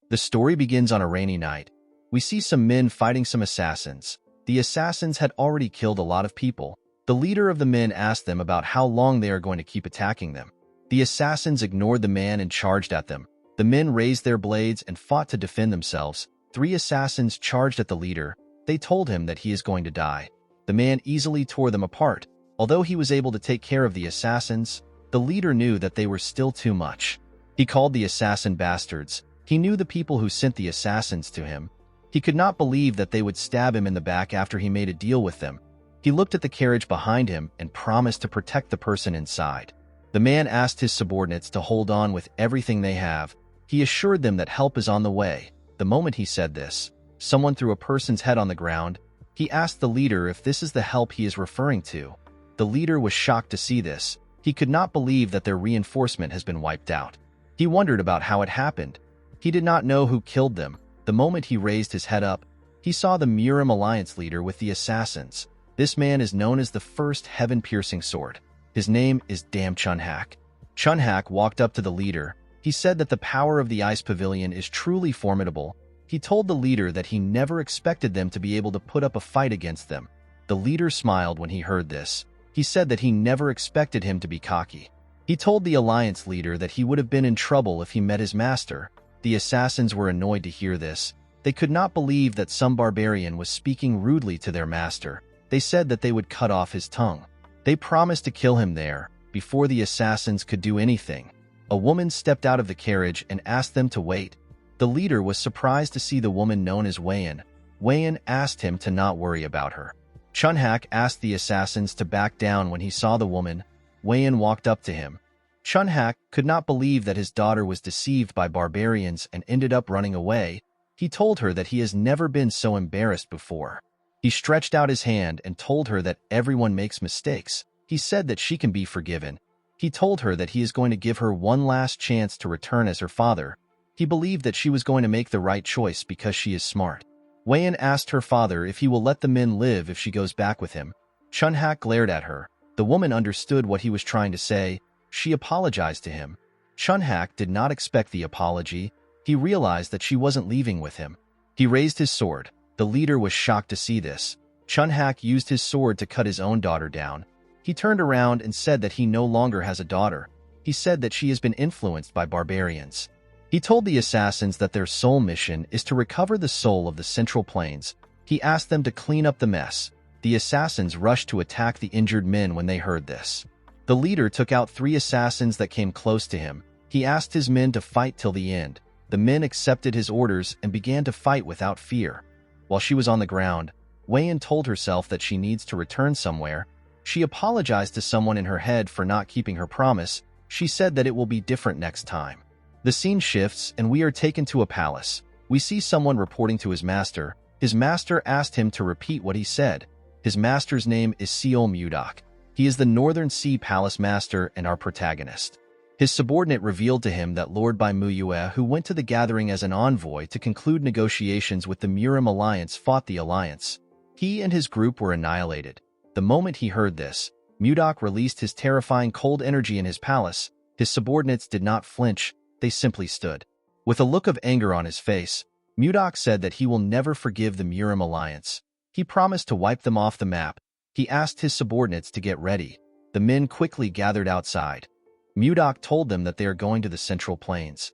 The story begins on a rainy night. We see some men fighting some assassins. The assassins had already killed a lot of people. The leader of the men asked them about how long they are going to keep attacking them. The assassins ignored the man and charged at them. The men raised their blades and fought to defend themselves. 3 assassins charged at the leader. They told him that he is going to die. The man easily tore them apart. Although he was able to take care of the assassins, the leader knew that they were still too much. He called the assassin bastards. He knew the people who sent the assassins to him. He could not believe that they would stab him in the back after he made a deal with them. He looked at the carriage behind him and promised to protect the person inside. The man asked his subordinates to hold on with everything they have. He assured them that help is on the way. The moment he said this, someone threw a person's head on the ground. He asked the leader if this is the help he is referring to. The leader was shocked to see this. He could not believe that their reinforcement has been wiped out. He wondered about how it happened. He did not know who killed them. The moment he raised his head up, he saw the Murim Alliance leader with the assassins. This man is known as the first heaven-piercing sword. His name is Dam Chunhak. Chunhak walked up to the leader. He said that the power of the Ice Pavilion is truly formidable. He told the leader that he never expected them to be able to put up a fight against them. The leader smiled when he heard this. He said that he never expected him to be cocky. He told the Alliance leader that he would have been in trouble if he met his master. The assassins were annoyed to hear this. They could not believe that some barbarian was speaking rudely to their master. They said that they would cut off his tongue. They promised to kill him there, before the assassins could do anything. A woman stepped out of the carriage and asked them to wait. The leader was surprised to see the woman known as Wayan. Wayan asked him to not worry about her. Chunhak asked the assassins to back down when he saw the woman. Wayan walked up to him. Chunhak could not believe that his daughter was deceived by barbarians and ended up running away. He told her that he has never been so embarrassed before. He stretched out his hand and told her that everyone makes mistakes. He said that she can be forgiven. He told her that he is going to give her one last chance to return as her father. He believed that she was going to make the right choice because she is smart. Wayan asked her father if he will let the men live if she goes back with him. Chunhak glared at her. The woman understood what he was trying to say. She apologized to him. Chunhak did not expect the apology. He realized that she wasn't leaving with him. He raised his sword. The leader was shocked to see this. Chunhak used his sword to cut his own daughter down. He turned around and said that he no longer has a daughter. He said that she has been influenced by barbarians. He told the assassins that their sole mission is to recover the soul of the Central Plains. He asked them to clean up the mess. The assassins rushed to attack the injured men when they heard this. The leader took out 3 assassins that came close to him. He asked his men to fight till the end. The men accepted his orders and began to fight without fear. While she was on the ground, Wayan told herself that she needs to return somewhere. She apologized to someone in her head for not keeping her promise. She said that it will be different next time. The scene shifts and we are taken to a palace. We see someone reporting to his master. His master asked him to repeat what he said. His master's name is Seol Mudak. He is the Northern Sea Palace Master and our protagonist. His subordinate revealed to him that Lord Bai Muyue, who went to the gathering as an envoy to conclude negotiations with the Murim Alliance, fought the alliance. He and his group were annihilated. The moment he heard this, Mudak released his terrifying cold energy in his palace. His subordinates did not flinch, they simply stood. With a look of anger on his face, Mudak said that he will never forgive the Murim Alliance. He promised to wipe them off the map. He asked his subordinates to get ready. The men quickly gathered outside. Mudak told them that they are going to the Central Plains.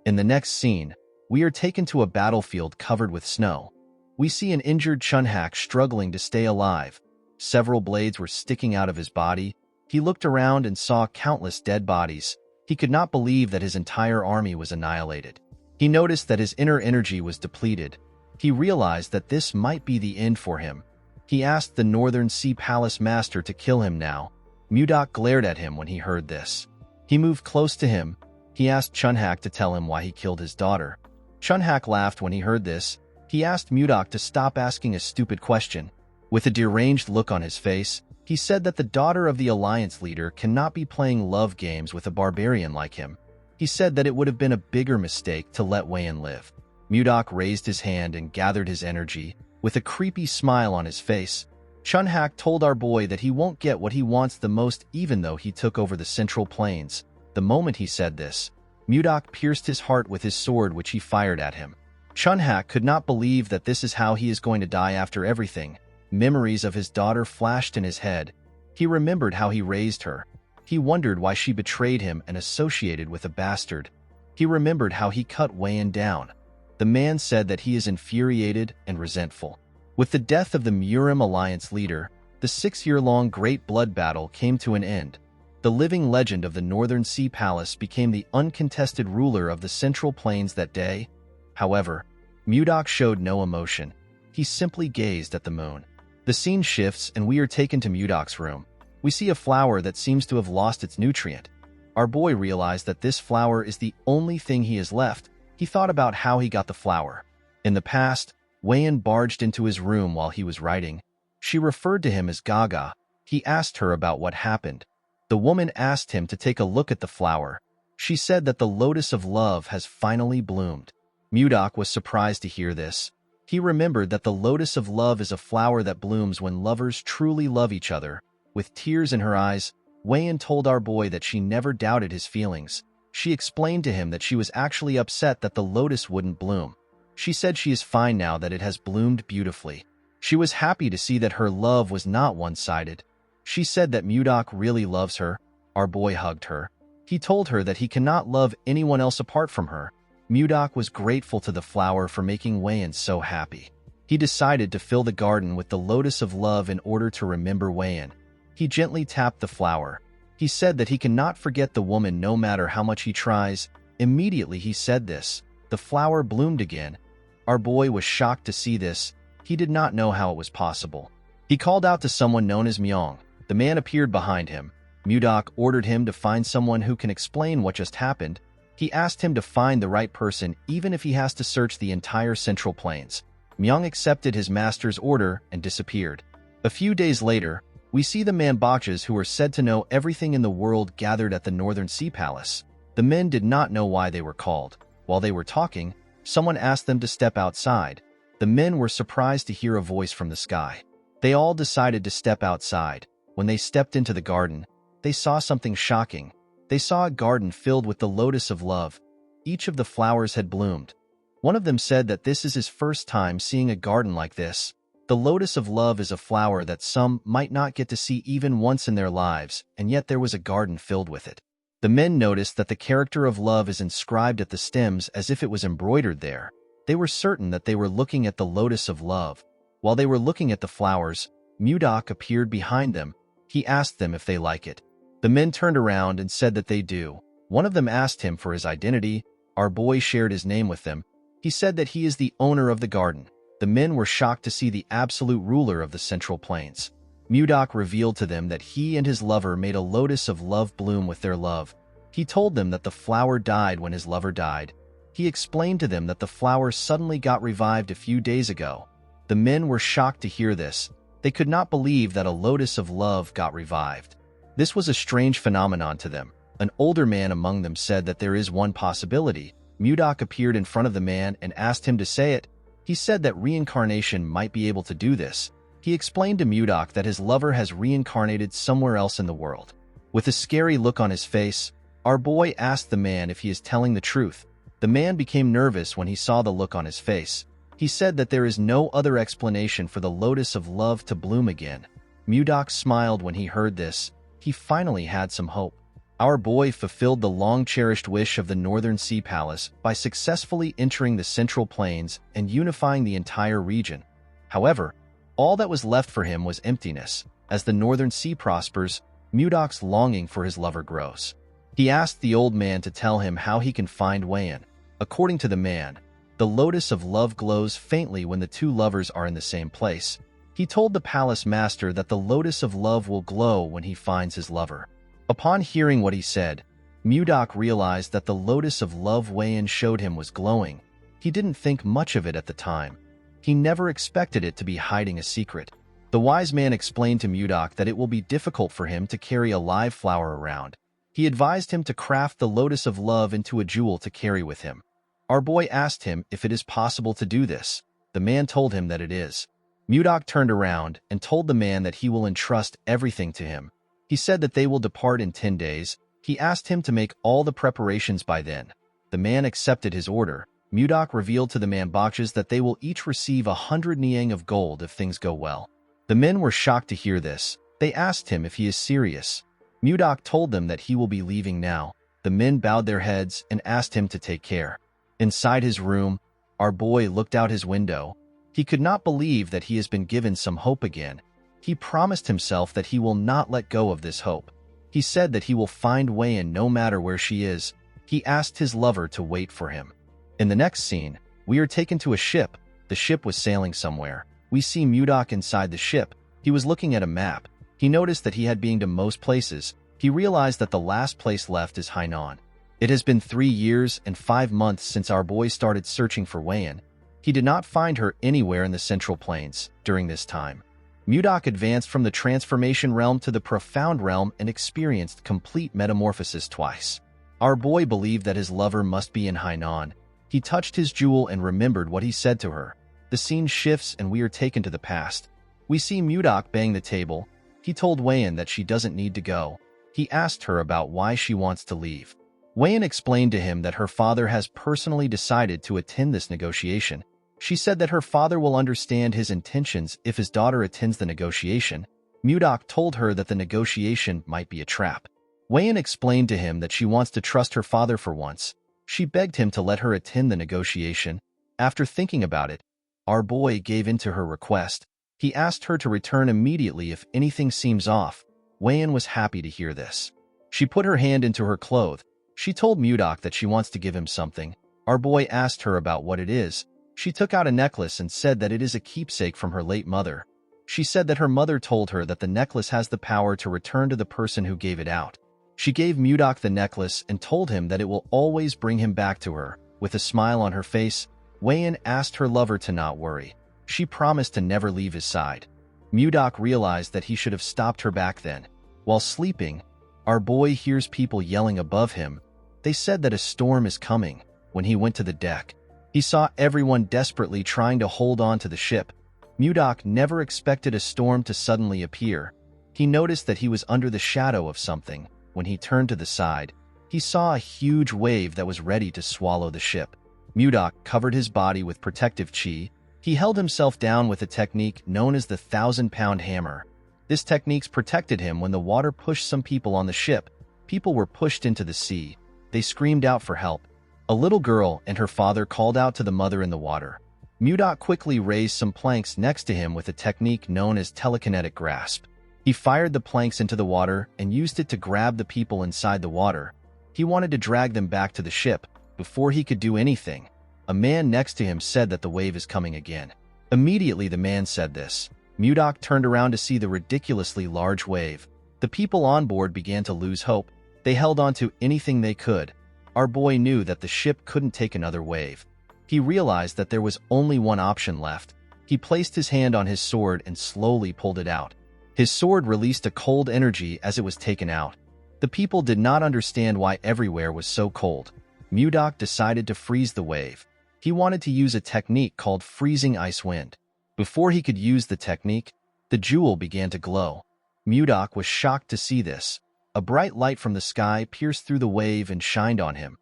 In the next scene, we are taken to a battlefield covered with snow. We see an injured Chunhak struggling to stay alive. Several blades were sticking out of his body. He looked around and saw countless dead bodies. He could not believe that his entire army was annihilated. He noticed that his inner energy was depleted. He realized that this might be the end for him. He asked the Northern Sea Palace Master to kill him now. Mudak glared at him when he heard this. He moved close to him. He asked Chunhak to tell him why he killed his daughter. Chunhak laughed when he heard this. He asked Mudak to stop asking a stupid question. With a deranged look on his face, he said that the daughter of the alliance leader cannot be playing love games with a barbarian like him. He said that it would have been a bigger mistake to let Wayan live. Mudak raised his hand and gathered his energy. With a creepy smile on his face, Chunhak told our boy that he won't get what he wants the most even though he took over the Central Plains. The moment he said this, Mudok pierced his heart with his sword which he fired at him. Chunhak could not believe that this is how he is going to die after everything. Memories of his daughter flashed in his head. He remembered how he raised her. He wondered why she betrayed him and associated with a bastard. He remembered how he cut Weiyan down. The man said that he is infuriated and resentful. With the death of the Murim Alliance leader, the 6-year-long Great Blood Battle came to an end. The living legend of the Northern Sea Palace became the uncontested ruler of the Central Plains that day. However, Mudok showed no emotion. He simply gazed at the moon. The scene shifts and we are taken to Mudok's room. We see a flower that seems to have lost its nutrient. Our boy realized that this flower is the only thing he has left. He thought about how he got the flower. In the past, Weiyan barged into his room while he was writing. She referred to him as Gaga. He asked her about what happened. The woman asked him to take a look at the flower. She said that the lotus of love has finally bloomed. Mudok was surprised to hear this. He remembered that the lotus of love is a flower that blooms when lovers truly love each other. With tears in her eyes, Weiyan told our boy that she never doubted his feelings. She explained to him that she was actually upset that the lotus wouldn't bloom. She said she is fine now that it has bloomed beautifully. She was happy to see that her love was not one-sided. She said that Mudok really loves her. Our boy hugged her. He told her that he cannot love anyone else apart from her. Mudok was grateful to the flower for making Weiyan so happy. He decided to fill the garden with the lotus of love in order to remember Weiyan. He gently tapped the flower. He said that he cannot forget the woman no matter how much he tries. Immediately he said this. The flower bloomed again. Our boy was shocked to see this. He did not know how it was possible. He called out to someone known as Myong. The man appeared behind him. Mudok ordered him to find someone who can explain what just happened. He asked him to find the right person even if he has to search the entire Central Plains. Myong accepted his master's order and disappeared. A few days later, we see the Manbaches who are said to know everything in the world gathered at the Northern Sea Palace. The men did not know why they were called. While they were talking, someone asked them to step outside. The men were surprised to hear a voice from the sky. They all decided to step outside. When they stepped into the garden, they saw something shocking. They saw a garden filled with the lotus of love. Each of the flowers had bloomed. One of them said that this is his first time seeing a garden like this. The lotus of love is a flower that some might not get to see even once in their lives, and yet there was a garden filled with it. The men noticed that the character of love is inscribed at the stems as if it was embroidered there. They were certain that they were looking at the lotus of love. While they were looking at the flowers, Mudok appeared behind them. He asked them if they like it. The men turned around and said that they do. One of them asked him for his identity. Our boy shared his name with them. He said that he is the owner of the garden. The men were shocked to see the absolute ruler of the Central Plains. Mudok revealed to them that he and his lover made a lotus of love bloom with their love. He told them that the flower died when his lover died. He explained to them that the flower suddenly got revived a few days ago. The men were shocked to hear this. They could not believe that a lotus of love got revived. This was a strange phenomenon to them. An older man among them said that there is one possibility. Mudok appeared in front of the man and asked him to say it. He said that reincarnation might be able to do this. He explained to Mudok that his lover has reincarnated somewhere else in the world. With a scary look on his face, our boy asked the man if he is telling the truth. The man became nervous when he saw the look on his face. He said that there is no other explanation for the lotus of love to bloom again. Mudok smiled when he heard this. He finally had some hope. Our boy fulfilled the long-cherished wish of the Northern Sea Palace by successfully entering the Central Plains and unifying the entire region. However, all that was left for him was emptiness. As the Northern Sea prospers, Mudok's longing for his lover grows. He asked the old man to tell him how he can find Weiyan. According to the man, the lotus of love glows faintly when the two lovers are in the same place. He told the palace master that the lotus of love will glow when he finds his lover. Upon hearing what he said, Mudok realized that the lotus of love Weiyan showed him was glowing. He didn't think much of it at the time. He never expected it to be hiding a secret. The wise man explained to Mudok that it will be difficult for him to carry a live flower around. He advised him to craft the lotus of love into a jewel to carry with him. Our boy asked him if it is possible to do this. The man told him that it is. Mudok turned around and told the man that he will entrust everything to him. He said that they will depart in 10 days. He asked him to make all the preparations by then. The man accepted his order. Mudok revealed to the Manboxes that they will each receive 100 niang of gold if things go well. The men were shocked to hear this. They asked him if he is serious. Mudok told them that he will be leaving now. The men bowed their heads and asked him to take care. Inside his room, our boy looked out his window. He could not believe that he has been given some hope again. He promised himself that he will not let go of this hope. He said that he will find Wei-in no matter where she is. He asked his lover to wait for him. In the next scene, we are taken to a ship. The ship was sailing somewhere. We see Mudok inside the ship. He was looking at a map. He noticed that he had been to most places. He realized that the last place left is Hainan. It has been 3 years and 5 months since our boy started searching for Wei-in. He did not find her anywhere in the Central Plains during this time. Mudok advanced from the transformation realm to the profound realm and experienced complete metamorphosis twice. Our boy believed that his lover must be in Hainan. He touched his jewel and remembered what he said to her. The scene shifts and we are taken to the past. We see Mudok bang the table. He told Wei-in that she doesn't need to go. He asked her about why she wants to leave. Wei-in explained to him that her father has personally decided to attend this negotiation. She said that her father will understand his intentions if his daughter attends the negotiation. Mudok told her that the negotiation might be a trap. Wei-in explained to him that she wants to trust her father for once. She begged him to let her attend the negotiation. After thinking about it, our boy gave in to her request. He asked her to return immediately if anything seems off. Wei-in was happy to hear this. She put her hand into her cloth. She told Mudok that she wants to give him something. Our boy asked her about what it is. She took out a necklace and said that it is a keepsake from her late mother. She said that her mother told her that the necklace has the power to return to the person who gave it out. She gave Mudok the necklace and told him that it will always bring him back to her. With a smile on her face, Wei-in asked her lover to not worry. She promised to never leave his side. Mudok realized that he should have stopped her back then. While sleeping, our boy hears people yelling above him. They said that a storm is coming. When he went to the deck, he saw everyone desperately trying to hold on to the ship. Mudok never expected a storm to suddenly appear. He noticed that he was under the shadow of something. When he turned to the side, he saw a huge wave that was ready to swallow the ship. Mudok covered his body with protective chi. He held himself down with a technique known as the 1,000-pound hammer. This technique protected him when the water pushed some people on the ship. People were pushed into the sea. They screamed out for help. A little girl and her father called out to the mother in the water. Mudok quickly raised some planks next to him with a technique known as telekinetic grasp. He fired the planks into the water and used it to grab the people inside the water. He wanted to drag them back to the ship. Before he could do anything, a man next to him said that the wave is coming again. Immediately the man said this. Mudok turned around to see the ridiculously large wave. The people on board began to lose hope. They held on to anything they could. Our boy knew that the ship couldn't take another wave. He realized that there was only one option left. He placed his hand on his sword and slowly pulled it out. His sword released a cold energy as it was taken out. The people did not understand why everywhere was so cold. Mudok decided to freeze the wave. He wanted to use a technique called freezing ice wind. Before he could use the technique, the jewel began to glow. Mudok was shocked to see this. A bright light from the sky pierced through the wave and shined on him.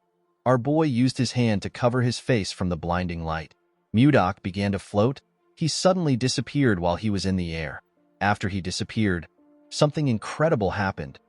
Our boy used his hand to cover his face from the blinding light. Mudok began to float. He suddenly disappeared while he was in the air. After he disappeared, something incredible happened.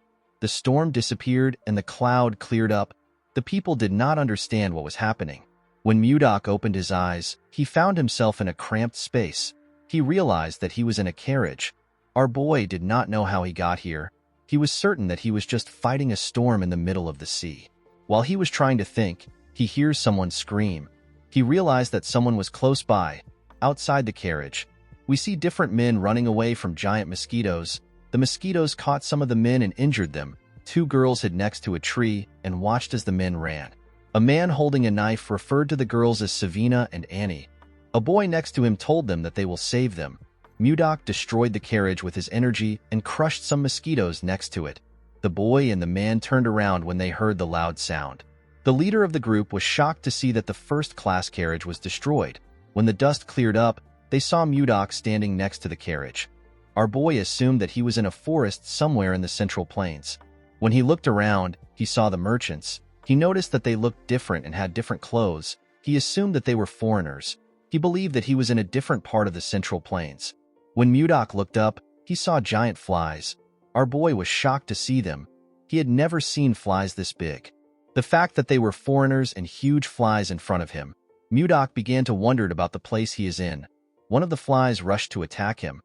The storm disappeared and the cloud cleared up. The people did not understand what was happening. When Mudok opened his eyes, he found himself in a cramped space. He realized that he was in a carriage. Our boy did not know how he got here. He was certain that he was just fighting a storm in the middle of the sea. While he was trying to think, he hears someone scream. He realized that someone was close by, outside the carriage. We see different men running away from giant mosquitoes. The mosquitoes caught some of the men and injured them. 2 girls hid next to a tree and watched as the men ran. A man holding a knife referred to the girls as Savina and Annie. A boy next to him told them that they will save them. Mudok destroyed the carriage with his energy and crushed some mosquitoes next to it. The boy and the man turned around when they heard the loud sound. The leader of the group was shocked to see that the first-class carriage was destroyed. When the dust cleared up, they saw Mudok standing next to the carriage. Our boy assumed that he was in a forest somewhere in the Central Plains. When he looked around, he saw the merchants. He noticed that they looked different and had different clothes. He assumed that they were foreigners. He believed that he was in a different part of the Central Plains. When Mudok looked up, he saw giant flies. Our boy was shocked to see them. He had never seen flies this big. The fact that they were foreigners and huge flies in front of him, Mudok began to wonder about the place he is in. One of the flies rushed to attack him.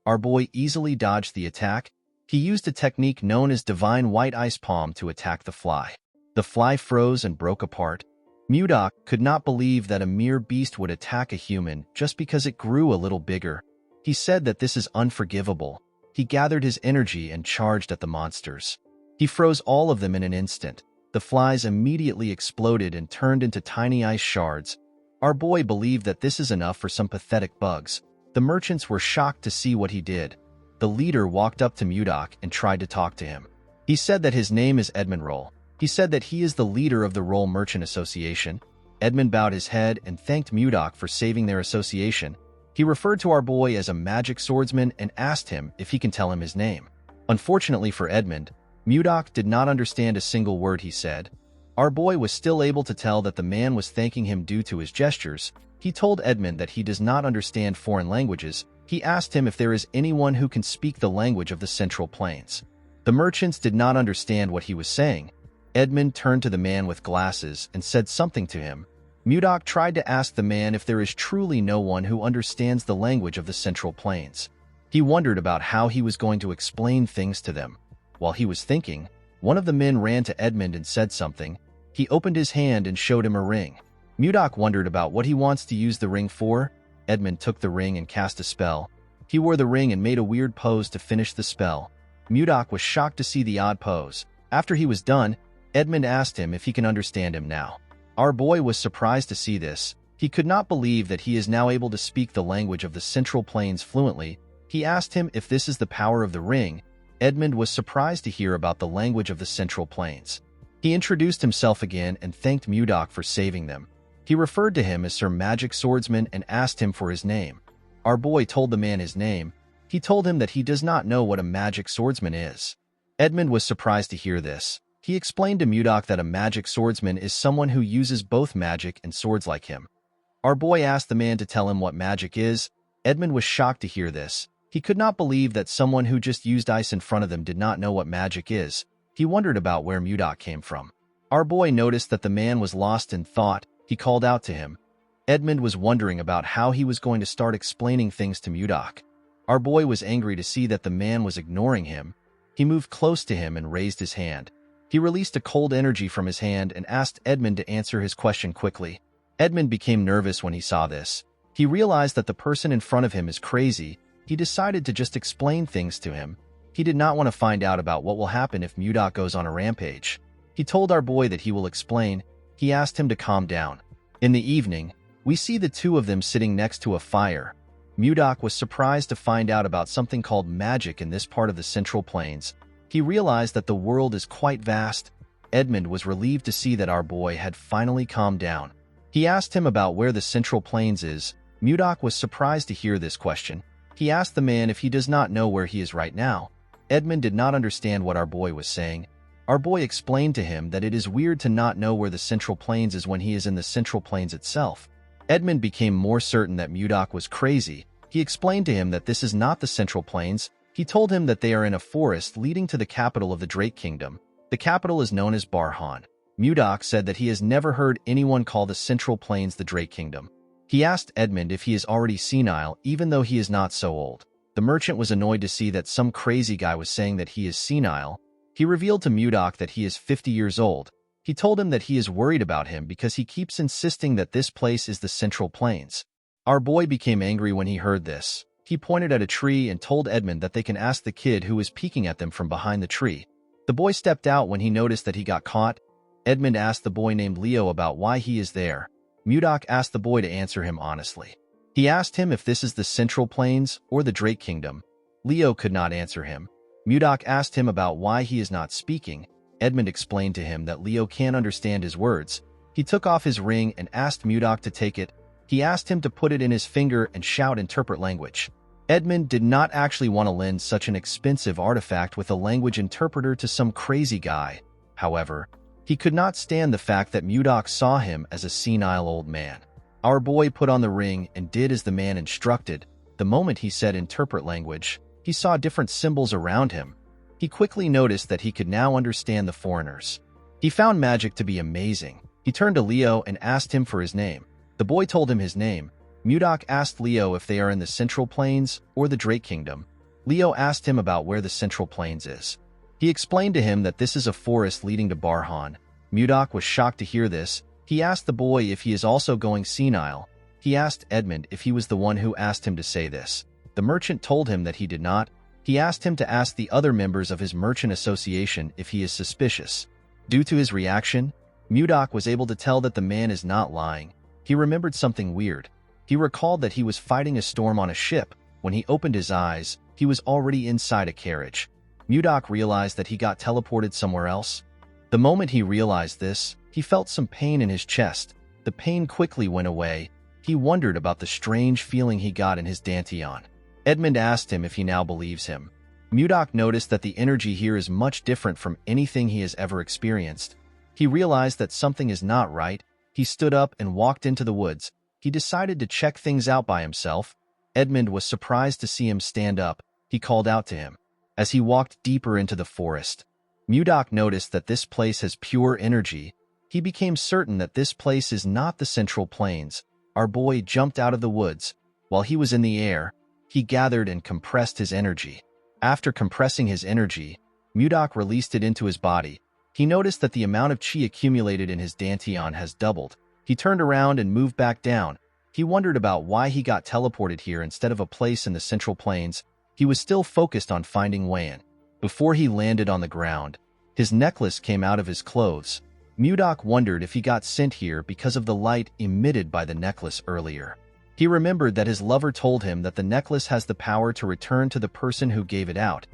Our boy easily dodged the attack. He used a technique known as Divine White Ice Palm to attack the fly. The fly froze and broke apart. Mudok could not believe that a mere beast would attack a human just because it grew a little bigger. He said that this is unforgivable. He gathered his energy and charged at the monsters. He froze all of them in an instant. The flies immediately exploded and turned into tiny ice shards. Our boy believed that this is enough for some pathetic bugs. The merchants were shocked to see what he did. The leader walked up to Mudok and tried to talk to him. He said that his name is Edmund Roll. He said that he is the leader of the Roll Merchant Association. Edmund bowed his head and thanked Mudok for saving their association. He referred to our boy as a magic swordsman and asked him if he can tell him his name. Unfortunately for Edmund, Mudok did not understand a single word he said. Our boy was still able to tell that the man was thanking him due to his gestures. He told Edmund that he does not understand foreign languages. He asked him if there is anyone who can speak the language of the Central Plains. The merchants did not understand what he was saying. Edmund turned to the man with glasses and said something to him. Mudok tried to ask the man if there is truly no one who understands the language of the Central Plains. He wondered about how he was going to explain things to them. While he was thinking, one of the men ran to Edmund and said something. He opened his hand and showed him a ring. Mudok wondered about what he wants to use the ring for. Edmund took the ring and cast a spell. He wore the ring and made a weird pose to finish the spell. Mudok was shocked to see the odd pose. After he was done, Edmund asked him if he can understand him now. Our boy was surprised to see this. He could not believe that he is now able to speak the language of the Central Plains fluently. He asked him if this is the power of the ring. Edmund was surprised to hear about the language of the Central Plains. He introduced himself again and thanked Mudok for saving them. He referred to him as Sir Magic Swordsman and asked him for his name. Our boy told the man his name. He told him that he does not know what a magic swordsman is. Edmund was surprised to hear this. He explained to Mudok that a magic swordsman is someone who uses both magic and swords like him. Our boy asked the man to tell him what magic is. Edmund was shocked to hear this. He could not believe that someone who just used ice in front of them did not know what magic is. He wondered about where Mudok came from. Our boy noticed that the man was lost in thought. He called out to him. Edmund was wondering about how he was going to start explaining things to Mudok. Our boy was angry to see that the man was ignoring him. He moved close to him and raised his hand. He released a cold energy from his hand and asked Edmund to answer his question quickly. Edmund became nervous when he saw this. He realized that the person in front of him is crazy. He decided to just explain things to him. He did not want to find out about what will happen if Mudok goes on a rampage. He told our boy that he will explain. He asked him to calm down. In the evening, we see the two of them sitting next to a fire. Mudok was surprised to find out about something called magic in this part of the Central Plains. He realized that the world is quite vast. Edmund was relieved to see that our boy had finally calmed down. He asked him about where the Central Plains is. Mudok was surprised to hear this question. He asked the man if he does not know where he is right now. Edmund did not understand what our boy was saying. Our boy explained to him that it is weird to not know where the Central Plains is when he is in the Central Plains itself. Edmund became more certain that Mudok was crazy. He explained to him that this is not the Central Plains. He told him that they are in a forest leading to the capital of the Drake Kingdom. The capital is known as Barhan. Mudok said that he has never heard anyone call the Central Plains the Drake Kingdom. He asked Edmund if he is already senile, even though he is not so old. The merchant was annoyed to see that some crazy guy was saying that he is senile. He revealed to Mudok that he is 50 years old. He told him that he is worried about him because he keeps insisting that this place is the Central Plains. Our boy became angry when he heard this. He pointed at a tree and told Edmund that they can ask the kid who was peeking at them from behind the tree. The boy stepped out when he noticed that he got caught. Edmund asked the boy named Leo about why he is there. Mudok asked the boy to answer him honestly. He asked him if this is the Central Plains or the Drake Kingdom. Leo could not answer him. Mudok asked him about why he is not speaking. Edmund explained to him that Leo can't understand his words. He took off his ring and asked Mudok to take it. He asked him to put it in his finger and shout interpret language. Edmund did not actually want to lend such an expensive artifact with a language interpreter to some crazy guy. However, He could not stand the fact that Mudok saw him as a senile old man. Our boy put on the ring and did as the man instructed. The moment he said interpret language, he saw different symbols around him. He quickly noticed that he could now understand the foreigners. He found magic to be amazing. He turned to Leo and asked him for his name. The boy told him his name. Mudok asked Leo if they are in the Central Plains or the Drake Kingdom. Leo asked him about where the Central Plains is. He explained to him that this is a forest leading to Barhan. Mudok was shocked to hear this. He asked the boy if he is also going senile. He asked Edmund if he was the one who asked him to say this. The merchant told him that he did not. He asked him to ask the other members of his merchant association if he is suspicious. Due to his reaction, Mudok was able to tell that the man is not lying. He remembered something weird. He recalled that he was fighting a storm on a ship. When he opened his eyes, he was already inside a carriage. Mudok realized that he got teleported somewhere else. The moment he realized this, he felt some pain in his chest. The pain quickly went away. He wondered about the strange feeling he got in his dantian. Edmund asked him if he now believes him. Mudok noticed that the energy here is much different from anything he has ever experienced. He realized that something is not right. He stood up and walked into the woods. He decided to check things out by himself. Edmund was surprised to see him stand up. He called out to him. As he walked deeper into the forest, Mudok noticed that this place has pure energy. He became certain that this place is not the Central Plains. Our boy jumped out of the woods. While he was in the air, he gathered and compressed his energy. After compressing his energy, Mudok released it into his body. He noticed that the amount of chi accumulated in his dantian has doubled. He turned around and moved back down. He wondered about why he got teleported here instead of a place in the Central Plains. He was still focused on finding Wayan. Before he landed on the ground, his necklace came out of his clothes. Mudok wondered if he got sent here because of the light emitted by the necklace earlier. He remembered that his lover told him that the necklace has the power to return to the person who gave it out.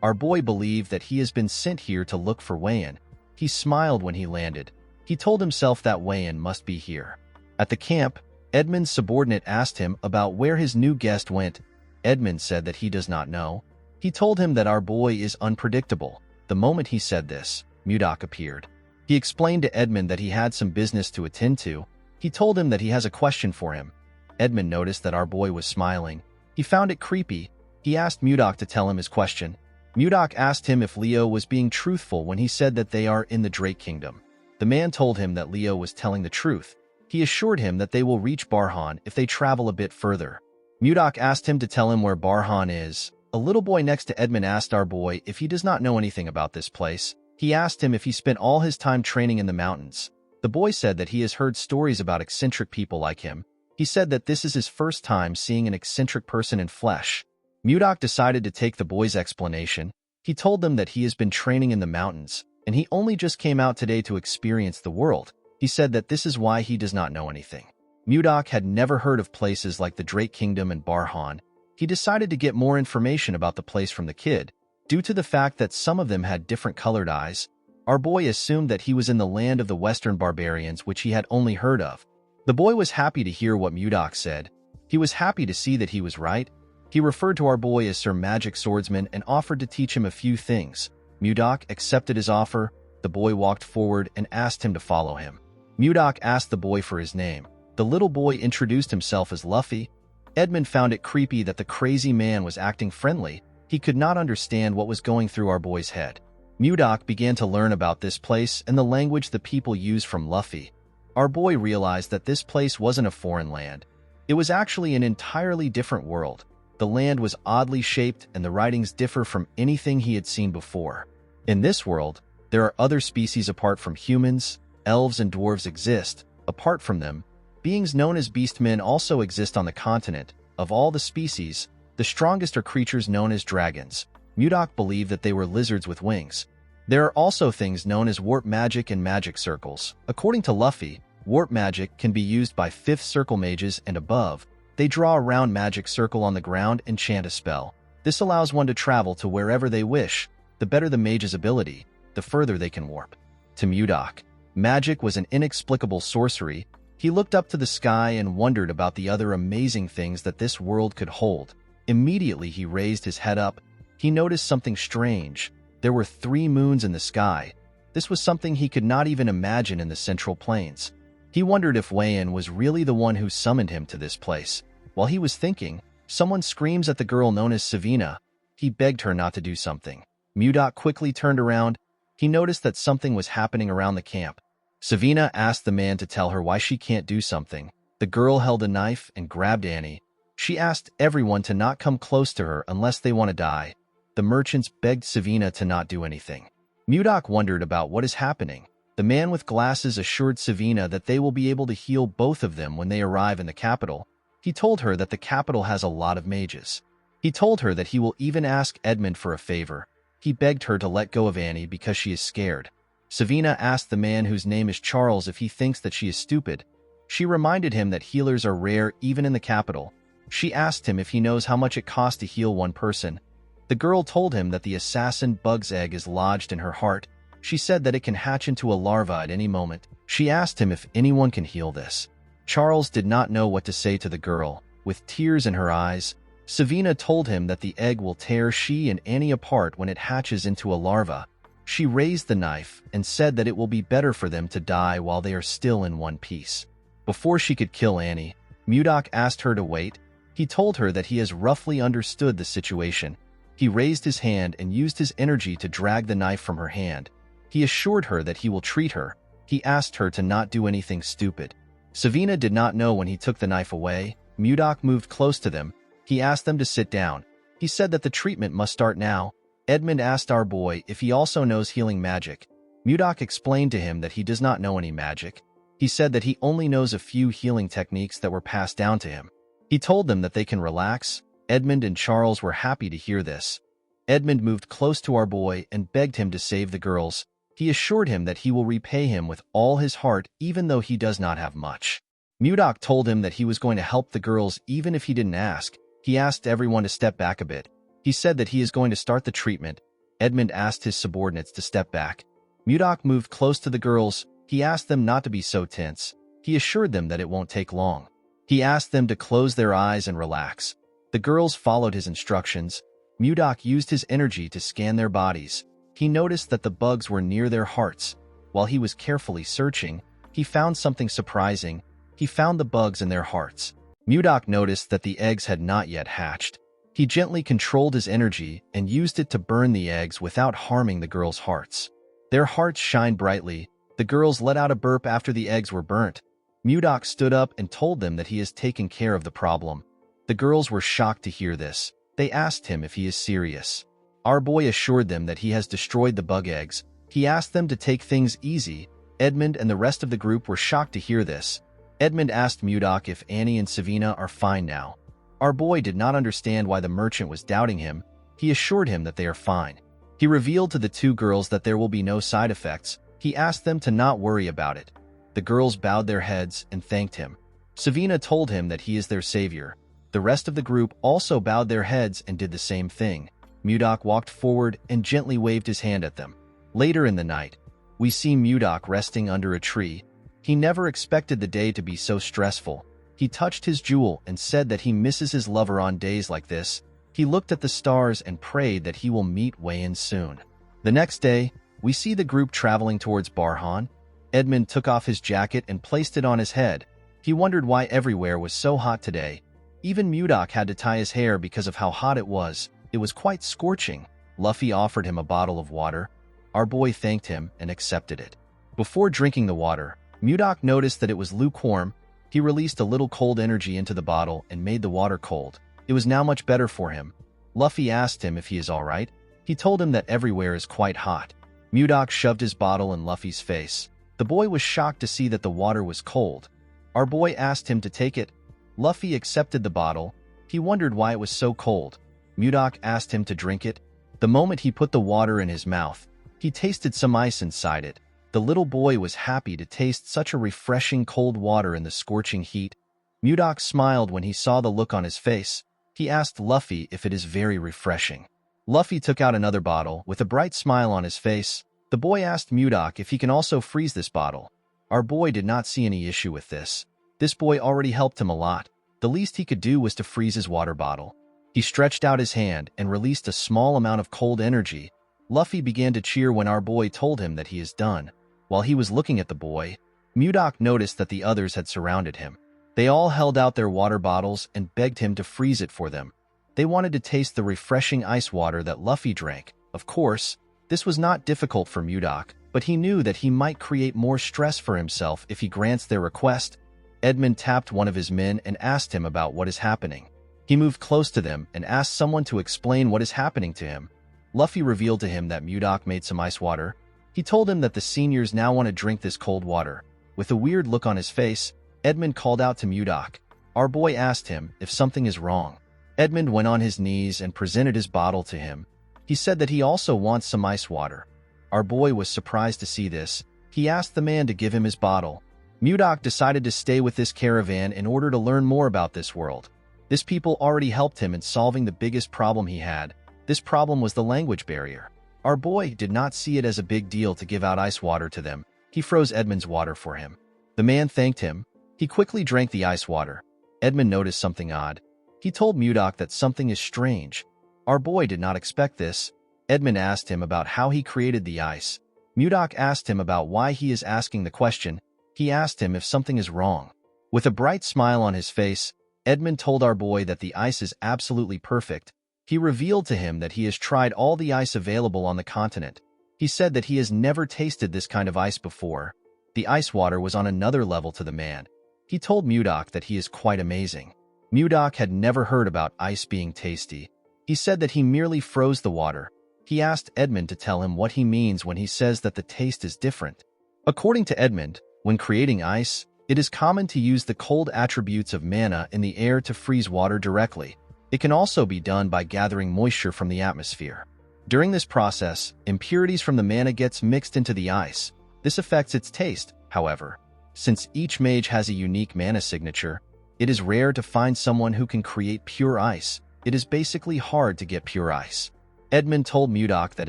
Our boy believed that he has been sent here to look for Wayan. He smiled when he landed. He told himself that Wayan must be here. At the camp, Edmund's subordinate asked him about where his new guest went. Edmund said that he does not know. He told him that our boy is unpredictable. The moment he said this, Mudok appeared. He explained to Edmund that he had some business to attend to. He told him that he has a question for him. Edmund noticed that our boy was smiling. He found it creepy. He asked Mudok to tell him his question. Mudok asked him if Leo was being truthful when he said that they are in the Drake Kingdom. The man told him that Leo was telling the truth. He assured him that they will reach Barhan if they travel a bit further. Mudok asked him to tell him where Barhan is. A little boy next to Edmund asked our boy if he does not know anything about this place. He asked him if he spent all his time training in the mountains. The boy said that he has heard stories about eccentric people like him. He said that this is his first time seeing an eccentric person in flesh. Mudok decided to take the boy's explanation. He told them that he has been training in the mountains, and he only just came out today to experience the world. He said that this is why he does not know anything. Mudok had never heard of places like the Drake Kingdom and Barhan. He decided to get more information about the place from the kid. Due to the fact that some of them had different colored eyes, our boy assumed that he was in the land of the Western barbarians, which he had only heard of. The boy was happy to hear what Mudok said. He was happy to see that he was right. He referred to our boy as Sir Magic Swordsman and offered to teach him a few things. Mudok accepted his offer. The boy walked forward and asked him to follow him. Mudok asked the boy for his name. The little boy introduced himself as Luffy. Edmund found it creepy that the crazy man was acting friendly. He could not understand what was going through our boy's head. Mudok began to learn about this place and the language the people use from Luffy. Our boy realized that this place wasn't a foreign land. It was actually an entirely different world. The land was oddly shaped and the writings differ from anything he had seen before. In this world, there are other species apart from humans. Elves and dwarves exist. Apart from them, beings known as beastmen also exist on the continent. Of all the species, the strongest are creatures known as dragons. Mudok believed that they were lizards with wings. There are also things known as warp magic and magic circles. According to Luffy, warp magic can be used by 5th circle mages and above. They draw a round magic circle on the ground and chant a spell. This allows one to travel to wherever they wish. The better the mage's ability, the further they can warp. To Mudok, magic was an inexplicable sorcery. He looked up to the sky and wondered about the other amazing things that this world could hold. Immediately he raised his head up. He noticed something strange. There were 3 moons in the sky. This was something he could not even imagine in the Central Plains. He wondered if Wayan was really the one who summoned him to this place. While he was thinking, someone screams at the girl known as Savina. He begged her not to do something. Mudok quickly turned around. He noticed that something was happening around the camp. Savina asked the man to tell her why she can't do something. The girl held a knife and grabbed Annie. She asked everyone to not come close to her unless they want to die. The merchants begged Savina to not do anything. Mudok wondered about what is happening. The man with glasses assured Savina that they will be able to heal both of them when they arrive in the capital. He told her that the capital has a lot of mages. He told her that he will even ask Edmund for a favor. He begged her to let go of Annie because she is scared. Savina asked the man whose name is Charles if he thinks that she is stupid. She reminded him that healers are rare even in the capital. She asked him if he knows how much it costs to heal one person. The girl told him that the assassin bug's egg is lodged in her heart. She said that it can hatch into a larva at any moment. She asked him if anyone can heal this. Charles did not know what to say to the girl. With tears in her eyes, Savina told him that the egg will tear she and Annie apart when it hatches into a larva. She raised the knife and said that it will be better for them to die while they are still in one piece. Before she could kill Annie, Mudok asked her to wait. He told her that he has roughly understood the situation. He raised his hand and used his energy to drag the knife from her hand. He assured her that he will treat her. He asked her to not do anything stupid. Savina did not know when he took the knife away. Mudok moved close to them. He asked them to sit down. He said that the treatment must start now. Edmund asked our boy if he also knows healing magic. Mudok explained to him that he does not know any magic. He said that he only knows a few healing techniques that were passed down to him. He told them that they can relax. Edmund and Charles were happy to hear this. Edmund moved close to our boy and begged him to save the girls. He assured him that he will repay him with all his heart even though he does not have much. Mudok told him that he was going to help the girls even if he didn't ask. He asked everyone to step back a bit. He said that he is going to start the treatment. Edmund asked his subordinates to step back. Mudok moved close to the girls. He asked them not to be so tense. He assured them that it won't take long. He asked them to close their eyes and relax. The girls followed his instructions. Mudok used his energy to scan their bodies. He noticed that the bugs were near their hearts. While he was carefully searching, he found something surprising. He found the bugs in their hearts. Mudok noticed that the eggs had not yet hatched. He gently controlled his energy and used it to burn the eggs without harming the girls' hearts. Their hearts shined brightly. The girls let out a burp after the eggs were burnt. Mudok stood up and told them that he has taken care of the problem. The girls were shocked to hear this. They asked him if he is serious. Our boy assured them that he has destroyed the bug eggs. He asked them to take things easy. Edmund and the rest of the group were shocked to hear this. Edmund asked Mudok if Annie and Savina are fine now. Our boy did not understand why the merchant was doubting him. He assured him that they are fine. He revealed to the two girls that there will be no side effects. He asked them to not worry about it. The girls bowed their heads and thanked him. Savina told him that he is their savior. The rest of the group also bowed their heads and did the same thing. Mudok walked forward and gently waved his hand at them. Later in the night, we see Mudok resting under a tree. He never expected the day to be so stressful. He touched his jewel and said that he misses his lover on days like this. He looked at the stars and prayed that he will meet Wayan soon. The next day, we see the group traveling towards Barhan. Edmund took off his jacket and placed it on his head. He wondered why everywhere was so hot today. Even Mudok had to tie his hair because of how hot it was. It was quite scorching. Luffy offered him a bottle of water. Our boy thanked him and accepted it. Before drinking the water, Mudok noticed that it was lukewarm. He released a little cold energy into the bottle and made the water cold. It was now much better for him. Luffy asked him if he is alright. He told him that everywhere is quite hot. Mudok shoved his bottle in Luffy's face. The boy was shocked to see that the water was cold. Our boy asked him to take it. Luffy accepted the bottle. He wondered why it was so cold. Mudok asked him to drink it. The moment he put the water in his mouth, he tasted some ice inside it. The little boy was happy to taste such a refreshing cold water in the scorching heat. Mudok smiled when he saw the look on his face. He asked Luffy if it is very refreshing. Luffy took out another bottle with a bright smile on his face. The boy asked Mudok if he can also freeze this bottle. Our boy did not see any issue with this. This boy already helped him a lot. The least he could do was to freeze his water bottle. He stretched out his hand and released a small amount of cold energy. Luffy began to cheer when our boy told him that he is done. While he was looking at the boy, Mudok noticed that the others had surrounded him. They all held out their water bottles and begged him to freeze it for them. They wanted to taste the refreshing ice water that Luffy drank. Of course, this was not difficult for Mudok, but he knew that he might create more stress for himself if he grants their request. Edmund tapped one of his men and asked him about what is happening. He moved close to them and asked someone to explain what is happening to him. Luffy revealed to him that Mudok made some ice water. He told him that the seniors now want to drink this cold water. With a weird look on his face, Edmund called out to Mudok. Our boy asked him if something is wrong. Edmund went on his knees and presented his bottle to him. He said that he also wants some ice water. Our boy was surprised to see this. He asked the man to give him his bottle. Mudok decided to stay with this caravan in order to learn more about this world. This people already helped him in solving the biggest problem he had. This problem was the language barrier. Our boy did not see it as a big deal to give out ice water to them. He froze Edmund's water for him. The man thanked him. He quickly drank the ice water. Edmund noticed something odd. He told Mudok that something is strange. Our boy did not expect this. Edmund asked him about how he created the ice. Mudok asked him about why he is asking the question. He asked him if something is wrong. With a bright smile on his face, Edmund told our boy that the ice is absolutely perfect. He revealed to him that he has tried all the ice available on the continent. He said that he has never tasted this kind of ice before. The ice water was on another level to the man. He told Mudok that he is quite amazing. Mudok had never heard about ice being tasty. He said that he merely froze the water. He asked Edmund to tell him what he means when he says that the taste is different. According to Edmund, when creating ice, it is common to use the cold attributes of mana in the air to freeze water directly. It can also be done by gathering moisture from the atmosphere. During this process, impurities from the mana gets mixed into the ice. This affects its taste, however. Since each mage has a unique mana signature, it is rare to find someone who can create pure ice. It is basically hard to get pure ice. Edmund told Mudok that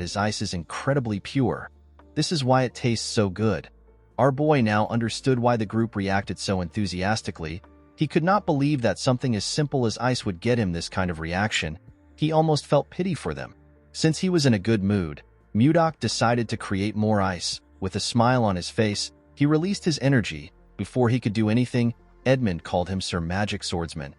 his ice is incredibly pure. This is why it tastes so good. Our boy now understood why the group reacted so enthusiastically. He could not believe that something as simple as ice would get him this kind of reaction. He almost felt pity for them. Since he was in a good mood, Mudok decided to create more ice. With a smile on his face, he released his energy. Before he could do anything, Edmund called him Sir Magic Swordsman.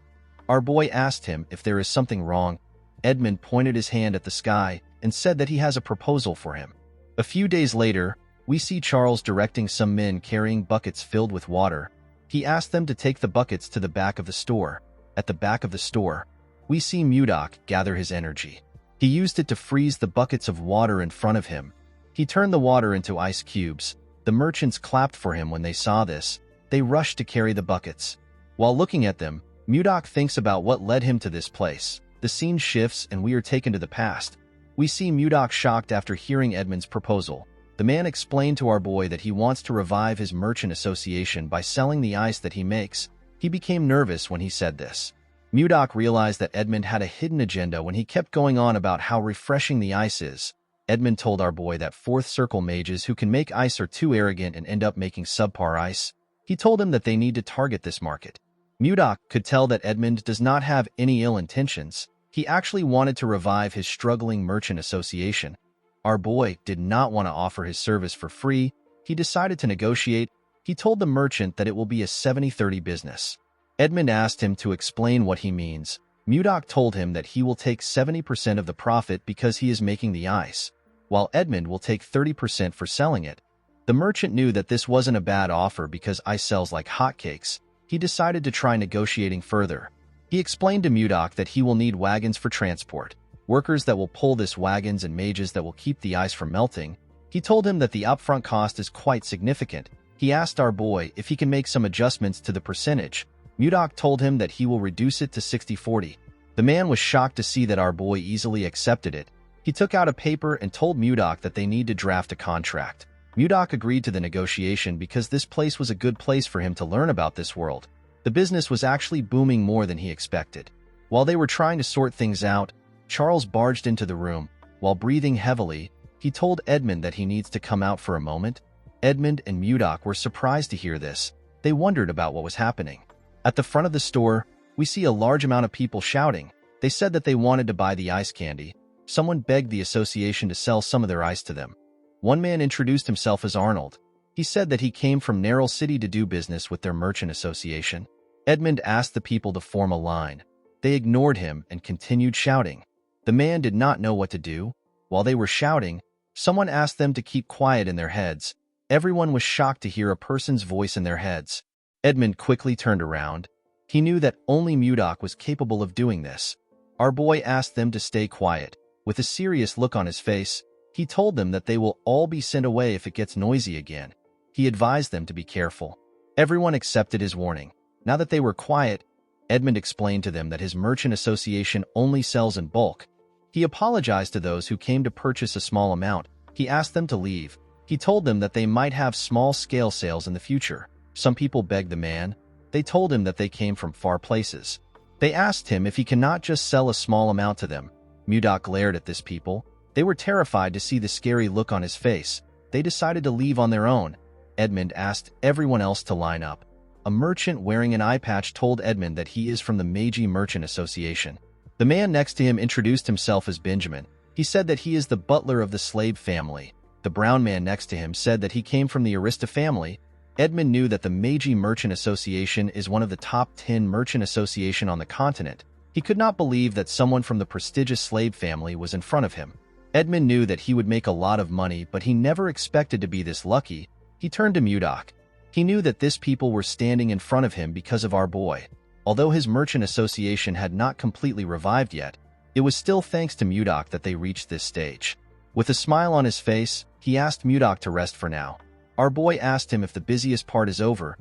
Our boy asked him if there is something wrong. Edmund pointed his hand at the sky and said that he has a proposal for him. A few days later, we see Charles directing some men carrying buckets filled with water. He asked them to take the buckets to the back of the store. At the back of the store, we see Mudok gather his energy. He used it to freeze the buckets of water in front of him. He turned the water into ice cubes. The merchants clapped for him when they saw this. They rushed to carry the buckets. While looking at them, Mudok thinks about what led him to this place. The scene shifts and we are taken to the past. We see Mudok shocked after hearing Edmund's proposal. The man explained to our boy that he wants to revive his merchant association by selling the ice that he makes. He became nervous when he said this. Mudok realized that Edmund had a hidden agenda when he kept going on about how refreshing the ice is. Edmund told our boy that fourth circle mages who can make ice are too arrogant and end up making subpar ice. He told him that they need to target this market. Mudok could tell that Edmund does not have any ill intentions. He actually wanted to revive his struggling merchant association. Our boy did not want to offer his service for free. He decided to negotiate. He told the merchant that it will be a 70-30 business. Edmund asked him to explain what he means. Mudok told him that he will take 70% of the profit because he is making the ice, while Edmund will take 30% for selling it. The merchant knew that this wasn't a bad offer because ice sells like hotcakes. He decided to try negotiating further. He explained to Mudok that he will need wagons for transport, workers that will pull this wagons and mages that will keep the ice from melting. He told him that the upfront cost is quite significant. He asked our boy if he can make some adjustments to the percentage. Mudok told him that he will reduce it to 60-40. The man was shocked to see that our boy easily accepted it. He took out a paper and told Mudok that they need to draft a contract. Mudok agreed to the negotiation because this place was a good place for him to learn about this world. The business was actually booming more than he expected. While they were trying to sort things out, Charles barged into the room. While breathing heavily, he told Edmund that he needs to come out for a moment. Edmund and Mudok were surprised to hear this. They wondered about what was happening. At the front of the store, we see a large amount of people shouting. They said that they wanted to buy the ice candy. someone begged the association to sell some of their ice to them. One man introduced himself as Arnold. He said that he came from Narrow City to do business with their merchant association. Edmund asked the people to form a line. They ignored him and continued shouting. The man did not know what to do. While they were shouting, someone asked them to keep quiet in their heads. Everyone was shocked to hear a person's voice in their heads. Edmund quickly turned around. He knew that only Mudok was capable of doing this. Our boy asked them to stay quiet. With a serious look on his face, he told them that they will all be sent away if it gets noisy again. He advised them to be careful. Everyone accepted his warning. Now that they were quiet, Edmund explained to them that his merchant association only sells in bulk. He apologized to those who came to purchase a small amount. He asked them to leave. He told them that they might have small-scale sales in the future. Some people begged the man. They told him that they came from far places. They asked him if he cannot just sell a small amount to them. Mudok glared at this people. They were terrified to see the scary look on his face. They decided to leave on their own. Edmund asked everyone else to line up. A merchant wearing an eye patch told Edmund that he is from the Meiji Merchant Association. The man next to him introduced himself as Benjamin. He said that he is the butler of the slave family. The brown man next to him said that he came from the Arista family. Edmund knew that the Meiji Merchant Association is one of the top 10 merchant association on the continent. He could not believe that someone from the prestigious slave family was in front of him. Edmund knew that he would make a lot of money, but he never expected to be this lucky. He turned to Mudok. He knew that this people were standing in front of him because of our boy. Although his merchant association had not completely revived yet, it was still thanks to Mudok that they reached this stage. With a smile on his face, he asked Mudok to rest for now. Our boy asked him if the busiest part is over.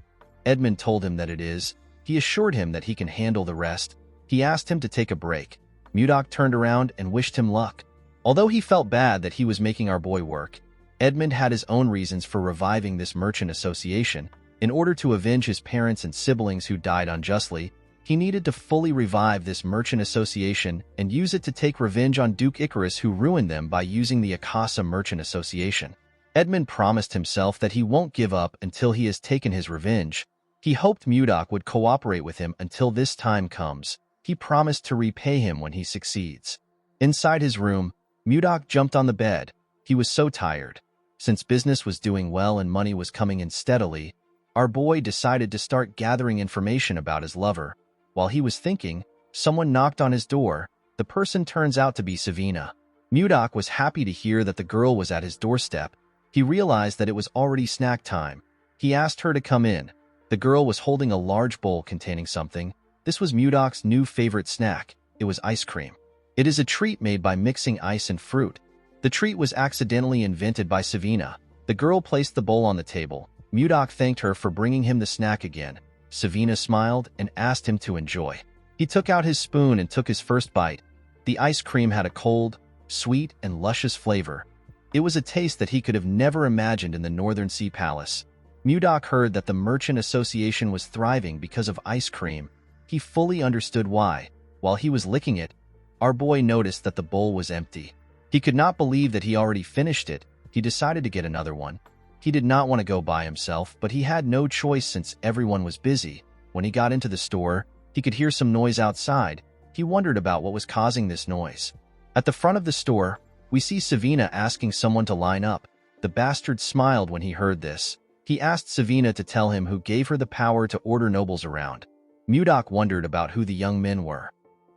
Edmund told him that it is. He assured him that he can handle the rest. He asked him to take a break. Mudok turned around and wished him luck. Although he felt bad that he was making our boy work, Edmund had his own reasons for reviving this merchant association. In order to avenge his parents and siblings who died unjustly, he needed to fully revive this merchant association and use it to take revenge on Duke Icarus, who ruined them by using the Akasa Merchant Association. Edmund promised himself that he won't give up until he has taken his revenge. He hoped Mudok would cooperate with him until this time comes. He promised to repay him when he succeeds. Inside his room, Mudok jumped on the bed. He was so tired. Since business was doing well and money was coming in steadily, our boy decided to start gathering information about his lover. While he was thinking, someone knocked on his door. The person turns out to be Savina. Mudok was happy to hear that the girl was at his doorstep. He realized that it was already snack time. He asked her to come in. The girl was holding a large bowl containing something. This was Mudok's new favorite snack. It was ice cream. It is a treat made by mixing ice and fruit. The treat was accidentally invented by Savina. The girl placed the bowl on the table. Mudok thanked her for bringing him the snack again. Savina smiled and asked him to enjoy. He took out his spoon and took his first bite. The ice cream had a cold, sweet, and luscious flavor. It was a taste that he could have never imagined in the Northern Sea Palace. Mudok heard that the Merchant Association was thriving because of ice cream. He fully understood why. While he was licking it, our boy noticed that the bowl was empty. He could not believe that he already finished it. He decided to get another one. He did not want to go by himself, but he had no choice since everyone was busy. When he got into the store, he could hear some noise outside. He wondered about what was causing this noise. At the front of the store, we see Savina asking someone to line up. The bastard smiled when he heard this. He asked Savina to tell him who gave her the power to order nobles around. Mudok wondered about who the young men were.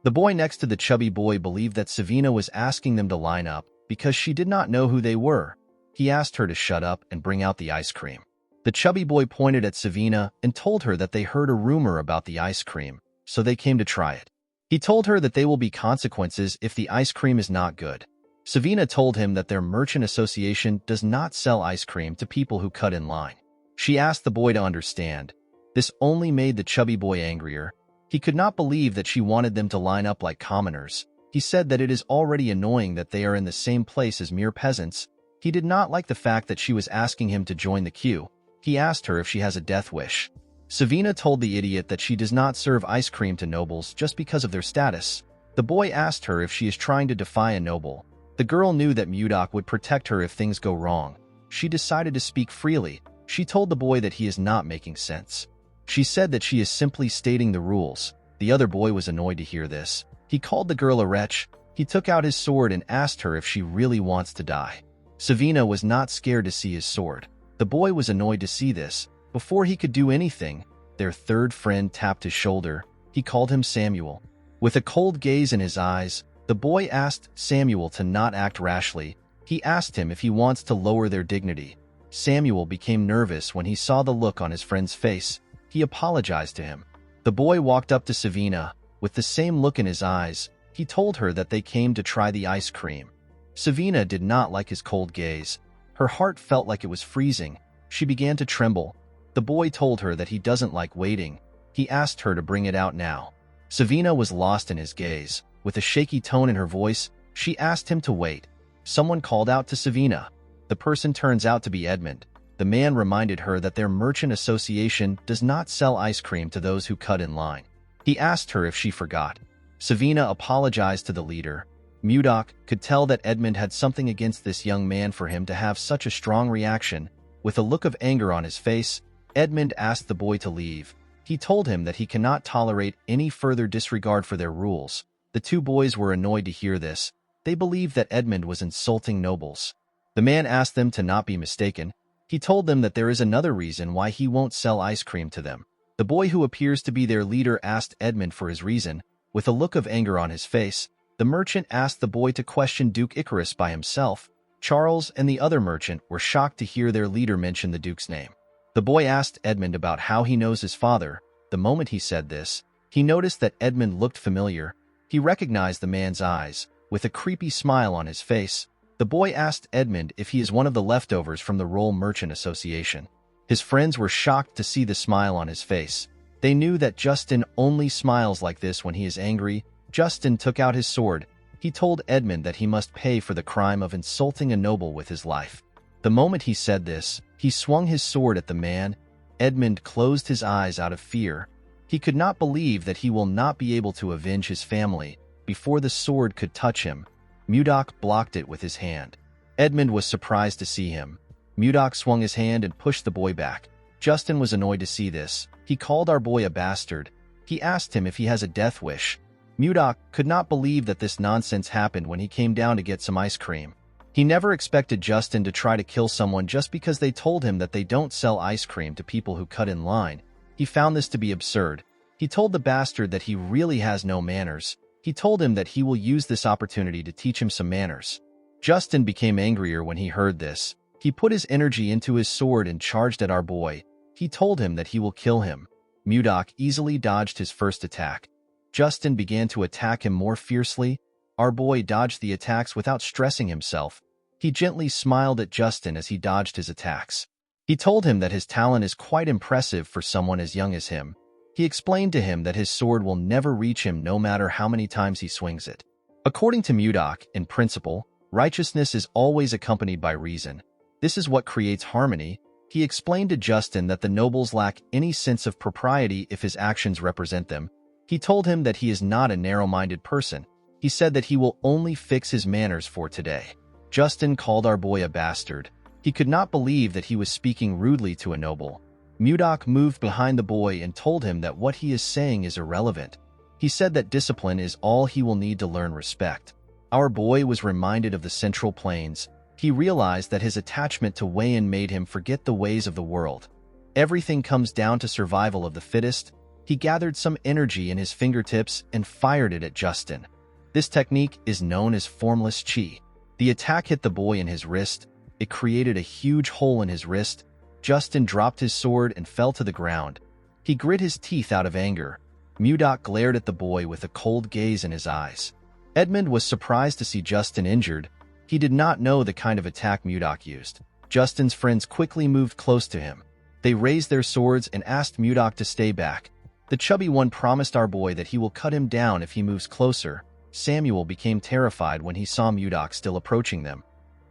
The boy next to the chubby boy believed that Savina was asking them to line up because she did not know who they were. He asked her to shut up and bring out the ice cream. The chubby boy pointed at Savina and told her that they heard a rumor about the ice cream, so they came to try it. He told her that there will be consequences if the ice cream is not good. Savina told him that their merchant association does not sell ice cream to people who cut in line. She asked the boy to understand. This only made the chubby boy angrier. He could not believe that she wanted them to line up like commoners. He said that it is already annoying that they are in the same place as mere peasants. He did not like the fact that she was asking him to join the queue. He asked her if she has a death wish. Savina told the idiot that she does not serve ice cream to nobles just because of their status. The boy asked her if she is trying to defy a noble. The girl knew that Mudok would protect her if things go wrong. She decided to speak freely. She told the boy that he is not making sense. She said that she is simply stating the rules. The other boy was annoyed to hear this. He called the girl a wretch. He took out his sword and asked her if she really wants to die. Savina was not scared to see his sword. The boy was annoyed to see this. Before he could do anything, their third friend tapped his shoulder. He called him Samuel. With a cold gaze in his eyes, the boy asked Samuel to not act rashly. He asked him if he wants to lower their dignity. Samuel became nervous when he saw the look on his friend's face. He apologized to him. The boy walked up to Savina. With the same look in his eyes, he told her that they came to try the ice cream. Savina did not like his cold gaze. Her heart felt like it was freezing. She began to tremble. The boy told her that he doesn't like waiting. He asked her to bring it out now. Savina was lost in his gaze. With a shaky tone in her voice, she asked him to wait. Someone called out to Savina. The person turns out to be Edmund. The man reminded her that their merchant association does not sell ice cream to those who cut in line. He asked her if she forgot. Savina apologized to the leader. Mudok could tell that Edmund had something against this young man for him to have such a strong reaction. With a look of anger on his face, Edmund asked the boy to leave. He told him that he cannot tolerate any further disregard for their rules. The two boys were annoyed to hear this. They believed that Edmund was insulting nobles. The man asked them to not be mistaken. He told them that there is another reason why he won't sell ice cream to them. The boy who appears to be their leader asked Edmund for his reason. With a look of anger on his face, the merchant asked the boy to question Duke Icarus by himself. Charles and the other merchant were shocked to hear their leader mention the Duke's name. The boy asked Edmund about how he knows his father. The moment he said this, he noticed that Edmund looked familiar. He recognized the man's eyes. With a creepy smile on his face, the boy asked Edmund if he is one of the leftovers from the Roll Merchant Association. His friends were shocked to see the smile on his face. They knew that Justin only smiles like this when he is angry. Justin took out his sword. He told Edmund that he must pay for the crime of insulting a noble with his life. The moment he said this, he swung his sword at the man. Edmund closed his eyes out of fear. He could not believe that he will not be able to avenge his family before the sword could touch him. Mudok blocked it with his hand. Edmund was surprised to see him. Mudok swung his hand and pushed the boy back. Justin was annoyed to see this. He called our boy a bastard. He asked him if he has a death wish. Mudok could not believe that this nonsense happened when he came down to get some ice cream. He never expected Justin to try to kill someone just because they told him that they don't sell ice cream to people who cut in line. He found this to be absurd. He told the bastard that he really has no manners. He told him that he will use this opportunity to teach him some manners. Justin became angrier when he heard this. He put his energy into his sword and charged at our boy. He told him that he will kill him. Mudok easily dodged his first attack. Justin began to attack him more fiercely. Our boy dodged the attacks without stressing himself. He gently smiled at Justin as he dodged his attacks. He told him that his talent is quite impressive for someone as young as him. He explained to him that his sword will never reach him no matter how many times he swings it. According to Mudok, in principle, righteousness is always accompanied by reason. This is what creates harmony. He explained to Justin that the nobles lack any sense of propriety if his actions represent them. He told him that he is not a narrow-minded person. He said that he will only fix his manners for today. Justin called our boy a bastard. He could not believe that he was speaking rudely to a noble. Mudok moved behind the boy and told him that what he is saying is irrelevant. He said that discipline is all he will need to learn respect. Our boy was reminded of the Central Plains. He realized that his attachment to Wayan made him forget the ways of the world. Everything comes down to survival of the fittest. He gathered some energy in his fingertips and fired it at Justin. This technique is known as formless chi. The attack hit the boy in his wrist. It created a huge hole in his wrist. Justin dropped his sword and fell to the ground. He grit his teeth out of anger. Mudok glared at the boy with a cold gaze in his eyes. Edmund was surprised to see Justin injured. He did not know the kind of attack Mudok used. Justin's friends quickly moved close to him. They raised their swords and asked Mudok to stay back. The chubby one promised our boy that he will cut him down if he moves closer. Samuel became terrified when he saw Mudok still approaching them.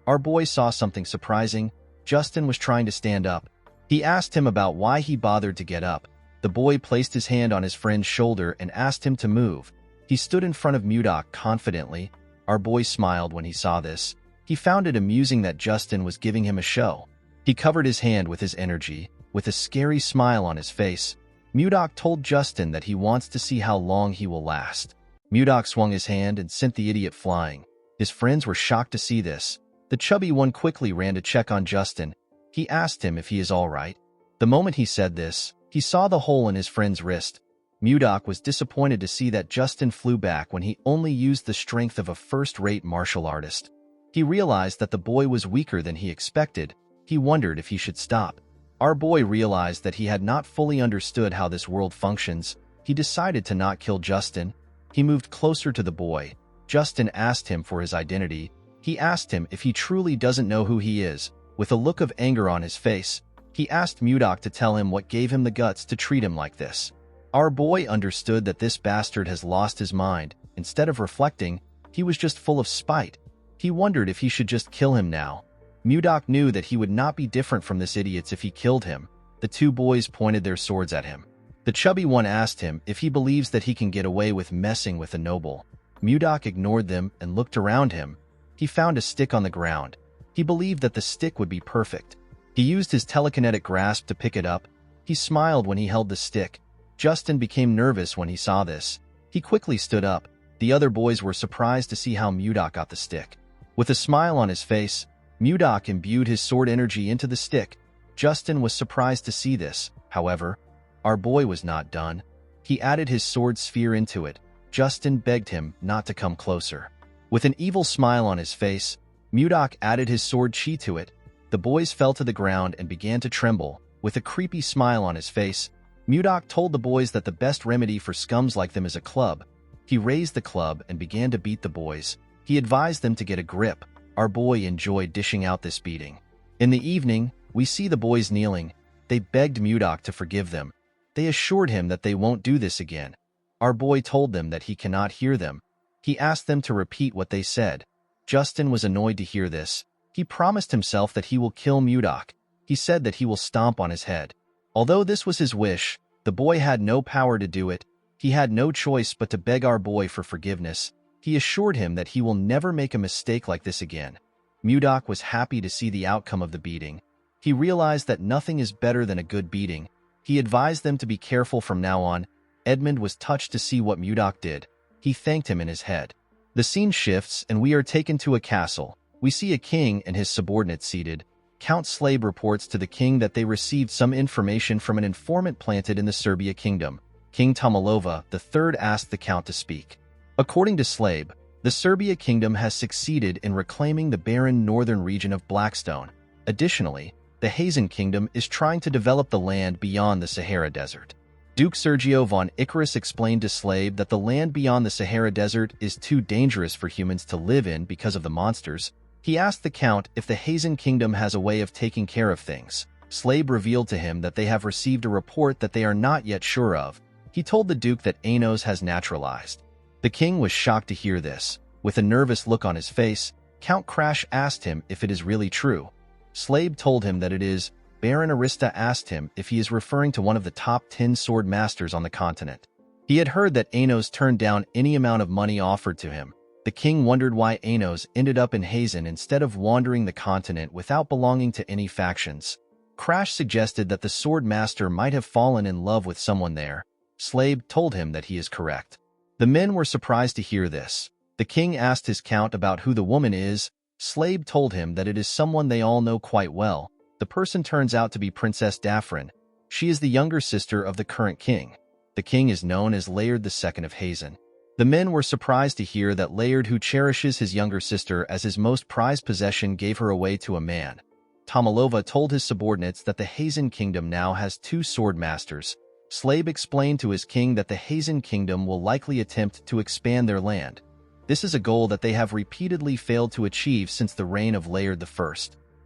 Our boy saw something surprising. Justin was trying to stand up. He asked him about why he bothered to get up. The boy placed his hand on his friend's shoulder and asked him to move. He stood in front of Mudok confidently. Our boy smiled when he saw this. He found it amusing that Justin was giving him a show. He covered his hand with his energy. With a scary smile on his face, Mudok told Justin that he wants to see how long he will last. Mudok swung his hand and sent the idiot flying. His friends were shocked to see this. The chubby one quickly ran to check on Justin. He asked him if he is all right. The moment he said this, he saw the hole in his friend's wrist. Mudok was disappointed to see that Justin flew back when he only used the strength of a first-rate martial artist. He realized that the boy was weaker than he expected. He wondered if he should stop. Our boy realized that he had not fully understood how this world functions. He decided to not kill Justin. He moved closer to the boy. Justin asked him for his identity. He asked him if he truly doesn't know who he is. With a look of anger on his face, he asked Mudok to tell him what gave him the guts to treat him like this. Our boy understood that this bastard has lost his mind. Instead of reflecting, he was just full of spite. He wondered if he should just kill him now. Mudok knew that he would not be different from this idiot if he killed him. The two boys pointed their swords at him. The chubby one asked him if he believes that he can get away with messing with a noble. Mudok ignored them and looked around him. He found a stick on the ground. He believed that the stick would be perfect. He used his telekinetic grasp to pick it up. He smiled when he held the stick. Justin became nervous when he saw this. He quickly stood up. The other boys were surprised to see how Mudok got the stick. With a smile on his face, Mudok imbued his sword energy into the stick. Justin was surprised to see this. However, our boy was not done. He added his sword sphere into it. Justin begged him not to come closer. With an evil smile on his face, Mudok added his sword chi to it. The boys fell to the ground and began to tremble. With a creepy smile on his face, Mudok told the boys that the best remedy for scums like them is a club. He raised the club and began to beat the boys. He advised them to get a grip. Our boy enjoyed dishing out this beating. In the evening, we see the boys kneeling. They begged Mudok to forgive them. They assured him that they won't do this again. Our boy told them that he cannot hear them. He asked them to repeat what they said. Justin was annoyed to hear this. He promised himself that he will kill Mudok. He said that he will stomp on his head. Although this was his wish, the boy had no power to do it. He had no choice but to beg our boy for forgiveness. He assured him that he will never make a mistake like this again. Mudok was happy to see the outcome of the beating. He realized that nothing is better than a good beating. He advised them to be careful from now on. Edmund was touched to see what Mudok did. He thanked him in his head. The scene shifts and we are taken to a castle. We see a king and his subordinates seated. Count Slabe reports to the king that they received some information from an informant planted in the Serbia kingdom. King Tomalova III asked the count to speak. According to Slabe, the Serbia kingdom has succeeded in reclaiming the barren northern region of Blackstone. Additionally, the Hazen kingdom is trying to develop the land beyond the Sahara Desert. Duke Sergio von Icarus explained to Slabe that the land beyond the Sahara Desert is too dangerous for humans to live in because of the monsters. He asked the count if the Hazen kingdom has a way of taking care of things. Slabe revealed to him that they have received a report that they are not yet sure of. He told the duke that Anos has naturalized. The king was shocked to hear this. With a nervous look on his face, Count Crash asked him if it is really true. Slabe told him that it is. Baron Arista asked him if he is referring to one of the top 10 sword masters on the continent. He had heard that Anos turned down any amount of money offered to him. The king wondered why Anos ended up in Hazen instead of wandering the continent without belonging to any factions. Crash suggested that the sword master might have fallen in love with someone there. Slabe told him that he is correct. The men were surprised to hear this. The king asked his count about who the woman is. Slabe told him that it is someone they all know quite well. The person turns out to be Princess Daphrin. She is the younger sister of the current king. The king is known as Laird II of Hazen. The men were surprised to hear that Laird, who cherishes his younger sister as his most prized possession, gave her away to a man. Tomalova told his subordinates that the Hazen kingdom now has 2 sword masters. Slabe explained to his king that the Hazen kingdom will likely attempt to expand their land. This is a goal that they have repeatedly failed to achieve since the reign of Laird I.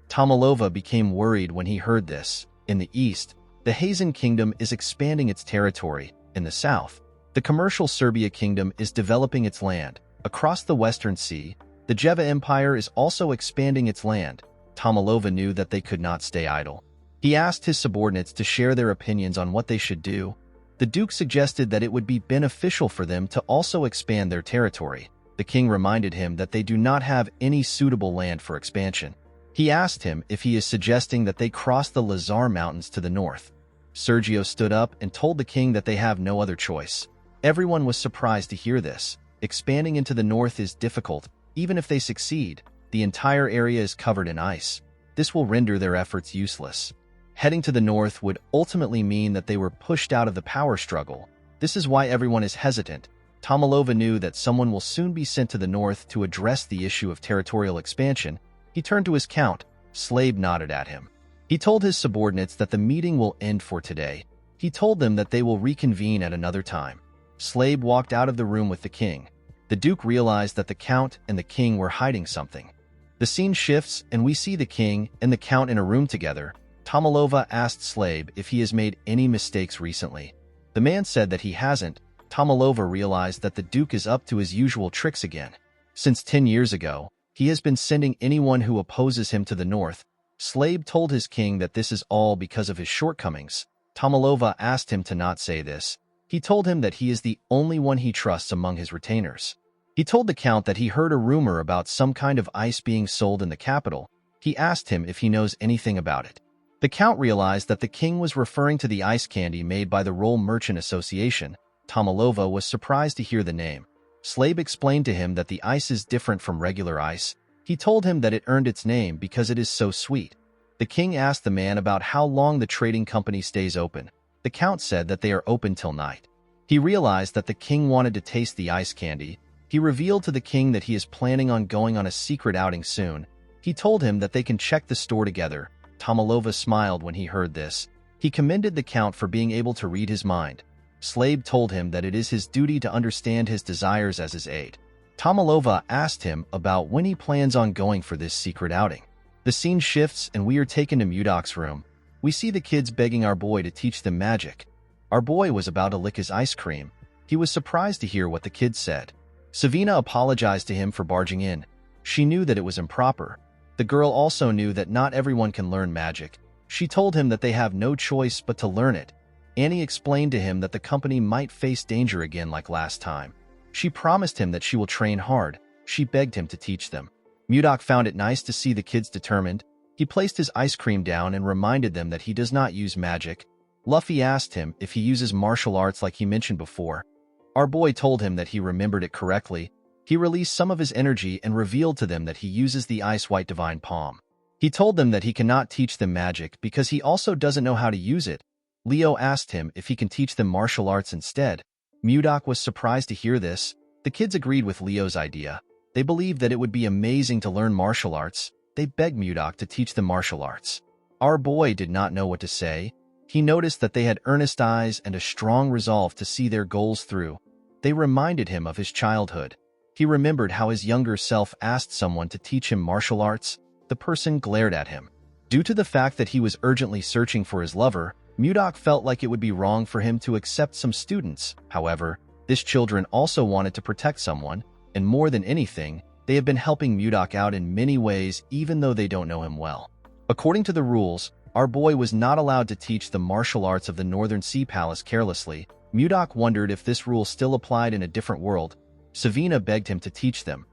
Tomalova became worried when he heard this. In the east, the Hazen kingdom is expanding its territory. In the south, the commercial Serbia kingdom is developing its land. Across the Western Sea, the Jeva Empire is also expanding its land. Tomalova knew that they could not stay idle. He asked his subordinates to share their opinions on what they should do. The duke suggested that it would be beneficial for them to also expand their territory. The king reminded him that they do not have any suitable land for expansion. He asked him if he is suggesting that they cross the Lazar Mountains to the north. Sergio stood up and told the king that they have no other choice. Everyone was surprised to hear this, Expanding into the north is difficult. Even if they succeed, the entire area is covered in ice. This will render their efforts useless. Heading to the north would ultimately mean that they were pushed out of the power struggle. This is why everyone is hesitant. Tomalova knew that someone will soon be sent to the north to address the issue of territorial expansion. He turned to his count. Slave nodded at him. He told his subordinates that the meeting will end for today. He told them that they will reconvene at another time. Slave walked out of the room with the king. The duke realized that the count and the king were hiding something. The scene shifts and we see the king and the count in a room together. Tomalova asked Slave if he has made any mistakes recently. The man said that he hasn't. Tomalova realized that the duke is up to his usual tricks again. Since 10 years ago, he has been sending anyone who opposes him to the north. Slave told his king that this is all because of his shortcomings. Tomalova asked him to not say this. He told him that he is the only one he trusts among his retainers. He told the count that he heard a rumor about some kind of ice being sold in the capital. He asked him if he knows anything about it. The count realized that the king was referring to the ice candy made by the Roll Merchant Association. Tomalova was surprised to hear the name. Slave explained to him that the ice is different from regular ice. He told him that it earned its name because it is so sweet. The king asked the man about how long the trading company stays open. The count said that they are open till night. He realized that the king wanted to taste the ice candy. He revealed to the king that he is planning on going on a secret outing soon. He told him that they can check the store together. Tomalova smiled when he heard this. He commended the count for being able to read his mind. Slave told him that it is his duty to understand his desires as his aide. Tomalova asked him about when he plans on going for this secret outing. The scene shifts and we are taken to Mudok's room. We see the kids begging our boy to teach them magic. Our boy was about to lick his ice cream. He was surprised to hear what the kids said. Savina apologized to him for barging in. She knew that it was improper. The girl also knew that not everyone can learn magic. She told him that they have no choice but to learn it. Annie explained to him that the company might face danger again like last time. She promised him that she will train hard. She begged him to teach them. Mudok found it nice to see the kids determined. He placed his ice cream down and reminded them that he does not use magic. Luffy asked him if he uses martial arts like he mentioned before. Our boy told him that he remembered it correctly. He released some of his energy and revealed to them that he uses the Ice White Divine Palm. He told them that he cannot teach them magic because he also doesn't know how to use it. Leo asked him if he can teach them martial arts instead. Mudok was surprised to hear this. The kids agreed with Leo's idea. They believed that it would be amazing to learn martial arts. They begged Mudok to teach them martial arts. Our boy did not know what to say. He noticed that they had earnest eyes and a strong resolve to see their goals through. They reminded him of his childhood. He remembered how his younger self asked someone to teach him martial arts. The person glared at him. Due to the fact that he was urgently searching for his lover, Mudok felt like it would be wrong for him to accept some students. However, these children also wanted to protect someone, and more than anything, they have been helping Mudok out in many ways even though they don't know him well. According to the rules, our boy was not allowed to teach the martial arts of the Northern Sea Palace carelessly. Mudok wondered if this rule still applied in a different world. Savina begged him to teach them.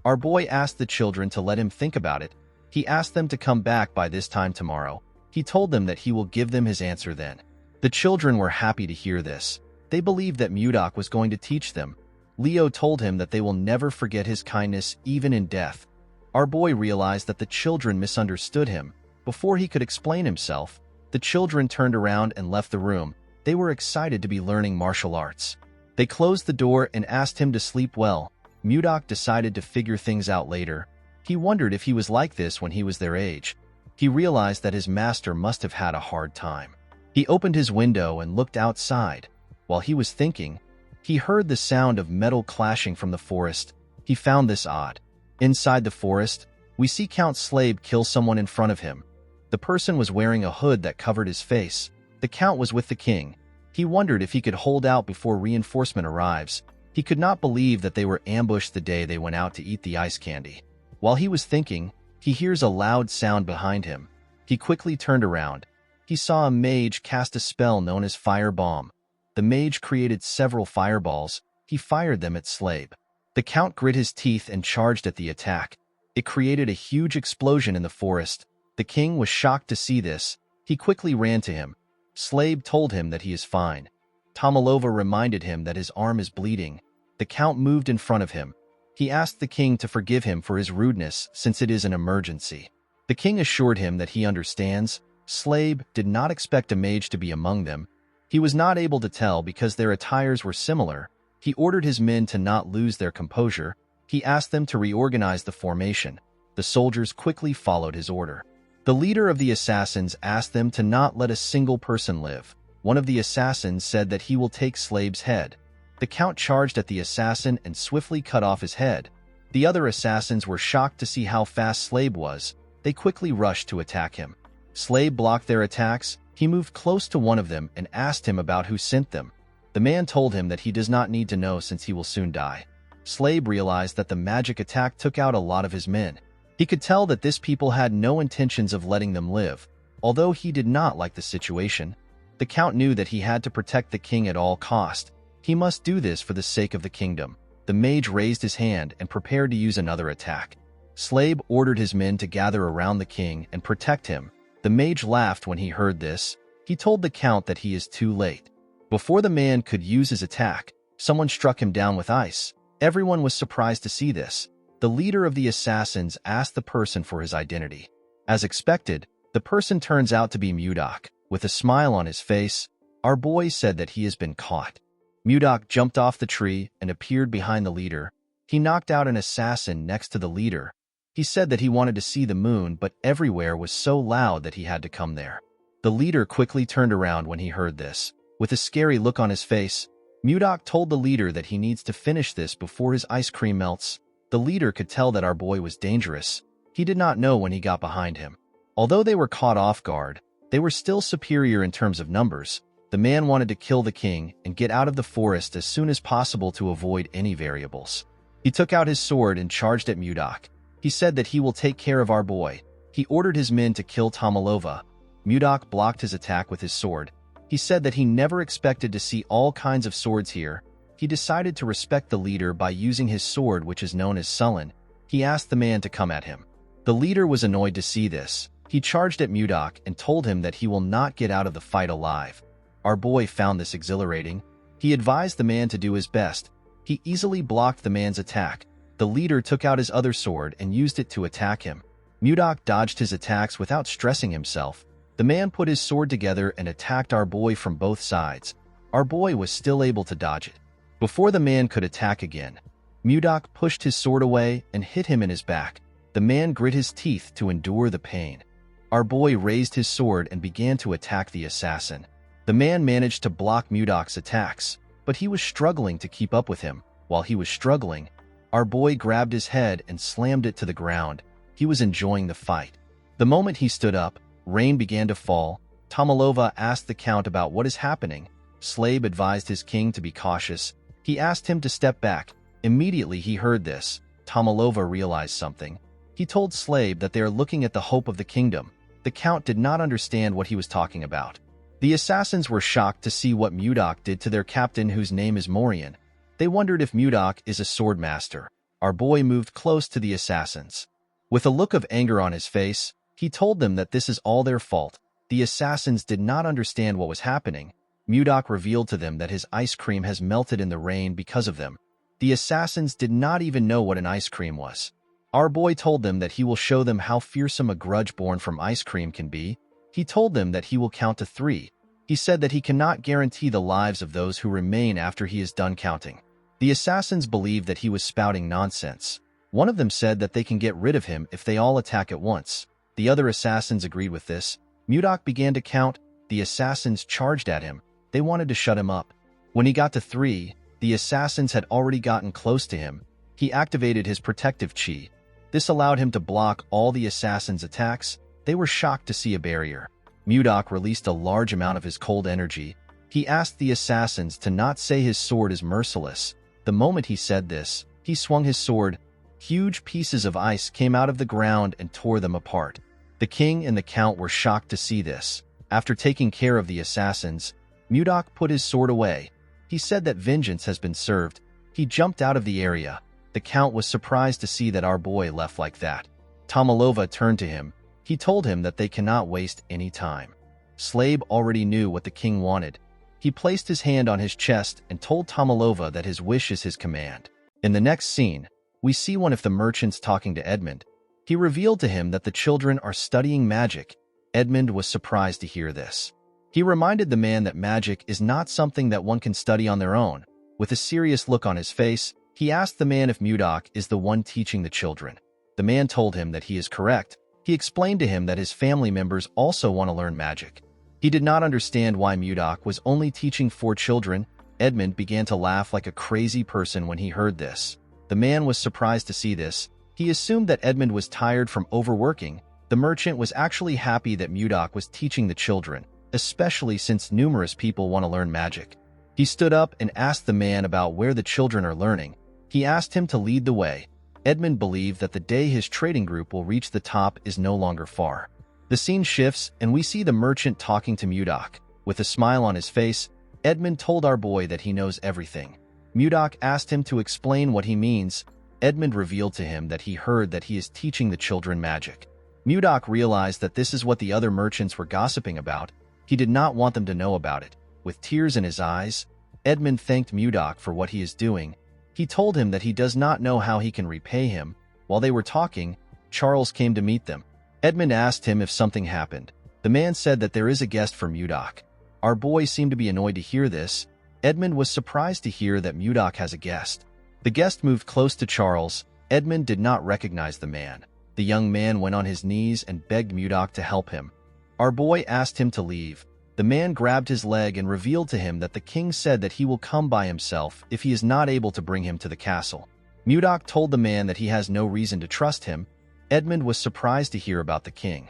Our boy asked the children to let him think about it. He asked them to come back by this time tomorrow. He told them that he will give them his answer then. The children were happy to hear this. They believed that Mudok was going to teach them. Leo told him that they will never forget his kindness even in death. Our boy realized that the children misunderstood him. Before he could explain himself, the children turned around and left the room. They were excited to be learning martial arts. They closed the door and asked him to sleep well. Mudok decided to figure things out later. He wondered if he was like this when he was their age. He realized that his master must have had a hard time. He opened his window and looked outside. While he was thinking, he heard the sound of metal clashing from the forest. He found this odd. Inside the forest, we see Count Slave kill someone in front of him. The person was wearing a hood that covered his face. The count was with the king. He wondered if he could hold out before reinforcement arrives. He could not believe that they were ambushed the day they went out to eat the ice candy. While he was thinking, he hears a loud sound behind him. He quickly turned around. He saw a mage cast a spell known as Fire Bomb. The mage created several fireballs. He fired them at Slave. The count grit his teeth and charged at the attack. It created a huge explosion in the forest. The king was shocked to see this. He quickly ran to him. Slave told him that he is fine. Tomalova reminded him that his arm is bleeding. The Count moved in front of him. He asked the king to forgive him for his rudeness since it is an emergency. The king assured him that he understands. Slabe did not expect a mage to be among them. He was not able to tell because their attires were similar. He ordered his men to not lose their composure. He asked them to reorganize the formation. The soldiers quickly followed his order. The leader of the assassins asked them to not let a single person live. One of the assassins said that he will take Slabe's head. The Count charged at the assassin and swiftly cut off his head. The other assassins were shocked to see how fast Slabe was. They quickly rushed to attack him. Slabe blocked their attacks. He moved close to one of them and asked him about who sent them. The man told him that he does not need to know since he will soon die. Slabe realized that the magic attack took out a lot of his men. He could tell that this people had no intentions of letting them live. Although he did not like the situation, the Count knew that he had to protect the king at all cost. He must do this for the sake of the kingdom. The mage raised his hand and prepared to use another attack. Slabe ordered his men to gather around the king and protect him. The mage laughed when he heard this. He told the Count that he is too late. Before the man could use his attack, someone struck him down with ice. Everyone was surprised to see this. The leader of the assassins asked the person for his identity. As expected, the person turns out to be Mudok. With a smile on his face, our boy said that he has been caught. Mudok jumped off the tree and appeared behind the leader. He knocked out an assassin next to the leader. He said that he wanted to see the moon, but everywhere was so loud that he had to come there. The leader quickly turned around when he heard this. With a scary look on his face, Mudok told the leader that he needs to finish this before his ice cream melts. The leader could tell that our boy was dangerous. He did not know when he got behind him. Although they were caught off guard, they were still superior in terms of numbers. The man wanted to kill the king and get out of the forest as soon as possible to avoid any variables. He took out his sword and charged at Mudok. He said that he will take care of our boy. He ordered his men to kill Tomalova. Mudok blocked his attack with his sword. He said that he never expected to see all kinds of swords here. He decided to respect the leader by using his sword, which is known as Sullen. He asked the man to come at him. The leader was annoyed to see this. He charged at Mudok and told him that he will not get out of the fight alive. Our boy found this exhilarating. He advised the man to do his best. He easily blocked the man's attack. The leader took out his other sword and used it to attack him. Mudok dodged his attacks without stressing himself. The man put his sword together and attacked our boy from both sides. Our boy was still able to dodge it. Before the man could attack again, Mudok pushed his sword away and hit him in his back. The man grit his teeth to endure the pain. Our boy raised his sword and began to attack the assassin. The man managed to block Mudok's attacks, but he was struggling to keep up with him. While he was struggling, our boy grabbed his head and slammed it to the ground. He was enjoying the fight. The moment he stood up, rain began to fall. Tomalova asked the Count about what is happening. Slabe advised his king to be cautious. He asked him to step back. Immediately he heard this. Tomalova realized something. He told Slabe that they are looking at the hope of the kingdom. The Count did not understand what he was talking about. The assassins were shocked to see what Mudok did to their captain, whose name is Morian. They wondered if Mudok is a sword master. Our boy moved close to the assassins. With a look of anger on his face, he told them that this is all their fault. The assassins did not understand what was happening. Mudok revealed to them that his ice cream has melted in the rain because of them. The assassins did not even know what an ice cream was. Our boy told them that he will show them how fearsome a grudge born from ice cream can be. He told them that he will count to 3. He said that he cannot guarantee the lives of those who remain after he is done counting. The assassins believed that he was spouting nonsense. One of them said that they can get rid of him if they all attack at once. The other assassins agreed with this. Mudok began to count. The assassins charged at him. They wanted to shut him up. When he got to 3, the assassins had already gotten close to him. He activated his protective chi. This allowed him to block all the assassins' attacks. They were shocked to see a barrier. Mudok released a large amount of his cold energy. He asked the assassins to not say his sword is merciless. The moment he said this, he swung his sword. Huge pieces of ice came out of the ground and tore them apart. The king and the Count were shocked to see this. After taking care of the assassins, Mudok put his sword away. He said that vengeance has been served. He jumped out of the area. The Count was surprised to see that our boy left like that. Tomalova turned to him. He told him that they cannot waste any time. Slabe already knew what the king wanted. He placed his hand on his chest and told Tomalova that his wish is his command. In the next scene, we see one of the merchants talking to Edmund. He revealed to him that the children are studying magic. Edmund was surprised to hear this. He reminded the man that magic is not something that one can study on their own. With a serious look on his face, he asked the man if Mudok is the one teaching the children. The man told him that he is correct. He explained to him that his family members also want to learn magic. He did not understand why Mudok was only teaching 4 children. Edmund began to laugh like a crazy person when he heard this. The man was surprised to see this. He assumed that Edmund was tired from overworking. The merchant was actually happy that Mudok was teaching the children, especially since numerous people want to learn magic. He stood up and asked the man about where the children are learning. He asked him to lead the way. Edmund believed that the day his trading group will reach the top is no longer far. The scene shifts, and we see the merchant talking to Mudok. With a smile on his face, Edmund told our boy that he knows everything. Mudok asked him to explain what he means. Edmund revealed to him that he heard that he is teaching the children magic. Mudok realized that this is what the other merchants were gossiping about. He did not want them to know about it. With tears in his eyes, Edmund thanked Mudok for what he is doing. He told him that he does not know how he can repay him. While they were talking, Charles came to meet them. Edmund asked him if something happened. The man said that there is a guest for Mudok. Our boy seemed to be annoyed to hear this. Edmund was surprised to hear that Mudok has a guest. The guest moved close to Charles. Edmund did not recognize the man. The young man went on his knees and begged Mudok to help him. Our boy asked him to leave. The man grabbed his leg and revealed to him that the king said that he will come by himself if he is not able to bring him to the castle. Mudok told the man that he has no reason to trust him. Edmund was surprised to hear about the king.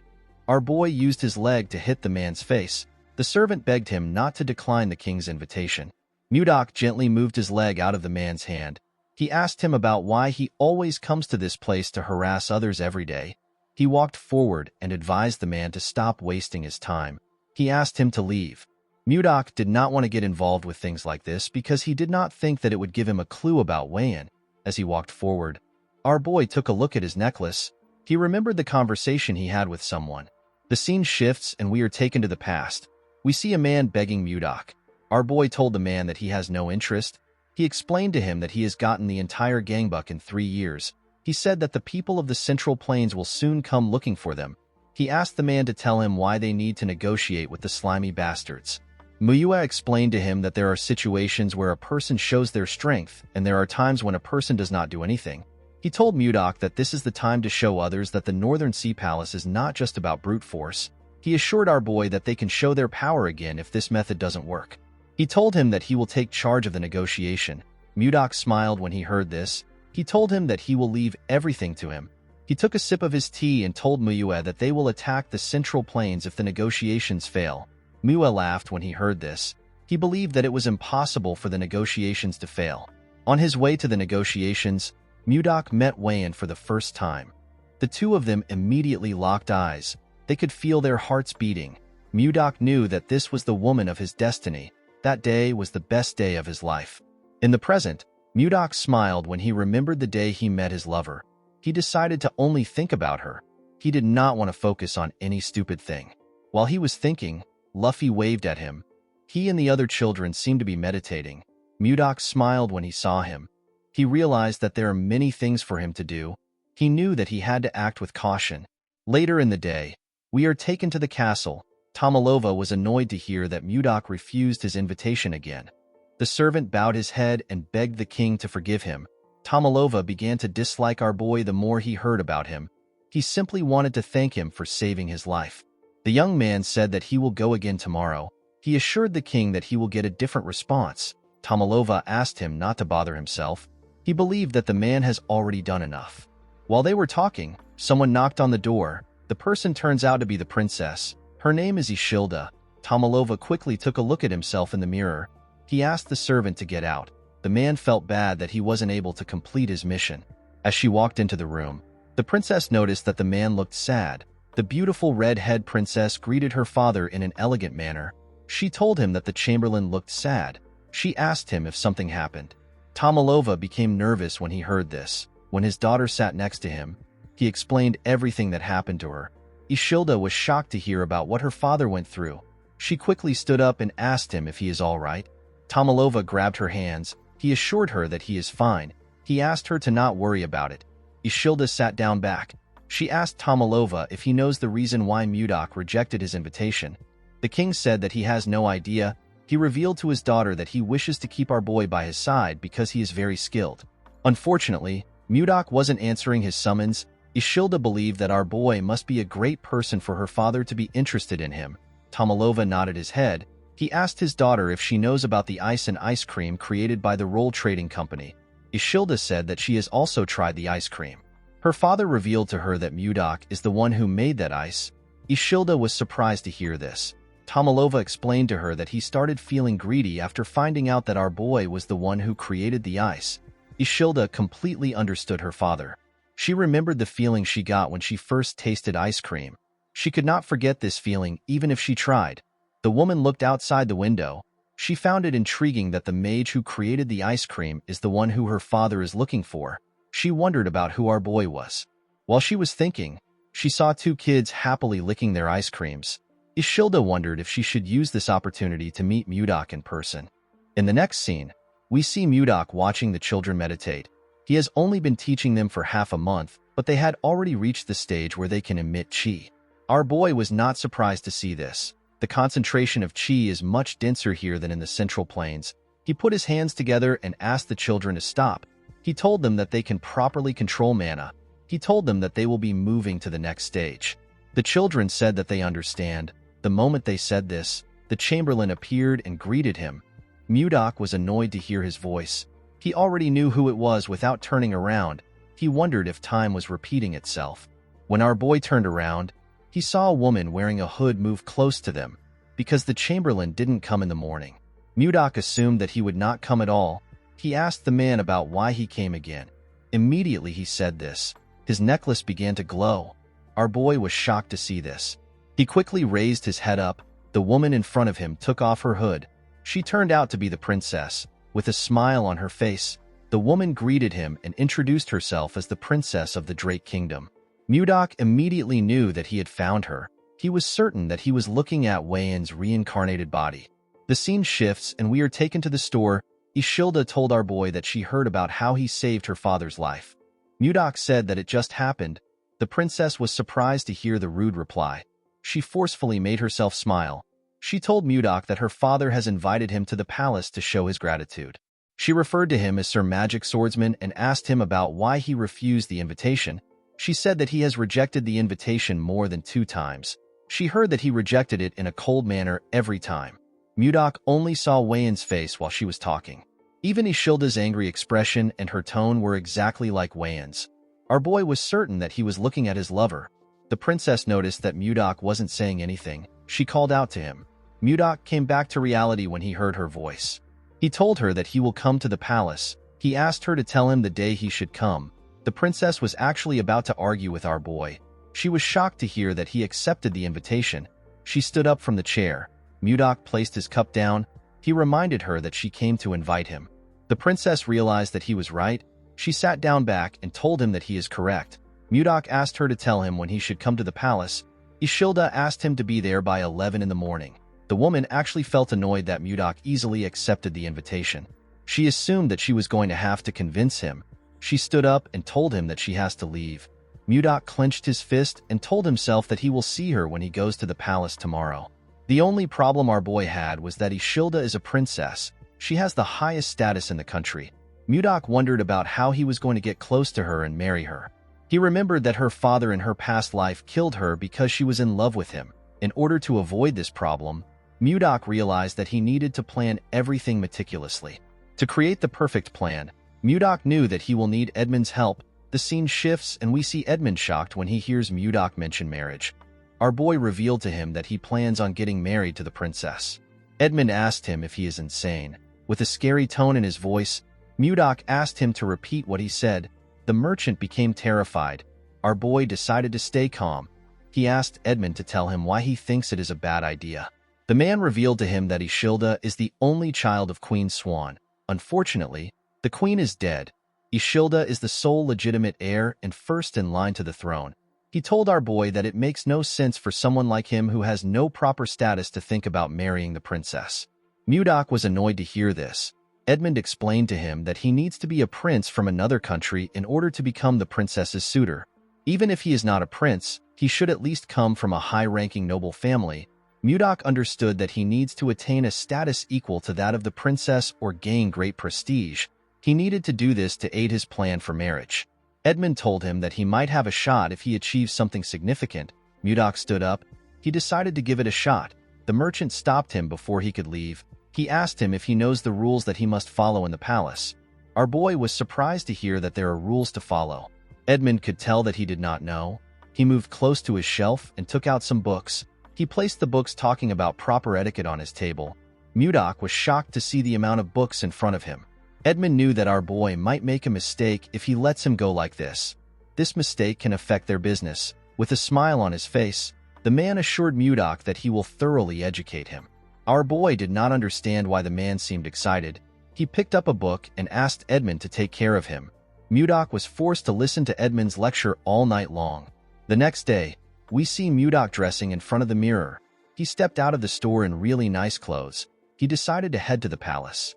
Our boy used his leg to hit the man's face. The servant begged him not to decline the king's invitation. Mudok gently moved his leg out of the man's hand. He asked him about why he always comes to this place to harass others every day. He walked forward and advised the man to stop wasting his time. He asked him to leave. Mudok did not want to get involved with things like this because he did not think that it would give him a clue about Wayan. As he walked forward, our boy took a look at his necklace. He remembered the conversation he had with someone. The scene shifts and we are taken to the past. We see a man begging Mudok. Our boy told the man that he has no interest. He explained to him that he has gotten the entire gangbuk in 3 years. He said that the people of the Central Plains will soon come looking for them. He asked the man to tell him why they need to negotiate with the slimy bastards. Muyua explained to him that there are situations where a person shows their strength, and there are times when a person does not do anything. He told Mudok that this is the time to show others that the Northern Sea Palace is not just about brute force. He assured our boy that they can show their power again if this method doesn't work. He told him that he will take charge of the negotiation. Mudok smiled when he heard this. He told him that he will leave everything to him. He took a sip of his tea and told Muyua that they will attack the Central Plains if the negotiations fail. Muyua laughed when he heard this. He believed that it was impossible for the negotiations to fail. On his way to the negotiations, Mudok met Wayan for the first time. The two of them immediately locked eyes. They could feel their hearts beating. Mudok knew that this was the woman of his destiny. That day was the best day of his life. In the present, Mudok smiled when he remembered the day he met his lover. He decided to only think about her. He did not want to focus on any stupid thing. While he was thinking, Luffy waved at him. He and the other children seemed to be meditating. Mudok smiled when he saw him. He realized that there are many things for him to do. He knew that he had to act with caution. Later in the day, we are taken to the castle. Tomalova was annoyed to hear that Mudok refused his invitation again. The servant bowed his head and begged the king to forgive him. Tomalova began to dislike our boy the more he heard about him. He simply wanted to thank him for saving his life. The young man said that he will go again tomorrow. He assured the king that he will get a different response. Tomalova asked him not to bother himself. He believed that the man has already done enough. While they were talking, someone knocked on the door. The person turns out to be the princess. Her name is Ishilda. Tomalova quickly took a look at himself in the mirror. He asked the servant to get out. The man felt bad that he wasn't able to complete his mission. As she walked into the room, the princess noticed that the man looked sad. The beautiful red-haired princess greeted her father in an elegant manner. She told him that the chamberlain looked sad. She asked him if something happened. Tomalova became nervous when he heard this. When his daughter sat next to him, he explained everything that happened to her. Ishilda was shocked to hear about what her father went through. She quickly stood up and asked him if he is all right. Tomalova grabbed her hands. He assured her that he is fine. He asked her to not worry about it. Ishilda sat down back. She asked Tomalova if he knows the reason why Mudok rejected his invitation. The king said that he has no idea. He revealed to his daughter that he wishes to keep our boy by his side because he is very skilled. Unfortunately, Mudok wasn't answering his summons. Ishilda believed that our boy must be a great person for her father to be interested in him. Tomalova nodded his head. He asked his daughter if she knows about the ice and ice cream created by the Roll Trading Company. Ishilda said that she has also tried the ice cream. Her father revealed to her that Mudok is the one who made that ice. Ishilda was surprised to hear this. Tomalova explained to her that he started feeling greedy after finding out that our boy was the one who created the ice. Ishilda completely understood her father. She remembered the feeling she got when she first tasted ice cream. She could not forget this feeling even if she tried. The woman looked outside the window. She found it intriguing that the mage who created the ice cream is the one who her father is looking for. She wondered about who our boy was. While she was thinking, she saw two kids happily licking their ice creams. Ishilda wondered if she should use this opportunity to meet Mudok in person. In the next scene, we see Mudok watching the children meditate. He has only been teaching them for half a month, but they had already reached the stage where they can emit chi. Our boy was not surprised to see this. The concentration of chi is much denser here than in the Central Plains. He put his hands together and asked the children to stop. He told them that they can properly control mana. He told them that they will be moving to the next stage. The children said that they understand. The moment they said this, the Chamberlain appeared and greeted him. Mudok was annoyed to hear his voice. He already knew who it was without turning around. He wondered if time was repeating itself. When our boy turned around, he saw a woman wearing a hood move close to them. Because the Chamberlain didn't come in the morning, Mudok assumed that he would not come at all. He asked the man about why he came again. Immediately he said this. His necklace began to glow. Our boy was shocked to see this. He quickly raised his head up. The woman in front of him took off her hood. She turned out to be the princess. With a smile on her face, the woman greeted him and introduced herself as the princess of the Drake Kingdom. Mudok immediately knew that he had found her. He was certain that he was looking at Wayan's reincarnated body. The scene shifts and we are taken to the store. Ishilda told our boy that she heard about how he saved her father's life. Mudok said that it just happened. The princess was surprised to hear the rude reply. She forcefully made herself smile. She told Mudok that her father has invited him to the palace to show his gratitude. She referred to him as Sir Magic Swordsman and asked him about why he refused the invitation. She said that he has rejected the invitation more than 2 times. She heard that he rejected it in a cold manner every time. Mudok only saw Wayan's face while she was talking. Even Ishilda's angry expression and her tone were exactly like Wayan's. Our boy was certain that he was looking at his lover. The princess noticed that Mudok wasn't saying anything. She called out to him. Mudok came back to reality when he heard her voice. He told her that he will come to the palace. He asked her to tell him the day he should come. The princess was actually about to argue with our boy. She was shocked to hear that he accepted the invitation. She stood up from the chair. Mudok placed his cup down. He reminded her that she came to invite him. The princess realized that he was right. She sat down back and told him that he is correct. Mudok asked her to tell him when he should come to the palace. Ishilda asked him to be there by 11 in the morning. The woman actually felt annoyed that Mudok easily accepted the invitation. She assumed that she was going to have to convince him. She stood up and told him that she has to leave. Mudok clenched his fist and told himself that he will see her when he goes to the palace tomorrow. The only problem our boy had was that Ishilda is a princess. She has the highest status in the country. Mudok wondered about how he was going to get close to her and marry her. He remembered that her father in her past life killed her because she was in love with him. In order to avoid this problem, Mudok realized that he needed to plan everything meticulously. To create the perfect plan, Mudok knew that he will need Edmund's help. The scene shifts and we see Edmund shocked when he hears Mudok mention marriage. Our boy revealed to him that he plans on getting married to the princess. Edmund asked him if he is insane. With a scary tone in his voice, Mudok asked him to repeat what he said. The merchant became terrified. Our boy decided to stay calm. He asked Edmund to tell him why he thinks it is a bad idea. The man revealed to him that Ishilda is the only child of Queen Swan. Unfortunately, the queen is dead. Ishilda is the sole legitimate heir and first in line to the throne. He told our boy that it makes no sense for someone like him who has no proper status to think about marrying the princess. Mudok was annoyed to hear this. Edmund explained to him that he needs to be a prince from another country in order to become the princess's suitor. Even if he is not a prince, he should at least come from a high-ranking noble family. Mudok understood that he needs to attain a status equal to that of the princess or gain great prestige. He needed to do this to aid his plan for marriage. Edmund told him that he might have a shot if he achieves something significant. Mudok stood up. He decided to give it a shot. The merchant stopped him before he could leave. He asked him if he knows the rules that he must follow in the palace. Our boy was surprised to hear that there are rules to follow. Edmund could tell that he did not know. He moved close to his shelf and took out some books. He placed the books talking about proper etiquette on his table. Mudok was shocked to see the amount of books in front of him. Edmund knew that our boy might make a mistake if he lets him go like this. This mistake can affect their business. With a smile on his face, the man assured Mudok that he will thoroughly educate him. Our boy did not understand why the man seemed excited. He picked up a book and asked Edmund to take care of him. Mudok was forced to listen to Edmund's lecture all night long. The next day, we see Mudok dressing in front of the mirror. He stepped out of the store in really nice clothes. He decided to head to the palace.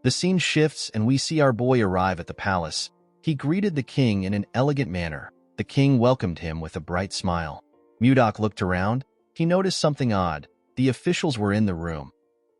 The scene shifts and we see our boy arrive at the palace. He greeted the king in an elegant manner. The king welcomed him with a bright smile. Mudok looked around. He noticed something odd. The officials were in the room.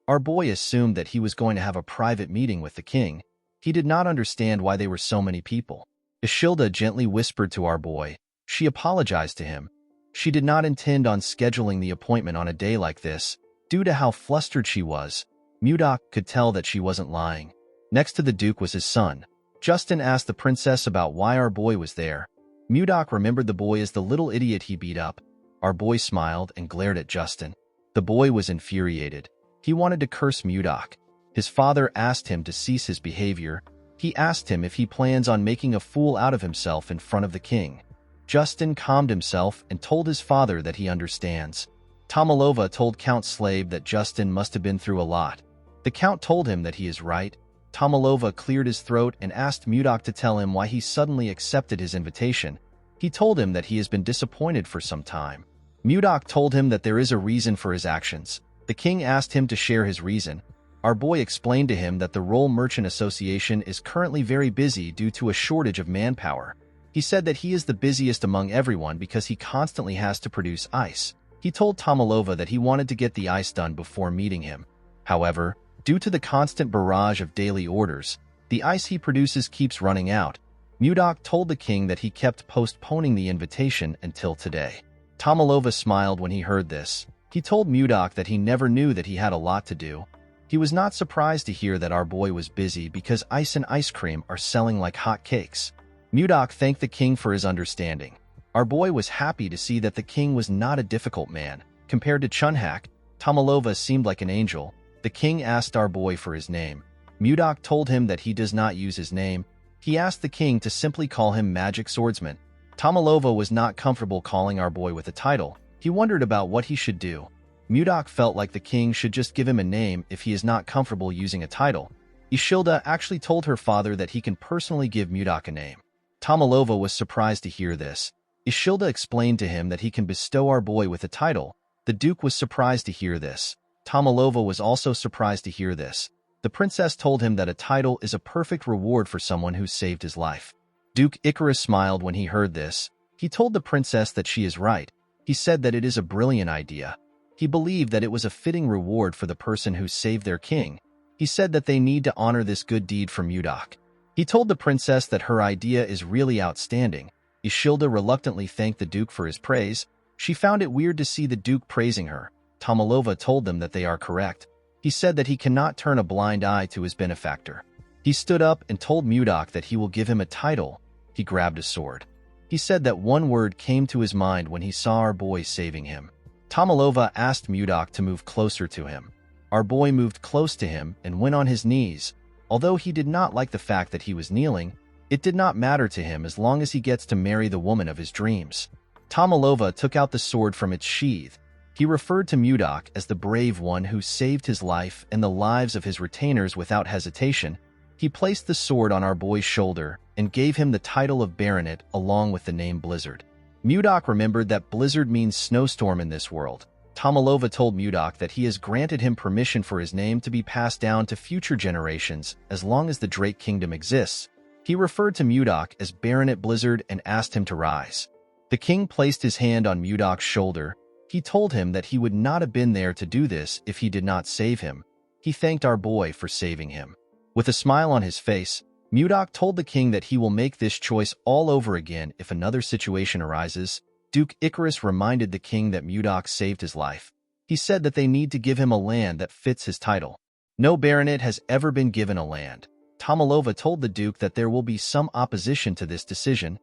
Our boy assumed that he was going to have a private meeting with the king. He did not understand why there were so many people. Ishilda gently whispered to our boy. She apologized to him. She did not intend on scheduling the appointment on a day like this. Due to how flustered she was, Mudok could tell that she wasn't lying. Next to the Duke was his son. Justin asked the princess about why our boy was there. Mudok remembered the boy as the little idiot he beat up. Our boy smiled and glared at Justin. The boy was infuriated. He wanted to curse Mudok. His father asked him to cease his behavior. He asked him if he plans on making a fool out of himself in front of the king. Justin calmed himself and told his father that he understands. Tomalova told Count Slave that Justin must have been through a lot. The Count told him that he is right. Tomalova cleared his throat and asked Mudok to tell him why he suddenly accepted his invitation. He told him that he has been disappointed for some time. Mudok told him that there is a reason for his actions. The king asked him to share his reason. Our boy explained to him that the Roll Merchant Association is currently very busy due to a shortage of manpower. He said that he is the busiest among everyone because he constantly has to produce ice. He told Tomalova that he wanted to get the ice done before meeting him. However, due to the constant barrage of daily orders, the ice he produces keeps running out. Mudok told the king that he kept postponing the invitation until today. Tomalova smiled when he heard this. He told Mudok that he never knew that he had a lot to do. He was not surprised to hear that our boy was busy because ice and ice cream are selling like hot cakes. Mudok thanked the king for his understanding. Our boy was happy to see that the king was not a difficult man. Compared to Chunhak, Tomalova seemed like an angel. The king asked our boy for his name. Mudok told him that he does not use his name. He asked the king to simply call him Magic Swordsman. Tomalova was not comfortable calling our boy with a title. He wondered about what he should do. Mudok felt like the king should just give him a name if he is not comfortable using a title. Ishilda actually told her father that he can personally give Mudok a name. Tomalova was surprised to hear this. Ishilda explained to him that he can bestow our boy with a title. The Duke was surprised to hear this. Tomalova was also surprised to hear this. The princess told him that a title is a perfect reward for someone who saved his life. Duke Icarus smiled when he heard this. He told the princess that she is right. He said that it is a brilliant idea. He believed that it was a fitting reward for the person who saved their king. He said that they need to honor this good deed for Mudok. He told the princess that her idea is really outstanding. Ishilda reluctantly thanked the Duke for his praise. She found it weird to see the Duke praising her. Tomalova told them that they are correct. He said that he cannot turn a blind eye to his benefactor. He stood up and told Mudok that he will give him a title. He grabbed a sword. He said that one word came to his mind when he saw our boy saving him. Tomalova asked Mudok to move closer to him. Our boy moved close to him and went on his knees. Although he did not like the fact that he was kneeling, it did not matter to him as long as he gets to marry the woman of his dreams. Tomalova took out the sword from its sheath. He referred to Mudok as the brave one who saved his life and the lives of his retainers without hesitation. He placed the sword on our boy's shoulder and gave him the title of Baronet along with the name Blizzard. Mudok remembered that blizzard means snowstorm in this world. Tomalova told Mudok that he has granted him permission for his name to be passed down to future generations as long as the Drake Kingdom exists. He referred to Mudok as Baronet Blizzard and asked him to rise. The king placed his hand on Mudok's shoulder. He told him that he would not have been there to do this if he did not save him. He thanked our boy for saving him. With a smile on his face, Mudok told the king that he will make this choice all over again if another situation arises. Duke Icarus reminded the king that Mudok saved his life. He said that they need to give him a land that fits his title. No baronet has ever been given a land. Tomalova told the duke that there will be some opposition to this decision.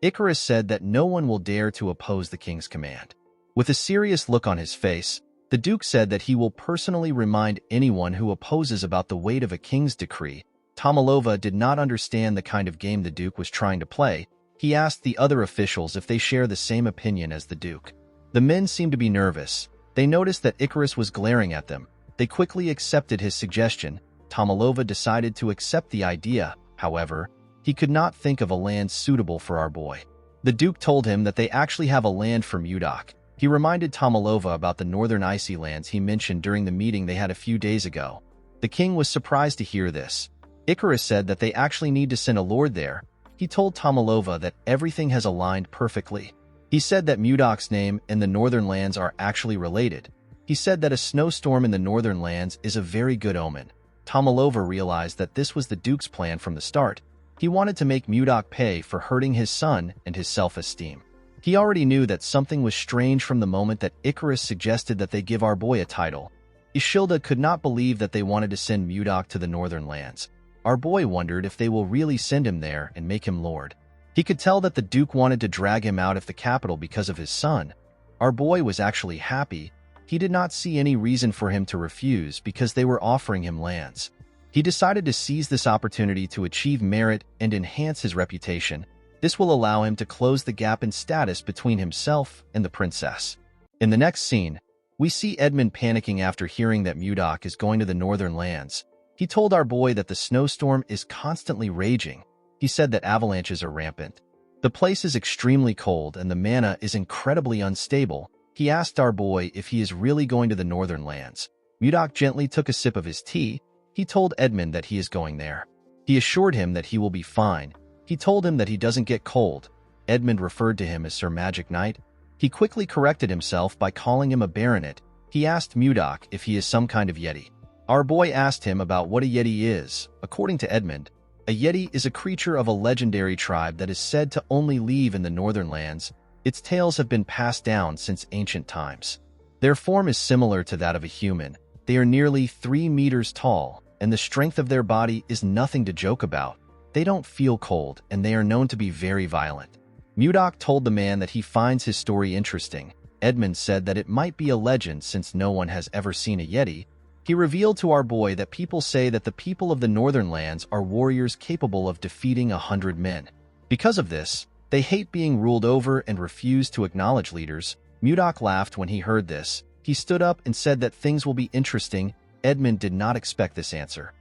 Icarus said that no one will dare to oppose the king's command. With a serious look on his face, the duke said that he will personally remind anyone who opposes about the weight of a king's decree. Tomalova did not understand the kind of game the duke was trying to play. He asked the other officials if they share the same opinion as the duke. The men seemed to be nervous. They noticed that Icarus was glaring at them. They quickly accepted his suggestion. Tomalova decided to accept the idea. However, he could not think of a land suitable for our boy. The duke told him that they actually have a land for Mudok. He reminded Tomalova about the northern icy lands he mentioned during the meeting they had a few days ago. The king was surprised to hear this. Icarus said that they actually need to send a lord there. He told Tomalova that everything has aligned perfectly. He said that Mudok's name and the northern lands are actually related. He said that a snowstorm in the northern lands is a very good omen. Tomalova realized that this was the duke's plan from the start. He wanted to make Mudok pay for hurting his son and his self-esteem. He already knew that something was strange from the moment that Icarus suggested that they give our boy a title. Ishilda could not believe that they wanted to send Mudok to the northern lands. Our boy wondered if they will really send him there and make him lord. He could tell that the duke wanted to drag him out of the capital because of his son. Our boy was actually happy. He did not see any reason for him to refuse because they were offering him lands. He decided to seize this opportunity to achieve merit and enhance his reputation. This will allow him to close the gap in status between himself and the princess. In the next scene, we see Edmund panicking after hearing that Mudok is going to the northern lands. He told our boy that the snowstorm is constantly raging. He said that avalanches are rampant. The place is extremely cold and the mana is incredibly unstable. He asked our boy if he is really going to the northern lands. Mudok gently took a sip of his tea. He told Edmund that he is going there. He assured him that he will be fine. He told him that he doesn't get cold. Edmund referred to him as Sir Magic Knight. He quickly corrected himself by calling him a baronet. He asked Mudok if he is some kind of yeti. Our boy asked him about what a yeti is. According to Edmund, a yeti is a creature of a legendary tribe that is said to only live in the northern lands. Its tales have been passed down since ancient times. Their form is similar to that of a human. They are nearly 3 meters tall, and the strength of their body is nothing to joke about. They don't feel cold, and they are known to be very violent. Mudok told the man that he finds his story interesting. Edmund said that it might be a legend since no one has ever seen a yeti. He revealed to our boy that people say that the people of the northern lands are warriors capable of defeating 100 men. Because of this, they hate being ruled over and refuse to acknowledge leaders. Mudok laughed when he heard this. He stood up and said that things will be interesting. Edmund did not expect this answer.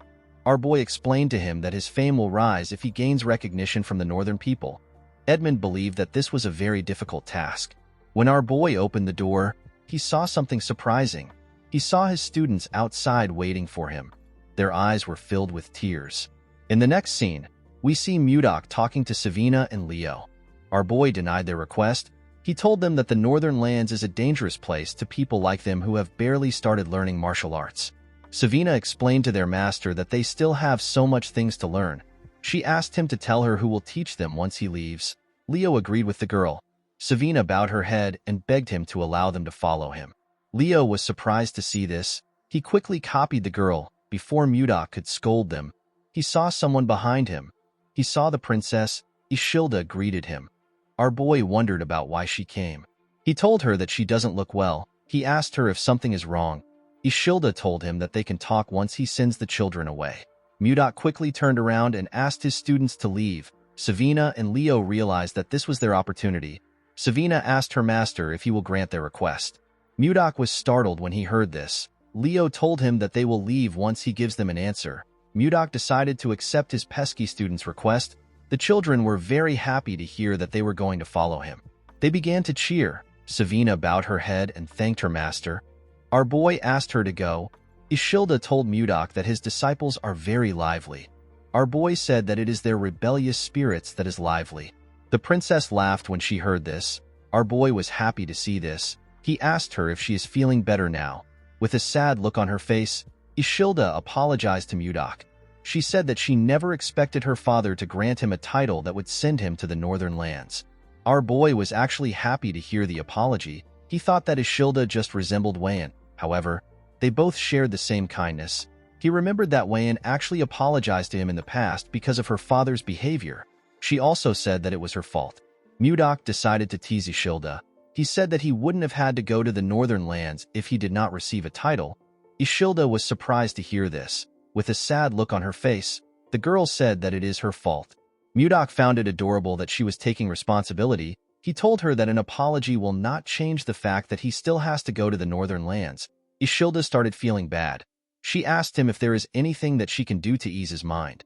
Our boy explained to him that his fame will rise if he gains recognition from the northern people. Edmund believed that this was a very difficult task. When our boy opened the door, he saw something surprising. He saw his students outside waiting for him. Their eyes were filled with tears. In the next scene, we see Mudok talking to Savina and Leo. Our boy denied their request. He told them that the northern lands is a dangerous place to people like them who have barely started learning martial arts. Savina explained to their master that they still have so much things to learn. She asked him to tell her who will teach them once he leaves. Leo agreed with the girl. Savina bowed her head and begged him to allow them to follow him. Leo was surprised to see this. He quickly copied the girl. Before Mudok could scold them, he saw someone behind him. He saw the princess. Ishilda greeted him. Our boy wondered about why she came. He told her that she doesn't look well. He asked her if something is wrong. Ishilda told him that they can talk once he sends the children away. Mudok quickly turned around and asked his students to leave. Savina and Leo realized that this was their opportunity. Savina asked her master if he will grant their request. Mudok was startled when he heard this. Leo told him that they will leave once he gives them an answer. Mudok decided to accept his pesky student's request. The children were very happy to hear that they were going to follow him. They began to cheer. Savina bowed her head and thanked her master. Our boy asked her to go. Ishilda told Mudok that his disciples are very lively. Our boy said that it is their rebellious spirits that is lively. The princess laughed when she heard this. Our boy was happy to see this. He asked her if she is feeling better now. With a sad look on her face, Ishilda apologized to Mudok. She said that she never expected her father to grant him a title that would send him to the northern lands. Our boy was actually happy to hear the apology. He thought that Ishilda just resembled Wayan. However, they both shared the same kindness. He remembered that Wayan actually apologized to him in the past because of her father's behavior. She also said that it was her fault. Mudok decided to tease Ishilda. He said that he wouldn't have had to go to the northern lands if he did not receive a title. Ishilda was surprised to hear this. With a sad look on her face, the girl said that it is her fault. Mudok found it adorable that she was taking responsibility. He told her that an apology will not change the fact that he still has to go to the northern lands. Ishilda started feeling bad. She asked him if there is anything that she can do to ease his mind.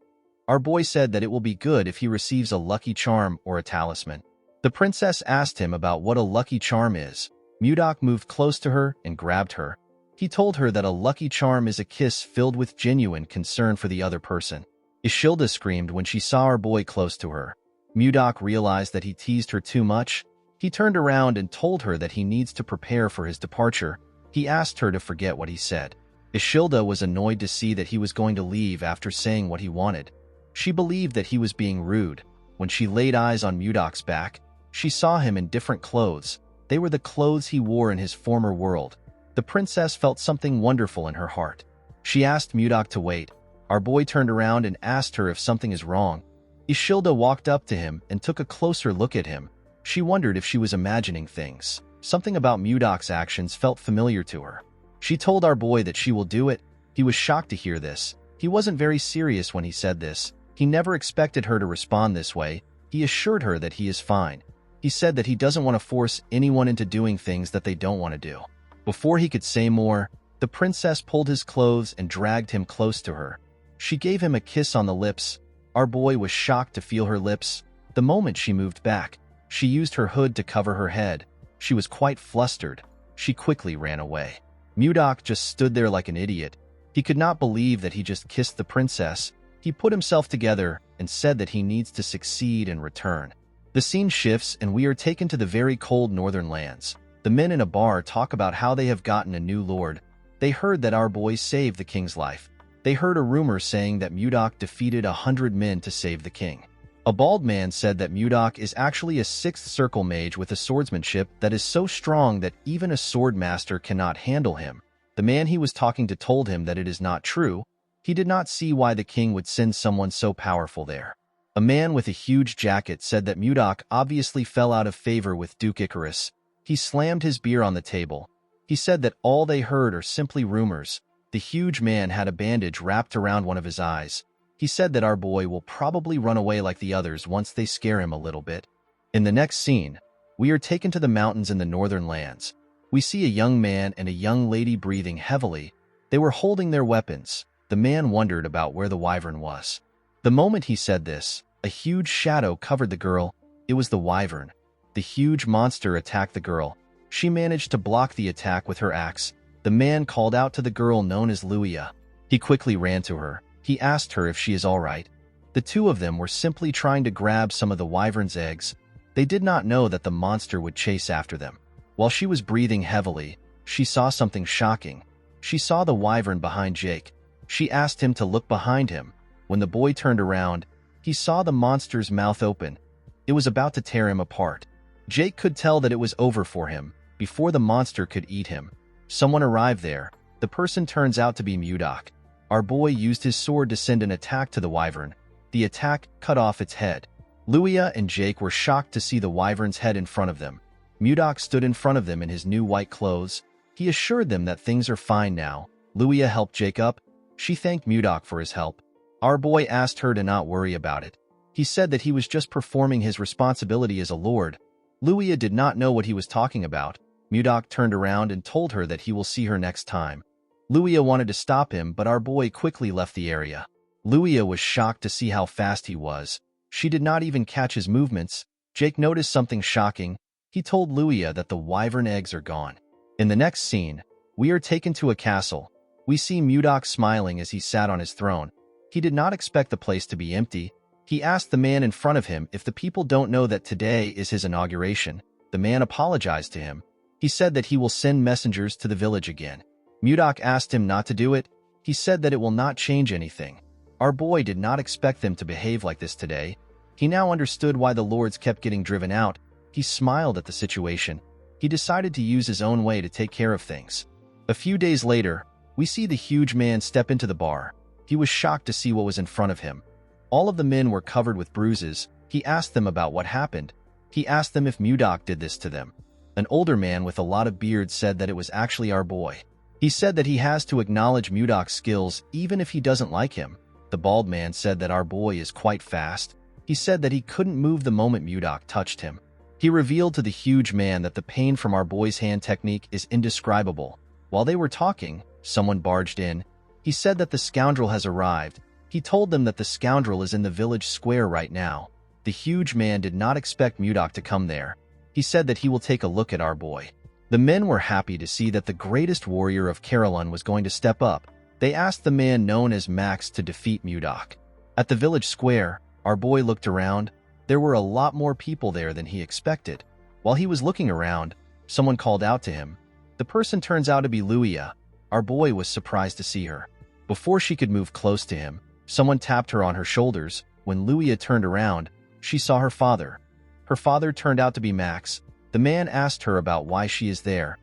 Our boy said that it will be good if he receives a lucky charm or a talisman. The princess asked him about what a lucky charm is. Mudok moved close to her and grabbed her. He told her that a lucky charm is a kiss filled with genuine concern for the other person. Ishilda screamed when she saw our boy close to her. Mudok realized that he teased her too much. He turned around and told her that he needs to prepare for his departure. He asked her to forget what he said. Ishilda was annoyed to see that he was going to leave after saying what he wanted. She believed that he was being rude. When she laid eyes on Mudok's back, she saw him in different clothes. They were the clothes he wore in his former world. The princess felt something wonderful in her heart. She asked Mudok to wait. Our boy turned around and asked her if something is wrong. Ishilda walked up to him and took a closer look at him. She wondered if she was imagining things. Something about Mudok's actions felt familiar to her. She told our boy that she will do it. He was shocked to hear this. He wasn't very serious when he said this. He never expected her to respond this way. He assured her that he is fine. He said that he doesn't want to force anyone into doing things that they don't want to do. Before he could say more, the princess pulled his clothes and dragged him close to her. She gave him a kiss on the lips. Our boy was shocked to feel her lips. The moment she moved back, she used her hood to cover her head. She was quite flustered. She quickly ran away. Mudok just stood there like an idiot. He could not believe that he just kissed the princess. He put himself together and said that he needs to succeed and return. The scene shifts and we are taken to the very cold northern lands. The men in a bar talk about how they have gotten a new lord. They heard that our boy saved the king's life. They heard a rumor saying that Mudok defeated 100 men to save the king. A bald man said that Mudok is actually a sixth circle mage with a swordsmanship that is so strong that even a sword master cannot handle him. The man he was talking to told him that it is not true. He did not see why the king would send someone so powerful there. A man with a huge jacket said that Mudok obviously fell out of favor with Duke Icarus. He slammed his beer on the table. He said that all they heard are simply rumors. The huge man had a bandage wrapped around one of his eyes. He said that our boy will probably run away like the others once they scare him a little bit. In the next scene, we are taken to the mountains in the northern lands. We see a young man and a young lady breathing heavily. They were holding their weapons. The man wondered about where the wyvern was. The moment he said this, a huge shadow covered the girl. It was the wyvern. The huge monster attacked the girl. She managed to block the attack with her axe. The man called out to the girl known as Luia. He quickly ran to her. He asked her if she is all right. The two of them were simply trying to grab some of the wyvern's eggs. They did not know that the monster would chase after them. While she was breathing heavily, she saw something shocking. She saw the wyvern behind Jake. She asked him to look behind him. When the boy turned around, he saw the monster's mouth open. It was about to tear him apart. Jake could tell that it was over for him before the monster could eat him. Someone arrived there. The person turns out to be Mudok. Our boy used his sword to send an attack to the wyvern. The attack cut off its head. Luia and Jake were shocked to see the wyvern's head in front of them. Mudok stood in front of them in his new white clothes. He assured them that things are fine now. Luia helped Jake up. She thanked Mudok for his help. Our boy asked her to not worry about it. He said that he was just performing his responsibility as a lord. Luia did not know what he was talking about. Mudok turned around and told her that he will see her next time. Luia wanted to stop him, but our boy quickly left the area. Luia was shocked to see how fast he was. She did not even catch his movements. Jake noticed something shocking. He told Luia that the wyvern eggs are gone. In the next scene, we are taken to a castle. We see Mudok smiling as he sat on his throne. He did not expect the place to be empty. He asked the man in front of him if the people don't know that today is his inauguration. The man apologized to him. He said that he will send messengers to the village again. Mudok asked him not to do it. He said that it will not change anything. Our boy did not expect them to behave like this today. He now understood why the lords kept getting driven out. He smiled at the situation. He decided to use his own way to take care of things. A few days later, we see the huge man step into the bar. He was shocked to see what was in front of him. All of the men were covered with bruises. He asked them about what happened. He asked them if Mudok did this to them. An older man with a lot of beard said that it was actually our boy. He said that he has to acknowledge Mudok's skills even if he doesn't like him. The bald man said that our boy is quite fast. He said that he couldn't move the moment Mudok touched him. He revealed to the huge man that the pain from our boy's hand technique is indescribable. While they were talking, someone barged in. He said that the scoundrel has arrived. He told them that the scoundrel is in the village square right now. The huge man did not expect Mudok to come there. He said that he will take a look at our boy. The men were happy to see that the greatest warrior of Carolyn was going to step up. They asked the man known as Max to defeat Mudok. At the village square, our boy looked around. There were a lot more people there than he expected. While he was looking around, someone called out to him. The person turns out to be Luia. Our boy was surprised to see her. Before she could move close to him, someone tapped her on her shoulders. When Luia turned around, she saw her father. Her father turned out to be Max. The man asked her about why she is there.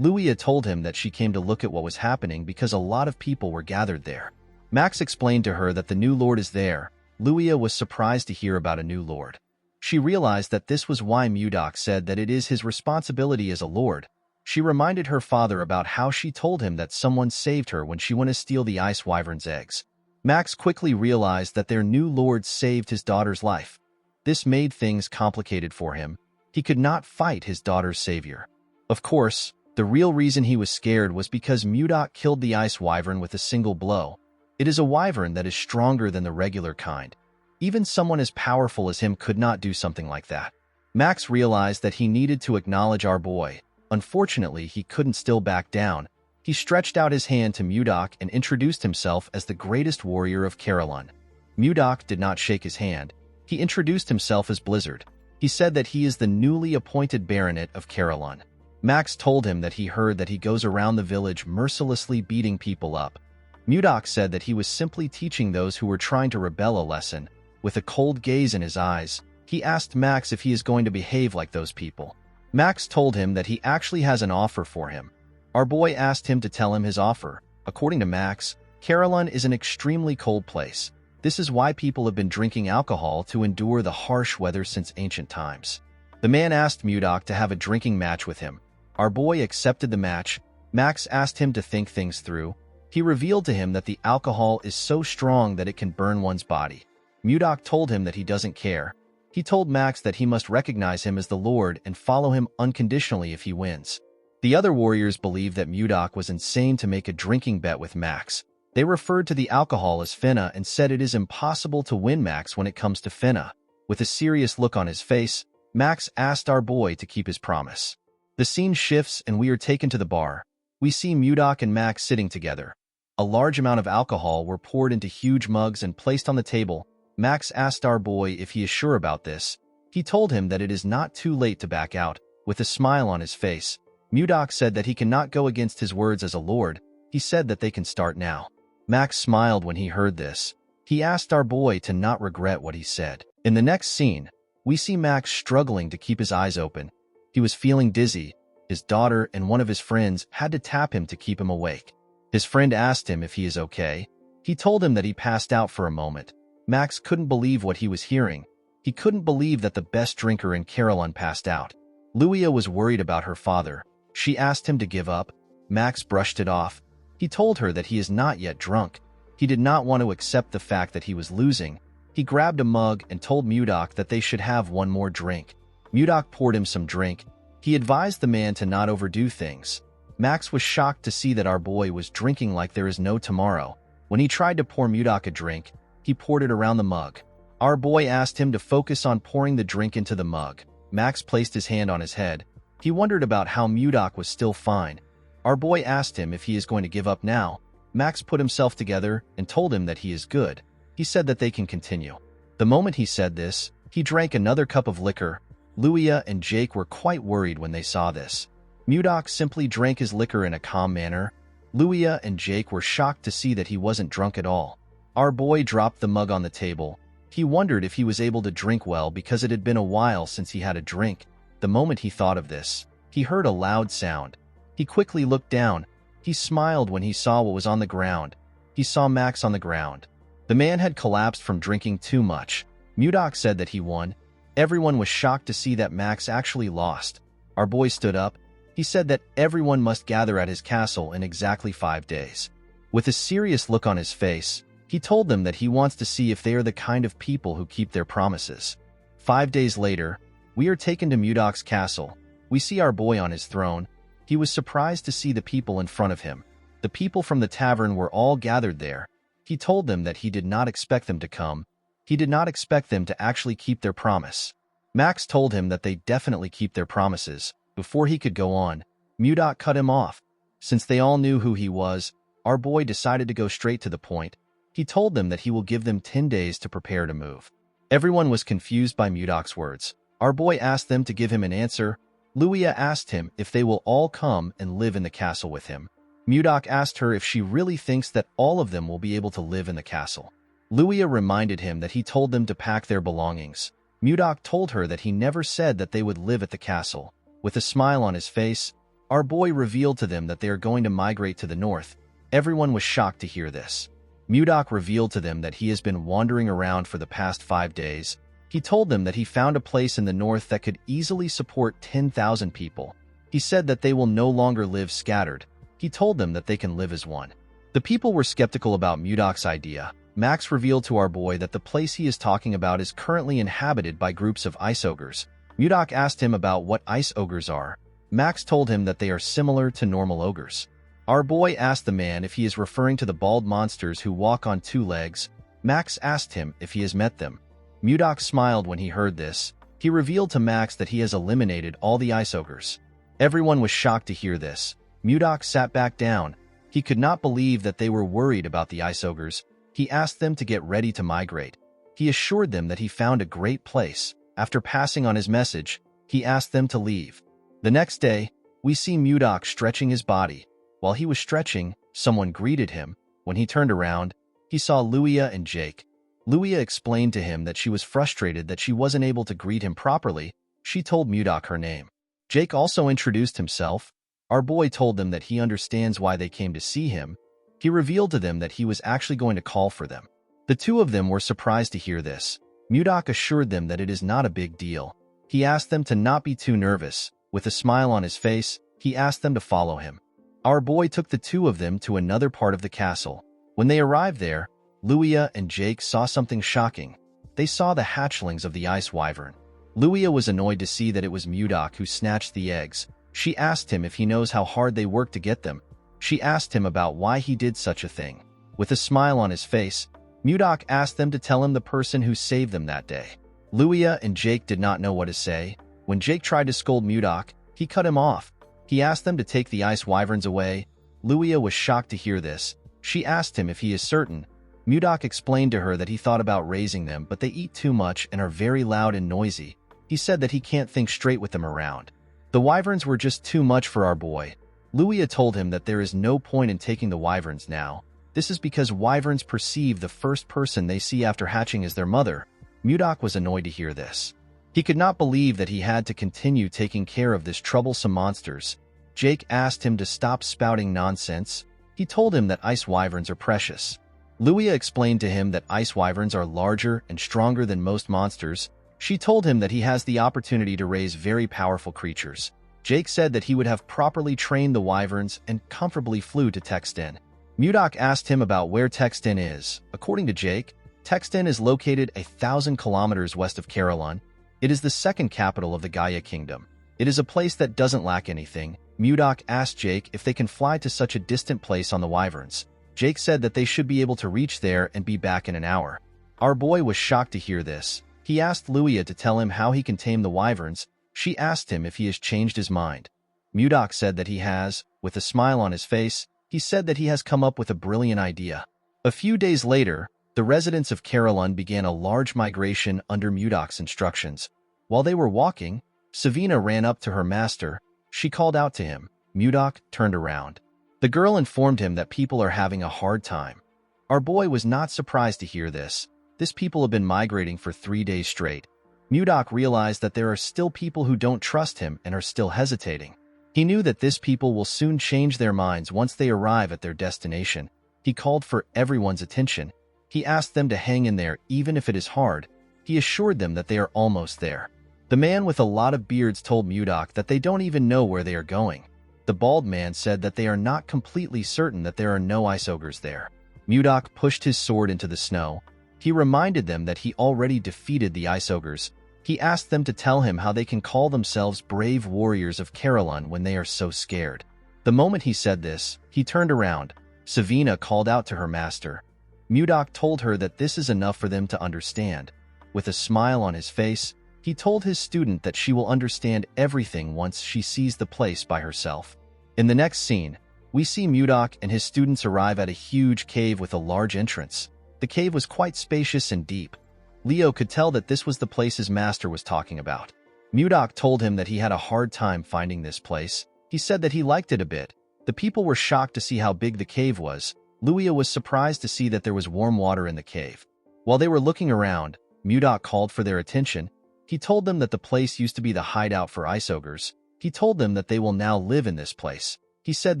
Luia told him that she came to look at what was happening because a lot of people were gathered there. Max explained to her that the new lord is there. Luia was surprised to hear about a new lord. She realized that this was why Mudok said that it is his responsibility as a lord. She reminded her father about how she told him that someone saved her when she went to steal the ice wyvern's eggs. Max quickly realized that their new lord saved his daughter's life. This made things complicated for him. He could not fight his daughter's savior. Of course, the real reason he was scared was because Mudok killed the ice wyvern with a single blow. It is a wyvern that is stronger than the regular kind. Even someone as powerful as him could not do something like that. Max realized that he needed to acknowledge our boy. Unfortunately, he couldn't still back down. He stretched out his hand to Mudok and introduced himself as the greatest warrior of Carolyn. Mudok did not shake his hand. He introduced himself as Blizzard. He said that he is the newly appointed baronet of Carolyn. Max told him that he heard that he goes around the village mercilessly beating people up. Mudok said that he was simply teaching those who were trying to rebel a lesson. With a cold gaze in his eyes, he asked Max if he is going to behave like those people. Max told him that he actually has an offer for him. Our boy asked him to tell him his offer. According to Max, Carolyn is an extremely cold place. This is why people have been drinking alcohol to endure the harsh weather since ancient times. The man asked Mudok to have a drinking match with him. Our boy accepted the match. Max asked him to think things through. He revealed to him that the alcohol is so strong that it can burn one's body. Mudok told him that he doesn't care. He told Max that he must recognize him as the Lord and follow him unconditionally if he wins. The other warriors believed that Mudok was insane to make a drinking bet with Max. They referred to the alcohol as Finna and said it is impossible to win Max when it comes to Finna. With a serious look on his face, Max asked our boy to keep his promise. The scene shifts and we are taken to the bar. We see Mudok and Max sitting together. A large amount of alcohol were poured into huge mugs and placed on the table. Max asked our boy if he is sure about this. He told him that it is not too late to back out. With a smile on his face, Mudok said that he cannot go against his words as a lord. He said that they can start now. Max smiled when he heard this. He asked our boy to not regret what he said. In the next scene, we see Max struggling to keep his eyes open. He was feeling dizzy. His daughter and one of his friends had to tap him to keep him awake. His friend asked him if he is okay. He told him that he passed out for a moment. Max couldn't believe what he was hearing. He couldn't believe that the best drinker in Carolyn passed out. Luia was worried about her father. She asked him to give up. Max brushed it off. He told her that he is not yet drunk. He did not want to accept the fact that he was losing. He grabbed a mug and told Mudok that they should have one more drink. Mudok poured him some drink. He advised the man to not overdo things. Max was shocked to see that our boy was drinking like there is no tomorrow. When he tried to pour Mudok a drink, he poured it around the mug. Our boy asked him to focus on pouring the drink into the mug. Max placed his hand on his head. He wondered about how Mudok was still fine. Our boy asked him if he is going to give up now. Max put himself together and told him that he is good. He said that they can continue. The moment he said this, he drank another cup of liquor. Luia and Jake were quite worried when they saw this. Mudok simply drank his liquor in a calm manner. Luia and Jake were shocked to see that he wasn't drunk at all. Our boy dropped the mug on the table. He wondered if he was able to drink well because it had been a while since he had a drink. The moment he thought of this, he heard a loud sound. He quickly looked down. He smiled when he saw what was on the ground. He saw Max on the ground. The man had collapsed from drinking too much. Mudok said that he won. Everyone was shocked to see that Max actually lost. Our boy stood up. He said that everyone must gather at his castle in exactly 5 days. With a serious look on his face, he told them that he wants to see if they are the kind of people who keep their promises. 5 days later, we are taken to Mudok's castle. We see our boy on his throne. He was surprised to see the people in front of him. The people from the tavern were all gathered there. He told them that he did not expect them to come. He did not expect them to actually keep their promise. Max told him that they definitely keep their promises. Before he could go on, Mudok cut him off. Since they all knew who he was, our boy decided to go straight to the point. He told them that he will give them 10 days to prepare to move. Everyone was confused by Mudok's words. Our boy asked them to give him an answer. Luia asked him if they will all come and live in the castle with him. Mudok asked her if she really thinks that all of them will be able to live in the castle. Luia reminded him that he told them to pack their belongings. Mudok told her that he never said that they would live at the castle. With a smile on his face, our boy revealed to them that they are going to migrate to the north. Everyone was shocked to hear this. Mudok revealed to them that he has been wandering around for the past 5 days. He told them that he found a place in the north that could easily support 10,000 people. He said that they will no longer live scattered. He told them that they can live as one. The people were skeptical about Mudok's idea. Max revealed to our boy that the place he is talking about is currently inhabited by groups of ice ogres. Mudok asked him about what ice ogres are. Max told him that they are similar to normal ogres. Our boy asked the man if he is referring to the bald monsters who walk on 2 legs. Max asked him if he has met them. Mudok smiled when he heard this. He revealed to Max that he has eliminated all the ice ogres. Everyone was shocked to hear this. Mudok sat back down. He could not believe that they were worried about the ice ogres. He asked them to get ready to migrate. He assured them that he found a great place. After passing on his message, he asked them to leave. The next day, we see Mudok stretching his body. While he was stretching, someone greeted him. When he turned around, he saw Luia and Jake. Luia explained to him that she was frustrated that she wasn't able to greet him properly. She told Mudok her name. Jake also introduced himself. Our boy told them that he understands why they came to see him. He revealed to them that he was actually going to call for them. The two of them were surprised to hear this. Mudok assured them that it is not a big deal. He asked them to not be too nervous. With a smile on his face, he asked them to follow him. Our boy took the two of them to another part of the castle. When they arrived there, Luia and Jake saw something shocking. They saw the hatchlings of the ice wyvern. Luia was annoyed to see that it was Mudok who snatched the eggs. She asked him if he knows how hard they worked to get them. She asked him about why he did such a thing. With a smile on his face, Mudok asked them to tell him the person who saved them that day. Luia and Jake did not know what to say. When Jake tried to scold Mudok, he cut him off. He asked them to take the ice wyverns away. Luia was shocked to hear this. She asked him if he is certain. Mudok explained to her that he thought about raising them, but they eat too much and are very loud and noisy. He said that he can't think straight with them around. The wyverns were just too much for our boy. Luia told him that there is no point in taking the wyverns now. This is because wyverns perceive the first person they see after hatching as their mother. Mudok was annoyed to hear this. He could not believe that he had to continue taking care of this troublesome monsters. Jake asked him to stop spouting nonsense. He told him that ice wyverns are precious. Luia explained to him that ice wyverns are larger and stronger than most monsters. She told him that he has the opportunity to raise very powerful creatures. Jake said that he would have properly trained the wyverns and comfortably flew to Texten. Mudok asked him about where Texten is. According to Jake, Texten is located 1,000 kilometers west of Carolon. It is the second capital of the Gaia Kingdom. It is a place that doesn't lack anything. Mudok asked Jake if they can fly to such a distant place on the wyverns. Jake said that they should be able to reach there and be back in an hour. Our boy was shocked to hear this. He asked Luia to tell him how he can tame the wyverns. She asked him if he has changed his mind. Mudok said that he has. With a smile on his face, he said that he has come up with a brilliant idea. A few days later, the residents of Carolyn began a large migration under Mudok's instructions. While they were walking, Savina ran up to her master. She called out to him. Mudok turned around. The girl informed him that people are having a hard time. Our boy was not surprised to hear this. This people have been migrating for 3 days straight. Mudok realized that there are still people who don't trust him and are still hesitating. He knew that this people will soon change their minds once they arrive at their destination. He called for everyone's attention. He asked them to hang in there even if it is hard. He assured them that they are almost there. The man with a lot of beards told Mudok that they don't even know where they are going. The bald man said that they are not completely certain that there are no ice ogres there. Mudok pushed his sword into the snow. He reminded them that he already defeated the ice ogres. He asked them to tell him how they can call themselves brave warriors of Carolyn when they are so scared. The moment he said this, he turned around. Savina called out to her master. Mudok told her that this is enough for them to understand. With a smile on his face, he told his student that she will understand everything once she sees the place by herself. In the next scene, we see Mudok and his students arrive at a huge cave with a large entrance. The cave was quite spacious and deep. Leo could tell that this was the place his master was talking about. Mudok told him that he had a hard time finding this place. He said that he liked it a bit. The people were shocked to see how big the cave was. Luia was surprised to see that there was warm water in the cave. While they were looking around, Mudok called for their attention. He told them that the place used to be the hideout for ice ogres. He told them that they will now live in this place. He said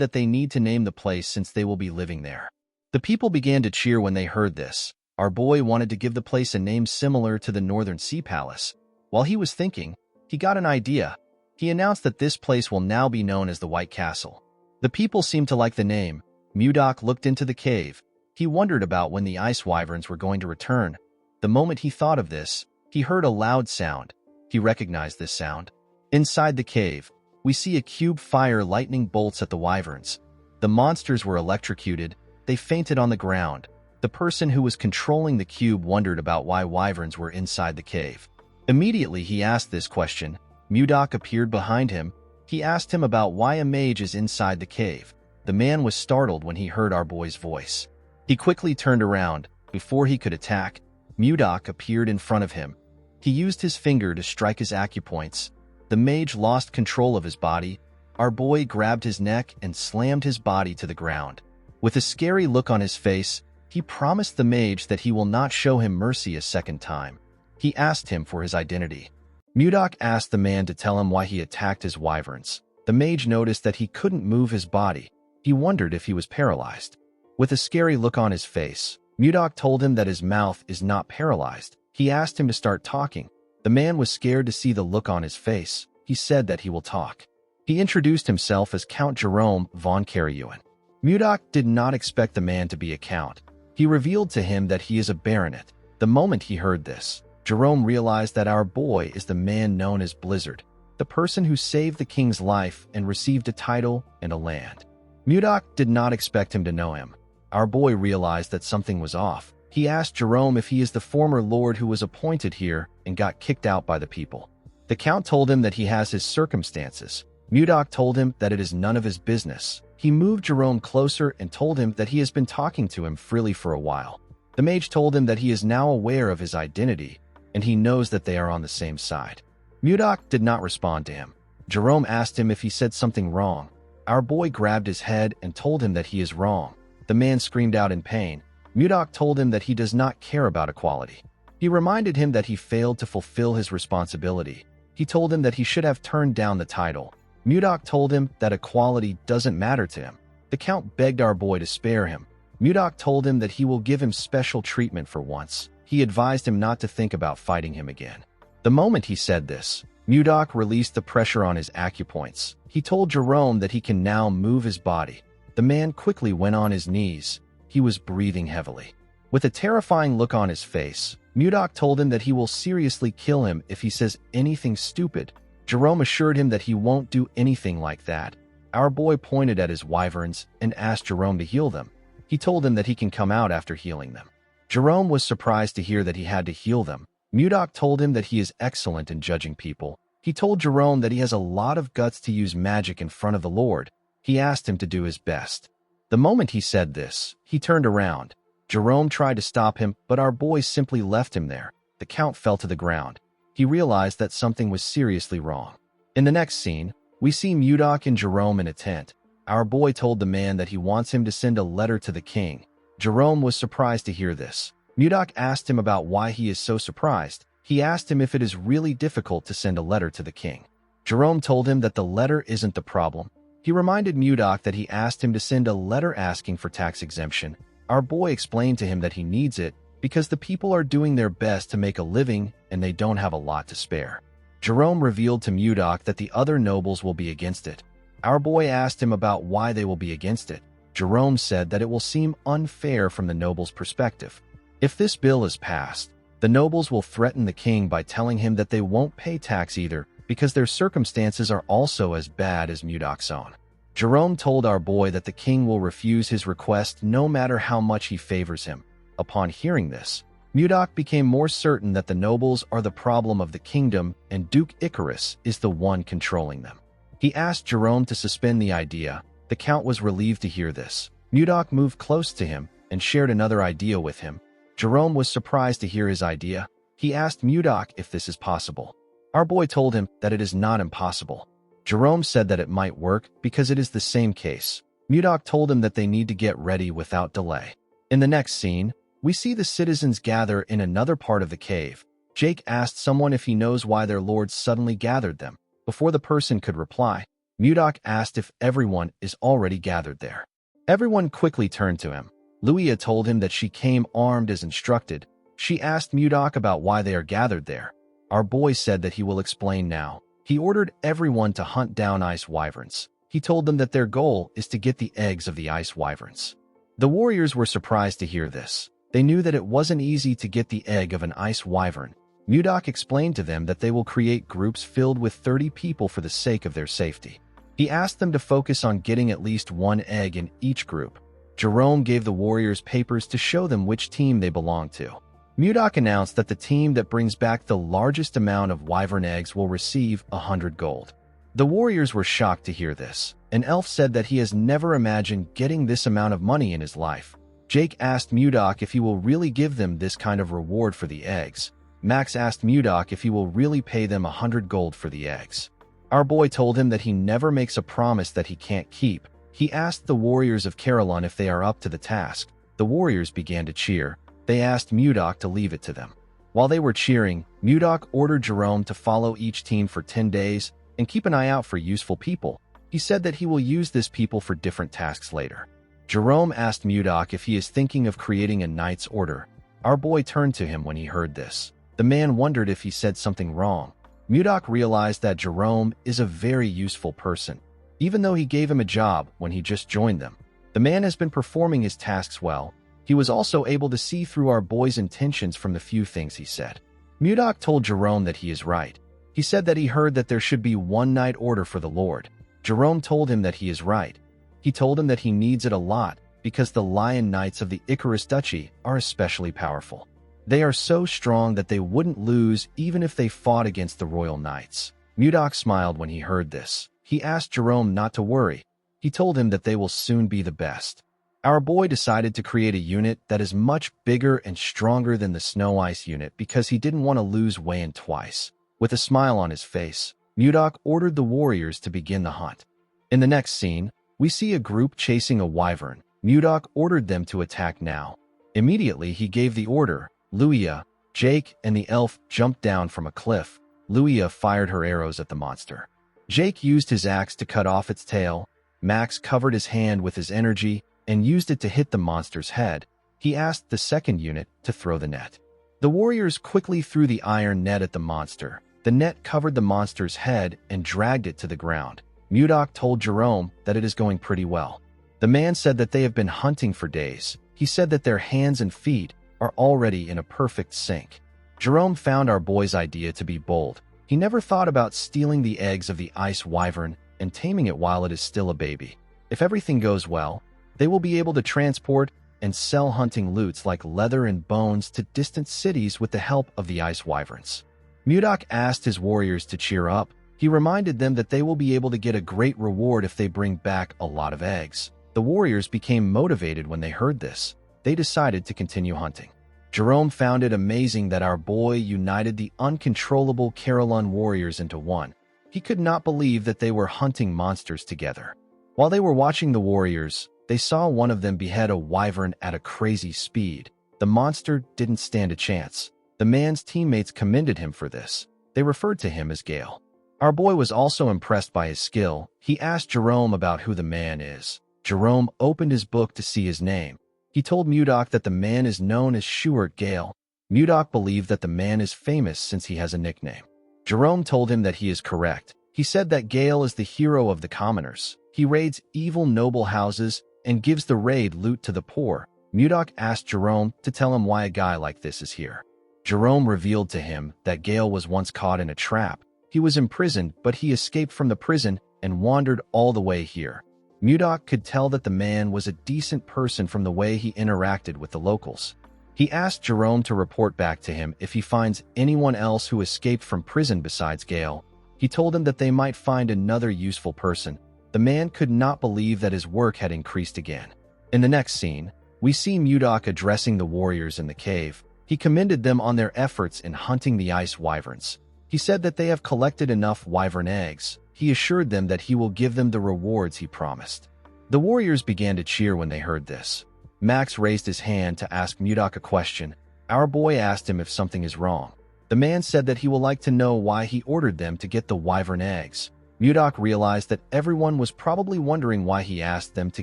that they need to name the place since they will be living there. The people began to cheer when they heard this. Our boy wanted to give the place a name similar to the Northern Sea Palace. While he was thinking, he got an idea. He announced that this place will now be known as the White Castle. The people seemed to like the name. Mudok looked into the cave. He wondered about when the ice wyverns were going to return. The moment he thought of this, he heard a loud sound. He recognized this sound. Inside the cave, we see a cube fire lightning bolts at the wyverns. The monsters were electrocuted. They fainted on the ground. The person who was controlling the cube wondered about why wyverns were inside the cave. Immediately he asked this question. Mudok appeared behind him. He asked him about why a mage is inside the cave. The man was startled when he heard our boy's voice. He quickly turned around. Before he could attack, Mudok appeared in front of him. He used his finger to strike his acupoints. The mage lost control of his body. Our boy grabbed his neck and slammed his body to the ground. With a scary look on his face, he promised the mage that he will not show him mercy a second time. He asked him for his identity. Mudok asked the man to tell him why he attacked his wyverns. The mage noticed that he couldn't move his body. He wondered if he was paralyzed. With a scary look on his face, Mudok told him that his mouth is not paralyzed. He asked him to start talking. The man was scared to see the look on his face. He said that he will talk. He introduced himself as Count Jerome von Karauen. Mudok did not expect the man to be a count. He revealed to him that he is a baronet. The moment he heard this, Jerome realized that our boy is the man known as Blizzard, the person who saved the king's life and received a title and a land. Mudok did not expect him to know him. Our boy realized that something was off. He asked Jerome if he is the former lord who was appointed here and got kicked out by the people. The count told him that he has his circumstances. Mudok told him that it is none of his business. He moved Jerome closer and told him that he has been talking to him freely for a while. The mage told him that he is now aware of his identity, and he knows that they are on the same side. Mudok did not respond to him. Jerome asked him if he said something wrong. Our boy grabbed his head and told him that he is wrong. The man screamed out in pain. Mudok told him that he does not care about equality. He reminded him that he failed to fulfill his responsibility. He told him that he should have turned down the title. Mudok told him that equality doesn't matter to him. The count begged our boy to spare him. Mudok told him that he will give him special treatment for once. He advised him not to think about fighting him again. The moment he said this, Mudok released the pressure on his acupoints. He told Jerome that he can now move his body. The man quickly went on his knees. He was breathing heavily. With a terrifying look on his face, Mudok told him that he will seriously kill him if he says anything stupid. Jerome assured him that he won't do anything like that. Our boy pointed at his wyverns and asked Jerome to heal them. He told him that he can come out after healing them. Jerome was surprised to hear that he had to heal them. Mudok told him that he is excellent in judging people. He told Jerome that he has a lot of guts to use magic in front of the Lord. He asked him to do his best. The moment he said this, he turned around. Jerome tried to stop him, but our boy simply left him there. The Count fell to the ground. He realized that something was seriously wrong. In the next scene, we see Mudok and Jerome in a tent. Our boy told the man that he wants him to send a letter to the king. Jerome was surprised to hear this. Mudok asked him about why he is so surprised. He asked him if it is really difficult to send a letter to the king. Jerome told him that the letter isn't the problem. He reminded Mudok that he asked him to send a letter asking for tax exemption. Our boy explained to him that he needs it because the people are doing their best to make a living and they don't have a lot to spare. Jerome revealed to Mudok that the other nobles will be against it. Our boy asked him about why they will be against it. Jerome said that it will seem unfair from the nobles' perspective. If this bill is passed, the nobles will threaten the king by telling him that they won't pay tax either because their circumstances are also as bad as Mudok's own. Jerome told our boy that the king will refuse his request no matter how much he favors him. Upon hearing this, Mudok became more certain that the nobles are the problem of the kingdom and Duke Icarus is the one controlling them. He asked Jerome to suspend the idea. The Count was relieved to hear this. Mudok moved close to him and shared another idea with him. Jerome was surprised to hear his idea. He asked Mudok if this is possible. Our boy told him that it is not impossible. Jerome said that it might work because it is the same case. Mudok told him that they need to get ready without delay. In the next scene, we see the citizens gather in another part of the cave. Jake asked someone if he knows why their lord suddenly gathered them. Before the person could reply, Mudok asked if everyone is already gathered there. Everyone quickly turned to him. Luia told him that she came armed as instructed. She asked Mudok about why they are gathered there. Our boy said that he will explain now. He ordered everyone to hunt down ice wyverns. He told them that their goal is to get the eggs of the ice wyverns. The warriors were surprised to hear this. They knew that it wasn't easy to get the egg of an ice wyvern. Mudok explained to them that they will create groups filled with 30 people for the sake of their safety. He asked them to focus on getting at least one egg in each group. Jerome gave the warriors papers to show them which team they belonged to. Mudok announced that the team that brings back the largest amount of wyvern eggs will receive 100 gold. The warriors were shocked to hear this. An elf said that he has never imagined getting this amount of money in his life. Jake asked Mudok if he will really give them this kind of reward for the eggs. Max asked Mudok if he will really pay them 100 gold for the eggs. Our boy told him that he never makes a promise that he can't keep. He asked the warriors of Carolyn if they are up to the task. The warriors began to cheer. They asked Mudok to leave it to them. While they were cheering, Mudok ordered Jerome to follow each team for 10 days and keep an eye out for useful people. He said that he will use this people for different tasks later. Jerome asked Mudok if he is thinking of creating a knight's order. Our boy turned to him when he heard this. The man wondered if he said something wrong. Mudok realized that Jerome is a very useful person. Even though he gave him a job when he just joined them, the man has been performing his tasks well. He was also able to see through our boy's intentions from the few things he said. Mudok told Jerome that he is right. He said that he heard that there should be one knight order for the Lord. Jerome told him that he is right. He told him that he needs it a lot because the Lion Knights of the Icarus Duchy are especially powerful. They are so strong that they wouldn't lose even if they fought against the Royal Knights. Mudok smiled when he heard this. He asked Jerome not to worry. He told him that they will soon be the best. Our boy decided to create a unit that is much bigger and stronger than the Snow Ice unit because he didn't want to lose Wayan twice. With a smile on his face, Mudok ordered the warriors to begin the hunt. In the next scene, we see a group chasing a wyvern. Mudok ordered them to attack now. Immediately, he gave the order. Luia, Jake, and the elf jumped down from a cliff. Luia fired her arrows at the monster. Jake used his axe to cut off its tail. Max covered his hand with his energy and used it to hit the monster's head. He asked the second unit to throw the net. The warriors quickly threw the iron net at the monster. The net covered the monster's head and dragged it to the ground. Mudok told Jerome that it is going pretty well. The man said that they have been hunting for days. He said that their hands and feet are already in a perfect sync. Jerome found our boy's idea to be bold. He never thought about stealing the eggs of the ice wyvern and taming it while it is still a baby. If everything goes well, they will be able to transport and sell hunting loots like leather and bones to distant cities with the help of the ice wyverns. Mudok asked his warriors to cheer up. He reminded them that they will be able to get a great reward if they bring back a lot of eggs. The warriors became motivated when they heard this. They decided to continue hunting. Jerome found it amazing that our boy united the uncontrollable Carolyn warriors into one. He could not believe that they were hunting monsters together. While they were watching the warriors, they saw one of them behead a wyvern at a crazy speed. The monster didn't stand a chance. The man's teammates commended him for this. They referred to him as Gale. Our boy was also impressed by his skill. He asked Jerome about who the man is. Jerome opened his book to see his name. He told Mudok that the man is known as Stuart Gale. Mudok believed that the man is famous since he has a nickname. Jerome told him that he is correct. He said that Gale is the hero of the commoners. He raids evil noble houses and gives the raid loot to the poor. Mudok asked Jerome to tell him why a guy like this is here. Jerome revealed to him that Gale was once caught in a trap. He was imprisoned, but he escaped from the prison and wandered all the way here. Mudok could tell that the man was a decent person from the way he interacted with the locals. He asked Jerome to report back to him if he finds anyone else who escaped from prison besides Gale. He told him that they might find another useful person. The man could not believe that his work had increased again. In the next scene, we see Mudok addressing the warriors in the cave. He commended them on their efforts in hunting the ice wyverns. He said that they have collected enough wyvern eggs. He assured them that he will give them the rewards he promised. The warriors began to cheer when they heard this. Max raised his hand to ask Mudok a question. Our boy asked him if something is wrong. The man said that he would like to know why he ordered them to get the wyvern eggs. Mudok realized that everyone was probably wondering why he asked them to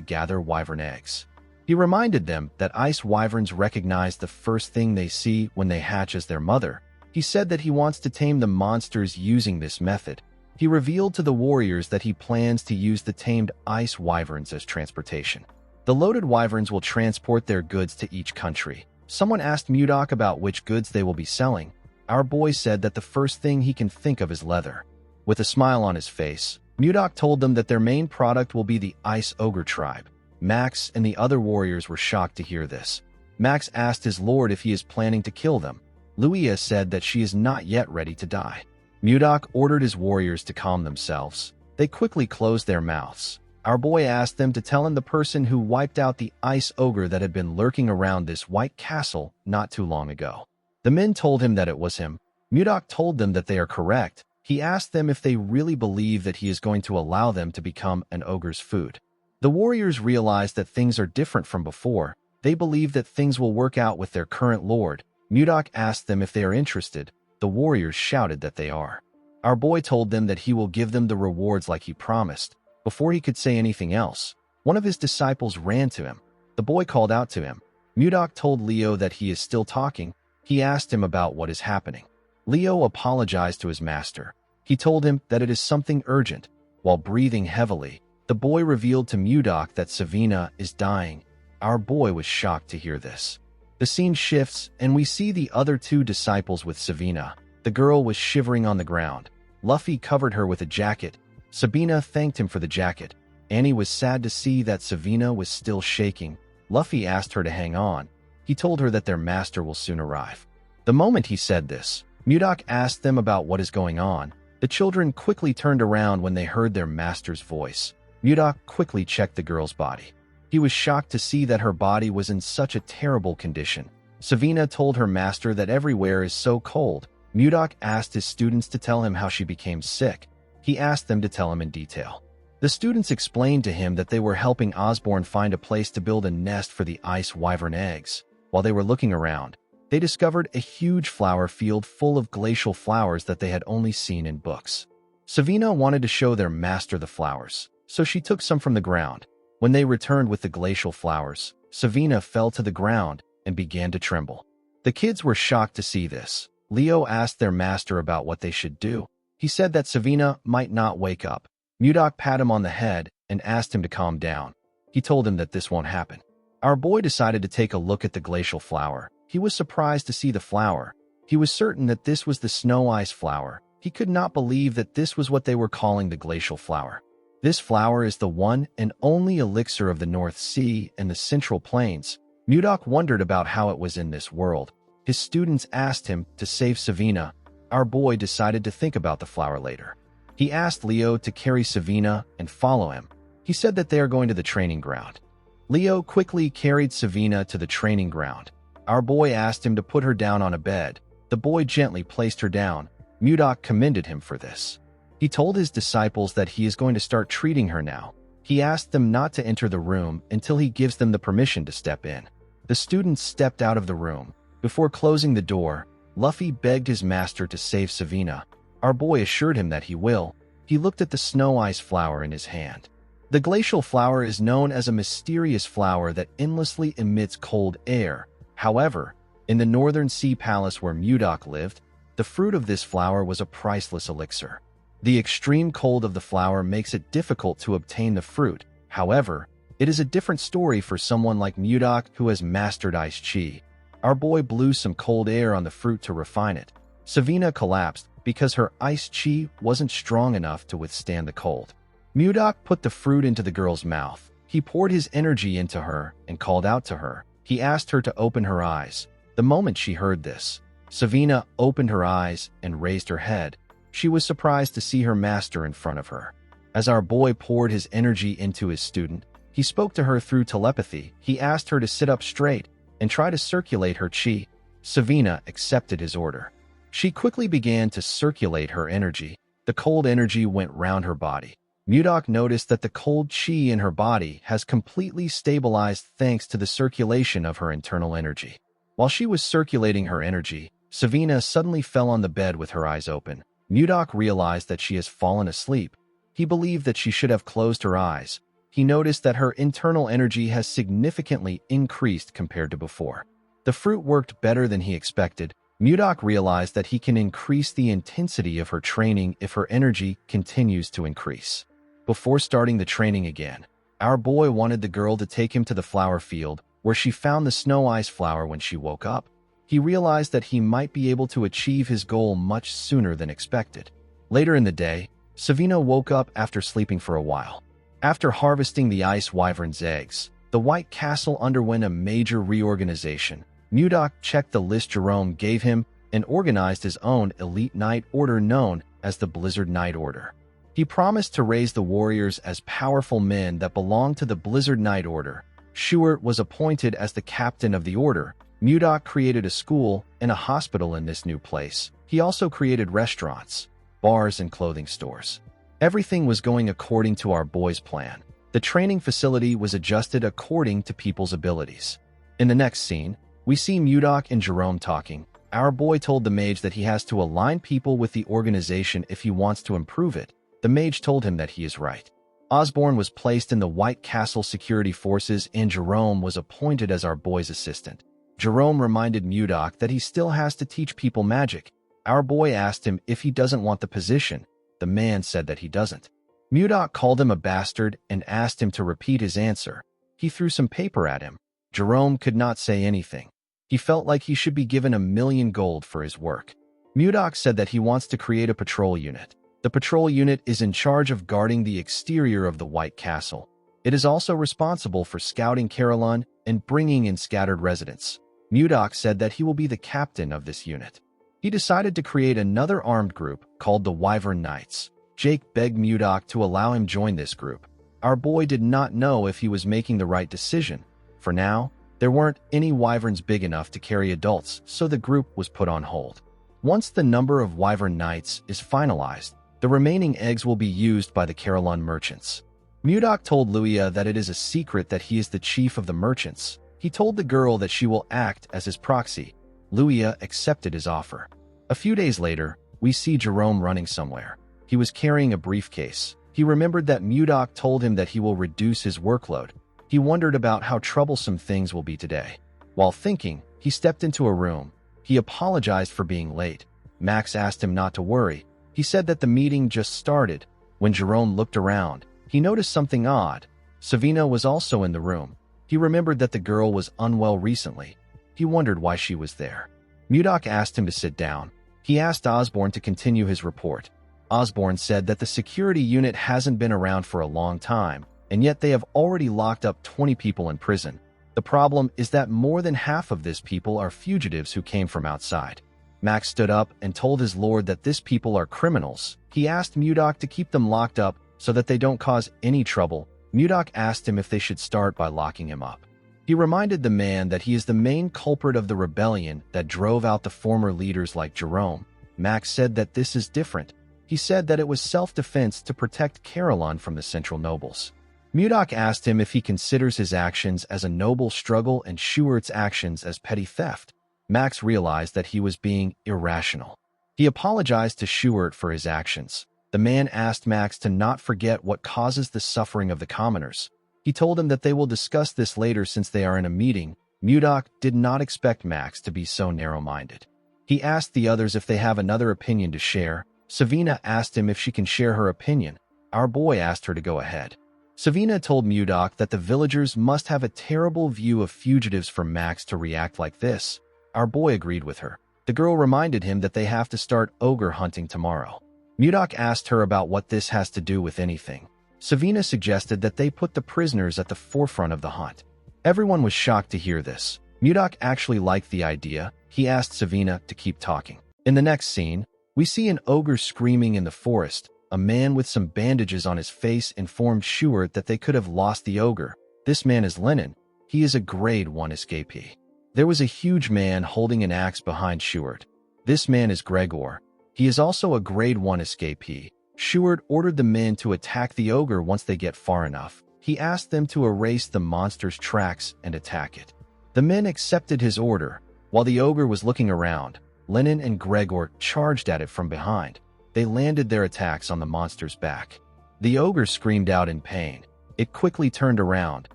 gather wyvern eggs. He reminded them that ice wyverns recognize the first thing they see when they hatch as their mother. He said that he wants to tame the monsters using this method. He revealed to the warriors that he plans to use the tamed ice wyverns as transportation. The loaded wyverns will transport their goods to each country. Someone asked Mudok about which goods they will be selling. Our boy said that the first thing he can think of is leather. With a smile on his face, Mudok told them that their main product will be the Ice Ogre tribe. Max and the other warriors were shocked to hear this. Max asked his lord if he is planning to kill them. Luia said that she is not yet ready to die. Mudok ordered his warriors to calm themselves. They quickly closed their mouths. Our boy asked them to tell him the person who wiped out the ice ogre that had been lurking around this white castle not too long ago. The men told him that it was him. Mudok told them that they are correct. He asked them if they really believe that he is going to allow them to become an ogre's food. The warriors realized that things are different from before. They believe that things will work out with their current lord. Mudok asked them if they are interested. The warriors shouted that they are. Our boy told them that he will give them the rewards like he promised. Before he could say anything else, one of his disciples ran to him. The boy called out to him. Mudok told Leo that he is still talking. He asked him about what is happening. Leo apologized to his master. He told him that it is something urgent. While breathing heavily, the boy revealed to Mudok that Savina is dying. Our boy was shocked to hear this. The scene shifts, and we see the other two disciples with Savina. The girl was shivering on the ground. Luffy covered her with a jacket. Sabina thanked him for the jacket. Annie was sad to see that Savina was still shaking. Luffy asked her to hang on. He told her that their master will soon arrive. The moment he said this, Mudok asked them about what is going on. The children quickly turned around when they heard their master's voice. Mudok quickly checked the girl's body. He was shocked to see that her body was in such a terrible condition. Savina told her master that everywhere is so cold. Mudok asked his students to tell him how she became sick. He asked them to tell him in detail. The students explained to him that they were helping Osborne find a place to build a nest for the ice wyvern eggs. While they were looking around, they discovered a huge flower field full of glacial flowers that they had only seen in books. Savina wanted to show their master the flowers, so she took some from the ground. When they returned with the glacial flowers, Savina fell to the ground and began to tremble. The kids were shocked to see this. Leo asked their master about what they should do. He said that Savina might not wake up. Mudok patted him on the head and asked him to calm down. He told him that this won't happen. Our boy decided to take a look at the glacial flower. He was surprised to see the flower. He was certain that this was the snow ice flower. He could not believe that this was what they were calling the glacial flower. This flower is the one and only elixir of the North Sea and the Central Plains. Mudok wondered about how it was in this world. His students asked him to save Savina. Our boy decided to think about the flower later. He asked Leo to carry Savina and follow him. He said that they are going to the training ground. Leo quickly carried Savina to the training ground. Our boy asked him to put her down on a bed. The boy gently placed her down. Mudok commended him for this. He told his disciples that he is going to start treating her now. He asked them not to enter the room until he gives them the permission to step in. The students stepped out of the room. Before closing the door, Luffy begged his master to save Savina. Our boy assured him that he will. He looked at the snow ice flower in his hand. The glacial flower is known as a mysterious flower that endlessly emits cold air. However, in the northern sea palace where Mudok lived, the fruit of this flower was a priceless elixir. The extreme cold of the flower makes it difficult to obtain the fruit. However, it is a different story for someone like Mudok who has mastered ice chi. Our boy blew some cold air on the fruit to refine it. Savina collapsed because her ice chi wasn't strong enough to withstand the cold. Mudok put the fruit into the girl's mouth. He poured his energy into her and called out to her. He asked her to open her eyes. The moment she heard this, Savina opened her eyes and raised her head. She was surprised to see her master in front of her. As our boy poured his energy into his student, he spoke to her through telepathy. He asked her to sit up straight and try to circulate her chi. Savina accepted his order. She quickly began to circulate her energy. The cold energy went round her body. Mudok noticed that the cold chi in her body has completely stabilized thanks to the circulation of her internal energy. While she was circulating her energy, Savina suddenly fell on the bed with her eyes open. Mudok realized that she has fallen asleep. He believed that she should have closed her eyes. He noticed that her internal energy has significantly increased compared to before. The fruit worked better than he expected. Mudok realized that he can increase the intensity of her training if her energy continues to increase. Before starting the training again, our boy wanted the girl to take him to the flower field, where she found the snow ice flower when she woke up. He realized that he might be able to achieve his goal much sooner than expected. Later in the day, Savina woke up after sleeping for a while. After harvesting the ice wyvern's eggs, the White Castle underwent a major reorganization. Mudok checked the list Jerome gave him and organized his own elite knight order known as the Blizzard Knight Order. He promised to raise the warriors as powerful men that belonged to the Blizzard Knight Order. Schuart was appointed as the captain of the order. Mudok created a school and a hospital in this new place. He also created restaurants, bars, and clothing stores. Everything was going according to our boy's plan. The training facility was adjusted according to people's abilities. In the next scene, we see Mudok and Jerome talking. Our boy told the mage that he has to align people with the organization if he wants to improve it. The mage told him that he is right. Osborne was placed in the White Castle security forces and Jerome was appointed as our boy's assistant. Jerome reminded Mudok that he still has to teach people magic. Our boy asked him if he doesn't want the position. The man said that he doesn't. Mudok called him a bastard and asked him to repeat his answer. He threw some paper at him. Jerome could not say anything. He felt like he should be given 1,000,000 gold for his work. Mudok said that he wants to create a patrol unit. The patrol unit is in charge of guarding the exterior of the White Castle. It is also responsible for scouting Carolyn and bringing in scattered residents. Mudok said that he will be the captain of this unit. He decided to create another armed group called the Wyvern Knights. Jake begged Mudok to allow him join this group. Our boy did not know if he was making the right decision. For now, there weren't any wyverns big enough to carry adults, so the group was put on hold. Once the number of Wyvern Knights is finalized, the remaining eggs will be used by the Carolyn merchants. Mudok told Luia that it is a secret that he is the chief of the merchants. He told the girl that she will act as his proxy. Luia accepted his offer. A few days later, we see Jerome running somewhere. He was carrying a briefcase. He remembered that Mudok told him that he will reduce his workload. He wondered about how troublesome things will be today. While thinking, he stepped into a room. He apologized for being late. Max asked him not to worry. He said that the meeting just started. When Jerome looked around, he noticed something odd. Savina was also in the room. He remembered that the girl was unwell recently. He wondered why she was there. Mudok asked him to sit down. He asked Osborne to continue his report. Osborne said that the security unit hasn't been around for a long time, and yet they have already locked up 20 people in prison. The problem is that more than half of these people are fugitives who came from outside. Max stood up and told his lord that these people are criminals. He asked Mudok to keep them locked up so that they don't cause any trouble. Mudok asked him if they should start by locking him up. He reminded the man that he is the main culprit of the rebellion that drove out the former leaders like Jerome. Max said that this is different. He said that it was self-defense to protect Caroline from the central nobles. Mudok asked him if he considers his actions as a noble struggle and Schuert's actions as petty theft. Max realized that he was being irrational. He apologized to Schuert for his actions. The man asked Max to not forget what causes the suffering of the commoners. He told him that they will discuss this later since they are in a meeting. Mudok did not expect Max to be so narrow-minded. He asked the others if they have another opinion to share. Savina asked him if she can share her opinion. Our boy asked her to go ahead. Savina told Mudok that the villagers must have a terrible view of fugitives for Max to react like this. Our boy agreed with her. The girl reminded him that they have to start ogre hunting tomorrow. Mudok asked her about what this has to do with anything. Savina suggested that they put the prisoners at the forefront of the hunt. Everyone was shocked to hear this. Mudok actually liked the idea. He asked Savina to keep talking. In the next scene, we see an ogre screaming in the forest. A man with some bandages on his face informed Schuert that they could have lost the ogre. This man is Lenin. He is a grade 1 escapee. There was a huge man holding an axe behind Schuert. This man is Gregor. He is also a grade 1 escapee. Schuert ordered the men to attack the ogre once they get far enough. He asked them to erase the monster's tracks and attack it. The men accepted his order. While the ogre was looking around, Lenin and Gregor charged at it from behind. They landed their attacks on the monster's back. The ogre screamed out in pain. It quickly turned around.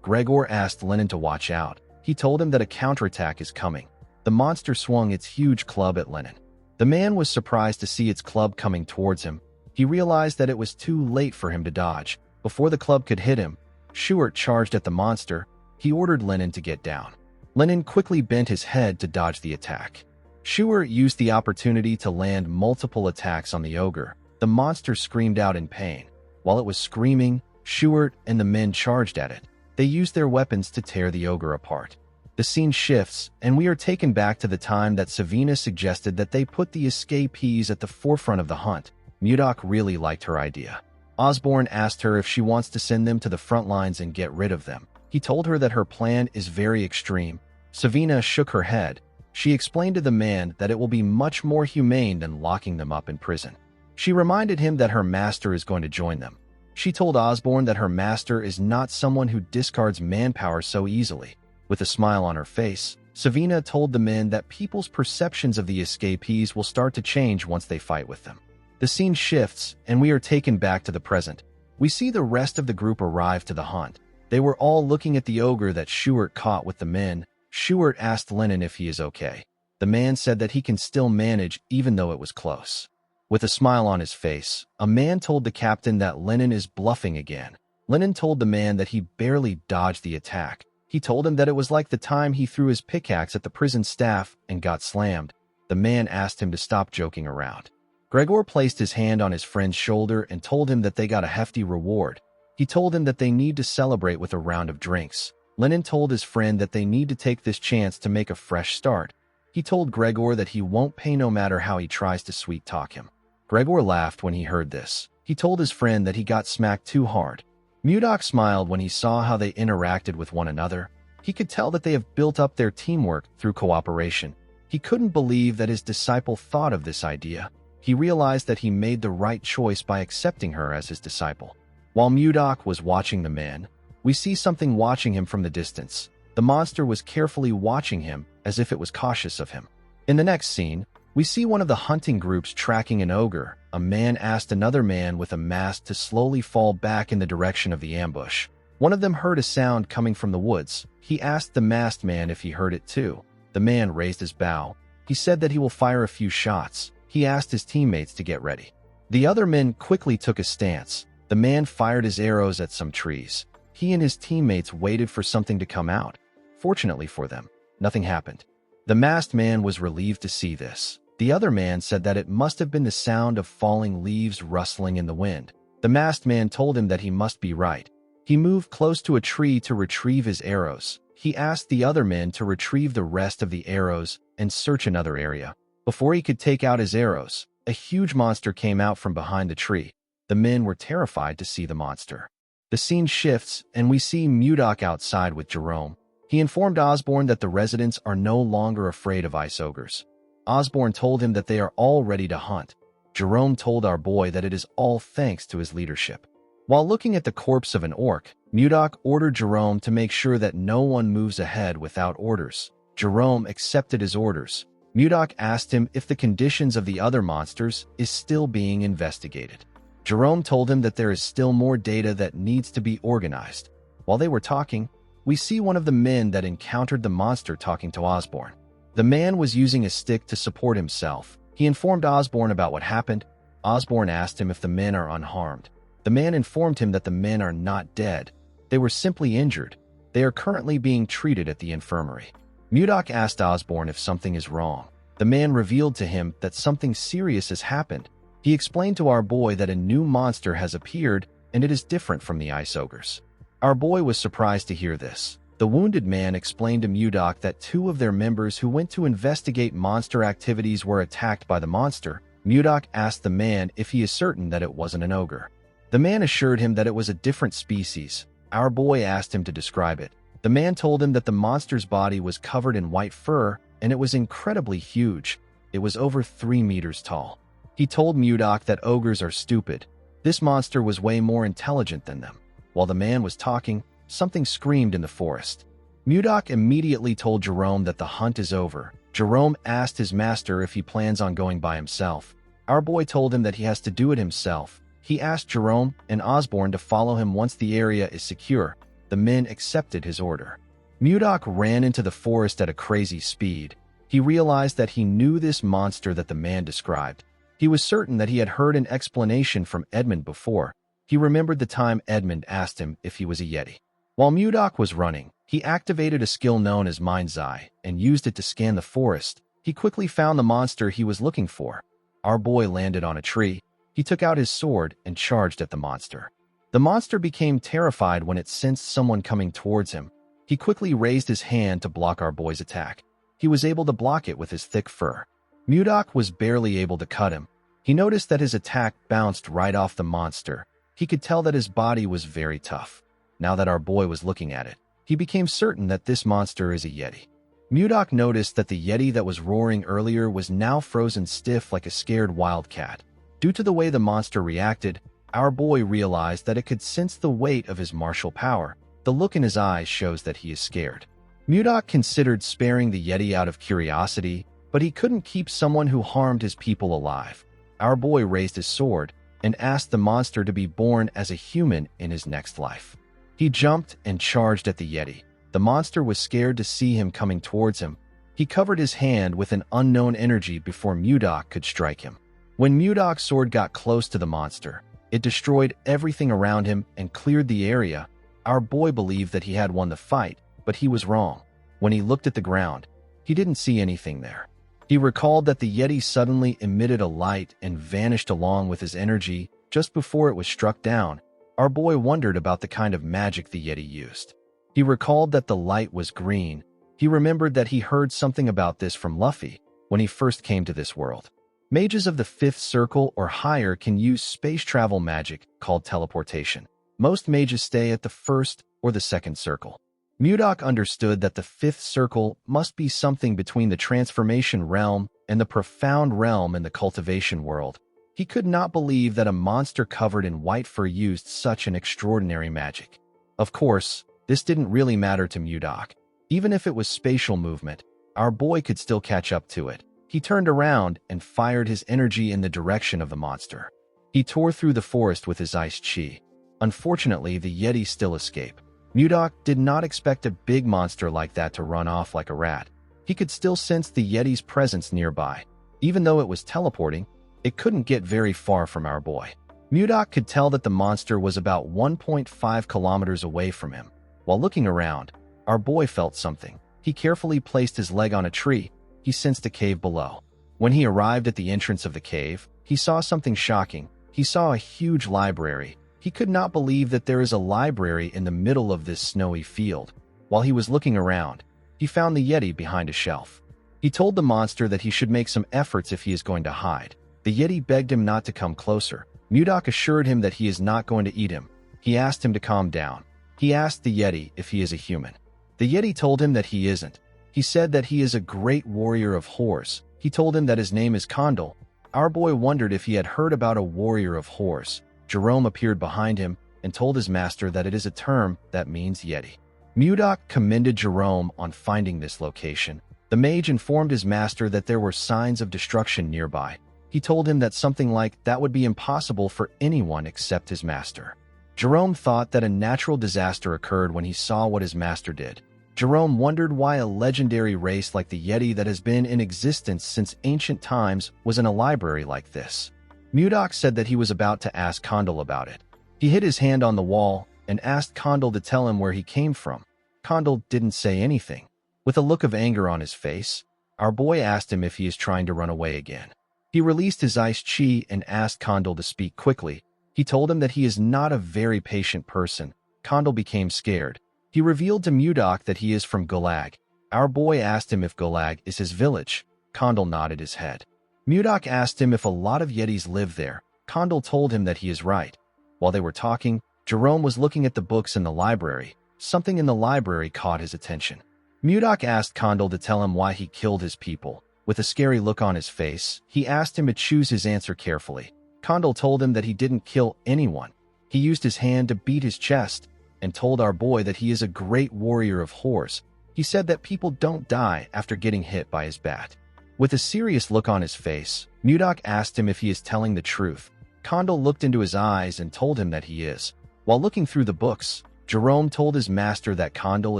Gregor asked Lenin to watch out. He told him that a counterattack is coming. The monster swung its huge club at Lenin. The man was surprised to see its club coming towards him. He realized that it was too late for him to dodge. Before the club could hit him, Schuert charged at the monster. He ordered Lenin to get down. Lenin quickly bent his head to dodge the attack. Schuert used the opportunity to land multiple attacks on the ogre. The monster screamed out in pain. While it was screaming, Schuert and the men charged at it. They used their weapons to tear the ogre apart. The scene shifts, and we are taken back to the time that Savina suggested that they put the escapees at the forefront of the hunt. Mudok really liked her idea. Osborne asked her if she wants to send them to the front lines and get rid of them. He told her that her plan is very extreme. Savina shook her head. She explained to the man that it will be much more humane than locking them up in prison. She reminded him that her master is going to join them. She told Osborne that her master is not someone who discards manpower so easily. With a smile on her face, Savina told the men that people's perceptions of the escapees will start to change once they fight with them. The scene shifts, and we are taken back to the present. We see the rest of the group arrive to the hunt. They were all looking at the ogre that Schuert caught with the men. Schuert asked Lenin if he is okay. The man said that he can still manage even though it was close. With a smile on his face, a man told the captain that Lenin is bluffing again. Lenin told the man that he barely dodged the attack. He told him that it was like the time he threw his pickaxe at the prison staff and got slammed. The man asked him to stop joking around. Gregor placed his hand on his friend's shoulder and told him that they got a hefty reward. He told him that they need to celebrate with a round of drinks. Lenin told his friend that they need to take this chance to make a fresh start. He told Gregor that he won't pay no matter how he tries to sweet-talk him. Gregor laughed when he heard this. He told his friend that he got smacked too hard. Mudok smiled when he saw how they interacted with one another. He could tell that they have built up their teamwork through cooperation. He couldn't believe that his disciple thought of this idea. He realized that he made the right choice by accepting her as his disciple. While Mudok was watching the man, we see something watching him from the distance. The monster was carefully watching him as if it was cautious of him. In the next scene, we see one of the hunting groups tracking an ogre. A man asked another man with a mask to slowly fall back in the direction of the ambush. One of them heard a sound coming from the woods. He asked the masked man if he heard it too. The man raised his bow. He said that he will fire a few shots. He asked his teammates to get ready. The other men quickly took a stance. The man fired his arrows at some trees. He and his teammates waited for something to come out. Fortunately for them, nothing happened. The masked man was relieved to see this. The other man said that it must have been the sound of falling leaves rustling in the wind. The masked man told him that he must be right. He moved close to a tree to retrieve his arrows. He asked the other men to retrieve the rest of the arrows and search another area. Before he could take out his arrows, a huge monster came out from behind the tree. The men were terrified to see the monster. The scene shifts, and we see Mudok outside with Jerome. He informed Osborne that the residents are no longer afraid of ice ogres. Osborne told him that they are all ready to hunt. Jerome told our boy that it is all thanks to his leadership. While looking at the corpse of an orc, Mudok ordered Jerome to make sure that no one moves ahead without orders. Jerome accepted his orders. Mudok asked him if the conditions of the other monsters is still being investigated. Jerome told him that there is still more data that needs to be organized. While they were talking, we see one of the men that encountered the monster talking to Osborne. The man was using a stick to support himself. He informed Osborne about what happened. Osborne asked him if the men are unharmed. The man informed him that the men are not dead. They were simply injured. They are currently being treated at the infirmary. Mudok asked Osborne if something is wrong. The man revealed to him that something serious has happened. He explained to our boy that a new monster has appeared, and it is different from the ice ogres. Our boy was surprised to hear this. The wounded man explained to Mudok that two of their members who went to investigate monster activities were attacked by the monster. Mudok asked the man if he is certain that it wasn't an ogre. The man assured him that it was a different species. Our boy asked him to describe it. The man told him that the monster's body was covered in white fur, and it was incredibly huge. It was over 3 meters tall. He told Mudok that ogres are stupid. This monster was way more intelligent than them. While the man was talking, something screamed in the forest. Mudok immediately told Jerome that the hunt is over. Jerome asked his master if he plans on going by himself. Our boy told him that he has to do it himself. He asked Jerome and Osborne to follow him once the area is secure. The men accepted his order. Mudok ran into the forest at a crazy speed. He realized that he knew this monster that the man described. He was certain that he had heard an explanation from Edmund before. He remembered the time Edmund asked him if he was a Yeti. While Mudok was running, he activated a skill known as Mind's Eye and used it to scan the forest. He quickly found the monster he was looking for. Our boy landed on a tree. He took out his sword and charged at the monster. The monster became terrified when it sensed someone coming towards him. He quickly raised his hand to block our boy's attack. He was able to block it with his thick fur. Mudok was barely able to cut him. He noticed that his attack bounced right off the monster. He could tell that his body was very tough. Now that our boy was looking at it, he became certain that this monster is a Yeti. Mudok noticed that the Yeti that was roaring earlier was now frozen stiff like a scared wildcat. Due to the way the monster reacted, our boy realized that it could sense the weight of his martial power. The look in his eyes shows that he is scared. Mudok considered sparing the Yeti out of curiosity, but he couldn't keep someone who harmed his people alive. Our boy raised his sword and asked the monster to be born as a human in his next life. He jumped and charged at the Yeti. The monster was scared to see him coming towards him. He covered his hand with an unknown energy before Mudok could strike him. When Mudok's sword got close to the monster, it destroyed everything around him and cleared the area. Our boy believed that he had won the fight, but he was wrong. When he looked at the ground, he didn't see anything there. He recalled that the Yeti suddenly emitted a light and vanished along with his energy just before it was struck down. Our boy wondered about the kind of magic the Yeti used. He recalled that the light was green. He remembered that he heard something about this from Luffy when he first came to this world. Mages of the 5th circle or higher can use space travel magic called teleportation. Most mages stay at the 1st or the 2nd circle. Mudok understood that the 5th circle must be something between the transformation realm and the profound realm in the cultivation world. He could not believe that a monster covered in white fur used such an extraordinary magic. Of course, this didn't really matter to Mudok. Even if it was spatial movement, our boy could still catch up to it. He turned around and fired his energy in the direction of the monster. He tore through the forest with his ice chi. Unfortunately, the Yeti still escaped. Mudok did not expect a big monster like that to run off like a rat. He could still sense the Yeti's presence nearby. Even though it was teleporting, it couldn't get very far from our boy. Mudok could tell that the monster was about 1.5 kilometers away from him. While looking around, our boy felt something. He carefully placed his leg on a tree. He sensed a cave below. When he arrived at the entrance of the cave, he saw something shocking. He saw a huge library. He could not believe that there is a library in the middle of this snowy field. While he was looking around, he found the Yeti behind a shelf. He told the monster that he should make some efforts if he is going to hide. The Yeti begged him not to come closer. Mudok assured him that he is not going to eat him. He asked him to calm down. He asked the Yeti if he is a human. The Yeti told him that he isn't. He said that he is a great warrior of horse. He told him that his name is Condal. Our boy wondered if he had heard about a warrior of horse. Jerome appeared behind him and told his master that it is a term that means Yeti. Mudok commended Jerome on finding this location. The mage informed his master that there were signs of destruction nearby. He told him that something like that would be impossible for anyone except his master. Jerome thought that a natural disaster occurred when he saw what his master did. Jerome wondered why a legendary race like the Yeti that has been in existence since ancient times was in a library like this. Mudok said that he was about to ask Condal about it. He hit his hand on the wall and asked Condal to tell him where he came from. Condal didn't say anything. With a look of anger on his face, our boy asked him if he is trying to run away again. He released his ice chi and asked Condal to speak quickly. He told him that he is not a very patient person. Condal became scared. He revealed to Mudok that he is from Gulag. Our boy asked him if Gulag is his village. Condal nodded his head. Mudok asked him if a lot of Yetis live there. Condal told him that he is right. While they were talking, Jerome was looking at the books in the library. Something in the library caught his attention. Mudok asked Condal to tell him why he killed his people. With a scary look on his face, he asked him to choose his answer carefully. Condal told him that he didn't kill anyone. He used his hand to beat his chest and told our boy that he is a great warrior of horse. He said that people don't die after getting hit by his bat. With a serious look on his face, Mudok asked him if he is telling the truth. Condal looked into his eyes and told him that he is. While looking through the books, Jerome told his master that Condal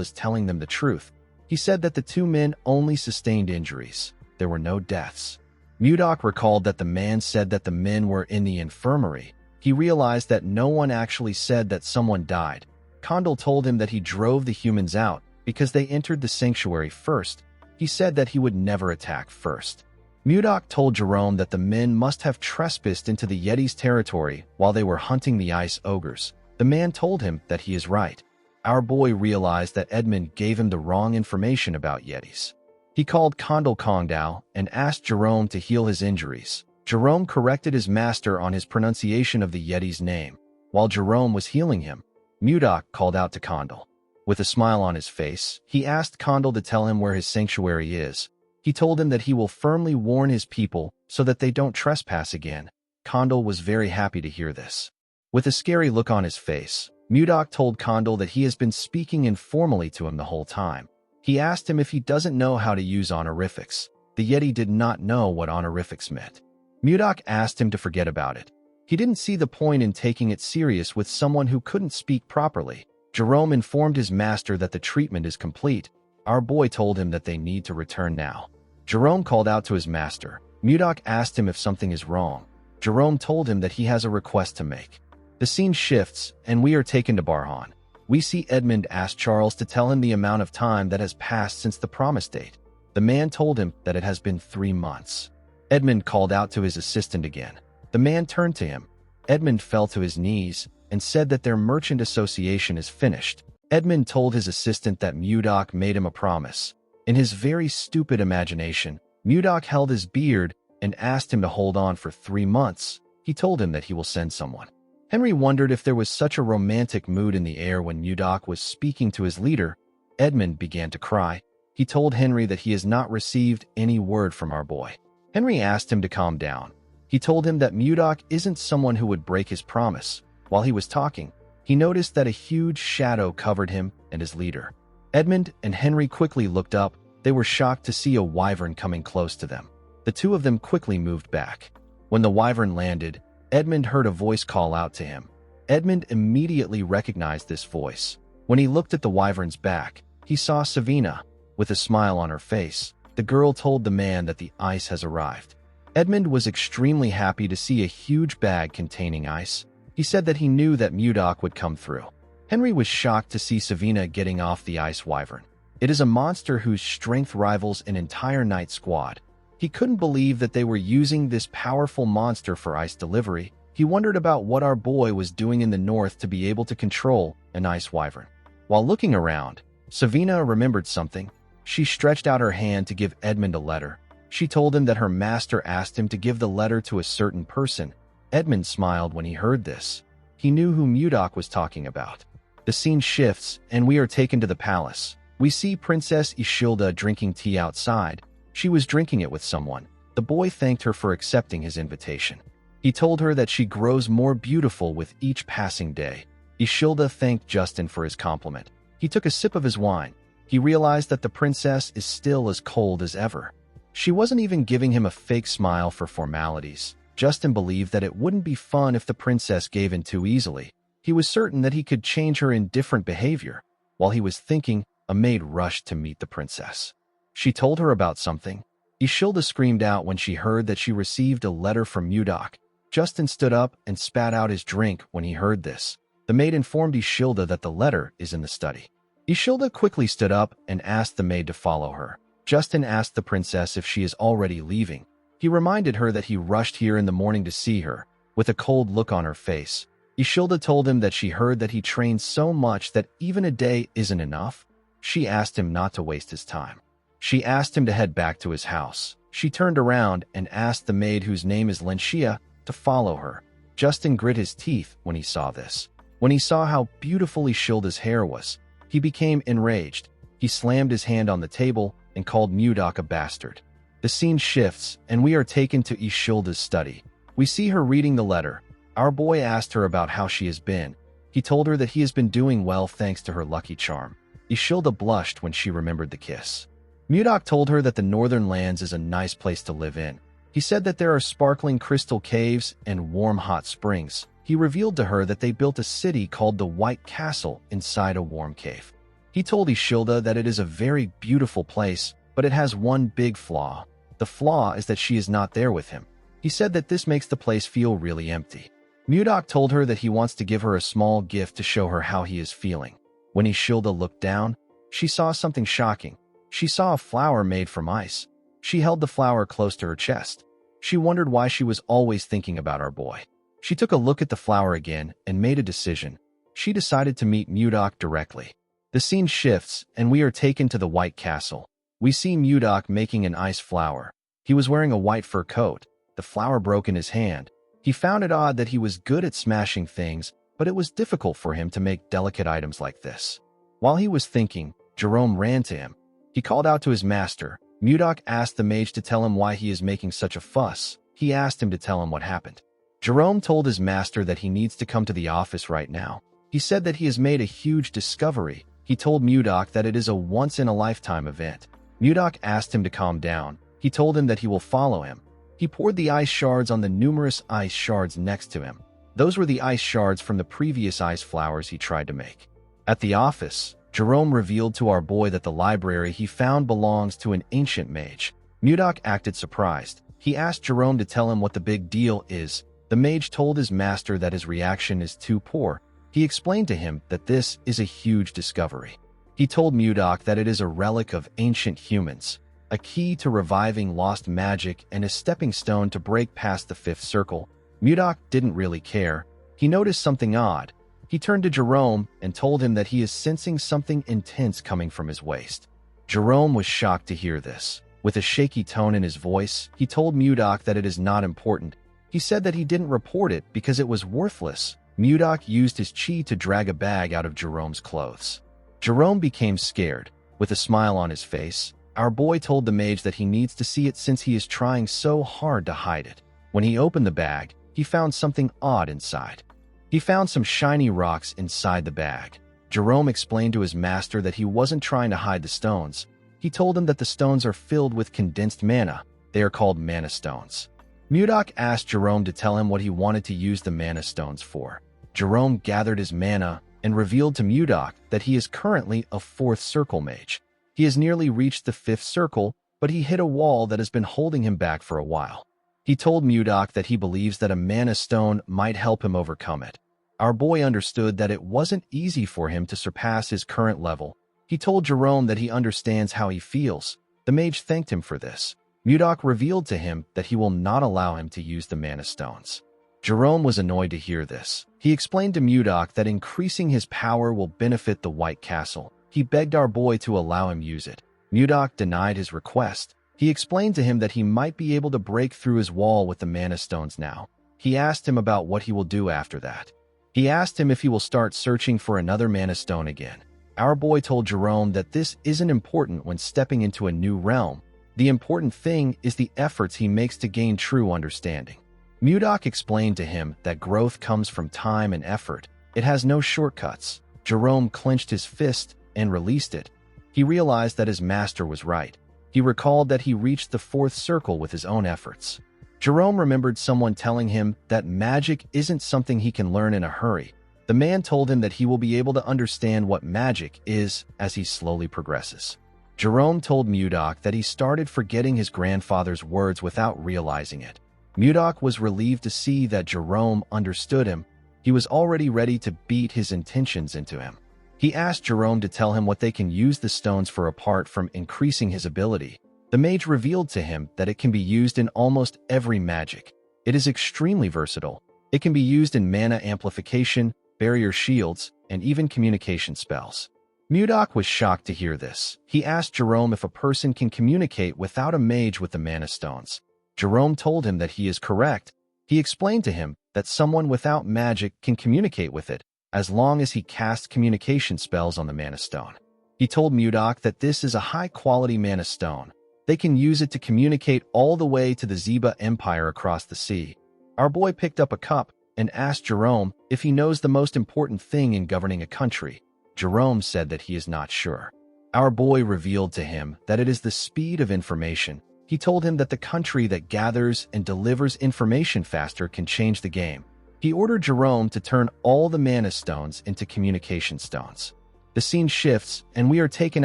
is telling them the truth. He said that the two men only sustained injuries. There were no deaths. Mudok recalled that the man said that the men were in the infirmary. He realized that no one actually said that someone died. Condal told him that he drove the humans out because they entered the sanctuary first. He said that he would never attack first. Mudok told Jerome that the men must have trespassed into the Yeti's territory while they were hunting the ice ogres. The man told him that he is right. Our boy realized that Edmund gave him the wrong information about Yetis. He called Condal Kongdao and asked Jerome to heal his injuries. Jerome corrected his master on his pronunciation of the Yeti's name. While Jerome was healing him, Mudok called out to Condal. With a smile on his face, he asked Condal to tell him where his sanctuary is. He told him that he will firmly warn his people so that they don't trespass again. Condal was very happy to hear this. With a scary look on his face, Mudok told Condal that he has been speaking informally to him the whole time. He asked him if he doesn't know how to use honorifics. The Yeti did not know what honorifics meant. Mudok asked him to forget about it. He didn't see the point in taking it serious with someone who couldn't speak properly. Jerome informed his master that the treatment is complete. Our boy told him that they need to return now. Jerome called out to his master. Mudok asked him if something is wrong. Jerome told him that he has a request to make. The scene shifts, and we are taken to Barhan. We see Edmund ask Charles to tell him the amount of time that has passed since the promise date. The man told him that it has been 3 months. Edmund called out to his assistant again. The man turned to him. Edmund fell to his knees and said that their merchant association is finished. Edmund told his assistant that Mudok made him a promise. In his very stupid imagination, Mudok held his beard and asked him to hold on for 3 months. He told him that he will send someone. Henry wondered if there was such a romantic mood in the air when Mudok was speaking to his leader. Edmund began to cry. He told Henry that he has not received any word from our boy. Henry asked him to calm down. He told him that Mudok isn't someone who would break his promise. While he was talking, he noticed that a huge shadow covered him and his leader. Edmund and Henry quickly looked up. They were shocked to see a wyvern coming close to them. The two of them quickly moved back. When the wyvern landed, Edmund heard a voice call out to him. Edmund immediately recognized this voice. When he looked at the wyvern's back, he saw Savina. With a smile on her face, the girl told the man that the ice has arrived. Edmund was extremely happy to see a huge bag containing ice. He said that he knew that Mudok would come through. Henry was shocked to see Savina getting off the ice wyvern. It is a monster whose strength rivals an entire night squad. He couldn't believe that they were using this powerful monster for ice delivery. He wondered about what our boy was doing in the north to be able to control an ice wyvern. While looking around, Savina remembered something. She stretched out her hand to give Edmund a letter. She told him that her master asked him to give the letter to a certain person. Edmund smiled when he heard this. He knew who Mudok was talking about. The scene shifts, and we are taken to the palace. We see Princess Ishilda drinking tea outside. She was drinking it with someone. The boy thanked her for accepting his invitation. He told her that she grows more beautiful with each passing day. Ishilda thanked Justin for his compliment. He took a sip of his wine. He realized that the princess is still as cold as ever. She wasn't even giving him a fake smile for formalities. Justin believed that it wouldn't be fun if the princess gave in too easily. He was certain that he could change her indifferent behavior. While he was thinking, a maid rushed to meet the princess. She told her about something. Ishilda screamed out when she heard that she received a letter from Mudok. Justin stood up and spat out his drink when he heard this. The maid informed Ishilda that the letter is in the study. Ishilda quickly stood up and asked the maid to follow her. Justin asked the princess if she is already leaving. He reminded her that he rushed here in the morning to see her. With a cold look on her face, Ishilda told him that she heard that he trained so much that even a day isn't enough. She asked him not to waste his time. She asked him to head back to his house. She turned around and asked the maid, whose name is Lenshia, to follow her. Justin grit his teeth when he saw this. When he saw how beautiful Ishilda's hair was, he became enraged. He slammed his hand on the table and called Mudok a bastard. The scene shifts, and we are taken to Ishilda's study. We see her reading the letter. Our boy asked her about how she has been. He told her that he has been doing well thanks to her lucky charm. Ishilda blushed when she remembered the kiss. Mudok told her that the northern lands is a nice place to live in. He said that there are sparkling crystal caves and warm hot springs. He revealed to her that they built a city called the White Castle inside a warm cave. He told Ishilda that it is a very beautiful place, but it has one big flaw. The flaw is that she is not there with him. He said that this makes the place feel really empty. Mudok told her that he wants to give her a small gift to show her how he is feeling. When Ishilda looked down, she saw something shocking. She saw a flower made from ice. She held the flower close to her chest. She wondered why she was always thinking about our boy. She took a look at the flower again and made a decision. She decided to meet Mudok directly. The scene shifts, and we are taken to the White Castle. We see Mudok making an ice flower. He was wearing a white fur coat. The flower broke in his hand. He found it odd that he was good at smashing things, but it was difficult for him to make delicate items like this. While he was thinking, Jerome ran to him. He called out to his master. Mudok asked the mage to tell him why he is making such a fuss. He asked him to tell him what happened. Jerome told his master that he needs to come to the office right now. He said that he has made a huge discovery. He told Mudok that it is a once-in-a-lifetime event. Mudok asked him to calm down. He told him that he will follow him. He poured the ice shards on the numerous ice shards next to him. Those were the ice shards from the previous ice flowers he tried to make. At the office, Jerome revealed to our boy that the library he found belongs to an ancient mage. Mudok acted surprised. He asked Jerome to tell him what the big deal is. The mage told his master that his reaction is too poor. He explained to him that this is a huge discovery. He told Mudok that it is a relic of ancient humans, a key to reviving lost magic and a stepping stone to break past the fifth circle. Mudok didn't really care. He noticed something odd. He turned to Jerome and told him that he is sensing something intense coming from his waist. Jerome was shocked to hear this. With a shaky tone in his voice, he told Mudok that it is not important. He said that he didn't report it because it was worthless. Mudok used his chi to drag a bag out of Jerome's clothes. Jerome became scared. With a smile on his face, our boy told the mage that he needs to see it since he is trying so hard to hide it. When he opened the bag, he found something odd inside. He found some shiny rocks inside the bag. Jerome explained to his master that he wasn't trying to hide the stones. He told him that the stones are filled with condensed mana. They are called mana stones. Mudok asked Jerome to tell him what he wanted to use the mana stones for. Jerome gathered his mana and revealed to Mudok that he is currently a fourth circle mage. He has nearly reached the fifth circle, but he hit a wall that has been holding him back for a while. He told Mudok that he believes that a mana stone might help him overcome it. Our boy understood that it wasn't easy for him to surpass his current level. He told Jerome that he understands how he feels. The mage thanked him for this. Mudok revealed to him that he will not allow him to use the mana stones. Jerome was annoyed to hear this. He explained to Mudok that increasing his power will benefit the White Castle. He begged our boy to allow him use it. Mudok denied his request. He explained to him that he might be able to break through his wall with the mana stones now. He asked him about what he will do after that. He asked him if he will start searching for another mana stone again. Our boy told Jerome that this isn't important when stepping into a new realm. The important thing is the efforts he makes to gain true understanding. Mudok explained to him that growth comes from time and effort. It has no shortcuts. Jerome clenched his fist and released it. He realized that his master was right. He recalled that he reached the fourth circle with his own efforts. Jerome remembered someone telling him that magic isn't something he can learn in a hurry. The man told him that he will be able to understand what magic is as he slowly progresses. Jerome told Mudok that he started forgetting his grandfather's words without realizing it. Mudok was relieved to see that Jerome understood him. He was already ready to beat his intentions into him. He asked Jerome to tell him what they can use the stones for apart from increasing his ability. The mage revealed to him that it can be used in almost every magic. It is extremely versatile. It can be used in mana amplification, barrier shields, and even communication spells. Mudok was shocked to hear this. He asked Jerome if a person can communicate without a mage with the mana stones. Jerome told him that he is correct. He explained to him that someone without magic can communicate with it, as long as he casts communication spells on the mana stone. He told Mudok that this is a high-quality mana stone. They can use it to communicate all the way to the Zeba Empire across the sea. Our boy picked up a cup and asked Jerome if he knows the most important thing in governing a country. Jerome said that he is not sure. Our boy revealed to him that it is the speed of information. He told him that the country that gathers and delivers information faster can change the game. He ordered Jerome to turn all the mana stones into communication stones. The scene shifts, and we are taken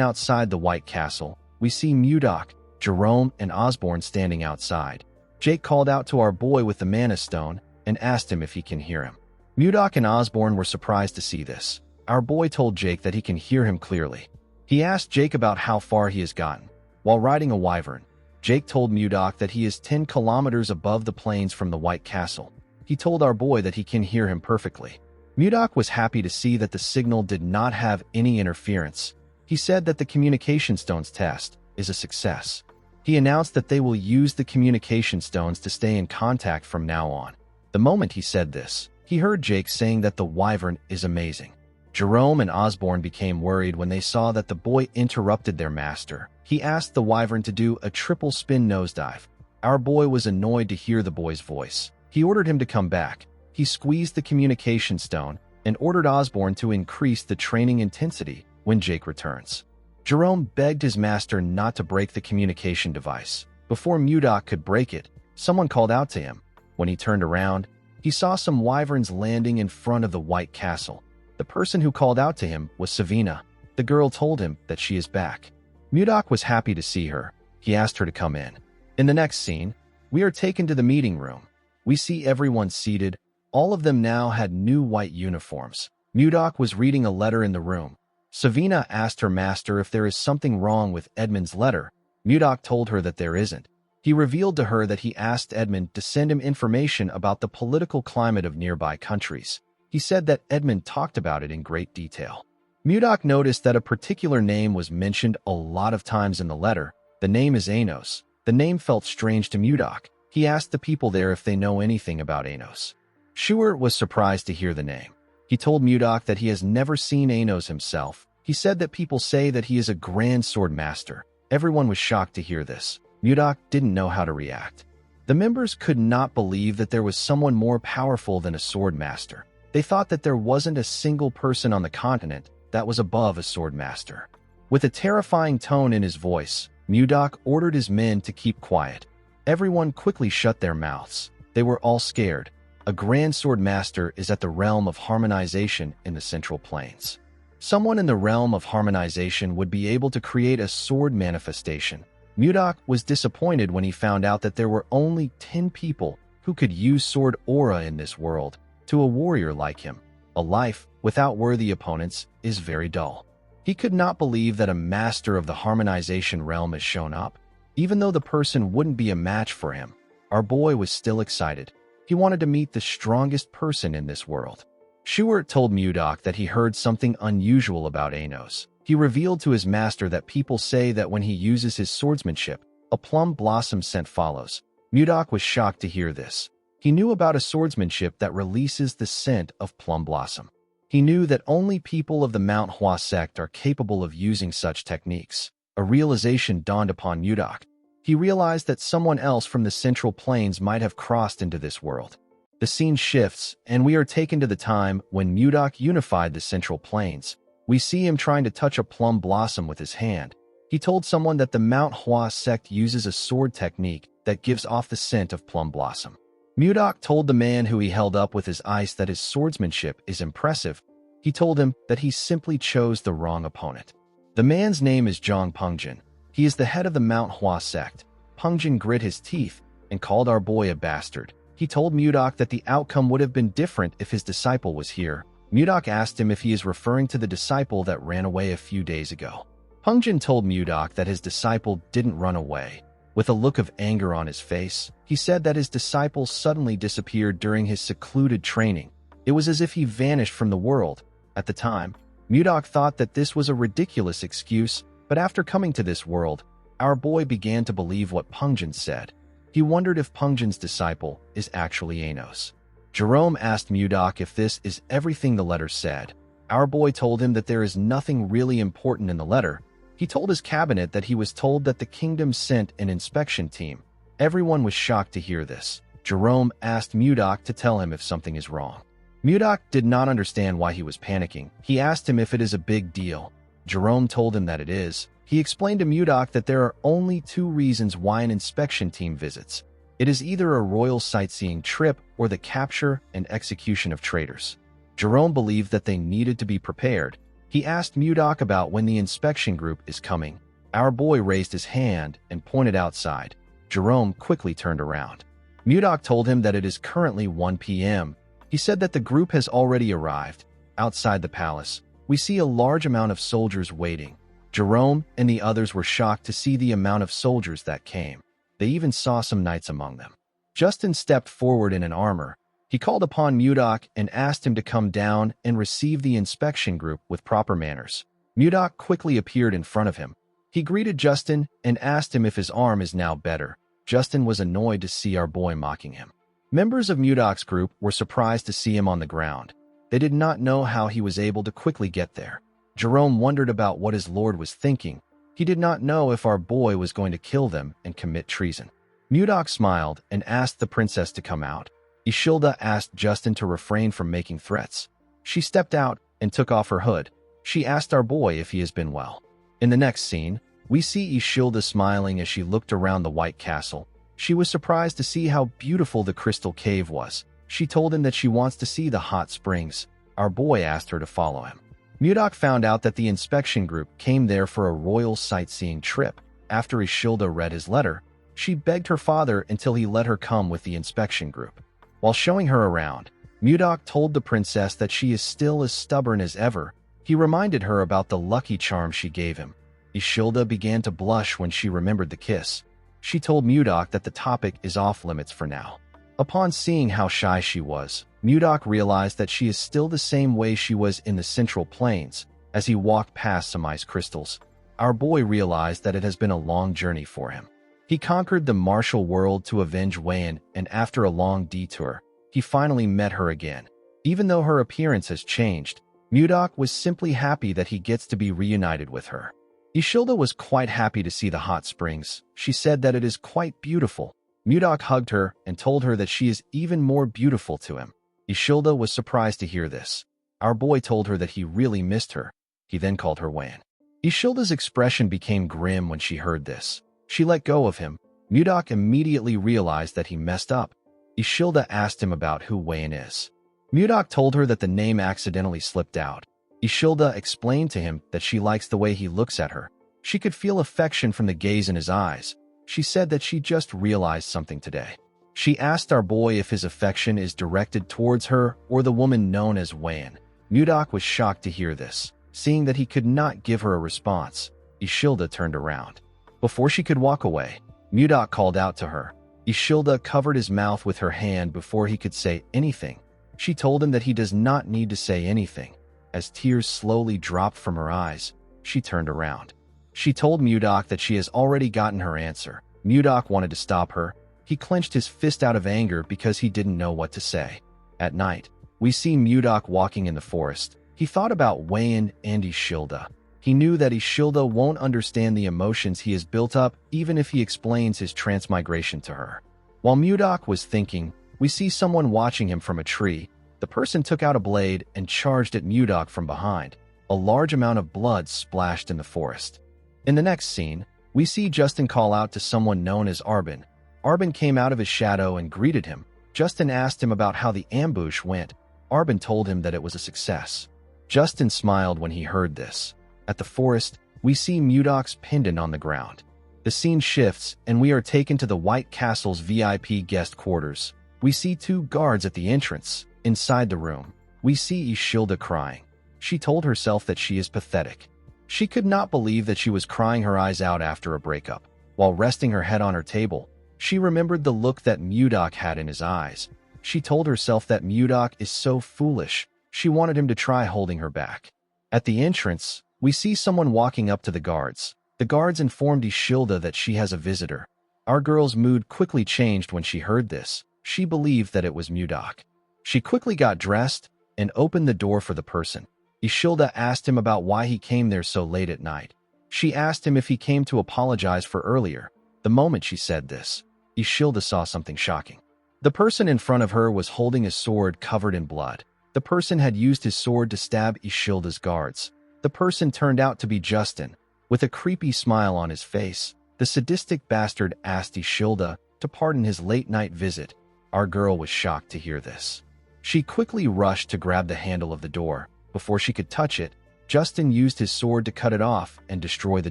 outside the White Castle. We see Mudok, Jerome, and Osborne standing outside. Jake called out to our boy with the mana stone and asked him if he can hear him. Mudok and Osborne were surprised to see this. Our boy told Jake that he can hear him clearly. He asked Jake about how far he has gotten. While riding a wyvern, Jake told Mudok that he is 10 kilometers above the plains from the White Castle. He told our boy that he can hear him perfectly. Mudok was happy to see that the signal did not have any interference. He said that the communication stones test is a success. He announced that they will use the communication stones to stay in contact from now on. The moment he said this, he heard Jake saying that the wyvern is amazing. Jerome and Osborne became worried when they saw that the boy interrupted their master. He asked the wyvern to do a triple spin nosedive. Our boy was annoyed to hear the boy's voice. He ordered him to come back. He squeezed the communication stone and ordered Osborne to increase the training intensity when Jake returns. Jerome begged his master not to break the communication device. Before Mudok could break it, someone called out to him. When he turned around, he saw some wyverns landing in front of the White Castle. The person who called out to him was Savina. The girl told him that she is back. Mudok was happy to see her. He asked her to come in. In the next scene, we are taken to the meeting room. We see everyone seated. All of them now had new white uniforms. Mudok was reading a letter in the room. Savina asked her master if there is something wrong with Edmund's letter. Mudok told her that there isn't. He revealed to her that he asked Edmund to send him information about the political climate of nearby countries. He said that Edmund talked about it in great detail. Mudok noticed that a particular name was mentioned a lot of times in the letter. The name is Anos. The name felt strange to Mudok. He asked the people there if they know anything about Anos. Schuer was surprised to hear the name. He told Mudok that he has never seen Anos himself. He said that people say that he is a grand sword master. Everyone was shocked to hear this. Mudok didn't know how to react. The members could not believe that there was someone more powerful than a sword master. They thought that there wasn't a single person on the continent that was above a sword master. With a terrifying tone in his voice, Mudok ordered his men to keep quiet. Everyone quickly shut their mouths. They were all scared. A grand sword master is at the realm of harmonization in the Central Plains. Someone in the realm of harmonization would be able to create a sword manifestation. Mudok was disappointed when he found out that there were only 10 people who could use sword aura in this world. To a warrior like him, a life without worthy opponents is very dull. He could not believe that a master of the harmonization realm has shown up. Even though the person wouldn't be a match for him, our boy was still excited. He wanted to meet the strongest person in this world. Schuer told Mudok that he heard something unusual about Anos. He revealed to his master that people say that when he uses his swordsmanship, a plum blossom scent follows. Mudok was shocked to hear this. He knew about a swordsmanship that releases the scent of plum blossom. He knew that only people of the Manhwa sect are capable of using such techniques. A realization dawned upon Mudok. He realized that someone else from the Central Plains might have crossed into this world. The scene shifts, and we are taken to the time when Mudok unified the Central Plains. We see him trying to touch a plum blossom with his hand. He told someone that the Manhwa sect uses a sword technique that gives off the scent of plum blossom. Mudok told the man who he held up with his ice that his swordsmanship is impressive. He told him that he simply chose the wrong opponent. The man's name is Zhang Pengjin. He is the head of the Manhwa sect. Pengjin grit his teeth and called our boy a bastard. He told Mudok that the outcome would have been different if his disciple was here. Mudok asked him if he is referring to the disciple that ran away a few days ago. Pengjin told Mudok that his disciple didn't run away. With a look of anger on his face, he said that his disciple suddenly disappeared during his secluded training. It was as if he vanished from the world. At the time, Mudok thought that this was a ridiculous excuse, but after coming to this world, our boy began to believe what Pengjin said. He wondered if Pengjin's disciple is actually Anos. Jerome asked Mudok if this is everything the letter said. Our boy told him that there is nothing really important in the letter. He told his cabinet that he was told that the kingdom sent an inspection team. Everyone was shocked to hear this. Jerome asked Mudok to tell him if something is wrong. Mudok did not understand why he was panicking. He asked him if it is a big deal. Jerome told him that it is. He explained to Mudok that there are only two reasons why an inspection team visits. It is either a royal sightseeing trip or the capture and execution of traitors. Jerome believed that they needed to be prepared. He asked Mudok about when the inspection group is coming. Our boy raised his hand and pointed outside. Jerome quickly turned around. Mudok told him that it is currently 1 p.m. He said that the group has already arrived. Outside the palace, we see a large amount of soldiers waiting. Jerome and the others were shocked to see the amount of soldiers that came. They even saw some knights among them. Justin stepped forward in an armor. He called upon Mudok and asked him to come down and receive the inspection group with proper manners. Mudok quickly appeared in front of him. He greeted Justin and asked him if his arm is now better. Justin was annoyed to see our boy mocking him. Members of Mudok's group were surprised to see him on the ground. They did not know how he was able to quickly get there. Jerome wondered about what his lord was thinking. He did not know if our boy was going to kill them and commit treason. Mudok smiled and asked the princess to come out. Ishilda asked Justin to refrain from making threats. She stepped out and took off her hood. She asked our boy if he has been well. In the next scene, we see Ishilda smiling as she looked around the White Castle. She was surprised to see how beautiful the crystal cave was. She told him that she wants to see the hot springs. Our boy asked her to follow him. Mudok found out that the inspection group came there for a royal sightseeing trip. After Ishilda read his letter, she begged her father until he let her come with the inspection group. While showing her around, Mudok told the princess that she is still as stubborn as ever. He reminded her about the lucky charm she gave him. Ishilda began to blush when she remembered the kiss. She told Mudok that the topic is off limits for now. Upon seeing how shy she was, Mudok realized that she is still the same way she was in the Central Plains. As he walked past some ice crystals, our boy realized that it has been a long journey for him. He conquered the martial world to avenge Wayan, and after a long detour, he finally met her again. Even though her appearance has changed, Mudok was simply happy that he gets to be reunited with her. Ishilda was quite happy to see the hot springs. She said that it is quite beautiful. Mudok hugged her and told her that she is even more beautiful to him. Ishilda was surprised to hear this. Our boy told her that he really missed her. He then called her Wan. Ishilda's expression became grim when she heard this. She let go of him. Mudok immediately realized that he messed up. Ishilda asked him about who Wan is. Mudok told her that the name accidentally slipped out. Ishilda explained to him that she likes the way he looks at her. She could feel affection from the gaze in his eyes. She said that she just realized something today. She asked our boy if his affection is directed towards her or the woman known as Wan. Mudok was shocked to hear this. Seeing that he could not give her a response, Ishilda turned around. Before she could walk away, Mudok called out to her. Ishilda covered his mouth with her hand before he could say anything. She told him that he does not need to say anything. As tears slowly dropped from her eyes, She turned around. She told Mudok that she has already gotten her answer. Mudok wanted to stop her. He clenched his fist out of anger because he didn't know what to say. At night, we see Mudok walking in the forest. He thought about Wayan and Ishilda. He knew that Ishilda won't understand the emotions he has built up even if he explains his transmigration to her. While Mudok was thinking, we see someone watching him from a tree. The person took out a blade and charged at Mudok from behind. A large amount of blood splashed in the forest. In the next scene, we see Justin call out to someone known as Arbin. Arbin came out of his shadow and greeted him. Justin asked him about how the ambush went. Arbin told him that it was a success. Justin smiled when he heard this. At the forest, we see Mudok's pendant on the ground. The scene shifts, and we are taken to the White Castle's VIP guest quarters. We see two guards at the entrance. Inside the room, we see Ishilda crying. She told herself that she is pathetic. She could not believe that she was crying her eyes out after a breakup. While resting her head on her table, she remembered the look that Mudok had in his eyes. She told herself that Mudok is so foolish. She wanted him to try holding her back. At the entrance, we see someone walking up to the guards. The guards informed Ishilda that she has a visitor. Our girl's mood quickly changed when she heard this. She believed that it was Mudok. She quickly got dressed and opened the door for the person. Ishilda asked him about why he came there so late at night. She asked him if he came to apologize for earlier. The moment she said this, Ishilda saw something shocking. The person in front of her was holding a sword covered in blood. The person had used his sword to stab Ishilda's guards. The person turned out to be Justin. With a creepy smile on his face, the sadistic bastard asked Ishilda to pardon his late-night visit. Our girl was shocked to hear this. She quickly rushed to grab the handle of the door. Before she could touch it, Justin used his sword to cut it off and destroy the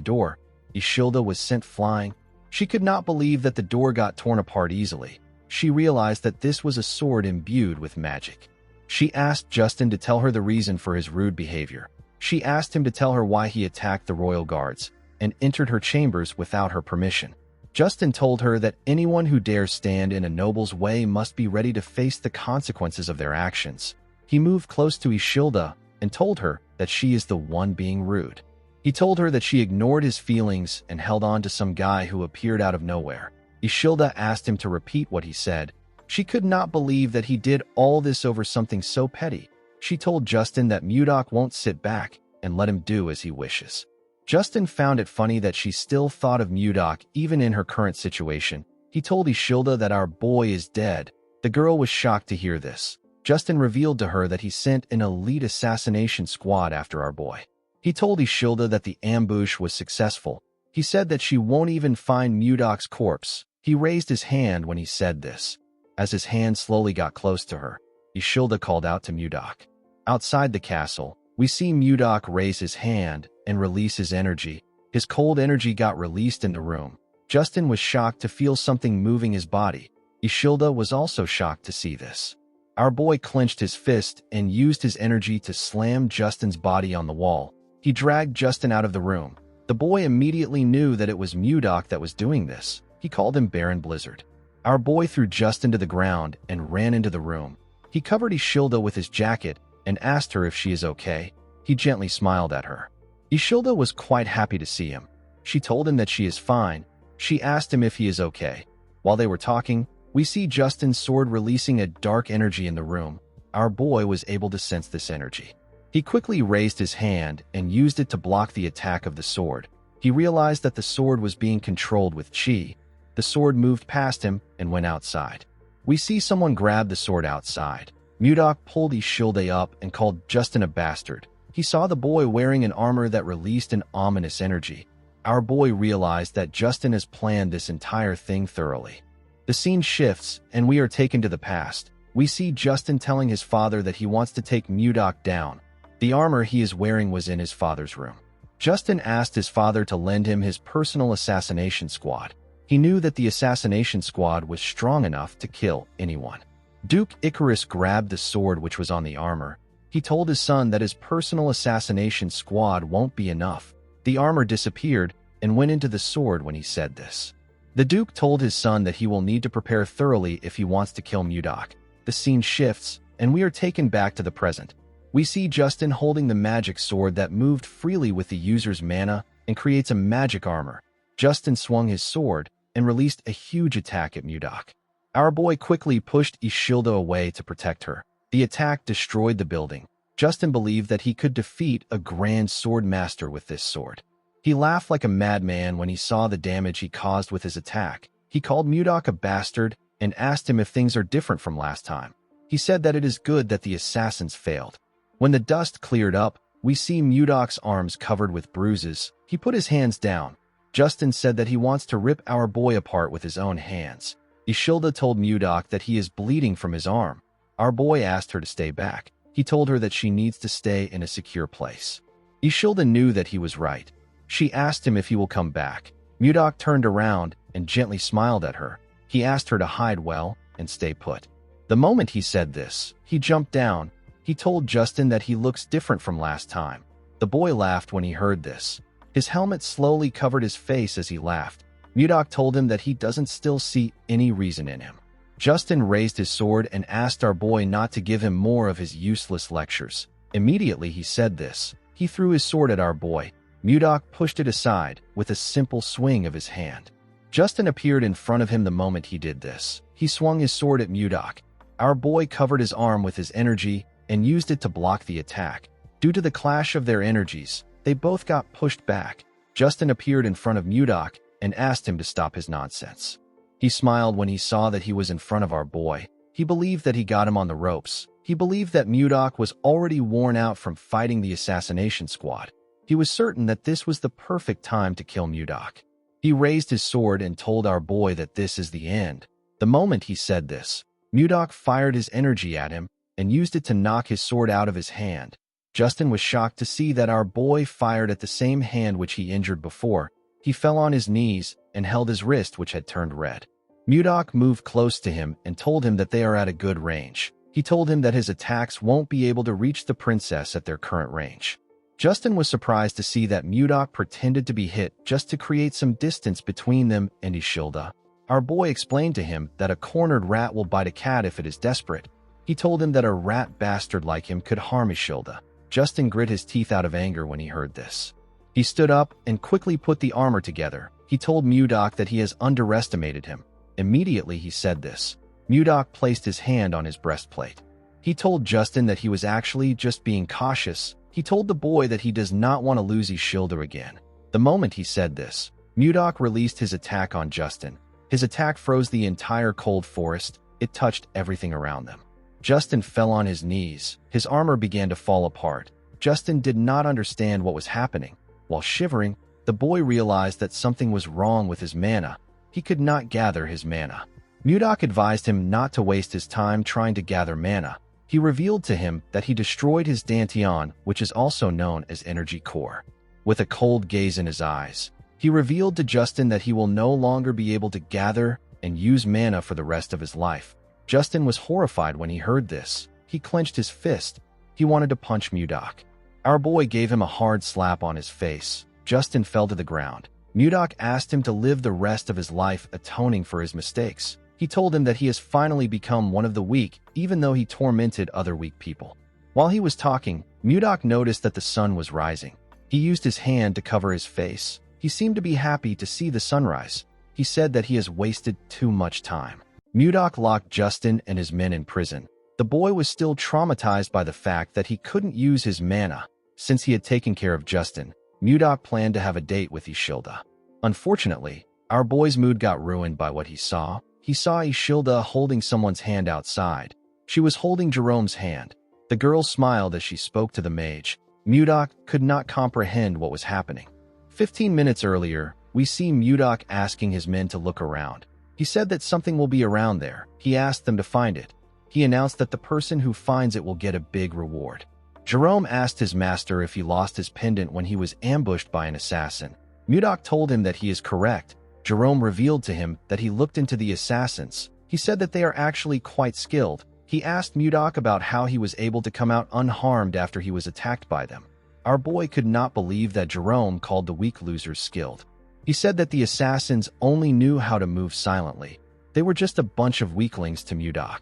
door. Ishilda was sent flying. She could not believe that the door got torn apart easily. She realized that this was a sword imbued with magic. She asked Justin to tell her the reason for his rude behavior. She asked him to tell her why he attacked the royal guards and entered her chambers without her permission. Justin told her that anyone who dares stand in a noble's way must be ready to face the consequences of their actions. He moved close to Ishilda and told her that she is the one being rude. He told her that she ignored his feelings and held on to some guy who appeared out of nowhere. Ishilda asked him to repeat what he said. She could not believe that he did all this over something so petty. She told Justin that Mudok won't sit back and let him do as he wishes. Justin found it funny that she still thought of Mudok even in her current situation. He told Ishilda that our boy is dead. The girl was shocked to hear this. Justin revealed to her that he sent an elite assassination squad after our boy. He told Ishilda that the ambush was successful. He said that she won't even find Mudok's corpse. He raised his hand when he said this. As his hand slowly got close to her, Ishilda called out to Mudok. Outside the castle, we see Mudok raise his hand and release his energy. His cold energy got released in the room. Justin was shocked to feel something moving his body. Ishilda was also shocked to see this. Our boy clenched his fist and used his energy to slam Justin's body on the wall. He dragged Justin out of the room. The boy immediately knew that it was Mudok that was doing this. He called him Baron Blizzard. Our boy threw Justin to the ground and ran into the room. He covered Ishilda with his jacket and asked her if she is okay. He gently smiled at her. Ishilda was quite happy to see him. She told him that she is fine. She asked him if he is okay. While they were talking, we see Justin's sword releasing a dark energy in the room. Our boy was able to sense this energy. He quickly raised his hand and used it to block the attack of the sword. He realized that the sword was being controlled with chi. The sword moved past him and went outside. We see someone grab the sword outside. Mudok pulled Ishilda up and called Justin a bastard. He saw the boy wearing an armor that released an ominous energy. Our boy realized that Justin has planned this entire thing thoroughly. The scene shifts, and we are taken to the past. We see Justin telling his father that he wants to take Mudok down. The armor he is wearing was in his father's room. Justin asked his father to lend him his personal assassination squad. He knew that the assassination squad was strong enough to kill anyone. Duke Icarus grabbed the sword which was on the armor. He told his son that his personal assassination squad won't be enough. The armor disappeared and went into the sword when he said this. The Duke told his son that he will need to prepare thoroughly if he wants to kill Mudok. The scene shifts, and we are taken back to the present. We see Justin holding the magic sword that moved freely with the user's mana and creates a magic armor. Justin swung his sword and released a huge attack at Mudok. Our boy quickly pushed Ishilda away to protect her. The attack destroyed the building. Justin believed that he could defeat a grand sword master with this sword. He laughed like a madman when he saw the damage he caused with his attack. He called Mudok a bastard and asked him if things are different from last time. He said that it is good that the assassins failed. When the dust cleared up, we see Mudok's arms covered with bruises. He put his hands down. Justin said that he wants to rip our boy apart with his own hands. Ishilda told Mudok that he is bleeding from his arm. Our boy asked her to stay back. He told her that she needs to stay in a secure place. Ishilda knew that he was right. She asked him if he will come back. Mudok turned around and gently smiled at her. He asked her to hide well and stay put. The moment he said this, he jumped down. He told Justin that he looks different from last time. The boy laughed when he heard this. His helmet slowly covered his face as he laughed. Mudok told him that he doesn't still see any reason in him. Justin raised his sword and asked our boy not to give him more of his useless lectures. Immediately he said this. He threw his sword at our boy. Mudok pushed it aside with a simple swing of his hand. Justin appeared in front of him the moment he did this. He swung his sword at Mudok. Our boy covered his arm with his energy and used it to block the attack. Due to the clash of their energies, they both got pushed back. Justin appeared in front of Mudok and asked him to stop his nonsense. He smiled when he saw that he was in front of our boy. He believed that he got him on the ropes. He believed that Mudok was already worn out from fighting the assassination squad. He was certain that this was the perfect time to kill Mudok. He raised his sword and told our boy that this is the end. The moment he said this, Mudok fired his energy at him and used it to knock his sword out of his hand. Justin was shocked to see that our boy fired at the same hand which he injured before. He fell on his knees and held his wrist, which had turned red. Mudok moved close to him and told him that they are at a good range. He told him that his attacks won't be able to reach the princess at their current range. Justin was surprised to see that Mudok pretended to be hit just to create some distance between them and Ishilda. Our boy explained to him that a cornered rat will bite a cat if it is desperate. He told him that a rat bastard like him could harm Ishilda. Justin grit his teeth out of anger when he heard this. He stood up and quickly put the armor together. He told Mudok that he has underestimated him. Immediately he said this. Mudok placed his hand on his breastplate. He told Justin that he was actually just being cautious. He told the boy that he does not want to lose Ishilda again. The moment he said this, Mudok released his attack on Justin. His attack froze the entire cold forest. It touched everything around them. Justin fell on his knees. His armor began to fall apart. Justin did not understand what was happening. While shivering, the boy realized that something was wrong with his mana. He could not gather his mana. Mudok advised him not to waste his time trying to gather mana. He revealed to him that he destroyed his Dantian, which is also known as Energy Core. With a cold gaze in his eyes, he revealed to Justin that he will no longer be able to gather and use mana for the rest of his life. Justin was horrified when he heard this. He clenched his fist. He wanted to punch Mudok. Our boy gave him a hard slap on his face. Justin fell to the ground. Mudok asked him to live the rest of his life atoning for his mistakes. He told him that he has finally become one of the weak, even though he tormented other weak people. While he was talking, Mudok noticed that the sun was rising. He used his hand to cover his face. He seemed to be happy to see the sunrise. He said that he has wasted too much time. Mudok locked Justin and his men in prison. The boy was still traumatized by the fact that he couldn't use his mana. Since he had taken care of Justin, Mudok planned to have a date with Ishilda. Unfortunately, our boy's mood got ruined by what he saw. He saw Ishilda holding someone's hand outside. She was holding Jerome's hand. The girl smiled as she spoke to the mage. Mudok could not comprehend what was happening. 15 minutes earlier, we see Mudok asking his men to look around. He said that something will be around there. He asked them to find it. He announced that the person who finds it will get a big reward. Jerome asked his master if he lost his pendant when he was ambushed by an assassin. Mudok told him that he is correct. Jerome revealed to him that he looked into the assassins. He said that they are actually quite skilled. He asked Mudok about how he was able to come out unharmed after he was attacked by them. Our boy could not believe that Jerome called the weak losers skilled. He said that the assassins only knew how to move silently. They were just a bunch of weaklings to Mudok.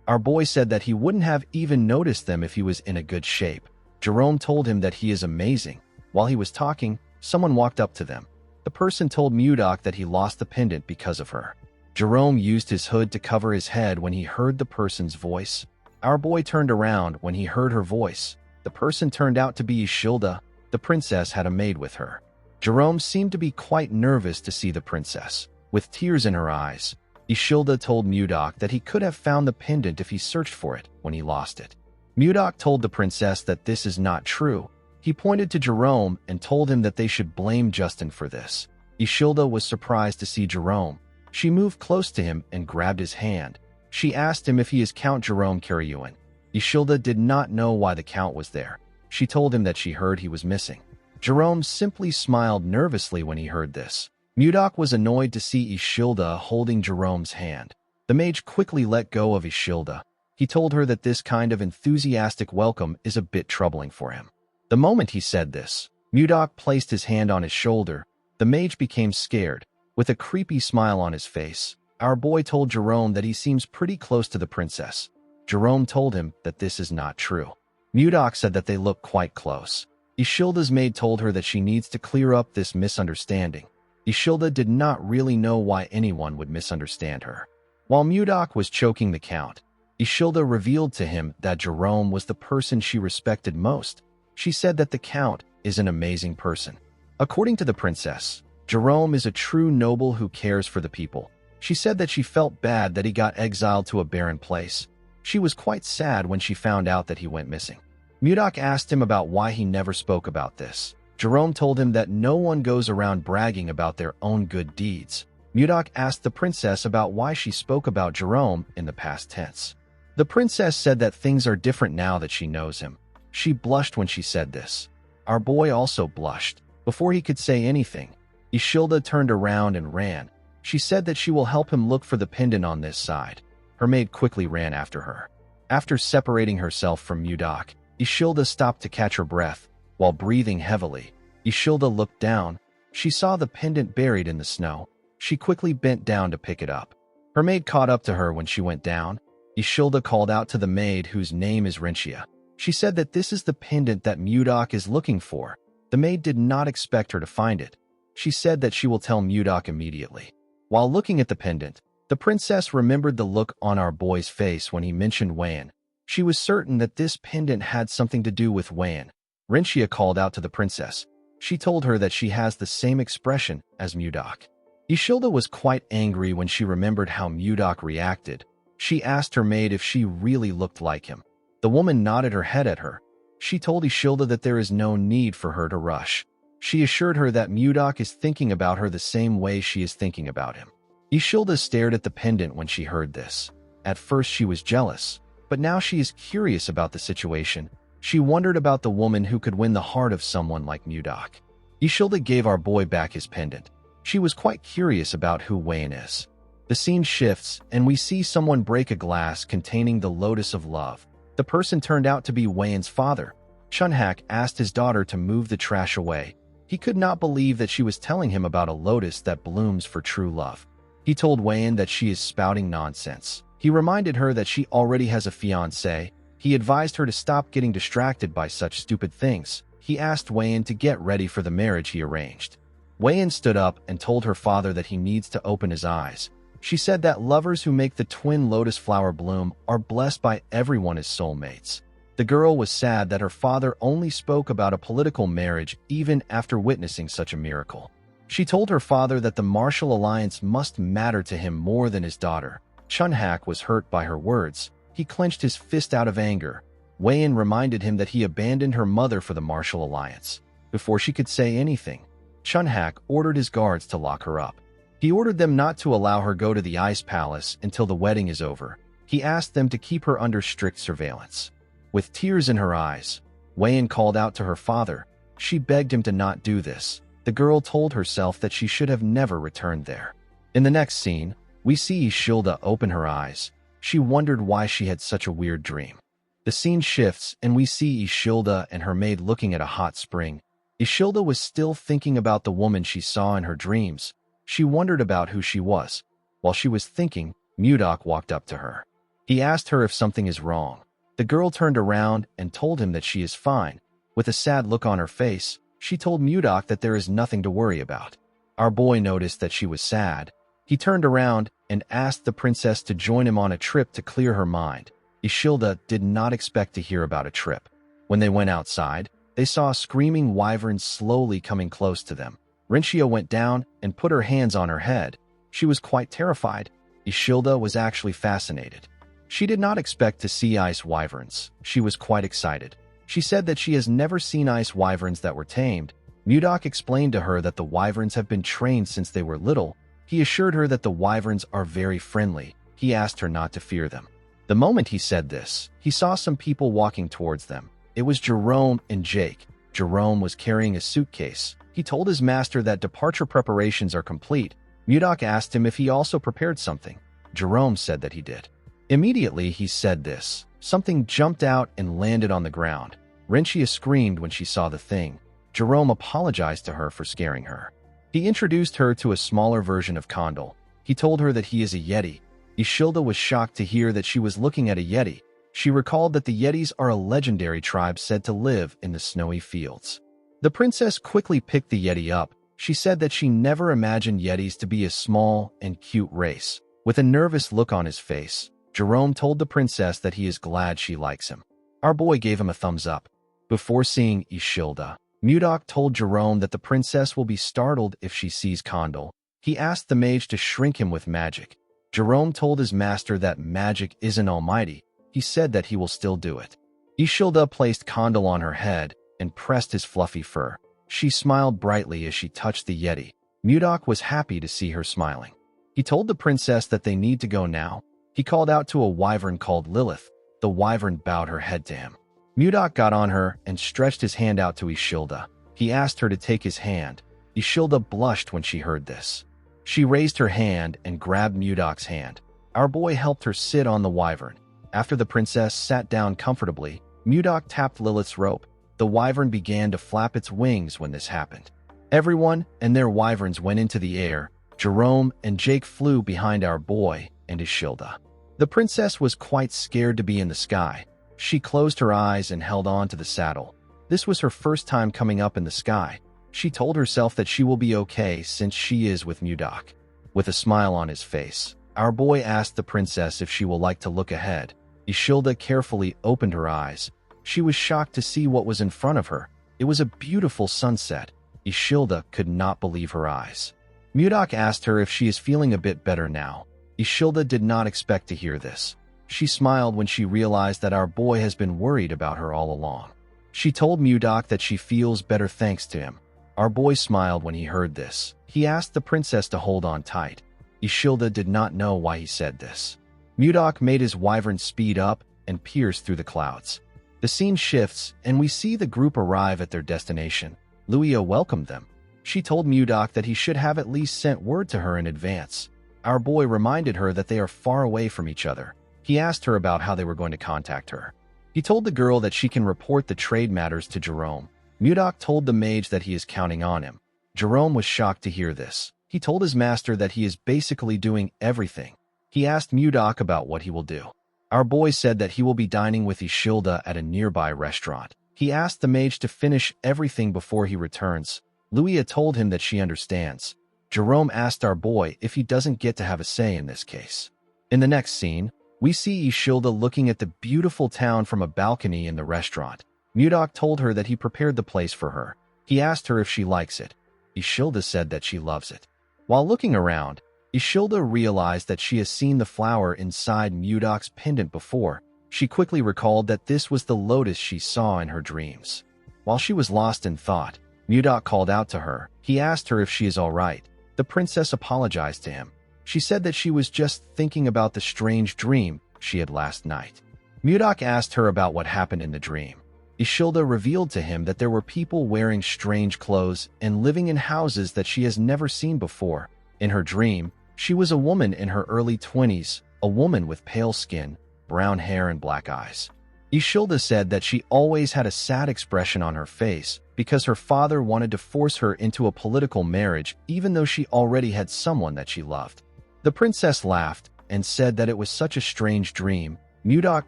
Our boy said that he wouldn't have even noticed them if he was in a good shape. Jerome told him that he is amazing. While he was talking, someone walked up to them. The person told Mudok that he lost the pendant because of her. Jerome used his hood to cover his head when he heard the person's voice. Our boy turned around when he heard her voice. The person turned out to be Ishilda. The princess had a maid with her. Jerome seemed to be quite nervous to see the princess. With tears in her eyes, Ishilda told Mudok that he could have found the pendant if he searched for it when he lost it. Mudok told the princess that this is not true. He pointed to Jerome and told him that they should blame Justin for this. Ishilda was surprised to see Jerome. She moved close to him and grabbed his hand. She asked him if he is Count Jerome Karyuin. Ishilda did not know why the count was there. She told him that she heard he was missing. Jerome simply smiled nervously when he heard this. Mudok was annoyed to see Ishilda holding Jerome's hand. The mage quickly let go of Ishilda. He told her that this kind of enthusiastic welcome is a bit troubling for him. The moment he said this, Mudok placed his hand on his shoulder. The mage became scared. With a creepy smile on his face, our boy told Jerome that he seems pretty close to the princess. Jerome told him that this is not true. Mudok said that they look quite close. Ishilda's maid told her that she needs to clear up this misunderstanding. Ishilda did not really know why anyone would misunderstand her. While Mudok was choking the count, Ishilda revealed to him that Jerome was the person she respected most. She said that the count is an amazing person. According to the princess, Jerome is a true noble who cares for the people. She said that she felt bad that he got exiled to a barren place. She was quite sad when she found out that he went missing. Mudok asked him about why he never spoke about this. Jerome told him that no one goes around bragging about their own good deeds. Mudok asked the princess about why she spoke about Jerome in the past tense. The princess said that things are different now that she knows him. She blushed when she said this. Our boy also blushed. Before he could say anything, Ishilda turned around and ran. She said that she will help him look for the pendant on this side. Her maid quickly ran after her. After separating herself from Mudok, Ishilda stopped to catch her breath. While breathing heavily, Ishilda looked down. She saw the pendant buried in the snow. She quickly bent down to pick it up. Her maid caught up to her when she went down. Ishilda called out to the maid, whose name is Renchia. She said that this is the pendant that Mudok is looking for. The maid did not expect her to find it. She said that she will tell Mudok immediately. While looking at the pendant, the princess remembered the look on our boy's face when he mentioned Wayan. She was certain that this pendant had something to do with Wayan. Renchia called out to the princess. She told her that she has the same expression as Mudok. Ishilda was quite angry when she remembered how Mudok reacted. She asked her maid if she really looked like him. The woman nodded her head at her. She told Ishilda that there is no need for her to rush. She assured her that Mudok is thinking about her the same way she is thinking about him. Ishilda stared at the pendant when she heard this. At first she was jealous, but now she is curious about the situation. She wondered about the woman who could win the heart of someone like Mudok. Ishilda gave our boy back his pendant. She was quite curious about who Wayan is. The scene shifts, and we see someone break a glass containing the Lotus of Love. The person turned out to be Wayan's father. Chunhak asked his daughter to move the trash away. He could not believe that she was telling him about a lotus that blooms for true love. He told Wayan that she is spouting nonsense. He reminded her that she already has a fiancé. He advised her to stop getting distracted by such stupid things. He asked Wayan to get ready for the marriage he arranged. Wayan stood up and told her father that he needs to open his eyes. She said that lovers who make the twin lotus flower bloom are blessed by everyone as soulmates. The girl was sad that her father only spoke about a political marriage even after witnessing such a miracle. She told her father that the martial alliance must matter to him more than his daughter. Chunhak was hurt by her words. He clenched his fist out of anger. Wayan reminded him that he abandoned her mother for the martial alliance. Before she could say anything, Chunhak ordered his guards to lock her up. He ordered them not to allow her go to the ice palace until the wedding is over. He asked them to keep her under strict surveillance. With tears in her eyes, Wayan called out to her father. She begged him to not do this. The girl told herself that she should have never returned there. In the next scene, we see Ishilda open her eyes. She wondered why she had such a weird dream. The scene shifts and we see Ishilda and her maid looking at a hot spring. Ishilda was still thinking about the woman she saw in her dreams. She wondered about who she was. While she was thinking, Mudok walked up to her. He asked her if something is wrong. The girl turned around and told him that she is fine. With a sad look on her face, she told Mudok that there is nothing to worry about. Our boy noticed that she was sad. He turned around and asked the princess to join him on a trip to clear her mind. Ishilda did not expect to hear about a trip. When they went outside, they saw a screaming wyvern slowly coming close to them. Rinchia went down and put her hands on her head. She was quite terrified. Ishilda was actually fascinated. She did not expect to see ice wyverns. She was quite excited. She said that she has never seen ice wyverns that were tamed. Mudok explained to her that the wyverns have been trained since they were little. He assured her that the wyverns are very friendly. He asked her not to fear them. The moment he said this, he saw some people walking towards them. It was Jerome and Jake. Jerome was carrying a suitcase. He told his master that departure preparations are complete. Mudok asked him if he also prepared something. Jerome said that he did. Immediately he said this. Something jumped out and landed on the ground. Rinchia screamed when she saw the thing. Jerome apologized to her for scaring her. He introduced her to a smaller version of Condal. He told her that he is a Yeti. Ishilda was shocked to hear that she was looking at a Yeti. She recalled that the Yetis are a legendary tribe said to live in the snowy fields. The princess quickly picked the Yeti up. She said that she never imagined Yetis to be a small and cute race. With a nervous look on his face, Jerome told the princess that he is glad she likes him. Our boy gave him a thumbs up. Before seeing Ishilda, Mudok told Jerome that the princess will be startled if she sees Condal. He asked the mage to shrink him with magic. Jerome told his master that magic isn't almighty. He said that he will still do it. Ishilda placed Condal on her head and pressed his fluffy fur. She smiled brightly as she touched the Yeti. Mudok was happy to see her smiling. He told the princess that they need to go now. He called out to a wyvern called Lilith. The wyvern bowed her head to him. Mudok got on her and stretched his hand out to Ishilda. He asked her to take his hand. Ishilda blushed when she heard this. She raised her hand and grabbed Mudok's hand. Our boy helped her sit on the wyvern. After the princess sat down comfortably, Mudok tapped Lilith's rope. The wyvern began to flap its wings when this happened. Everyone and their wyverns went into the air. Jerome and Jake flew behind our boy and Ishilda. The princess was quite scared to be in the sky. She closed her eyes and held on to the saddle. This was her first time coming up in the sky. She told herself that she will be okay since she is with Mudok. With a smile on his face, our boy asked the princess if she will like to look ahead. Ishilda carefully opened her eyes. She was shocked to see what was in front of her. It was a beautiful sunset. Ishilda could not believe her eyes. Mudok asked her if she is feeling a bit better now. Ishilda did not expect to hear this. She smiled when she realized that our boy has been worried about her all along. She told Mudok that she feels better thanks to him. Our boy smiled when he heard this. He asked the princess to hold on tight. Ishilda did not know why he said this. Mudok made his wyvern speed up and pierce through the clouds. The scene shifts, and we see the group arrive at their destination. Luia welcomed them. She told Mudok that he should have at least sent word to her in advance. Our boy reminded her that they are far away from each other. He asked her about how they were going to contact her. He told the girl that she can report the trade matters to Jerome. Mudok told the mage that he is counting on him. Jerome was shocked to hear this. He told his master that he is basically doing everything. He asked Mudok about what he will do. Our boy said that he will be dining with Ishilda at a nearby restaurant. He asked the mage to finish everything before he returns. Luia told him that she understands. Jerome asked our boy if he doesn't get to have a say in this case. In the next scene, we see Ishilda looking at the beautiful town from a balcony in the restaurant. Mudok told her that he prepared the place for her. He asked her if she likes it. Ishilda said that she loves it. While looking around, Ishilda realized that she has seen the flower inside Mudok's pendant before. She quickly recalled that this was the lotus she saw in her dreams. While she was lost in thought, Mudok called out to her. He asked her if she is all right. The princess apologized to him. She said that she was just thinking about the strange dream she had last night. Mudok asked her about what happened in the dream. Ishilda revealed to him that there were people wearing strange clothes and living in houses that she has never seen before. In her dream, she was a woman in her early 20s, a woman with pale skin, brown hair and black eyes. Ishilda said that she always had a sad expression on her face because her father wanted to force her into a political marriage even though she already had someone that she loved. The princess laughed. and said that it was such a strange dream. Mudok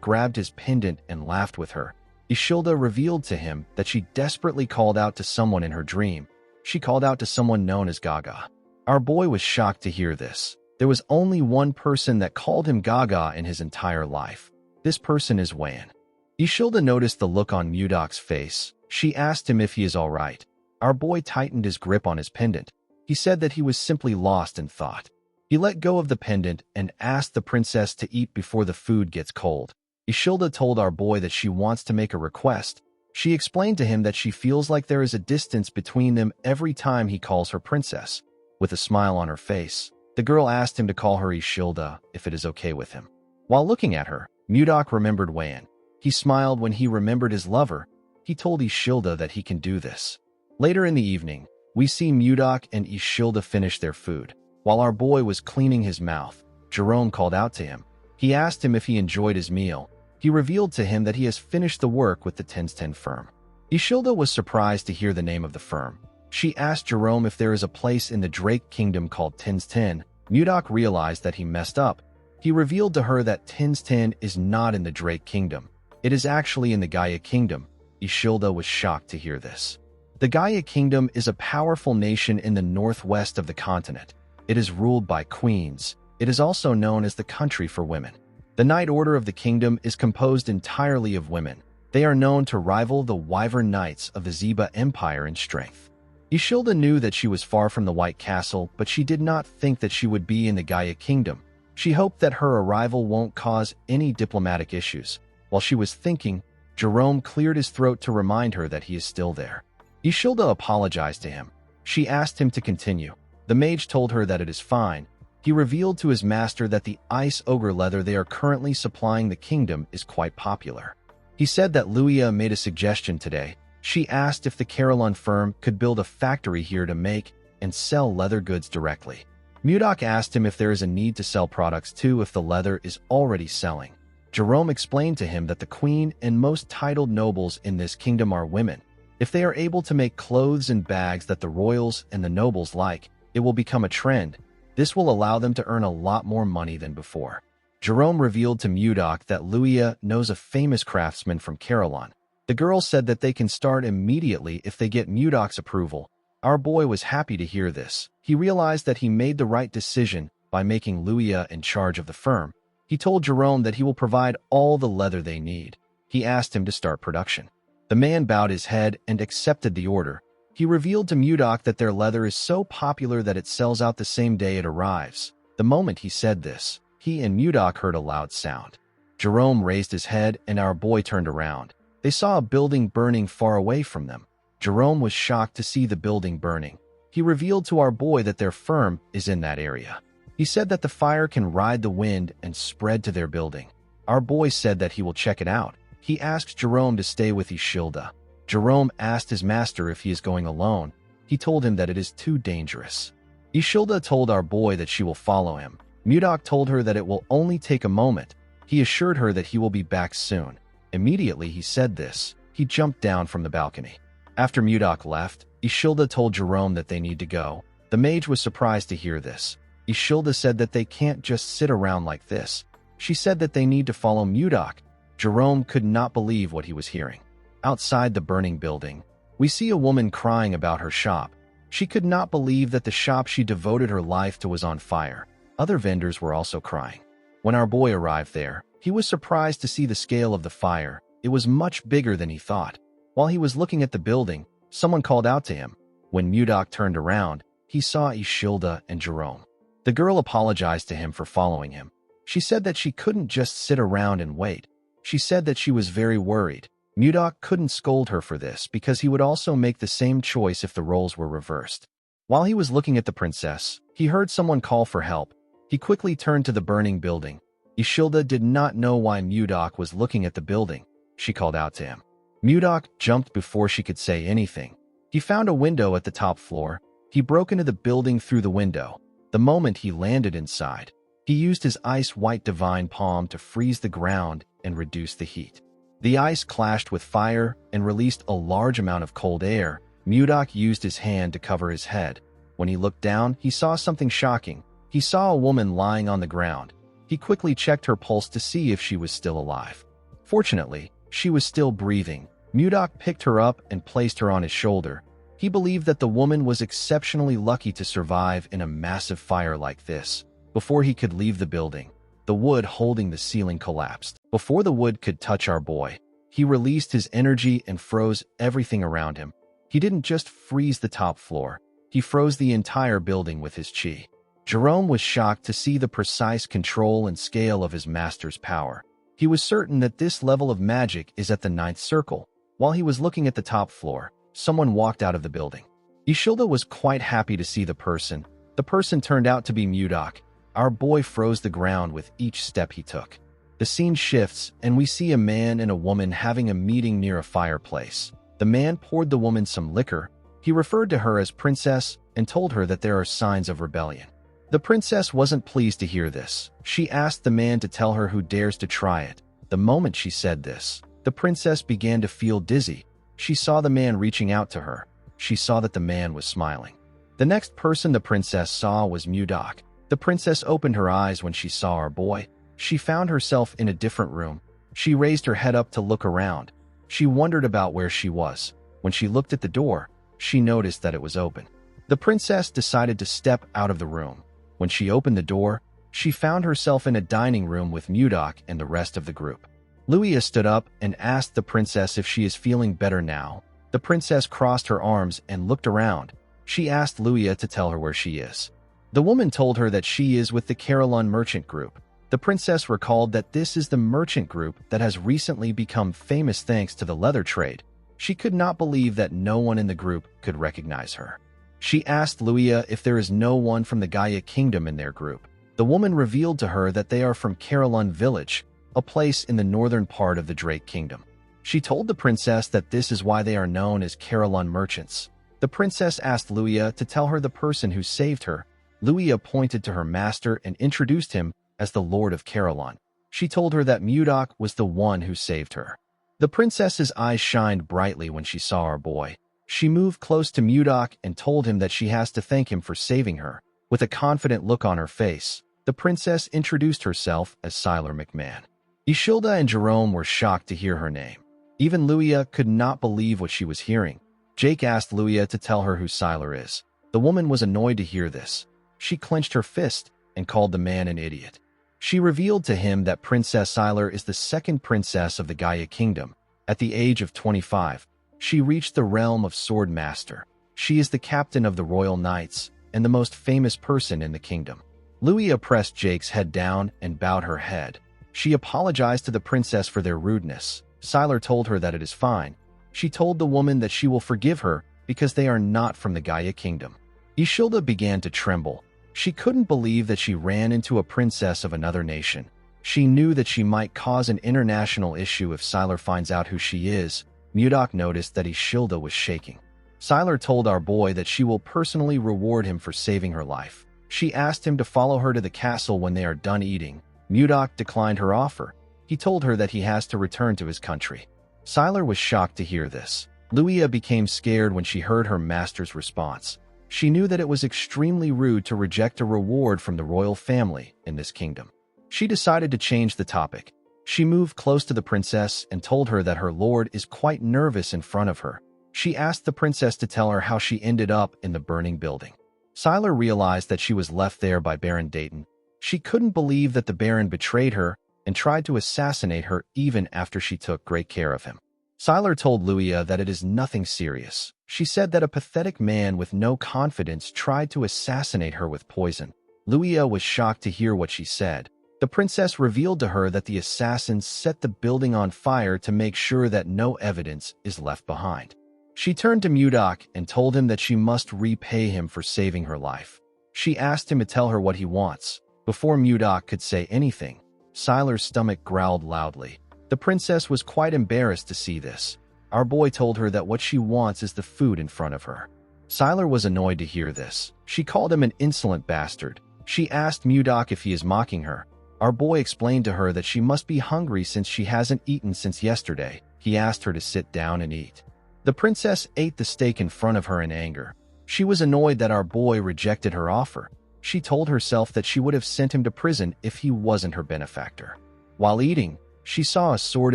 grabbed his pendant and laughed with her. Ishilda revealed to him that she desperately called out to someone in her dream. She called out to someone known as Gaga. Our boy was shocked to hear this. There was only one person that called him Gaga in his entire life. This person is Wan. Ishilda noticed the look on Mudok's face. She asked him if he is all right. Our boy tightened his grip on his pendant. He said that he was simply lost in thought. He let go of the pendant and asked the princess to eat before the food gets cold. Ishilda told our boy that she wants to make a request. She explained to him that she feels like there is a distance between them every time he calls her princess. With a smile on her face, the girl asked him to call her Ishilda if it is okay with him. While looking at her, Mudok remembered Wan. He smiled when he remembered his lover. He told Ishilda that he can do this. Later in the evening, we see Mudok and Ishilda finish their food. While our boy was cleaning his mouth, Jerome called out to him. He asked him if he enjoyed his meal. He revealed to him that he has finished the work with the 1010 firm. Ishilda was surprised to hear the name of the firm. She asked Jerome if there is a place in the Drake Kingdom called 1010. Mudok realized that he messed up. He revealed to her that 1010 is not in the Drake Kingdom. It is actually in the Gaia Kingdom. Ishilda was shocked to hear this. The Gaia Kingdom is a powerful nation in the northwest of the continent. It is ruled by queens. It is also known as the country for women. The Knight Order of the kingdom is composed entirely of women. They are known to rival the Wyvern Knights of the Zeba Empire in strength. Ishilda knew that she was far from the White Castle, but she did not think that she would be in the Gaia Kingdom. She hoped that her arrival won't cause any diplomatic issues. While she was thinking, Jerome cleared his throat to remind her that he is still there. Ishilda apologized to him. She asked him to continue. The mage told her that it is fine. He revealed to his master that the ice ogre leather they are currently supplying the kingdom is quite popular. He said that Luia made a suggestion today. She asked if the Carillon firm could build a factory here to make and sell leather goods directly. Mudok asked him if there is a need to sell products too if the leather is already selling. Jerome explained to him that the queen and most titled nobles in this kingdom are women. If they are able to make clothes and bags that the royals and the nobles like, it will become a trend. This will allow them to earn a lot more money than before. Jerome revealed to Mudok that Luia knows a famous craftsman from Carillon. The girl said that they can start immediately if they get Mudok's approval. Our boy was happy to hear this. He realized that he made the right decision by making Luia in charge of the firm. He told Jerome that he will provide all the leather they need. He asked him to start production. The man bowed his head and accepted the order. He revealed to Mudok that their leather is so popular that it sells out the same day it arrives. The moment he said this, he and Mudok heard a loud sound. Jerome raised his head and our boy turned around. They saw a building burning far away from them. Jerome was shocked to see the building burning. He revealed to our boy that their firm is in that area. He said that the fire can ride the wind and spread to their building. Our boy said that he will check it out. He asked Jerome to stay with Ishilda. Jerome asked his master if he is going alone. He told him that it is too dangerous. Ishilda told our boy that she will follow him. Mudok told her that it will only take a moment. He assured her that he will be back soon. Immediately he said this, he jumped down from the balcony. After Mudok left, Ishilda told Jerome that they need to go. The mage was surprised to hear this. Ishilda said that they can't just sit around like this. She said that they need to follow Mudok. Jerome could not believe what he was hearing. Outside the burning building, we see a woman crying about her shop. She could not believe that the shop she devoted her life to was on fire. Other vendors were also crying. When our boy arrived there, he was surprised to see the scale of the fire. It was much bigger than he thought. While he was looking at the building, someone called out to him. When Mudok turned around, he saw Ishilda and Jerome. The girl apologized to him for following him. She said that she couldn't just sit around and wait. She said that she was very worried. Mudok couldn't scold her for this because he would also make the same choice if the roles were reversed. While he was looking at the princess, he heard someone call for help. He quickly turned to the burning building. Ishilda did not know why Mudok was looking at the building. She called out to him. Mudok jumped before she could say anything. He found a window at the top floor. He broke into the building through the window. The moment he landed inside, he used his ice-white divine palm to freeze the ground and reduce the heat. The ice clashed with fire and released a large amount of cold air. Mudok used his hand to cover his head. When he looked down, he saw something shocking. He saw a woman lying on the ground. He quickly checked her pulse to see if she was still alive. Fortunately, she was still breathing. Mudok picked her up and placed her on his shoulder. He believed that the woman was exceptionally lucky to survive in a massive fire like this. Before he could leave the building, the wood holding the ceiling collapsed. Before the wood could touch our boy, he released his energy and froze everything around him. He didn't just freeze the top floor, he froze the entire building with his chi. Jerome was shocked to see the precise control and scale of his master's power. He was certain that this level of magic is at the 9th circle. While he was looking at the top floor, someone walked out of the building. Ishilda was quite happy to see the person. The person turned out to be Mudok. Our boy froze the ground with each step he took. The scene shifts, and we see a man and a woman having a meeting near a fireplace. The man poured the woman some liquor. He referred to her as princess and told her that there are signs of rebellion. The princess wasn't pleased to hear this. She asked the man to tell her who dares to try it. The moment she said this, the princess began to feel dizzy. She saw the man reaching out to her. She saw that the man was smiling. The next person the princess saw was Mudok. The princess opened her eyes when she saw our boy. She found herself in a different room. She raised her head up to look around. She wondered about where she was. When she looked at the door, she noticed that it was open. The princess decided to step out of the room. When she opened the door, she found herself in a dining room with Mudok and the rest of the group. Luia stood up and asked the princess if she is feeling better now. The princess crossed her arms and looked around. She asked Luia to tell her where she is. The woman told her that she is with the Carillon merchant group. The princess recalled that this is the merchant group that has recently become famous thanks to the leather trade. She could not believe that no one in the group could recognize her. She asked Luia if there is no one from the Gaia Kingdom in their group. The woman revealed to her that they are from Carillon Village, a place in the northern part of the Drake Kingdom. She told the princess that this is why they are known as Carillon merchants. The princess asked Luia to tell her the person who saved her. Luia pointed to her master and introduced him as the Lord of Carillon. She told her that Mudok was the one who saved her. The princess's eyes shined brightly when she saw our boy. She moved close to Mudok and told him that she has to thank him for saving her. With a confident look on her face, the princess introduced herself as Siler McMahon. Ishilda and Jerome were shocked to hear her name. Even Luia could not believe what she was hearing. Jake asked Luia to tell her who Siler is. The woman was annoyed to hear this. She clenched her fist and called the man an idiot. She revealed to him that Princess Siler is the second princess of the Gaia Kingdom. At the age of 25, she reached the realm of Sword Master. She is the captain of the Royal Knights and the most famous person in the kingdom. Luia pressed Jake's head down and bowed her head. She apologized to the princess for their rudeness. Siler told her that it is fine. She told the woman that she will forgive her because they are not from the Gaia Kingdom. Ishilda began to tremble. She couldn't believe that she ran into a princess of another nation. She knew that she might cause an international issue if Siler finds out who she is. Mudok noticed that Ishilda was shaking. Siler told our boy that she will personally reward him for saving her life. She asked him to follow her to the castle when they are done eating. Mudok declined her offer. He told her that he has to return to his country. Siler was shocked to hear this. Luia became scared when she heard her master's response. She knew that it was extremely rude to reject a reward from the royal family in this kingdom. She decided to change the topic. She moved close to the princess and told her that her lord is quite nervous in front of her. She asked the princess to tell her how she ended up in the burning building. Siler realized that she was left there by Baron Dayton. She couldn't believe that the Baron betrayed her and tried to assassinate her even after she took great care of him. Siler told Luia that it is nothing serious. She said that a pathetic man with no confidence tried to assassinate her with poison. Luia was shocked to hear what she said. The princess revealed to her that the assassins set the building on fire to make sure that no evidence is left behind. She turned to Mudok and told him that she must repay him for saving her life. She asked him to tell her what he wants. Before Mudok could say anything, Siler's stomach growled loudly. The princess was quite embarrassed to see this. Our boy told her that what she wants is the food in front of her. Siler was annoyed to hear this. She called him an insolent bastard. She asked Mudok if he is mocking her. Our boy explained to her that she must be hungry since she hasn't eaten since yesterday. He asked her to sit down and eat. The princess ate the steak in front of her in anger. She was annoyed that our boy rejected her offer. She told herself that she would have sent him to prison if he wasn't her benefactor. While eating, she saw a sword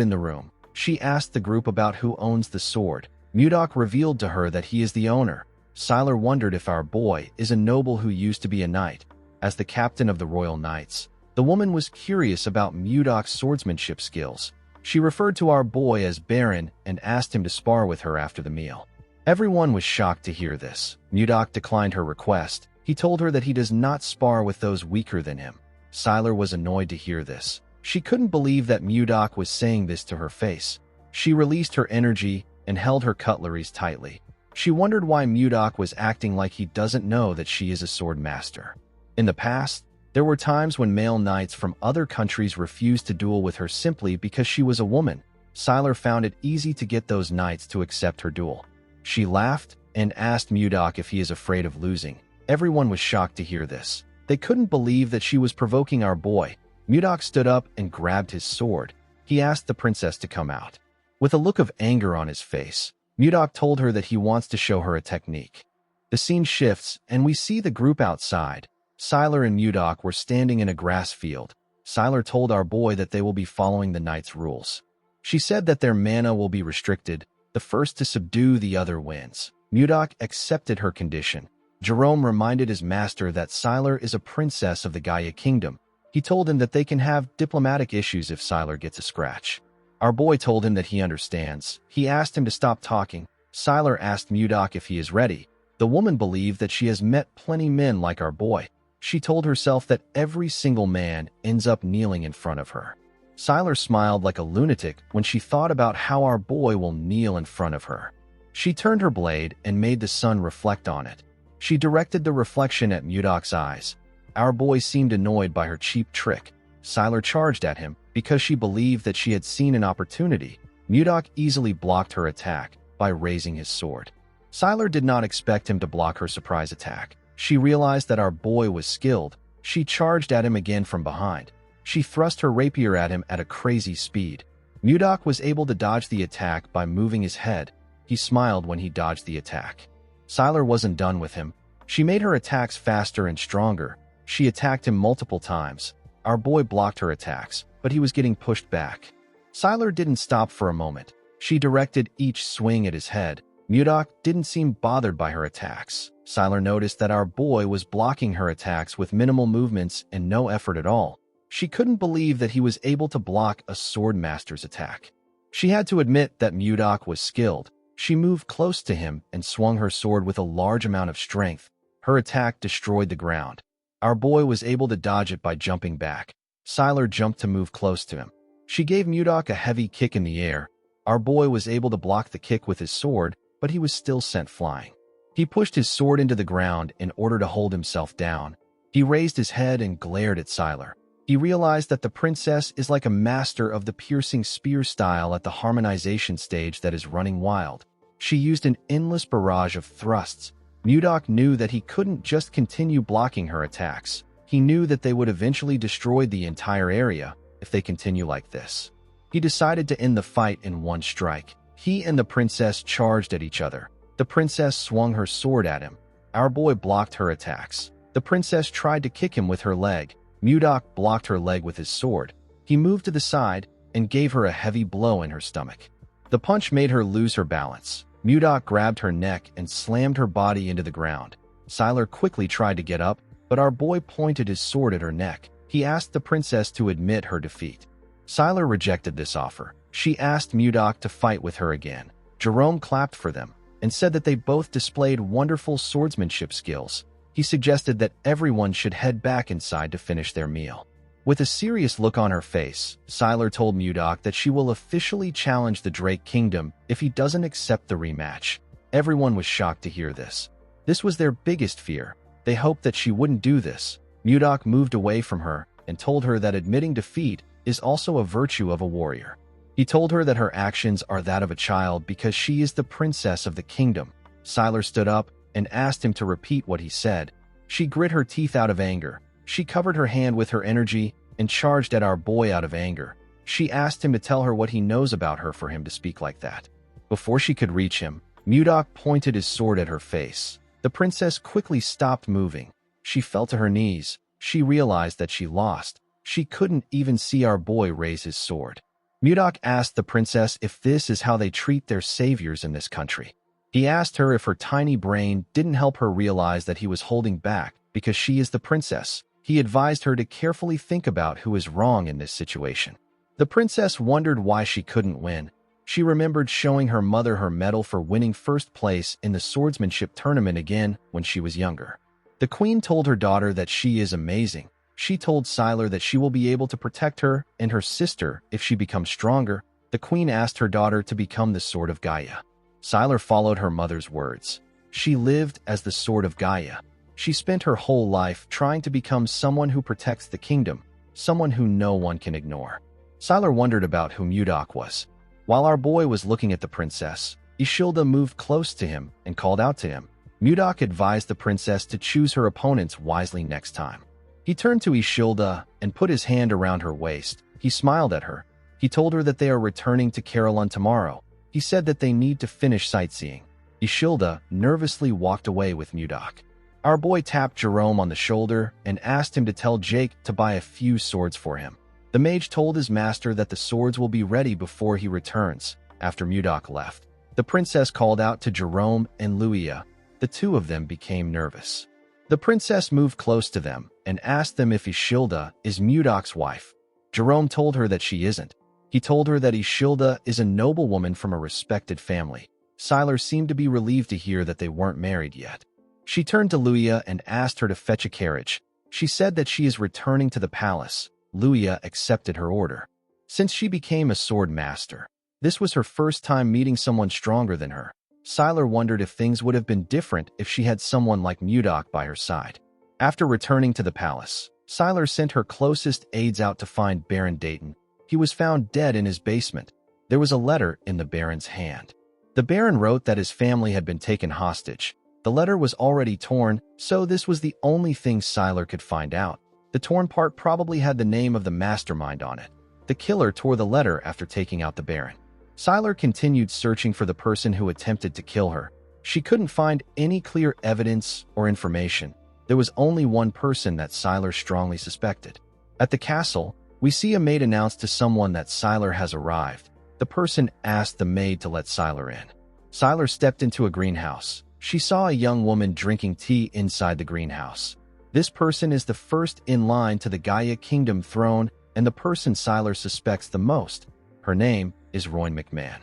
in the room. She asked the group about who owns the sword. Mudok revealed to her that he is the owner. Siler wondered if our boy is a noble who used to be a knight. As the captain of the Royal Knights, the woman was curious about Mudok's swordsmanship skills. She referred to our boy as Baron and asked him to spar with her after the meal. Everyone was shocked to hear this. Mudok declined her request. He told her that he does not spar with those weaker than him. Siler was annoyed to hear this. She couldn't believe that Mudok was saying this to her face. She released her energy and held her cutleries tightly. She wondered why Mudok was acting like he doesn't know that she is a sword master. In the past, there were times when male knights from other countries refused to duel with her simply because she was a woman. Siler found it easy to get those knights to accept her duel. She laughed and asked Mudok if he is afraid of losing. Everyone was shocked to hear this. They couldn't believe that she was provoking our boy. Mudok stood up and grabbed his sword. He asked the princess to come out. With a look of anger on his face, Mudok told her that he wants to show her a technique. The scene shifts, and we see the group outside. Siler and Mudok were standing in a grass field. Siler told our boy that they will be following the knight's rules. She said that their mana will be restricted. The first to subdue the other wins. Mudok accepted her condition. Jerome reminded his master that Siler is a princess of the Gaia Kingdom. He told him that they can have diplomatic issues if Siler gets a scratch. Our boy told him that he understands. He asked him to stop talking. Siler asked Mudok if he is ready. The woman believed that she has met plenty men like our boy. She told herself that every single man ends up kneeling in front of her. Siler smiled like a lunatic when she thought about how our boy will kneel in front of her. She turned her blade and made the sun reflect on it. She directed the reflection at Mudok's eyes. Our boy seemed annoyed by her cheap trick. Siler charged at him because she believed that she had seen an opportunity. Mudok easily blocked her attack by raising his sword. Siler did not expect him to block her surprise attack. She realized that our boy was skilled. She charged at him again from behind. She thrust her rapier at him at a crazy speed. Mudok was able to dodge the attack by moving his head. He smiled when he dodged the attack. Siler wasn't done with him. She made her attacks faster and stronger. She attacked him multiple times. Our boy blocked her attacks, but he was getting pushed back. Siler didn't stop for a moment. She directed each swing at his head. Mudok didn't seem bothered by her attacks. Siler noticed that our boy was blocking her attacks with minimal movements and no effort at all. She couldn't believe that he was able to block a sword master's attack. She had to admit that Mudok was skilled. She moved close to him and swung her sword with a large amount of strength. Her attack destroyed the ground. Our boy was able to dodge it by jumping back. Siler jumped to move close to him. She gave Mudok a heavy kick in the air. Our boy was able to block the kick with his sword, but he was still sent flying. He pushed his sword into the ground in order to hold himself down. He raised his head and glared at Siler. He realized that the princess is like a master of the piercing spear style at the harmonization stage that is running wild. She used an endless barrage of thrusts. Mudok knew that he couldn't just continue blocking her attacks. He knew that they would eventually destroy the entire area if they continue like this. He decided to end the fight in one strike. He and the princess charged at each other. The princess swung her sword at him. Our boy blocked her attacks. The princess tried to kick him with her leg. Mudok blocked her leg with his sword. He moved to the side and gave her a heavy blow in her stomach. The punch made her lose her balance. Mudok grabbed her neck and slammed her body into the ground. Siler quickly tried to get up, but our boy pointed his sword at her neck. He asked the princess to admit her defeat. Siler rejected this offer. She asked Mudok to fight with her again. Jerome clapped for them and said that they both displayed wonderful swordsmanship skills. He suggested that everyone should head back inside to finish their meal. With a serious look on her face, Siler told Mudok that she will officially challenge the Drake Kingdom if he doesn't accept the rematch. Everyone was shocked to hear this. This was their biggest fear. They hoped that she wouldn't do this. Mudok moved away from her and told her that admitting defeat is also a virtue of a warrior. He told her that her actions are that of a child because she is the princess of the kingdom. Siler stood up and asked him to repeat what he said. She grit her teeth out of anger. She covered her hand with her energy and charged at our boy out of anger. She asked him to tell her what he knows about her for him to speak like that. Before she could reach him, Mudok pointed his sword at her face. The princess quickly stopped moving. She fell to her knees. She realized that she lost. She couldn't even see our boy raise his sword. Mudok asked the princess if this is how they treat their saviors in this country. He asked her if her tiny brain didn't help her realize that he was holding back because she is the princess. He advised her to carefully think about who is wrong in this situation. The princess wondered why she couldn't win. She remembered showing her mother her medal for winning first place in the swordsmanship tournament again when she was younger. The queen told her daughter that she is amazing. She told Sylar that she will be able to protect her and her sister if she becomes stronger. The queen asked her daughter to become the Sword of Gaia. Sylar followed her mother's words. She lived as the Sword of Gaia. She spent her whole life trying to become someone who protects the kingdom, someone who no one can ignore. Sylar wondered about who Mudok was. While our boy was looking at the princess, Ishilda moved close to him and called out to him. Mudok advised the princess to choose her opponents wisely next time. He turned to Ishilda and put his hand around her waist. He smiled at her. He told her that they are returning to Carolyn tomorrow. He said that they need to finish sightseeing. Ishilda nervously walked away with Mudok. Our boy tapped Jerome on the shoulder and asked him to tell Jake to buy a few swords for him. The mage told his master that the swords will be ready before he returns. After Mudok left, the princess called out to Jerome and Luia. The two of them became nervous. The princess moved close to them and asked them if Ishilda is Mudok's wife. Jerome told her that she isn't. He told her that Ishilda is a noblewoman from a respected family. Sylar seemed to be relieved to hear that they weren't married yet. She turned to Luia and asked her to fetch a carriage. She said that she is returning to the palace. Luia accepted her order. Since she became a sword master, this was her first time meeting someone stronger than her. Sylar wondered if things would have been different if she had someone like Mudok by her side. After returning to the palace, Sylar sent her closest aides out to find Baron Dayton. He was found dead in his basement. There was a letter in the Baron's hand. The Baron wrote that his family had been taken hostage. The letter was already torn, so this was the only thing Sylar could find out. The torn part probably had the name of the mastermind on it. The killer tore the letter after taking out the Baron. Sylar continued searching for the person who attempted to kill her. She couldn't find any clear evidence or information. There was only one person that Sylar strongly suspected. At the castle, we see a maid announce to someone that Sylar has arrived. The person asked the maid to let Sylar in. Sylar stepped into a greenhouse. She saw a young woman drinking tea inside the greenhouse. This person is the first in line to the Gaia Kingdom throne and the person Sylar suspects the most. Her name is Rowan McMahon.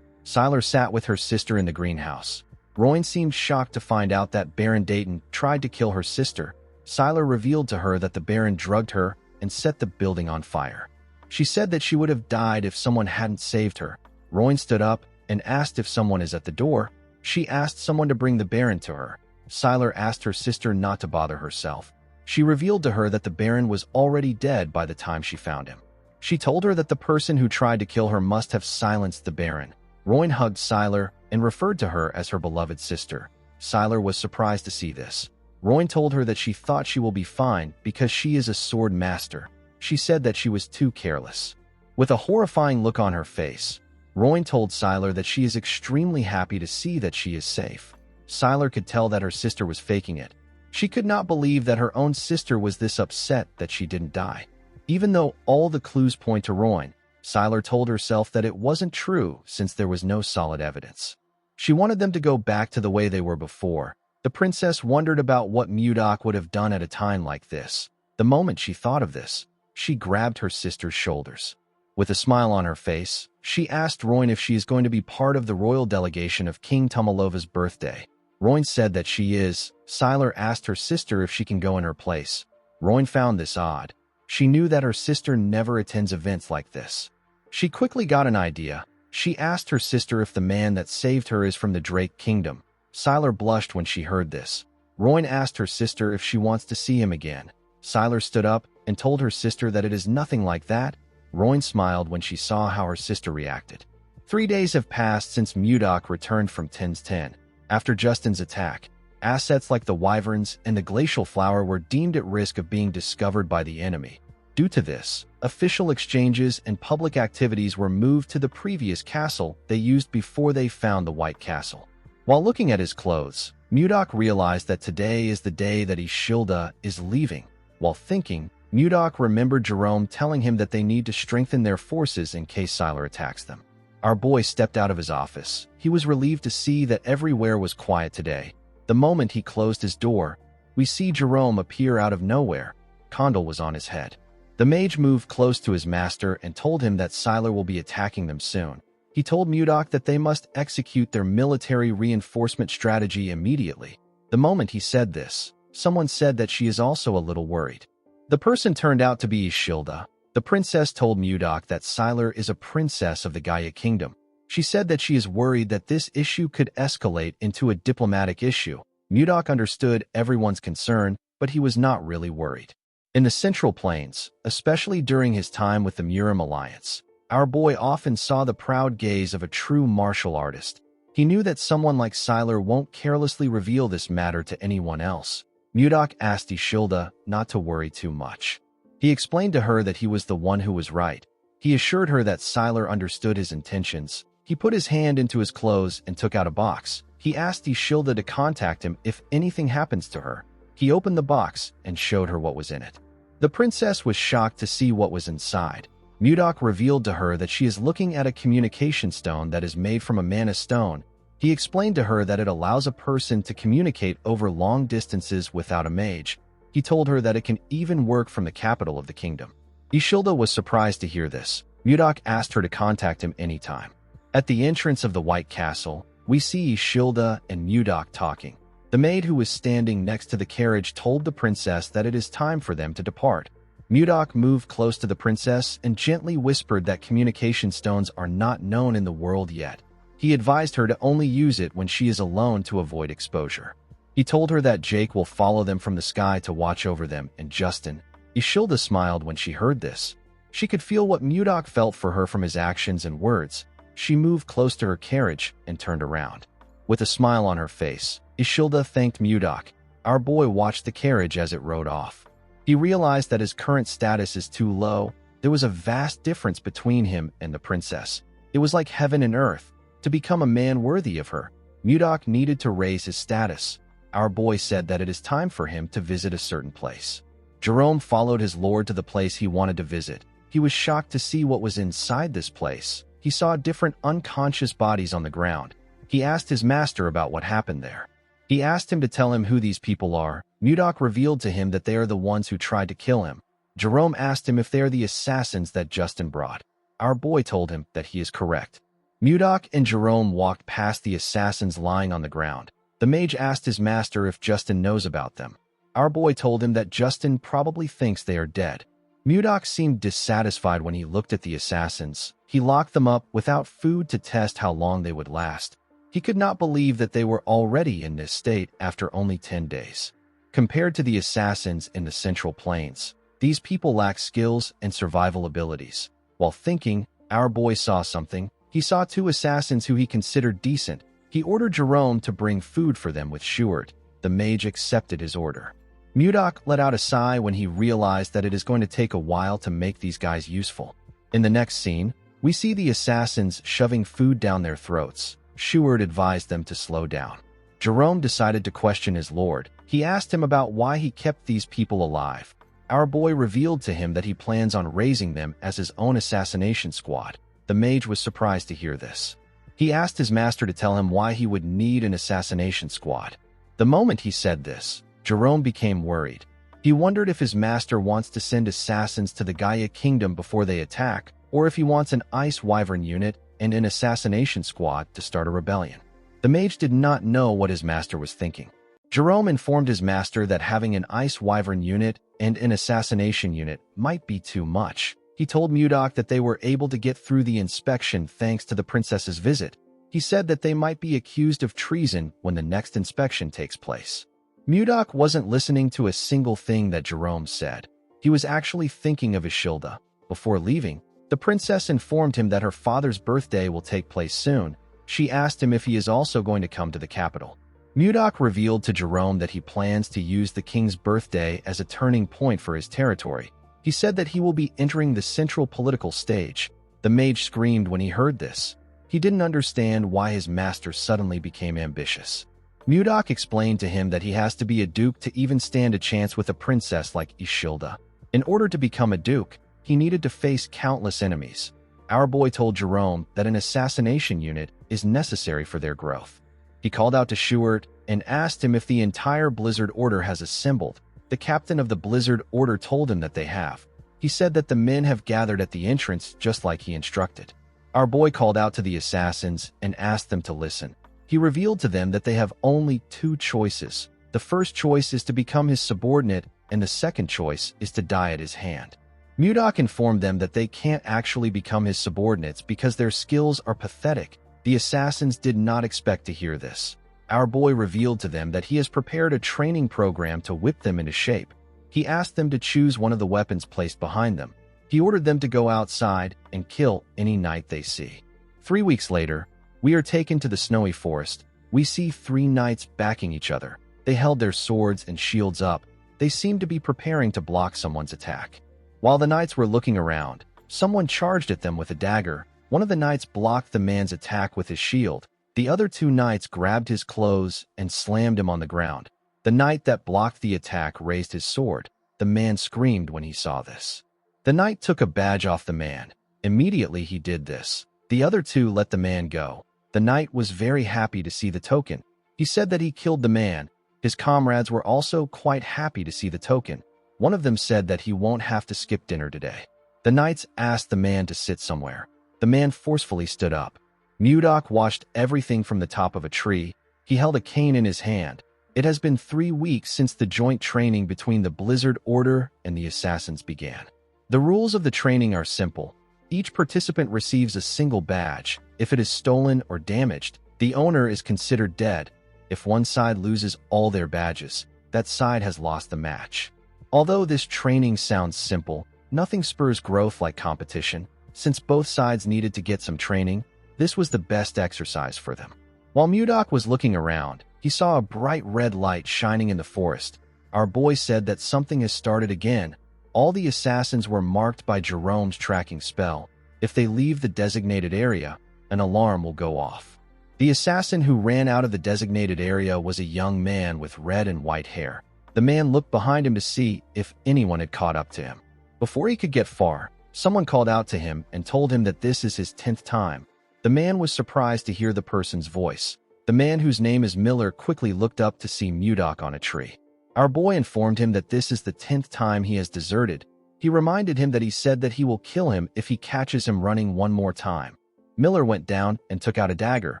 Sylar sat with her sister in the greenhouse. Rowan seemed shocked to find out that Baron Dayton tried to kill her sister. Sylar revealed to her that the Baron drugged her and set the building on fire. She said that she would have died if someone hadn't saved her. Rowan stood up and asked if someone is at the door. She asked someone to bring the Baron to her. Sylar asked her sister not to bother herself. She revealed to her that the Baron was already dead by the time she found him. She told her that the person who tried to kill her must have silenced the Baron. Rowan hugged Sylar and referred to her as her beloved sister. Sylar was surprised to see this. Rowan told her that she thought she will be fine because she is a sword master. She said that she was too careless. With a horrifying look on her face, Rowan told Sylar that she is extremely happy to see that she is safe. Sylar could tell that her sister was faking it. She could not believe that her own sister was this upset that she didn't die. Even though all the clues point to Rowan, Sylar told herself that it wasn't true since there was no solid evidence. She wanted them to go back to the way they were before. The princess wondered about what Mudok would have done at a time like this. The moment she thought of this, she grabbed her sister's shoulders. With a smile on her face, she asked Rowan if she is going to be part of the royal delegation of King Tumalova's birthday. Rowan said that she is. Sylar asked her sister if she can go in her place. Rowan found this odd. She knew that her sister never attends events like this. She quickly got an idea. She asked her sister if the man that saved her is from the Drake Kingdom. Sylar blushed when she heard this. Rowan asked her sister if she wants to see him again. Sylar stood up and told her sister that it is nothing like that. Rowan smiled when she saw how her sister reacted. 3 days have passed since Mudok returned from Tens 10. After Justin's attack, assets like the Wyverns and the Glacial Flower were deemed at risk of being discovered by the enemy. Due to this, official exchanges and public activities were moved to the previous castle they used before they found the White Castle. While looking at his clothes, Mudok realized that today is the day that Ishilda is leaving. While thinking, Mudok remembered Jerome telling him that they need to strengthen their forces in case Sylar attacks them. Our boy stepped out of his office. He was relieved to see that everywhere was quiet today. The moment he closed his door, we see Jerome appear out of nowhere. Condal was on his head. The mage moved close to his master and told him that Sylar will be attacking them soon. He told Mudok that they must execute their military reinforcement strategy immediately. The moment he said this, someone said that she is also a little worried. The person turned out to be Ishilda. The princess told Mudok that Sylar is a princess of the Gaia Kingdom. She said that she is worried that this issue could escalate into a diplomatic issue. Mudok understood everyone's concern, but he was not really worried. In the Central Plains, especially during his time with the Murim Alliance, our boy often saw the proud gaze of a true martial artist. He knew that someone like Sylar won't carelessly reveal this matter to anyone else. Mudok asked Ishilda not to worry too much. He explained to her that he was the one who was right. He assured her that Sylar understood his intentions. He put his hand into his clothes and took out a box. He asked Ishilda to contact him if anything happens to her. He opened the box and showed her what was in it. The princess was shocked to see what was inside. Mudok revealed to her that she is looking at a communication stone that is made from a mana stone. He explained to her that it allows a person to communicate over long distances without a mage. He told her that it can even work from the capital of the kingdom. Ishilda was surprised to hear this. Mudok asked her to contact him anytime. At the entrance of the White Castle, we see Ishilda and Mudok talking. The maid who was standing next to the carriage told the princess that it is time for them to depart. Mudok moved close to the princess and gently whispered that communication stones are not known in the world yet. He advised her to only use it when she is alone to avoid exposure. He told her that Jake will follow them from the sky to watch over them and Justin. Ishilda smiled when she heard this. She could feel what Mudok felt for her from his actions and words. She moved close to her carriage and turned around. With a smile on her face, Ishilda thanked Mudok. Our boy watched the carriage as it rode off. He realized that his current status is too low. There was a vast difference between him and the princess. It was like heaven and earth. To become a man worthy of her, Mudok needed to raise his status. Our boy said that it is time for him to visit a certain place. Jerome followed his lord to the place he wanted to visit. He was shocked to see what was inside this place. He saw different unconscious bodies on the ground. He asked his master about what happened there. He asked him to tell him who these people are. Mudok revealed to him that they are the ones who tried to kill him. Jerome asked him if they are the assassins that Justin brought. Our boy told him that he is correct. Mudok and Jerome walked past the assassins lying on the ground. The mage asked his master if Justin knows about them. Our boy told him that Justin probably thinks they are dead. Mudok seemed dissatisfied when he looked at the assassins. He locked them up without food to test how long they would last. He could not believe that they were already in this state after only 10 days. Compared to the assassins in the Central Plains, these people lack skills and survival abilities. While thinking, our boy saw something. He saw two assassins who he considered decent. He ordered Jerome to bring food for them with Shuart. The mage accepted his order. Mudok let out a sigh when he realized that it is going to take a while to make these guys useful. In the next scene, we see the assassins shoving food down their throats. Shuart advised them to slow down. Jerome decided to question his lord. He asked him about why he kept these people alive. Our boy revealed to him that he plans on raising them as his own assassination squad. The mage was surprised to hear this. He asked his master to tell him why he would need an assassination squad. The moment he said this, Jerome became worried. He wondered if his master wants to send assassins to the Gaia Kingdom before they attack, or if he wants an Ice Wyvern unit and an assassination squad to start a rebellion. The mage did not know what his master was thinking. Jerome informed his master that having an Ice Wyvern unit and an assassination unit might be too much. He told Mudok that they were able to get through the inspection thanks to the princess's visit. He said that they might be accused of treason when the next inspection takes place. Mudok wasn't listening to a single thing that Jerome said. He was actually thinking of Ishilda. Before leaving, the princess informed him that her father's birthday will take place soon. She asked him if he is also going to come to the capital. Mudok revealed to Jerome that he plans to use the king's birthday as a turning point for his territory. He said that he will be entering the central political stage. The mage screamed when he heard this. He didn't understand why his master suddenly became ambitious. Mudok explained to him that he has to be a duke to even stand a chance with a princess like Ishilda. In order to become a duke, he needed to face countless enemies. Our boy told Jerome that an assassination unit is necessary for their growth. He called out to Schuart and asked him if the entire Blizzard Order has assembled. The captain of the Blizzard Order told him that they have. He said that the men have gathered at the entrance just like he instructed. Our boy called out to the assassins and asked them to listen. He revealed to them that they have only two choices. The first choice is to become his subordinate, and the second choice is to die at his hand. Mudok informed them that they can't actually become his subordinates because their skills are pathetic. The assassins did not expect to hear this. Our boy revealed to them that he has prepared a training program to whip them into shape. He asked them to choose one of the weapons placed behind them. He ordered them to go outside and kill any knight they see. 3 weeks later, we are taken to the snowy forest. We see 3 knights backing each other. They held their swords and shields up. They seemed to be preparing to block someone's attack. While the knights were looking around, someone charged at them with a dagger. One of the knights blocked the man's attack with his shield. The other 2 knights grabbed his clothes and slammed him on the ground. The knight that blocked the attack raised his sword. The man screamed when he saw this. The knight took a badge off the man. Immediately he did this. The other 2 let the man go. The knight was very happy to see the token. He said that he killed the man. His comrades were also quite happy to see the token. One of them said that he won't have to skip dinner today. The knights asked the man to sit somewhere. The man forcefully stood up. Mudok watched everything from the top of a tree. He held a cane in his hand. It has been 3 weeks since the joint training between the Blizzard Order and the assassins began. The rules of the training are simple. Each participant receives a single badge. If it is stolen or damaged, the owner is considered dead. If one side loses all their badges, that side has lost the match. Although this training sounds simple, nothing spurs growth like competition. Since both sides needed to get some training, this was the best exercise for them. While Mudok was looking around, he saw a bright red light shining in the forest. Our boy said that something has started again. All the assassins were marked by Jerome's tracking spell. If they leave the designated area, an alarm will go off. The assassin who ran out of the designated area was a young man with red and white hair. The man looked behind him to see if anyone had caught up to him. Before he could get far, someone called out to him and told him that this is his 10th time. The man was surprised to hear the person's voice. The man whose name is Miller quickly looked up to see Mudok on a tree. Our boy informed him that this is the 10th time he has deserted. He reminded him that he said that he will kill him if he catches him running one more time. Miller went down and took out a dagger.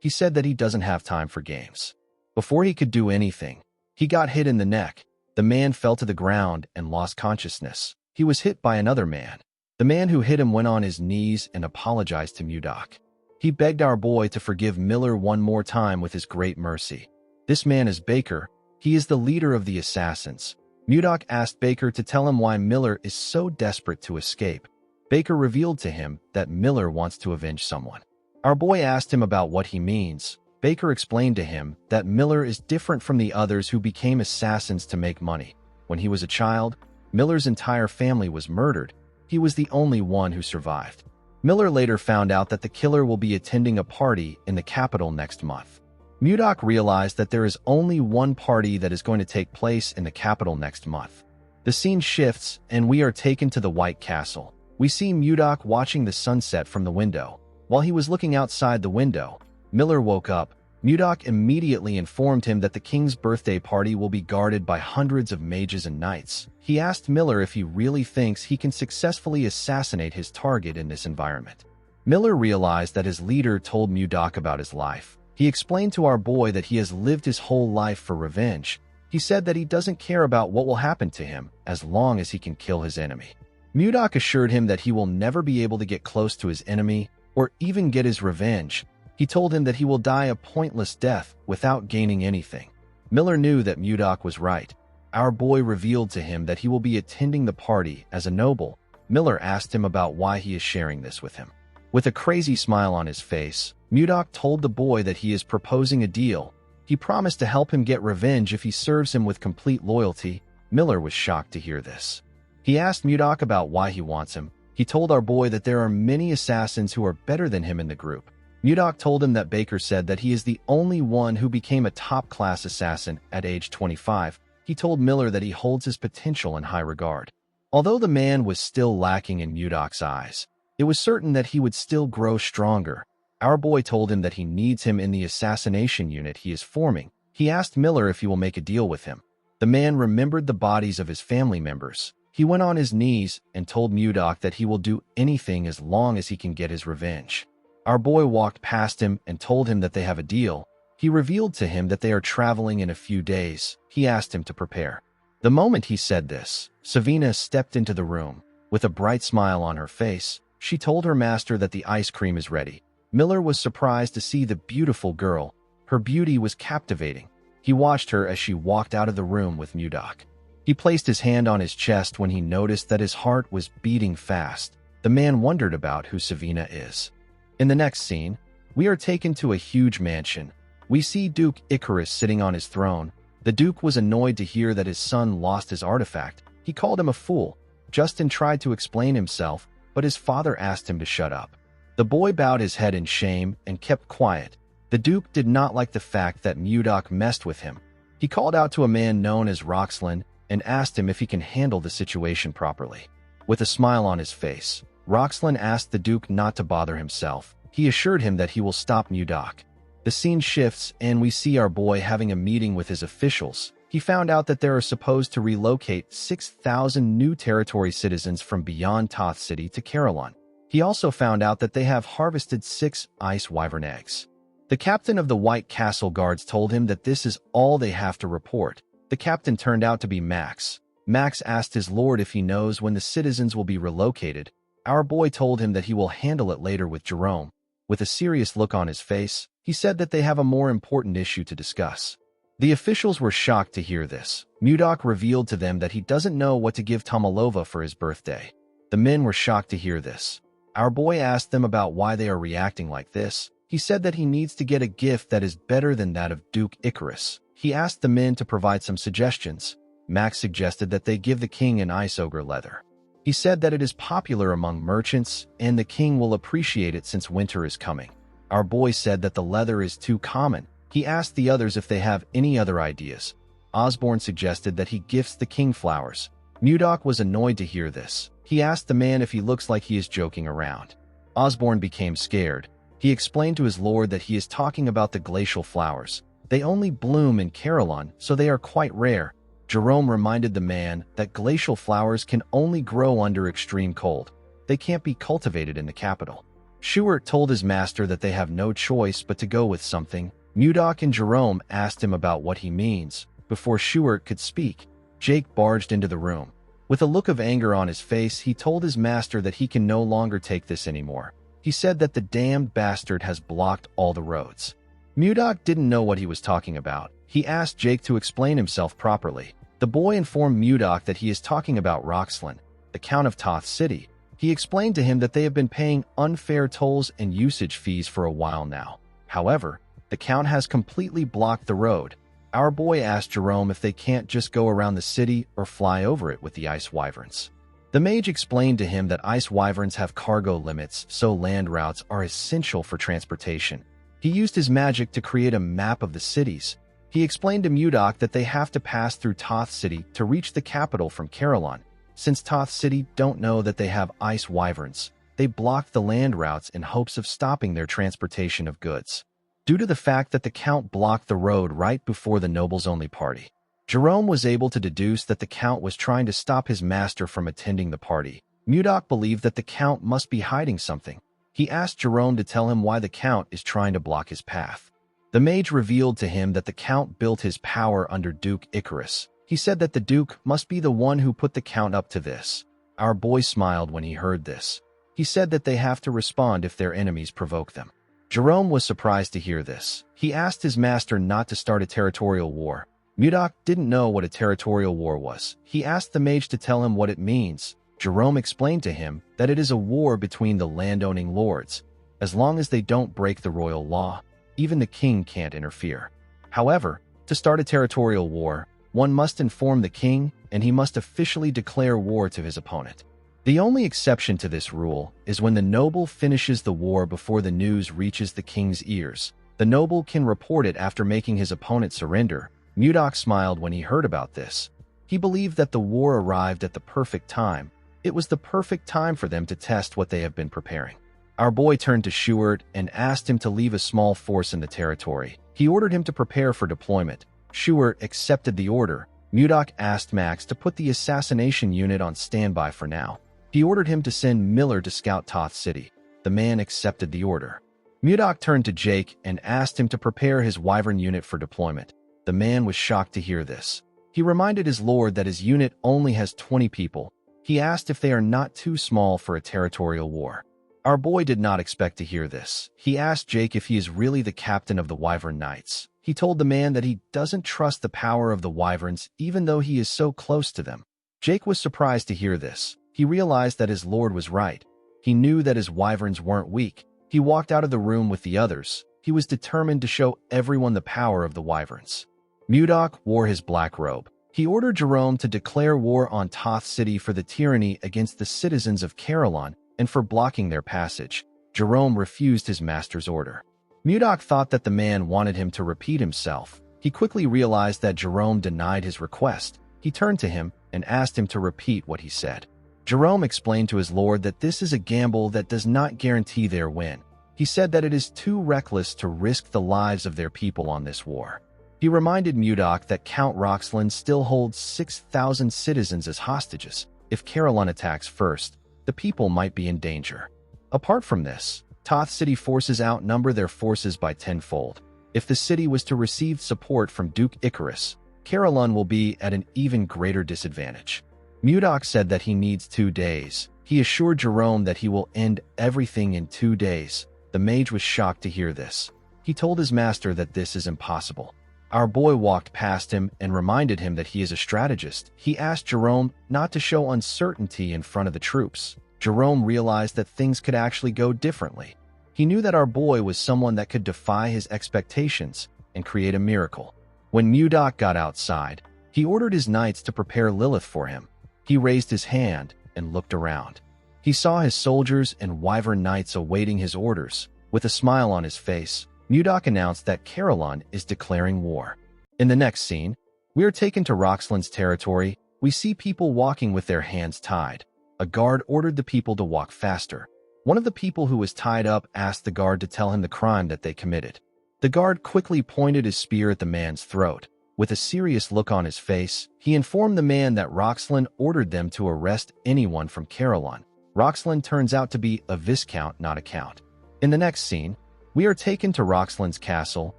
He said that he doesn't have time for games. Before he could do anything, he got hit in the neck. The man fell to the ground and lost consciousness. He was hit by another man. The man who hit him went on his knees and apologized to Mudok. He begged our boy to forgive Miller one more time with his great mercy. This man is Baker. He is the leader of the assassins. Mudok asked Baker to tell him why Miller is so desperate to escape. Baker revealed to him that Miller wants to avenge someone. Our boy asked him about what he means. Baker explained to him that Miller is different from the others who became assassins to make money. When he was a child, Miller's entire family was murdered. He was the only one who survived. Miller later found out that the killer will be attending a party in the capital next month. Mudok realized that there is only one party that is going to take place in the capital next month. The scene shifts, and we are taken to the White Castle. We see Mudok watching the sunset from the window. While he was looking outside the window, Miller woke up. Mudok immediately informed him that the king's birthday party will be guarded by hundreds of mages and knights. He asked Miller if he really thinks he can successfully assassinate his target in this environment. Miller realized that his leader told Mudok about his life. He explained to our boy that he has lived his whole life for revenge. He said that he doesn't care about what will happen to him as long as he can kill his enemy. Mudok assured him that he will never be able to get close to his enemy or even get his revenge. He told him that he will die a pointless death without gaining anything. Miller knew that Mudok was right. Our boy revealed to him that he will be attending the party as a noble. Miller asked him about why he is sharing this with him. With a crazy smile on his face, Mudok told the boy that he is proposing a deal. He promised to help him get revenge if he serves him with complete loyalty. Miller was shocked to hear this. He asked Mudok about why he wants him. He told our boy that there are many assassins who are better than him in the group. Mudok told him that Baker said that he is the only one who became a top-class assassin at age 25. He told Miller that he holds his potential in high regard. Although the man was still lacking in Mudok's eyes, it was certain that he would still grow stronger. Our boy told him that he needs him in the assassination unit he is forming. He asked Miller if he will make a deal with him. The man remembered the bodies of his family members. He went on his knees and told Mudok that he will do anything as long as he can get his revenge. Our boy walked past him and told him that they have a deal. He revealed to him that they are traveling in a few days. He asked him to prepare. The moment he said this, Savina stepped into the room. With a bright smile on her face, she told her master that the ice cream is ready. Miller was surprised to see the beautiful girl. Her beauty was captivating. He watched her as she walked out of the room with Mudok. He placed his hand on his chest when he noticed that his heart was beating fast. The man wondered about who Savina is. In the next scene, we are taken to a huge mansion. We see Duke Icarus sitting on his throne. The Duke was annoyed to hear that his son lost his artifact. He called him a fool. Justin tried to explain himself, but his father asked him to shut up. The boy bowed his head in shame and kept quiet. The Duke did not like the fact that Mudok messed with him. He called out to a man known as Roxlin and asked him if he can handle the situation properly. With a smile on his face, Roxlin asked the Duke not to bother himself. He assured him that he will stop Mudok. The scene shifts and we see our boy having a meeting with his officials. He found out that they are supposed to relocate 6,000 new territory citizens from beyond Toth City to Carillon. He also found out that they have harvested 6 ice wyvern eggs. The captain of the White Castle Guards told him that this is all they have to report. The captain turned out to be Max. Max asked his lord if he knows when the citizens will be relocated. Our boy told him that he will handle it later with Jerome. With a serious look on his face, he said that they have a more important issue to discuss. The officials were shocked to hear this. Mudok revealed to them that he doesn't know what to give Tomalova for his birthday. The men were shocked to hear this. Our boy asked them about why they are reacting like this. He said that he needs to get a gift that is better than that of Duke Icarus. He asked the men to provide some suggestions. Max suggested that they give the king an ice ogre leather. He said that it is popular among merchants and the king will appreciate it since winter is coming. Our boy said that the leather is too common. He asked the others if they have any other ideas. Osborne suggested that he gifts the king flowers. Mudok was annoyed to hear this. He asked the man if he looks like he is joking around. Osborne became scared. He explained to his lord that he is talking about the glacial flowers. They only bloom in Carillon, so they are quite rare. Jerome reminded the man that glacial flowers can only grow under extreme cold. They can't be cultivated in the capital. Schuart told his master that they have no choice but to go with something. Mudok and Jerome asked him about what he means. Before Schuart could speak, Jake barged into the room. With a look of anger on his face, he told his master that he can no longer take this anymore. He said that the damned bastard has blocked all the roads. Mudok didn't know what he was talking about. He asked Jake to explain himself properly. The boy informed Mudok that he is talking about Roxlin, the Count of Toth City. He explained to him that they have been paying unfair tolls and usage fees for a while now. However, the Count has completely blocked the road. Our boy asked Jerome if they can't just go around the city or fly over it with the ice wyverns. The mage explained to him that ice wyverns have cargo limits, so land routes are essential for transportation. He used his magic to create a map of the cities. He explained to Mudok that they have to pass through Toth City to reach the capital from Carillon. Since Toth City don't know that they have ice wyverns, they blocked the land routes in hopes of stopping their transportation of goods. Due to the fact that the Count blocked the road right before the nobles-only party, Jerome was able to deduce that the Count was trying to stop his master from attending the party. Mudok believed that the Count must be hiding something. He asked Jerome to tell him why the Count is trying to block his path. The mage revealed to him that the Count built his power under Duke Icarus. He said that the Duke must be the one who put the Count up to this. Our boy smiled when he heard this. He said that they have to respond if their enemies provoke them. Jerome was surprised to hear this. He asked his master not to start a territorial war. Mudok didn't know what a territorial war was. He asked the mage to tell him what it means. Jerome explained to him that it is a war between the landowning lords. As long as they don't break the royal law, even the king can't interfere. However, to start a territorial war, one must inform the king, and he must officially declare war to his opponent. The only exception to this rule is when the noble finishes the war before the news reaches the king's ears. The noble can report it after making his opponent surrender. Mudok smiled when he heard about this. He believed that the war arrived at the perfect time. It was the perfect time for them to test what they have been preparing. Our boy turned to Schuart and asked him to leave a small force in the territory. He ordered him to prepare for deployment. Schuart accepted the order. Mudok asked Max to put the assassination unit on standby for now. He ordered him to send Miller to scout Toth City. The man accepted the order. Mudok turned to Jake and asked him to prepare his Wyvern unit for deployment. The man was shocked to hear this. He reminded his lord that his unit only has 20 people. He asked if they are not too small for a territorial war. Our boy did not expect to hear this. He asked Jake if he is really the captain of the Wyvern Knights. He told the man that he doesn't trust the power of the Wyverns even though he is so close to them. Jake was surprised to hear this. He realized that his lord was right. He knew that his Wyverns weren't weak. He walked out of the room with the others. He was determined to show everyone the power of the Wyverns. Mudok wore his black robe. He ordered Jerome to declare war on Toth City for the tyranny against the citizens of Carillon and for blocking their passage. Jerome refused his master's order. Mudok thought that the man wanted him to repeat himself. He quickly realized that Jerome denied his request. He turned to him and asked him to repeat what he said. Jerome explained to his lord that this is a gamble that does not guarantee their win. He said that it is too reckless to risk the lives of their people on this war. He reminded Mudok that Count Roxland still holds 6,000 citizens as hostages. If Carillon attacks first, the people might be in danger. Apart from this, Toth City forces outnumber their forces by tenfold. If the city was to receive support from Duke Icarus, Carillon will be at an even greater disadvantage. Mudok said that he needs 2 days. He assured Jerome that he will end everything in 2 days. The mage was shocked to hear this. He told his master that this is impossible. Our boy walked past him and reminded him that he is a strategist. He asked Jerome not to show uncertainty in front of the troops. Jerome realized that things could actually go differently. He knew that our boy was someone that could defy his expectations and create a miracle. When Mudok got outside, he ordered his knights to prepare Lilith for him. He raised his hand and looked around. He saw his soldiers and Wyvern Knights awaiting his orders. With a smile on his face, Mudok announced that Carillon is declaring war. In the next scene, we are taken to Roxland's territory. We see people walking with their hands tied. A guard ordered the people to walk faster. One of the people who was tied up asked the guard to tell him the crime that they committed. The guard quickly pointed his spear at the man's throat. With a serious look on his face, he informed the man that Roxland ordered them to arrest anyone from Carillon. Roxland turns out to be a viscount, not a count. In the next scene, we are taken to Roxland's castle.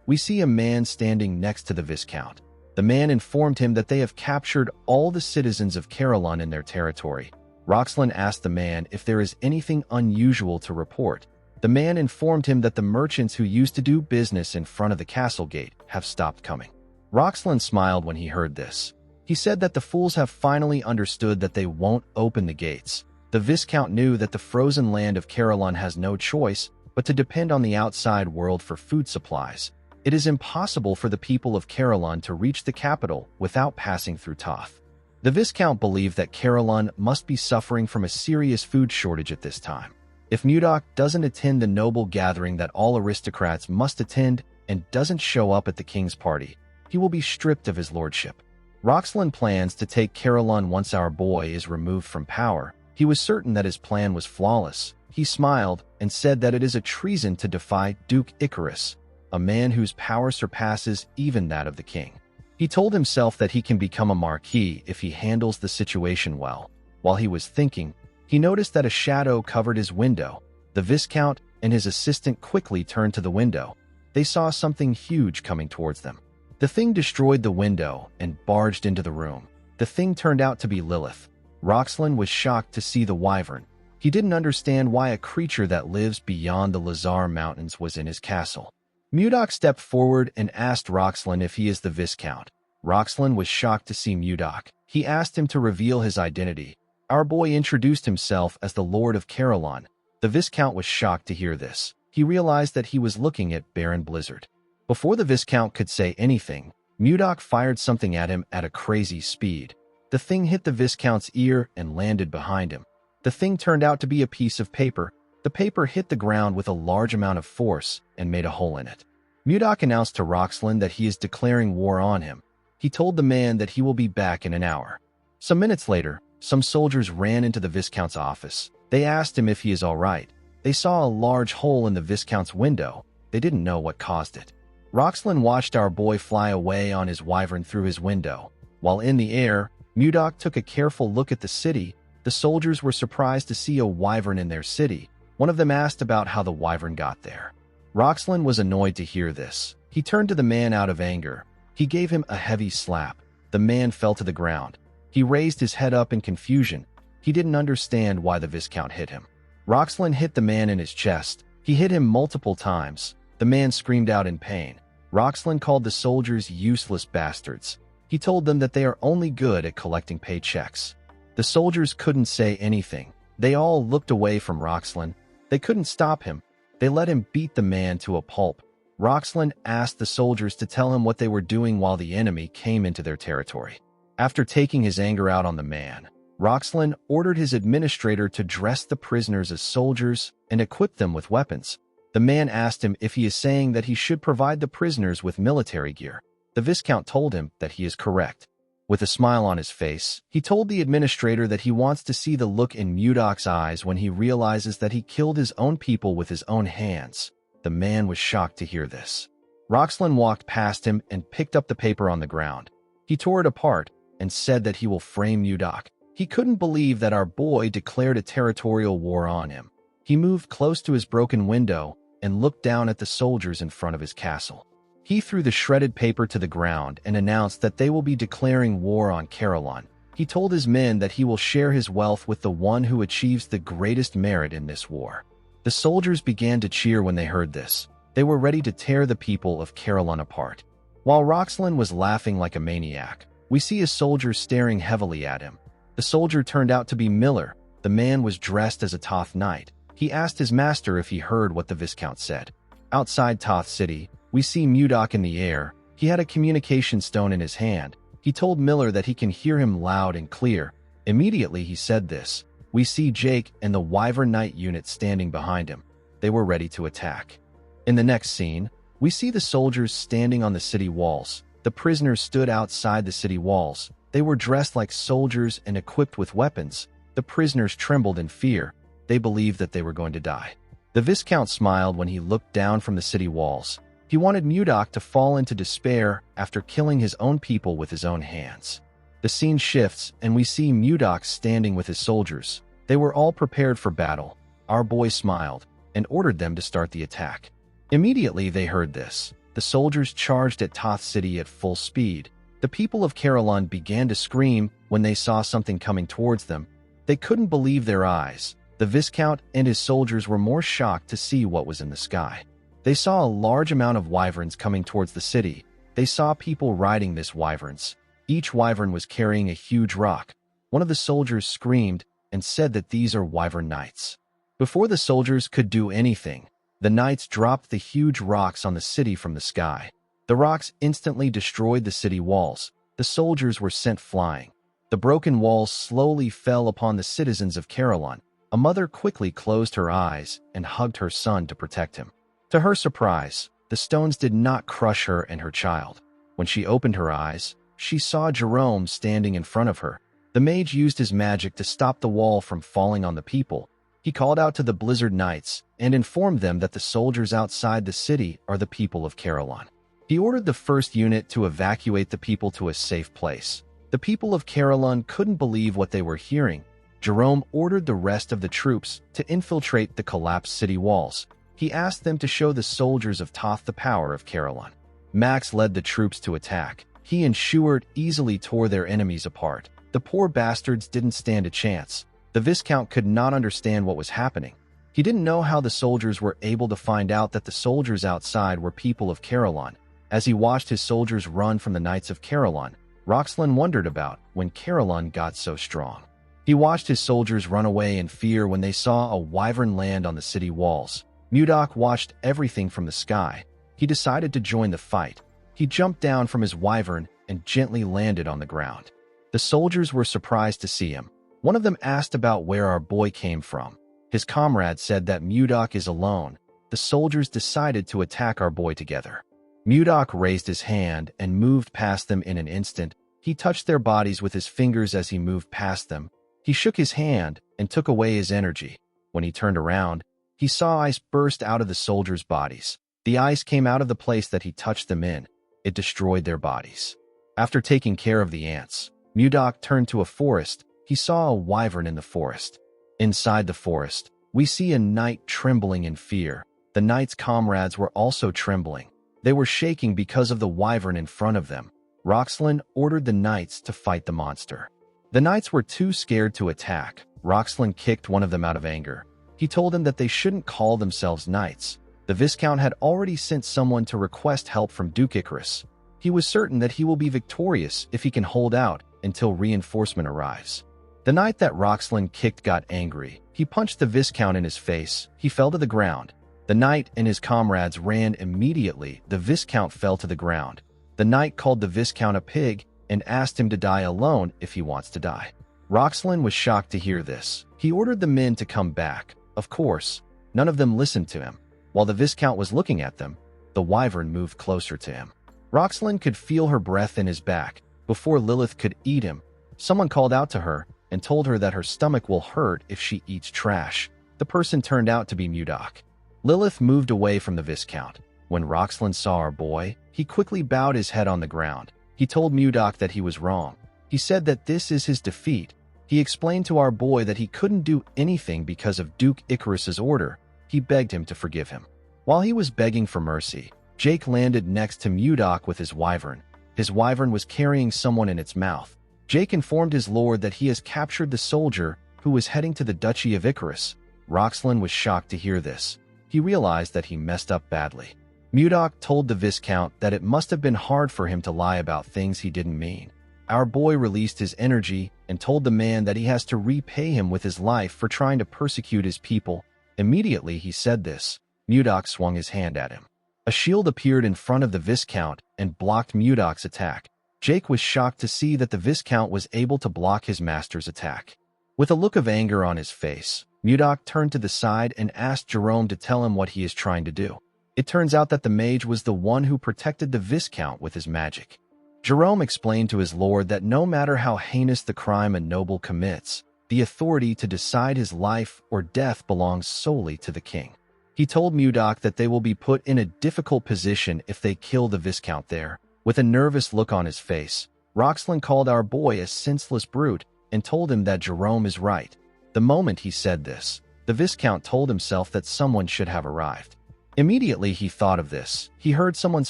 We see a man standing next to the viscount. The man informed him that they have captured all the citizens of Carillon in their territory. Roxland asked the man if there is anything unusual to report. The man informed him that the merchants who used to do business in front of the castle gate have stopped coming. Roxland smiled when he heard this. He said that the fools have finally understood that they won't open the gates. The Viscount knew that the frozen land of Carillon has no choice but to depend on the outside world for food supplies. It is impossible for the people of Carillon to reach the capital without passing through Toth. The Viscount believed that Carillon must be suffering from a serious food shortage at this time. If Mudok doesn't attend the noble gathering that all aristocrats must attend and doesn't show up at the king's party, he will be stripped of his lordship. Roxland plans to take Carillon once our boy is removed from power. He was certain that his plan was flawless. He smiled and said that it is a treason to defy Duke Icarus, a man whose power surpasses even that of the king. He told himself that he can become a marquis if he handles the situation well. While he was thinking, he noticed that a shadow covered his window. The Viscount and his assistant quickly turned to the window. They saw something huge coming towards them. The thing destroyed the window and barged into the room. The thing turned out to be Lilith. Roxland was shocked to see the wyvern. He didn't understand why a creature that lives beyond the Lazar Mountains was in his castle. Mudok stepped forward and asked Roxland if he is the Viscount. Roxland was shocked to see Mudok. He asked him to reveal his identity. Our boy introduced himself as the Lord of Carillon. The Viscount was shocked to hear this. He realized that he was looking at Baron Blizzard. Before the Viscount could say anything, Mudok fired something at him at a crazy speed. The thing hit the Viscount's ear and landed behind him. The thing turned out to be a piece of paper. The paper hit the ground with a large amount of force and made a hole in it. Mudok announced to Roxlin that he is declaring war on him. He told the man that he will be back in an hour. Some minutes later, some soldiers ran into the Viscount's office. They asked him if he is all right. They saw a large hole in the Viscount's window. They didn't know what caused it. Roxlin watched our boy fly away on his wyvern through his window. While in the air, Mudok took a careful look at the city. The soldiers were surprised to see a wyvern in their city. One of them asked about how the wyvern got there. Roxlin was annoyed to hear this. He turned to the man out of anger. He gave him a heavy slap. The man fell to the ground. He raised his head up in confusion. He didn't understand why the Viscount hit him. Roxlin hit the man in his chest. He hit him multiple times. The man screamed out in pain. Roxlin called the soldiers useless bastards. He told them that they are only good at collecting paychecks. The soldiers couldn't say anything. They all looked away from Roxlin. They couldn't stop him. They let him beat the man to a pulp. Roxlin asked the soldiers to tell him what they were doing while the enemy came into their territory. After taking his anger out on the man, Roxlin ordered his administrator to dress the prisoners as soldiers and equip them with weapons. The man asked him if he is saying that he should provide the prisoners with military gear. The Viscount told him that he is correct. With a smile on his face, he told the administrator that he wants to see the look in Mudok's eyes when he realizes that he killed his own people with his own hands. The man was shocked to hear this. Roxlin walked past him and picked up the paper on the ground. He tore it apart and said that he will frame Mudok. He couldn't believe that our boy declared a territorial war on him. He moved close to his broken window and looked down at the soldiers in front of his castle. He threw the shredded paper to the ground and announced that they will be declaring war on Caroline. He told his men that he will share his wealth with the one who achieves the greatest merit in this war. The soldiers began to cheer when they heard this. They were ready to tear the people of Caroline apart. While Roxlin was laughing like a maniac, we see a soldier staring heavily at him. The soldier turned out to be Miller. The man was dressed as a Toth knight. He asked his master if he heard what the Viscount said. Outside Toth City, we see Mudok in the air. He had a communication stone in his hand. He told Miller that he can hear him loud and clear. Immediately he said this. We see Jake and the Wyvern Knight unit standing behind him. They were ready to attack. In the next scene, we see the soldiers standing on the city walls. The prisoners stood outside the city walls. They were dressed like soldiers and equipped with weapons. The prisoners trembled in fear. They believed that they were going to die. The Viscount smiled when he looked down from the city walls. He wanted Mudok to fall into despair after killing his own people with his own hands. The scene shifts, and we see Mudok standing with his soldiers. They were all prepared for battle. Our boy smiled and ordered them to start the attack. Immediately they heard this. The soldiers charged at Toth City at full speed. The people of Caroline began to scream when they saw something coming towards them. They couldn't believe their eyes. The Viscount and his soldiers were more shocked to see what was in the sky. They saw a large amount of wyverns coming towards the city. They saw people riding these wyverns. Each wyvern was carrying a huge rock. One of the soldiers screamed and said that these are wyvern knights. Before the soldiers could do anything, the knights dropped the huge rocks on the city from the sky. The rocks instantly destroyed the city walls. The soldiers were sent flying. The broken walls slowly fell upon the citizens of Caroline. A mother quickly closed her eyes and hugged her son to protect him. To her surprise, the stones did not crush her and her child. When she opened her eyes, she saw Jerome standing in front of her. The mage used his magic to stop the wall from falling on the people. He called out to the Blizzard Knights and informed them that the soldiers outside the city are the people of Caroline. He ordered the first unit to evacuate the people to a safe place. The people of Caroline couldn't believe what they were hearing. Jerome ordered the rest of the troops to infiltrate the collapsed city walls. He asked them to show the soldiers of Toth the power of Caroline. Max led the troops to attack. He and Schuart easily tore their enemies apart. The poor bastards didn't stand a chance. The Viscount could not understand what was happening. He didn't know how the soldiers were able to find out that the soldiers outside were people of Caroline. As he watched his soldiers run from the Knights of Caroline, Roxlin wondered about when Caroline got so strong. He watched his soldiers run away in fear when they saw a wyvern land on the city walls. Mudok watched everything from the sky. He decided to join the fight. He jumped down from his wyvern and gently landed on the ground. The soldiers were surprised to see him. One of them asked about where our boy came from. His comrade said that Mudok is alone. The soldiers decided to attack our boy together. Mudok raised his hand and moved past them in an instant. He touched their bodies with his fingers as he moved past them. He shook his hand and took away his energy. When he turned around, he saw ice burst out of the soldiers' bodies. The ice came out of the place that he touched them in. It destroyed their bodies. After taking care of the ants, Mudok turned to a forest. He saw a wyvern in the forest. Inside the forest, we see a knight trembling in fear. The knight's comrades were also trembling. They were shaking because of the wyvern in front of them. Roxlin ordered the knights to fight the monster. The knights were too scared to attack. Roxlin kicked one of them out of anger. He told them that they shouldn't call themselves knights. The Viscount had already sent someone to request help from Duke Icarus. He was certain that he will be victorious if he can hold out until reinforcement arrives. The knight that Roxlin kicked got angry. He punched the Viscount in his face. He fell to the ground. The knight and his comrades ran immediately. The Viscount fell to the ground. The knight called the Viscount a pig and asked him to die alone if he wants to die. Roxlin was shocked to hear this. He ordered the men to come back. Of course, none of them listened to him. While the Viscount was looking at them, the wyvern moved closer to him. Roxlin could feel her breath in his back. Before Lilith could eat him, someone called out to her and told her that her stomach will hurt if she eats trash. The person turned out to be Mudok. Lilith moved away from the Viscount. When Roxlin saw our boy, he quickly bowed his head on the ground. He told Mudok that he was wrong. He said that this is his defeat. He explained to our boy that he couldn't do anything because of Duke Icarus's order. He begged him to forgive him. While he was begging for mercy, Jake landed next to Mudok with his wyvern. His wyvern was carrying someone in its mouth. Jake informed his lord that he has captured the soldier who was heading to the Duchy of Icarus. Roxlin was shocked to hear this. He realized that he messed up badly. Mudok told the Viscount that it must have been hard for him to lie about things he didn't mean. Our boy released his energy and told the man that he has to repay him with his life for trying to persecute his people. Immediately he said this, Mudok swung his hand at him. A shield appeared in front of the Viscount and blocked Mudok's attack. Jake was shocked to see that the Viscount was able to block his master's attack. With a look of anger on his face, Mudok turned to the side and asked Jerome to tell him what he is trying to do. It turns out that the mage was the one who protected the Viscount with his magic. Jerome explained to his lord that no matter how heinous the crime a noble commits, the authority to decide his life or death belongs solely to the king. He told Mudok that they will be put in a difficult position if they kill the Viscount there. With a nervous look on his face, Roxlin called our boy a senseless brute and told him that Jerome is right. The moment he said this, the Viscount told himself that someone should have arrived. Immediately he thought of this. He heard someone's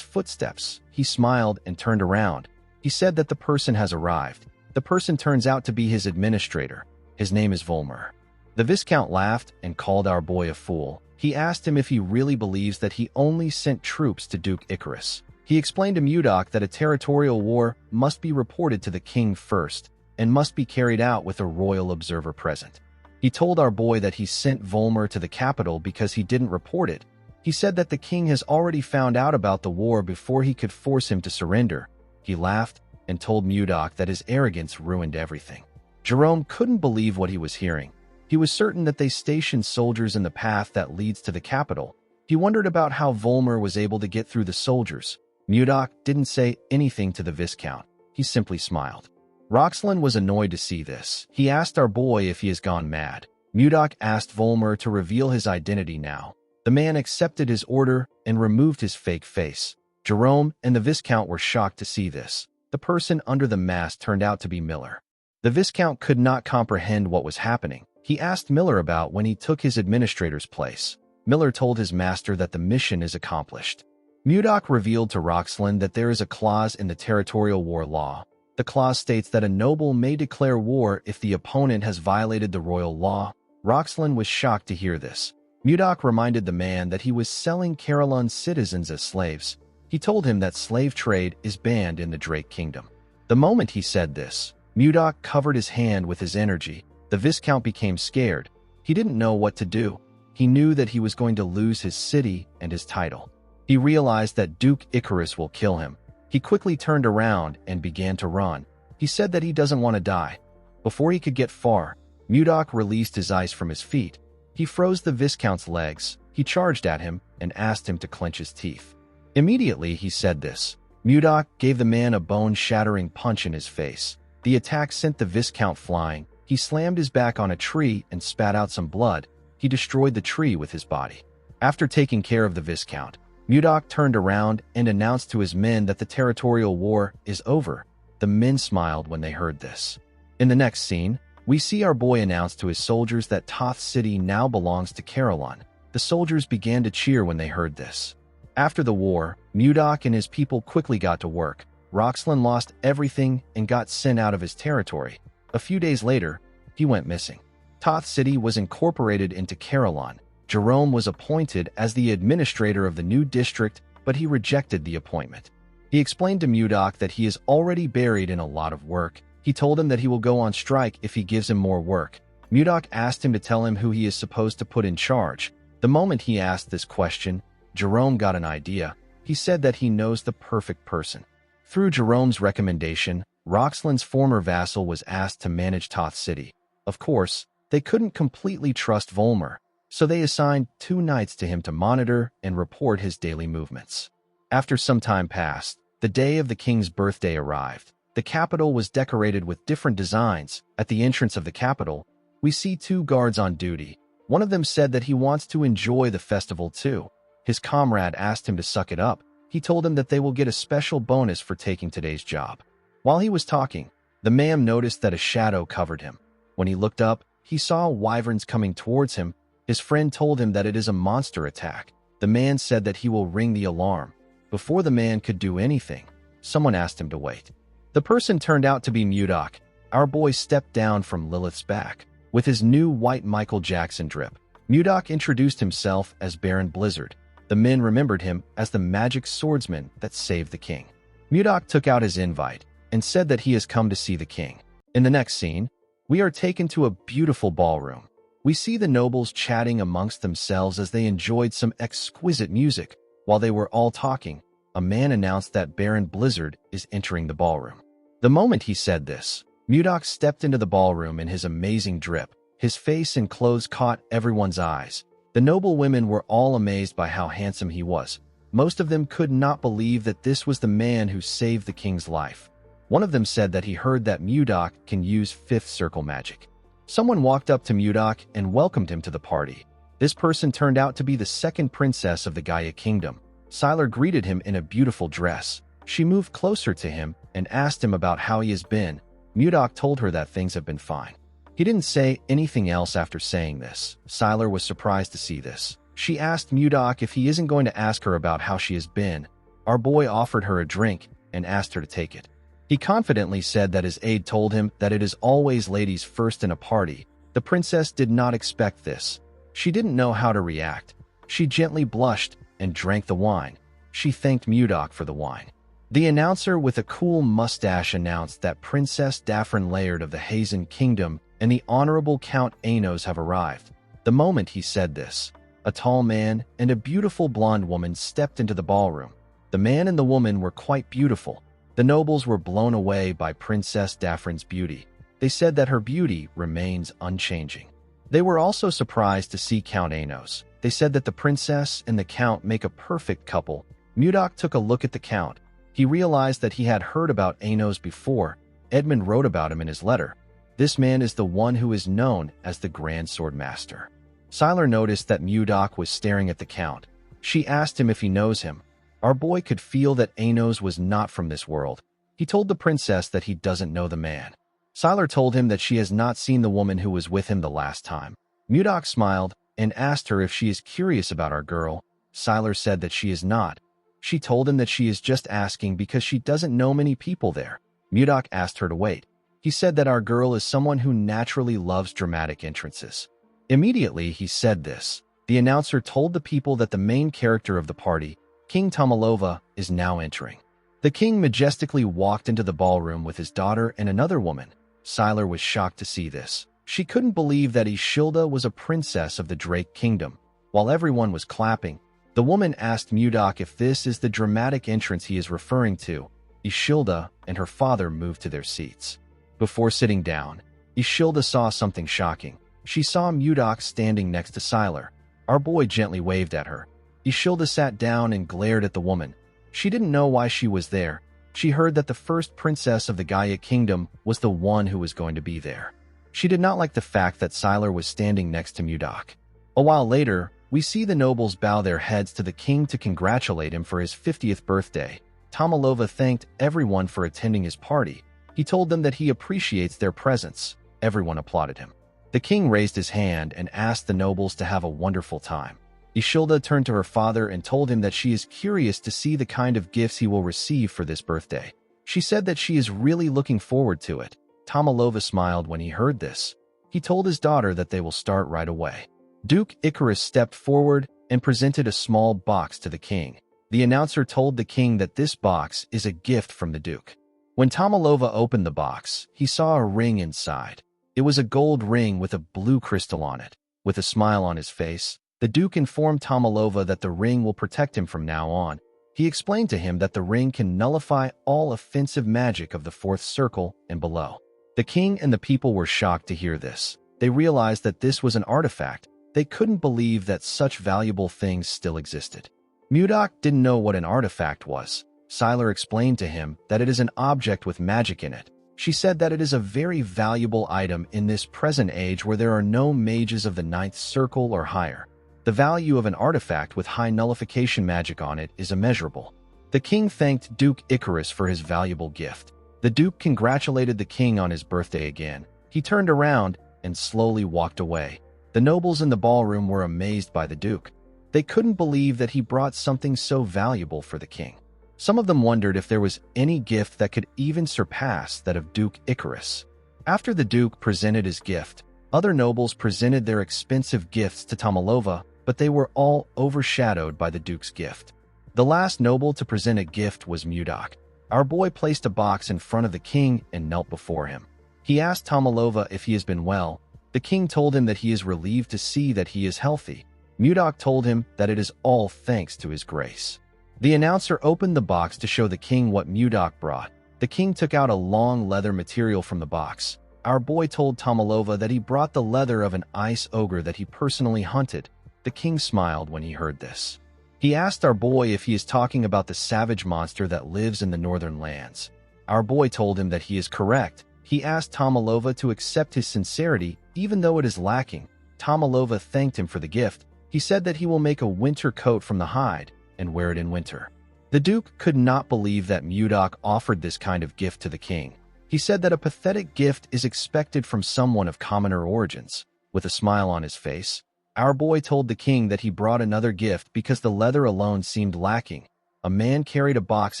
footsteps. He smiled and turned around. He said that the person has arrived. The person turns out to be his administrator. His name is Volmer. The Viscount laughed and called our boy a fool. He asked him if he really believes that he only sent troops to Duke Icarus. He explained to Mudok that a territorial war must be reported to the king first and must be carried out with a royal observer present. He told our boy that he sent Volmer to the capital because he didn't report it. He said that the king has already found out about the war before he could force him to surrender. He laughed and told Mudok that his arrogance ruined everything. Jerome couldn't believe what he was hearing. He was certain that they stationed soldiers in the path that leads to the capital. He wondered about how Volmer was able to get through the soldiers. Mudok didn't say anything to the Viscount. He simply smiled. Roxlin was annoyed to see this. He asked our boy if he has gone mad. Mudok asked Volmer to reveal his identity now. The man accepted his order and removed his fake face. Jerome and the Viscount were shocked to see this. The person under the mask turned out to be Miller. The Viscount could not comprehend what was happening. He asked Miller about when he took his administrator's place. Miller told his master that the mission is accomplished. Mudok revealed to Roxlin that there is a clause in the territorial war law. The clause states that a noble may declare war if the opponent has violated the royal law. Roxlin was shocked to hear this. Mudok reminded the man that he was selling Carolyn's citizens as slaves. He told him that slave trade is banned in the Drake Kingdom. The moment he said this, Mudok covered his hand with his energy. The Viscount became scared. He didn't know what to do. He knew that he was going to lose his city and his title. He realized that Duke Icarus will kill him. He quickly turned around and began to run. He said that he doesn't want to die. Before he could get far, Mudok released his ice from his feet. He froze the Viscount's legs. He charged at him and asked him to clench his teeth. Immediately he said this. Mudok gave the man a bone-shattering punch in his face. The attack sent the Viscount flying. He slammed his back on a tree and spat out some blood. He destroyed the tree with his body. After taking care of the Viscount, Mudok turned around and announced to his men that the territorial war is over. The men smiled when they heard this. In the next scene, we see our boy announce to his soldiers that Toth City now belongs to Carolon. The soldiers began to cheer when they heard this. After the war, Mudok and his people quickly got to work. Roxlin lost everything and got sent out of his territory. A few days later, he went missing. Toth City was incorporated into Carolon. Jerome was appointed as the administrator of the new district, but he rejected the appointment. He explained to Mudok that he is already buried in a lot of work. He told him that he will go on strike if he gives him more work. Mudok asked him to tell him who he is supposed to put in charge. The moment he asked this question, Jerome got an idea. He said that he knows the perfect person. Through Jerome's recommendation, Roxlin's former vassal was asked to manage Toth City. Of course, they couldn't completely trust Volmer, so they assigned 2 knights to him to monitor and report his daily movements. After some time passed, the day of the king's birthday arrived. The capital was decorated with different designs. At the entrance of the capital, we see 2 guards on duty. One of them said that he wants to enjoy the festival too. His comrade asked him to suck it up. He told him that they will get a special bonus for taking today's job. While he was talking, the man noticed that a shadow covered him. When he looked up, he saw wyverns coming towards him. His friend told him that it is a monster attack. The man said that he will ring the alarm. Before the man could do anything, someone asked him to wait. The person turned out to be Mudok. Our boy stepped down from Lilith's back. With his new white Michael Jackson drip, Mudok introduced himself as Baron Blizzard. The men remembered him as the magic swordsman that saved the king. Mudok took out his invite and said that he has come to see the king. In the next scene, we are taken to a beautiful ballroom. We see the nobles chatting amongst themselves as they enjoyed some exquisite music. While they were all talking, a man announced that Baron Blizzard is entering the ballroom. The moment he said this, Mudok stepped into the ballroom in his amazing drip. His face and clothes caught everyone's eyes. The noble women were all amazed by how handsome he was. Most of them could not believe that this was the man who saved the king's life. One of them said that he heard that Mudok can use 5th circle magic. Someone walked up to Mudok and welcomed him to the party. This person turned out to be the 2nd princess of the Gaia kingdom. Sylar greeted him in a beautiful dress. She moved closer to him and asked him about how he has been. Mudok told her that things have been fine. He didn't say anything else after saying this. Sylar was surprised to see this. She asked Mudok if he isn't going to ask her about how she has been. Our boy offered her a drink and asked her to take it. He confidently said that his aide told him that it is always ladies first in a party. The princess did not expect this. She didn't know how to react. She gently blushed and drank the wine. She thanked Mudok for the wine. The announcer with a cool mustache announced that Princess Daphne Laird of the Hazen Kingdom and the Honorable Count Anos have arrived. The moment he said this, a tall man and a beautiful blonde woman stepped into the ballroom. The man and the woman were quite beautiful. The nobles were blown away by Princess Daphne's beauty. They said that her beauty remains unchanging. They were also surprised to see Count Anos. They said that the princess and the count make a perfect couple. Mudok took a look at the count. He realized that he had heard about Anos before. Edmund wrote about him in his letter. This man is the one who is known as the Grand Sword Master. Sylar noticed that Mudok was staring at the count. She asked him if he knows him. Our boy could feel that Anos was not from this world. He told the princess that he doesn't know the man. Sylar told him that she has not seen the woman who was with him the last time. Mudok smiled and asked her if she is curious about our girl. Sylar said that she is not. She told him that she is just asking because she doesn't know many people there. Mudok asked her to wait. He said that our girl is someone who naturally loves dramatic entrances. Immediately he said this. The announcer told the people that the main character of the party, King Tomalova, is now entering. The king majestically walked into the ballroom with his daughter and another woman. Sylar was shocked to see this. She couldn't believe that Ishilda was a princess of the Drake Kingdom. While everyone was clapping, the woman asked Mudok if this is the dramatic entrance he is referring to. Ishilda and her father moved to their seats. Before sitting down, Ishilda saw something shocking. She saw Mudok standing next to Sylar. Our boy gently waved at her. Ishilda sat down and glared at the woman. She didn't know why she was there. She heard that the first princess of the Gaia kingdom was the one who was going to be there. She did not like the fact that Sylar was standing next to Mudok. A while later, we see the nobles bow their heads to the king to congratulate him for his 50th birthday. Tomalova thanked everyone for attending his party. He told them that he appreciates their presence. Everyone applauded him. The king raised his hand and asked the nobles to have a wonderful time. Ishilda turned to her father and told him that she is curious to see the kind of gifts he will receive for this birthday. She said that she is really looking forward to it. Tomalova smiled when he heard this. He told his daughter that they will start right away. Duke Icarus stepped forward and presented a small box to the king. The announcer told the king that this box is a gift from the duke. When Tomalova opened the box, he saw a ring inside. It was a gold ring with a blue crystal on it. With a smile on his face, the duke informed Tomalova that the ring will protect him from now on. He explained to him that the ring can nullify all offensive magic of the fourth circle and below. The king and the people were shocked to hear this. They realized that this was an artifact. They couldn't believe that such valuable things still existed. Mudok didn't know what an artifact was. Sylar explained to him that it is an object with magic in it. She said that it is a very valuable item in this present age where there are no mages of the ninth circle or higher. The value of an artifact with high nullification magic on it is immeasurable. The king thanked Duke Icarus for his valuable gift. The duke congratulated the king on his birthday again. He turned around and slowly walked away. The nobles in the ballroom were amazed by the duke. They couldn't believe that he brought something so valuable for the king. Some of them wondered if there was any gift that could even surpass that of Duke Icarus. After the duke presented his gift, other nobles presented their expensive gifts to Tomalova, but they were all overshadowed by the duke's gift. The last noble to present a gift was Mudok. Our boy placed a box in front of the king and knelt before him. He asked Tomalova if he has been well. The king told him that he is relieved to see that he is healthy. Mudok told him that it is all thanks to his grace. The announcer opened the box to show the king what Mudok brought. The king took out a long leather material from the box. Our boy told Tomalova that he brought the leather of an ice ogre that he personally hunted. The king smiled when he heard this. He asked our boy if he is talking about the savage monster that lives in the northern lands. Our boy told him that he is correct. He asked Tomalova to accept his sincerity, even though it is lacking. Tomalova thanked him for the gift. He said that he will make a winter coat from the hide and wear it in winter. The duke could not believe that Mudok offered this kind of gift to the king. He said that a pathetic gift is expected from someone of commoner origins. With a smile on his face, our boy told the king that he brought another gift because the leather alone seemed lacking. A man carried a box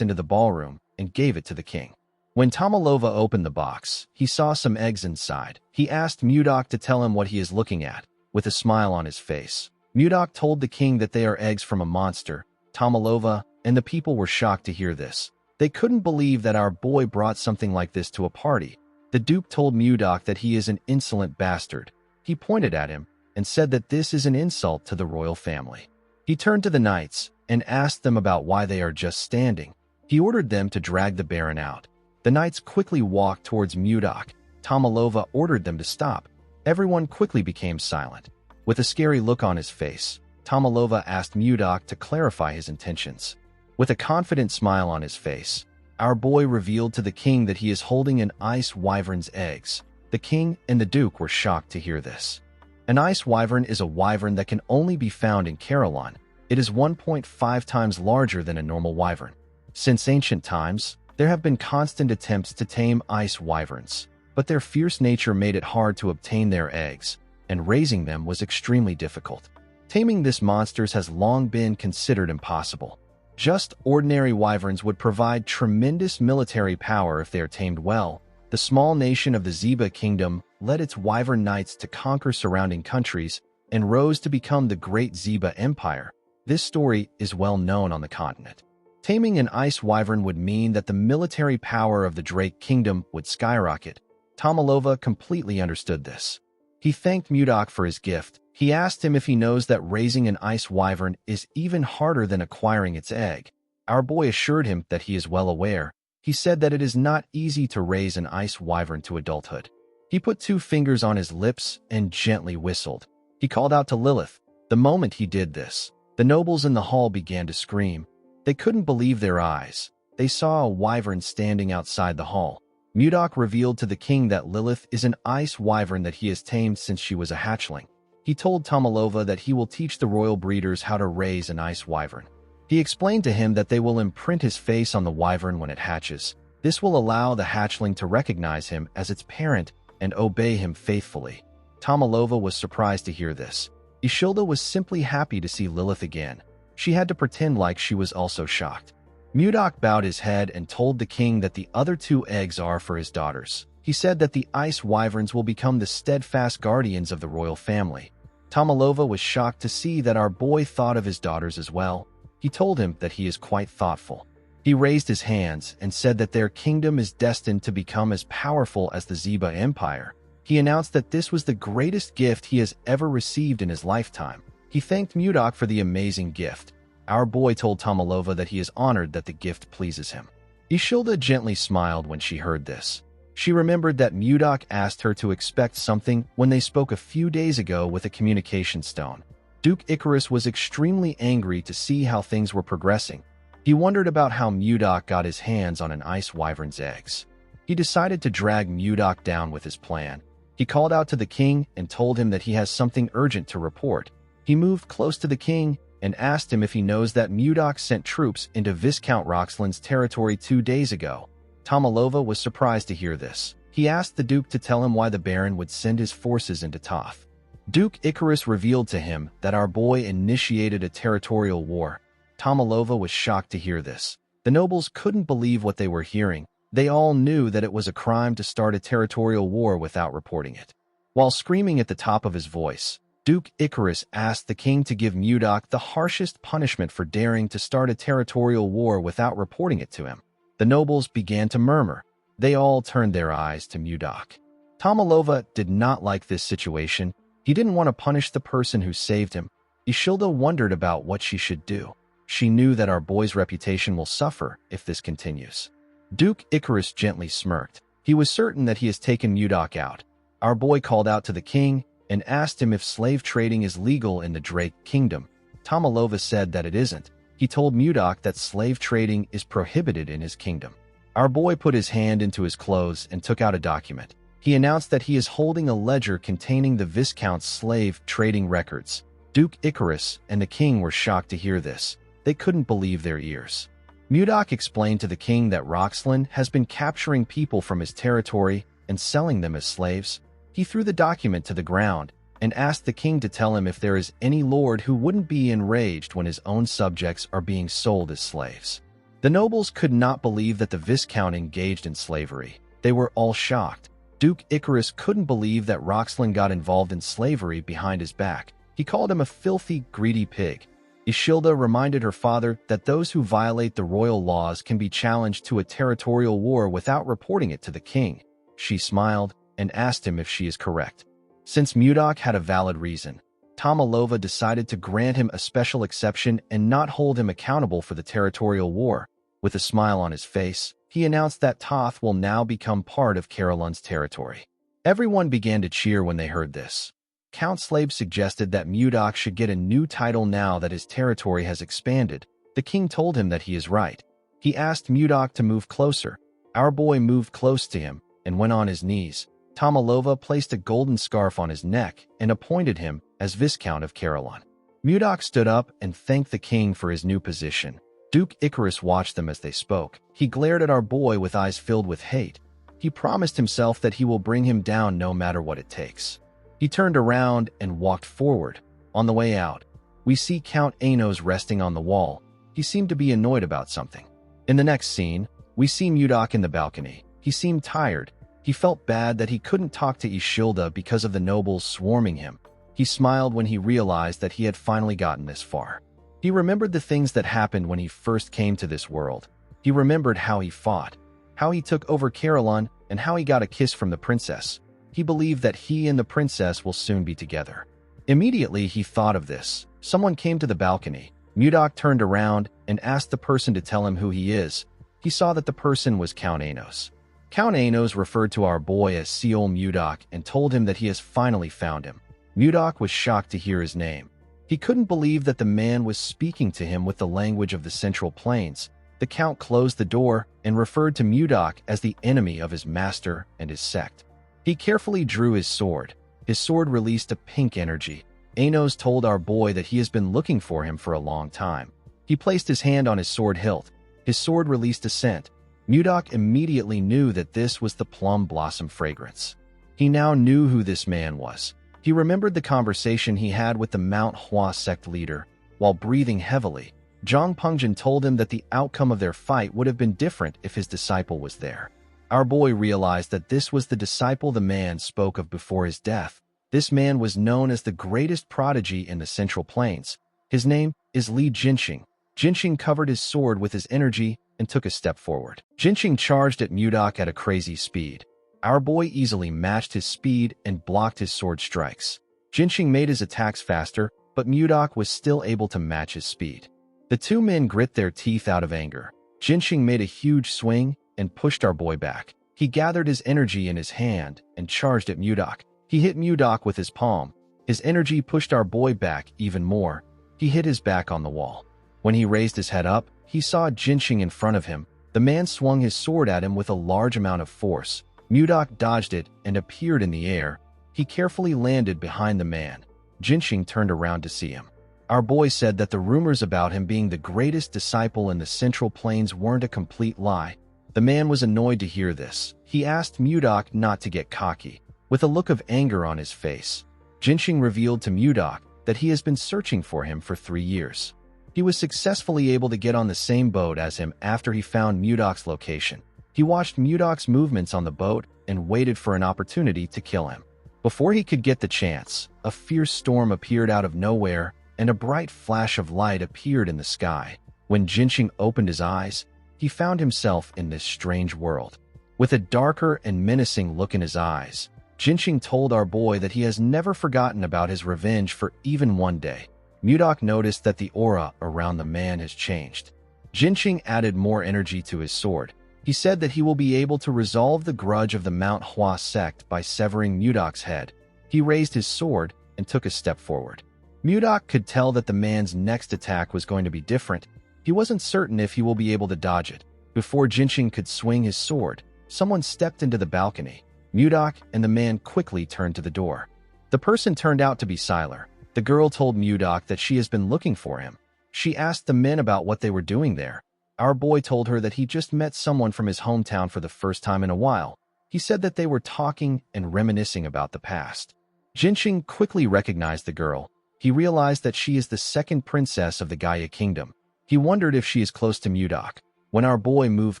into the ballroom and gave it to the king. When Tomalova opened the box, he saw some eggs inside. He asked Mudok to tell him what he is looking at. With a smile on his face, Mudok told the king that they are eggs from a monster. Tomalova and the people were shocked to hear this. They couldn't believe that our boy brought something like this to a party. The duke told Mudok that he is an insolent bastard. He pointed at him and said that this is an insult to the royal family. He turned to the knights and asked them about why they are just standing. He ordered them to drag the baron out. The knights quickly walked towards Mudok. Tomalova ordered them to stop. Everyone quickly became silent. With a scary look on his face, Tomalova asked Mudok to clarify his intentions. With a confident smile on his face, our boy revealed to the king that he is holding an ice wyvern's eggs. The king and the duke were shocked to hear this. An ice wyvern is a wyvern that can only be found in Carillon. It is 1.5 times larger than a normal wyvern. Since ancient times, there have been constant attempts to tame ice wyverns, but their fierce nature made it hard to obtain their eggs, and raising them was extremely difficult. Taming this monsters has long been considered impossible. Just ordinary wyverns would provide tremendous military power if they are tamed well. The small nation of the Zeba Kingdom led its wyvern knights to conquer surrounding countries and rose to become the Great Zeba Empire. This story is well known on the continent. Taming an ice wyvern would mean that the military power of the Drake Kingdom would skyrocket. Tomalova completely understood this. He thanked Mudok for his gift. He asked him if he knows that raising an ice wyvern is even harder than acquiring its egg. Our boy assured him that he is well aware. He said that it is not easy to raise an ice wyvern to adulthood. He put 2 fingers on his lips and gently whistled. He called out to Lilith. The moment he did this, the nobles in the hall began to scream. They couldn't believe their eyes. They saw a wyvern standing outside the hall. Mudok revealed to the king that Lilith is an ice wyvern that he has tamed since she was a hatchling. He told Tomalova that he will teach the royal breeders how to raise an ice wyvern. He explained to him that they will imprint his face on the wyvern when it hatches. This will allow the hatchling to recognize him as its parent and obey him faithfully. Tomalova was surprised to hear this. Ishilda was simply happy to see Lilith again. She had to pretend like she was also shocked. Mudok bowed his head and told the king that the other 2 eggs are for his daughters. He said that the ice wyverns will become the steadfast guardians of the royal family. Tomalova was shocked to see that our boy thought of his daughters as well. He told him that he is quite thoughtful. He raised his hands and said that their kingdom is destined to become as powerful as the Zeba Empire. He announced that this was the greatest gift he has ever received in his lifetime. He thanked Mudok for the amazing gift. Our boy told Tomalova that he is honored that the gift pleases him. Ishilda gently smiled when she heard this. She remembered that Mudok asked her to expect something when they spoke a few days ago with a communication stone. Duke Icarus was extremely angry to see how things were progressing. He wondered about how Mudok got his hands on an ice wyvern's eggs. He decided to drag Mudok down with his plan. He called out to the king and told him that he has something urgent to report. He moved close to the king and asked him if he knows that Mudok sent troops into Viscount Roxland's territory 2 days ago. Tomalova was surprised to hear this. He asked the Duke to tell him why the Baron would send his forces into Toth. Duke Icarus revealed to him that our boy initiated a territorial war. Tomalova was shocked to hear this. The nobles couldn't believe what they were hearing. They all knew that it was a crime to start a territorial war without reporting it. While screaming at the top of his voice, Duke Icarus asked the king to give Mudok the harshest punishment for daring to start a territorial war without reporting it to him. The nobles began to murmur. They all turned their eyes to Mudok. Tomalova did not like this situation. He didn't want to punish the person who saved him. Ishilda wondered about what she should do. She knew that our boy's reputation will suffer if this continues. Duke Icarus gently smirked. He was certain that he has taken Mudok out. Our boy called out to the king and asked him if slave trading is legal in the Drake Kingdom. Tomalova said that it isn't. He told Mudok that slave trading is prohibited in his kingdom. Our boy put his hand into his clothes and took out a document. He announced that he is holding a ledger containing the Viscount's slave trading records. Duke Icarus and the king were shocked to hear this. They couldn't believe their ears. Mudok explained to the king that Roxland has been capturing people from his territory and selling them as slaves. He threw the document to the ground and asked the king to tell him if there is any lord who wouldn't be enraged when his own subjects are being sold as slaves. The nobles could not believe that the Viscount engaged in slavery. They were all shocked. Duke Icarus couldn't believe that Roxland got involved in slavery behind his back. He called him a filthy, greedy pig. Ishilda reminded her father that those who violate the royal laws can be challenged to a territorial war without reporting it to the king. She smiled and asked him if she is correct. Since Mudok had a valid reason, Tomalova decided to grant him a special exception and not hold him accountable for the territorial war. With a smile on his face, he announced that Toth will now become part of Carolyn's territory. Everyone began to cheer when they heard this. Count Slave suggested that Mudok should get a new title now that his territory has expanded. The king told him that he is right. He asked Mudok to move closer. Our boy moved close to him and went on his knees. Tomalova placed a golden scarf on his neck and appointed him as Viscount of Carolyn. Mudok stood up and thanked the king for his new position. Duke Icarus watched them as they spoke. He glared at our boy with eyes filled with hate. He promised himself that he will bring him down no matter what it takes. He turned around and walked forward. On the way out, we see Count Anos resting on the wall. He seemed to be annoyed about something. In the next scene, we see Mudok in the balcony. He seemed tired. He felt bad that he couldn't talk to Ishilda because of the nobles swarming him. He smiled when he realized that he had finally gotten this far. He remembered the things that happened when he first came to this world. He remembered how he fought, how he took over Carolyn, and how he got a kiss from the princess. He believed that he and the princess will soon be together. Immediately, he thought of this. Someone came to the balcony. Mudok turned around and asked the person to tell him who he is. He saw that the person was Count Anos. Count Anos referred to our boy as Seol Mudok and told him that he has finally found him. Mudok was shocked to hear his name. He couldn't believe that the man was speaking to him with the language of the Central Plains. The Count closed the door and referred to Mudok as the enemy of his master and his sect. He carefully drew his sword. His sword released a pink energy. Anos told our boy that he has been looking for him for a long time. He placed his hand on his sword hilt. His sword released a scent. Mudok immediately knew that this was the plum blossom fragrance. He now knew who this man was. He remembered the conversation he had with the Mount Hua sect leader. While breathing heavily, Zhang Pengjin told him that the outcome of their fight would have been different if his disciple was there. Our boy realized that this was the disciple the man spoke of before his death. This man was known as the greatest prodigy in the Central Plains. His name is Li Jinxing. Jinxing covered his sword with his energy and took a step forward. Jinxing charged at Mudok at a crazy speed. Our boy easily matched his speed and blocked his sword strikes. Jinxing made his attacks faster, but Mudok was still able to match his speed. The two men grit their teeth out of anger. Jinxing made a huge swing and pushed our boy back. He gathered his energy in his hand and charged at Mudok. He hit Mudok with his palm. His energy pushed our boy back even more. He hit his back on the wall. When he raised his head up, he saw Jinxing in front of him. The man swung his sword at him with a large amount of force. Mudok dodged it and appeared in the air. He carefully landed behind the man. Jinxing turned around to see him. Our boy said that the rumors about him being the greatest disciple in the Central Plains weren't a complete lie. The man was annoyed to hear this. He asked Mudok not to get cocky. With a look of anger on his face, Jinxing revealed to Mudok that he has been searching for him for 3 years. He was successfully able to get on the same boat as him after he found Mudok's location. He watched Mudok's movements on the boat and waited for an opportunity to kill him. Before he could get the chance, a fierce storm appeared out of nowhere and a bright flash of light appeared in the sky. When Jinxing opened his eyes, he found himself in this strange world. With a darker and menacing look in his eyes, Jinxing told our boy that he has never forgotten about his revenge for even one day. Mudok noticed that the aura around the man has changed. Jinxing added more energy to his sword. He said that he will be able to resolve the grudge of the Mount Hua sect by severing Mudok's head. He raised his sword and took a step forward. Mudok could tell that the man's next attack was going to be different. He wasn't certain if he will be able to dodge it. Before Jinxing could swing his sword, someone stepped into the balcony. Mudok and the man quickly turned to the door. The person turned out to be Sylar. The girl told Mudok that she has been looking for him. She asked the men about what they were doing there. Our boy told her that he just met someone from his hometown for the first time in a while. He said that they were talking and reminiscing about the past. Jinxing quickly recognized the girl. He realized that she is the second princess of the Gaia Kingdom. He wondered if she is close to Mudok. When our boy moved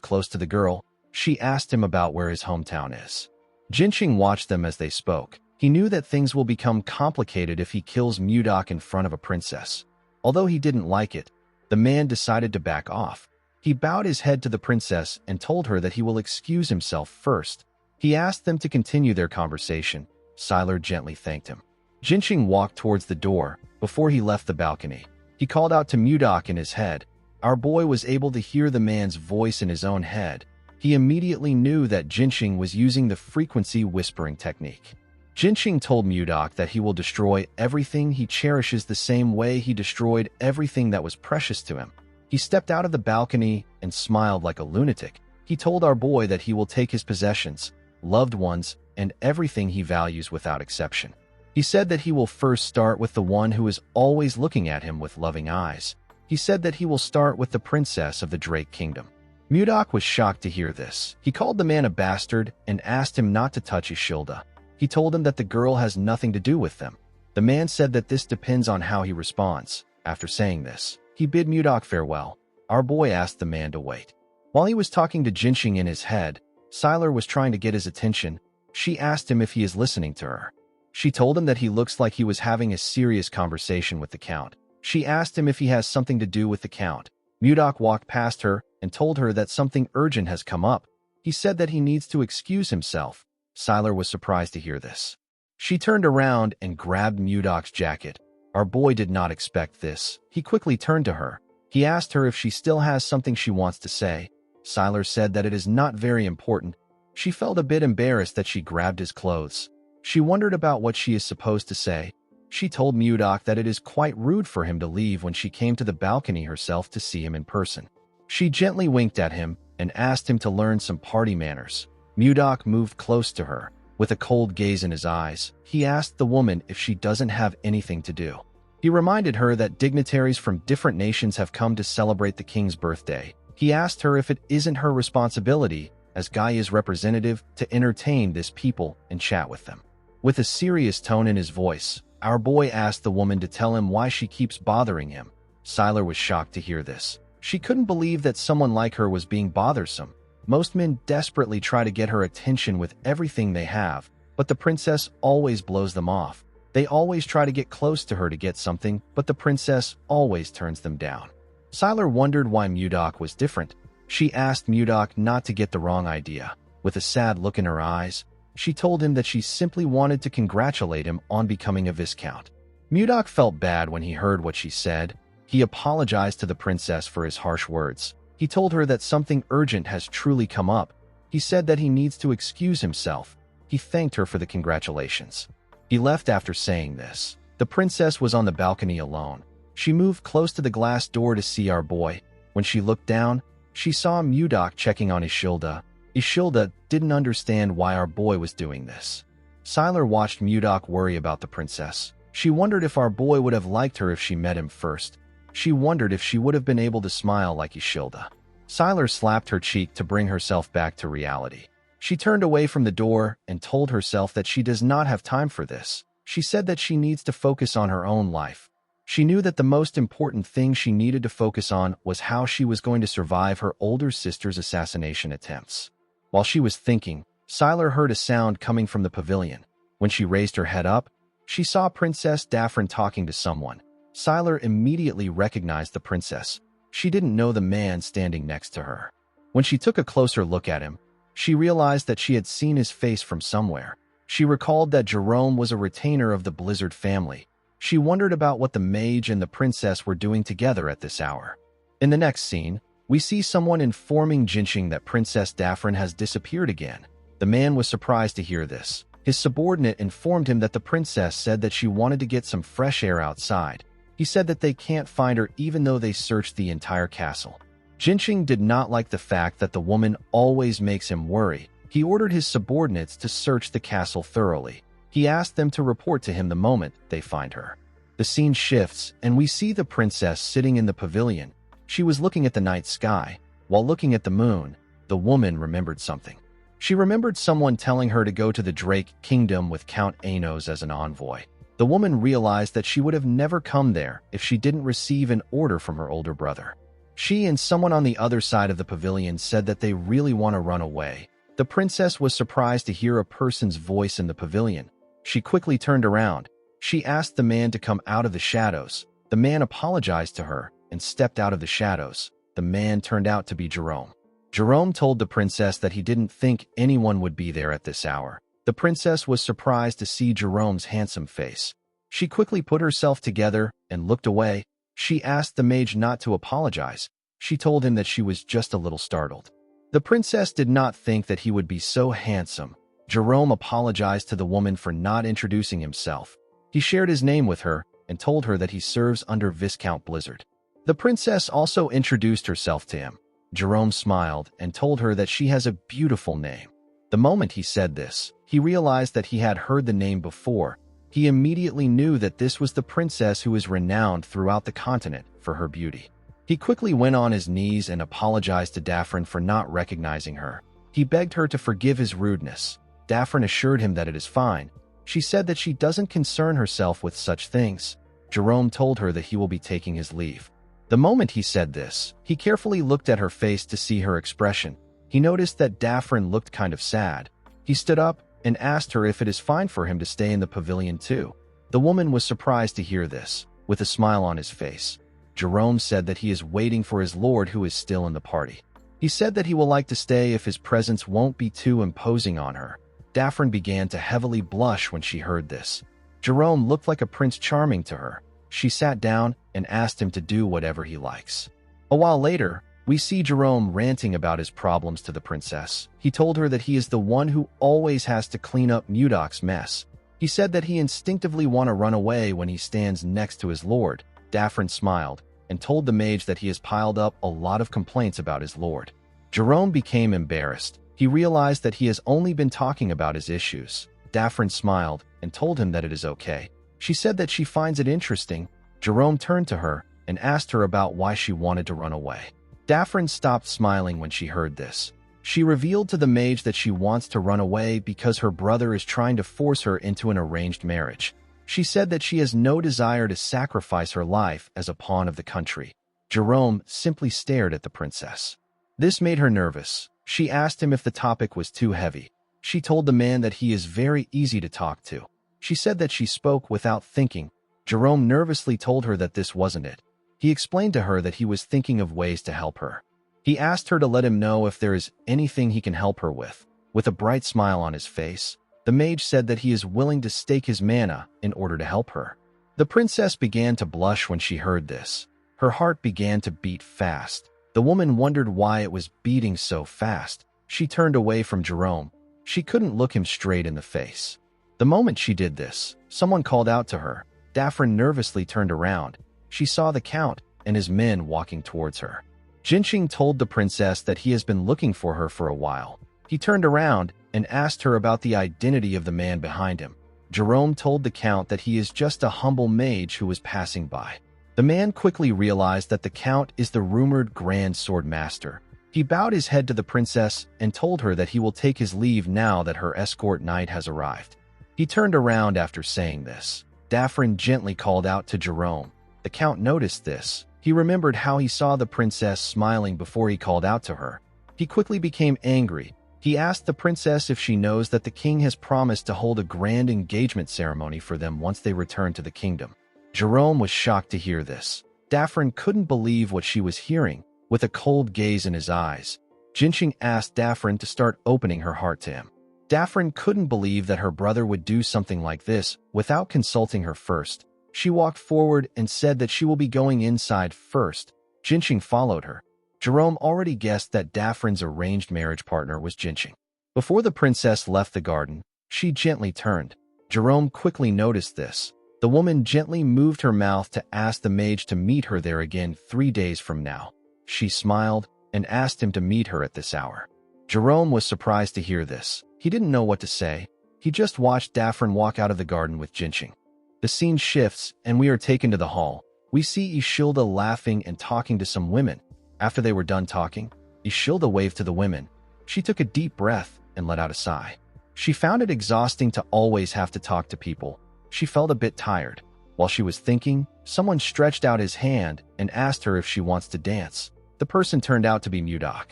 close to the girl, she asked him about where his hometown is. Jinxing watched them as they spoke. He knew that things will become complicated if he kills Mudok in front of a princess. Although he didn't like it, the man decided to back off. He bowed his head to the princess and told her that he will excuse himself first. He asked them to continue their conversation. Sylar gently thanked him. Jinxing walked towards the door. Before he left the balcony, he called out to Mudok in his head. Our boy was able to hear the man's voice in his own head. He immediately knew that Jinxing was using the frequency whispering technique. Jinxing told Mudok that he will destroy everything he cherishes the same way he destroyed everything that was precious to him. He stepped out of the balcony and smiled like a lunatic. He told our boy that he will take his possessions, loved ones, and everything he values without exception. He said that he will first start with the one who is always looking at him with loving eyes. He said that he will start with the princess of the Drake Kingdom. Mudok was shocked to hear this. He called the man a bastard and asked him not to touch Ishilda. He told him that the girl has nothing to do with them. The man said that this depends on how he responds. After saying this, he bid Mudok farewell. Our boy asked the man to wait. While he was talking to Jinxing in his head, Sylar was trying to get his attention. She asked him if he is listening to her. She told him that he looks like he was having a serious conversation with the Count. She asked him if he has something to do with the Count. Mudok walked past her and told her that something urgent has come up. He said that he needs to excuse himself. Sylar was surprised to hear this. She turned around and grabbed Mudok's jacket. Our boy did not expect this. He quickly turned to her. He asked her if she still has something she wants to say. Sylar said that it is not very important. She felt a bit embarrassed that she grabbed his clothes. She wondered about what she is supposed to say. She told Mudok that it is quite rude for him to leave when she came to the balcony herself to see him in person. She gently winked at him and asked him to learn some party manners. Mudok moved close to her. With a cold gaze in his eyes, he asked the woman if she doesn't have anything to do. He reminded her that dignitaries from different nations have come to celebrate the king's birthday. He asked her if it isn't her responsibility, as Gaia's representative, to entertain this people and chat with them. With a serious tone in his voice, our boy asked the woman to tell him why she keeps bothering him. Sylar was shocked to hear this. She couldn't believe that someone like her was being bothersome. Most men desperately try to get her attention with everything they have, but the princess always blows them off. They always try to get close to her to get something, but the princess always turns them down. Sylar wondered why Mudok was different. She asked Mudok not to get the wrong idea. With a sad look in her eyes, she told him that she simply wanted to congratulate him on becoming a viscount. Mudok felt bad when he heard what she said. He apologized to the princess for his harsh words. He told her that something urgent has truly come up. He said that he needs to excuse himself. He thanked her for the congratulations. He left after saying this. The princess was on the balcony alone. She moved close to the glass door to see our boy. When she looked down, she saw Mudok checking on Ishilda. Ishilda didn't understand why our boy was doing this. Sylar watched Mudok worry about the princess. She wondered if our boy would have liked her if she met him first. She wondered if she would have been able to smile like Ishilda. Sylar slapped her cheek to bring herself back to reality. She turned away from the door and told herself that she does not have time for this. She said that she needs to focus on her own life. She knew that the most important thing she needed to focus on was how she was going to survive her older sister's assassination attempts. While she was thinking, Sylar heard a sound coming from the pavilion. When she raised her head up, she saw Princess Daphne talking to someone. Sylar immediately recognized the princess. She didn't know the man standing next to her. When she took a closer look at him, she realized that she had seen his face from somewhere. She recalled that Jerome was a retainer of the Blizzard family. She wondered about what the mage and the princess were doing together at this hour. In the next scene, we see someone informing Jinxing that Princess Daphne has disappeared again. The man was surprised to hear this. His subordinate informed him that the princess said that she wanted to get some fresh air outside. He said that they can't find her even though they searched the entire castle. Jinxing did not like the fact that the woman always makes him worry. He ordered his subordinates to search the castle thoroughly. He asked them to report to him the moment they find her. The scene shifts, and we see the princess sitting in the pavilion. She was looking at the night sky. While looking at the moon, the woman remembered something. She remembered someone telling her to go to the Drake Kingdom with Count Anos as an envoy. The woman realized that she would have never come there if she didn't receive an order from her older brother. She and someone on the other side of the pavilion said that they really want to run away. The princess was surprised to hear a person's voice in the pavilion. She quickly turned around. She asked the man to come out of the shadows. The man apologized to her and stepped out of the shadows. The man turned out to be Jerome. Jerome told the princess that he didn't think anyone would be there at this hour. The princess was surprised to see Jerome's handsome face. She quickly put herself together and looked away. She asked the mage not to apologize. She told him that she was just a little startled. The princess did not think that he would be so handsome. Jerome apologized to the woman for not introducing himself. He shared his name with her and told her that he serves under Viscount Blizzard. The princess also introduced herself to him. Jerome smiled and told her that she has a beautiful name. The moment he said this, he realized that he had heard the name before. He immediately knew that this was the princess who is renowned throughout the continent for her beauty. He quickly went on his knees and apologized to Daphne for not recognizing her. He begged her to forgive his rudeness. Daphne assured him that it is fine. She said that she doesn't concern herself with such things. Jerome told her that he will be taking his leave. The moment he said this, he carefully looked at her face to see her expression. He noticed that Daphne looked kind of sad. He stood up and asked her if it is fine for him to stay in the pavilion too. The woman was surprised to hear this, with a smile on his face. Jerome said that he is waiting for his lord who is still in the party. He said that he will like to stay if his presence won't be too imposing on her. Daphne began to heavily blush when she heard this. Jerome looked like a Prince Charming to her. She sat down and asked him to do whatever he likes. A while later, We see Jerome ranting about his problems to the princess. He told her that he is the one who always has to clean up Mudok's mess. He said that he instinctively want to run away when he stands next to his lord. Daffrin smiled and told the mage that he has piled up a lot of complaints about his lord. Jerome became embarrassed. He realized that he has only been talking about his issues. Daffrin smiled and told him that it is okay. She said that she finds it interesting. Jerome turned to her and asked her about why she wanted to run away. Daffrin stopped smiling when she heard this. She revealed to the mage that she wants to run away because her brother is trying to force her into an arranged marriage. She said that she has no desire to sacrifice her life as a pawn of the country. Jerome simply stared at the princess. This made her nervous. She asked him if the topic was too heavy. She told the man that he is very easy to talk to. She said that she spoke without thinking. Jerome nervously told her that this wasn't it. He explained to her that he was thinking of ways to help her. He asked her to let him know if there is anything he can help her with. With a bright smile on his face, the mage said that he is willing to stake his mana in order to help her. The princess began to blush when she heard this. Her heart began to beat fast. The woman wondered why it was beating so fast. She turned away from Jerome. She couldn't look him straight in the face. The moment she did this, someone called out to her. Daffrin nervously turned around. She saw the count and his men walking towards her. Jinqing told the princess that he has been looking for her for a while. He turned around and asked her about the identity of the man behind him. Jerome told the count that he is just a humble mage who was passing by. The man quickly realized that the count is the rumored grand sword master. He bowed his head to the princess and told her that he will take his leave now that her escort knight has arrived. He turned around after saying this. Daffrin gently called out to Jerome. The count noticed this. He remembered how he saw the princess smiling before he called out to her. He quickly became angry. He asked the princess if she knows that the king has promised to hold a grand engagement ceremony for them once they return to the kingdom. Jerome was shocked to hear this. Daffrin couldn't believe what she was hearing. With a cold gaze in his eyes, Jinqing asked Daffrin to start opening her heart to him. Daffrin couldn't believe that her brother would do something like this without consulting her first. She walked forward and said that she will be going inside first. Jinqing followed her. Jerome already guessed that Daffrin's arranged marriage partner was Jinqing. Before the princess left the garden, she gently turned. Jerome quickly noticed this. The woman gently moved her mouth to ask the mage to meet her there again 3 days from now. She smiled and asked him to meet her at this hour. Jerome was surprised to hear this. He didn't know what to say. He just watched Daffrin walk out of the garden with Jinqing. The scene shifts, and we are taken to the hall. We see Ishilda laughing and talking to some women. After they were done talking, Ishilda waved to the women. She took a deep breath and let out a sigh. She found it exhausting to always have to talk to people. She felt a bit tired. While she was thinking, someone stretched out his hand and asked her if she wants to dance. The person turned out to be Mudok.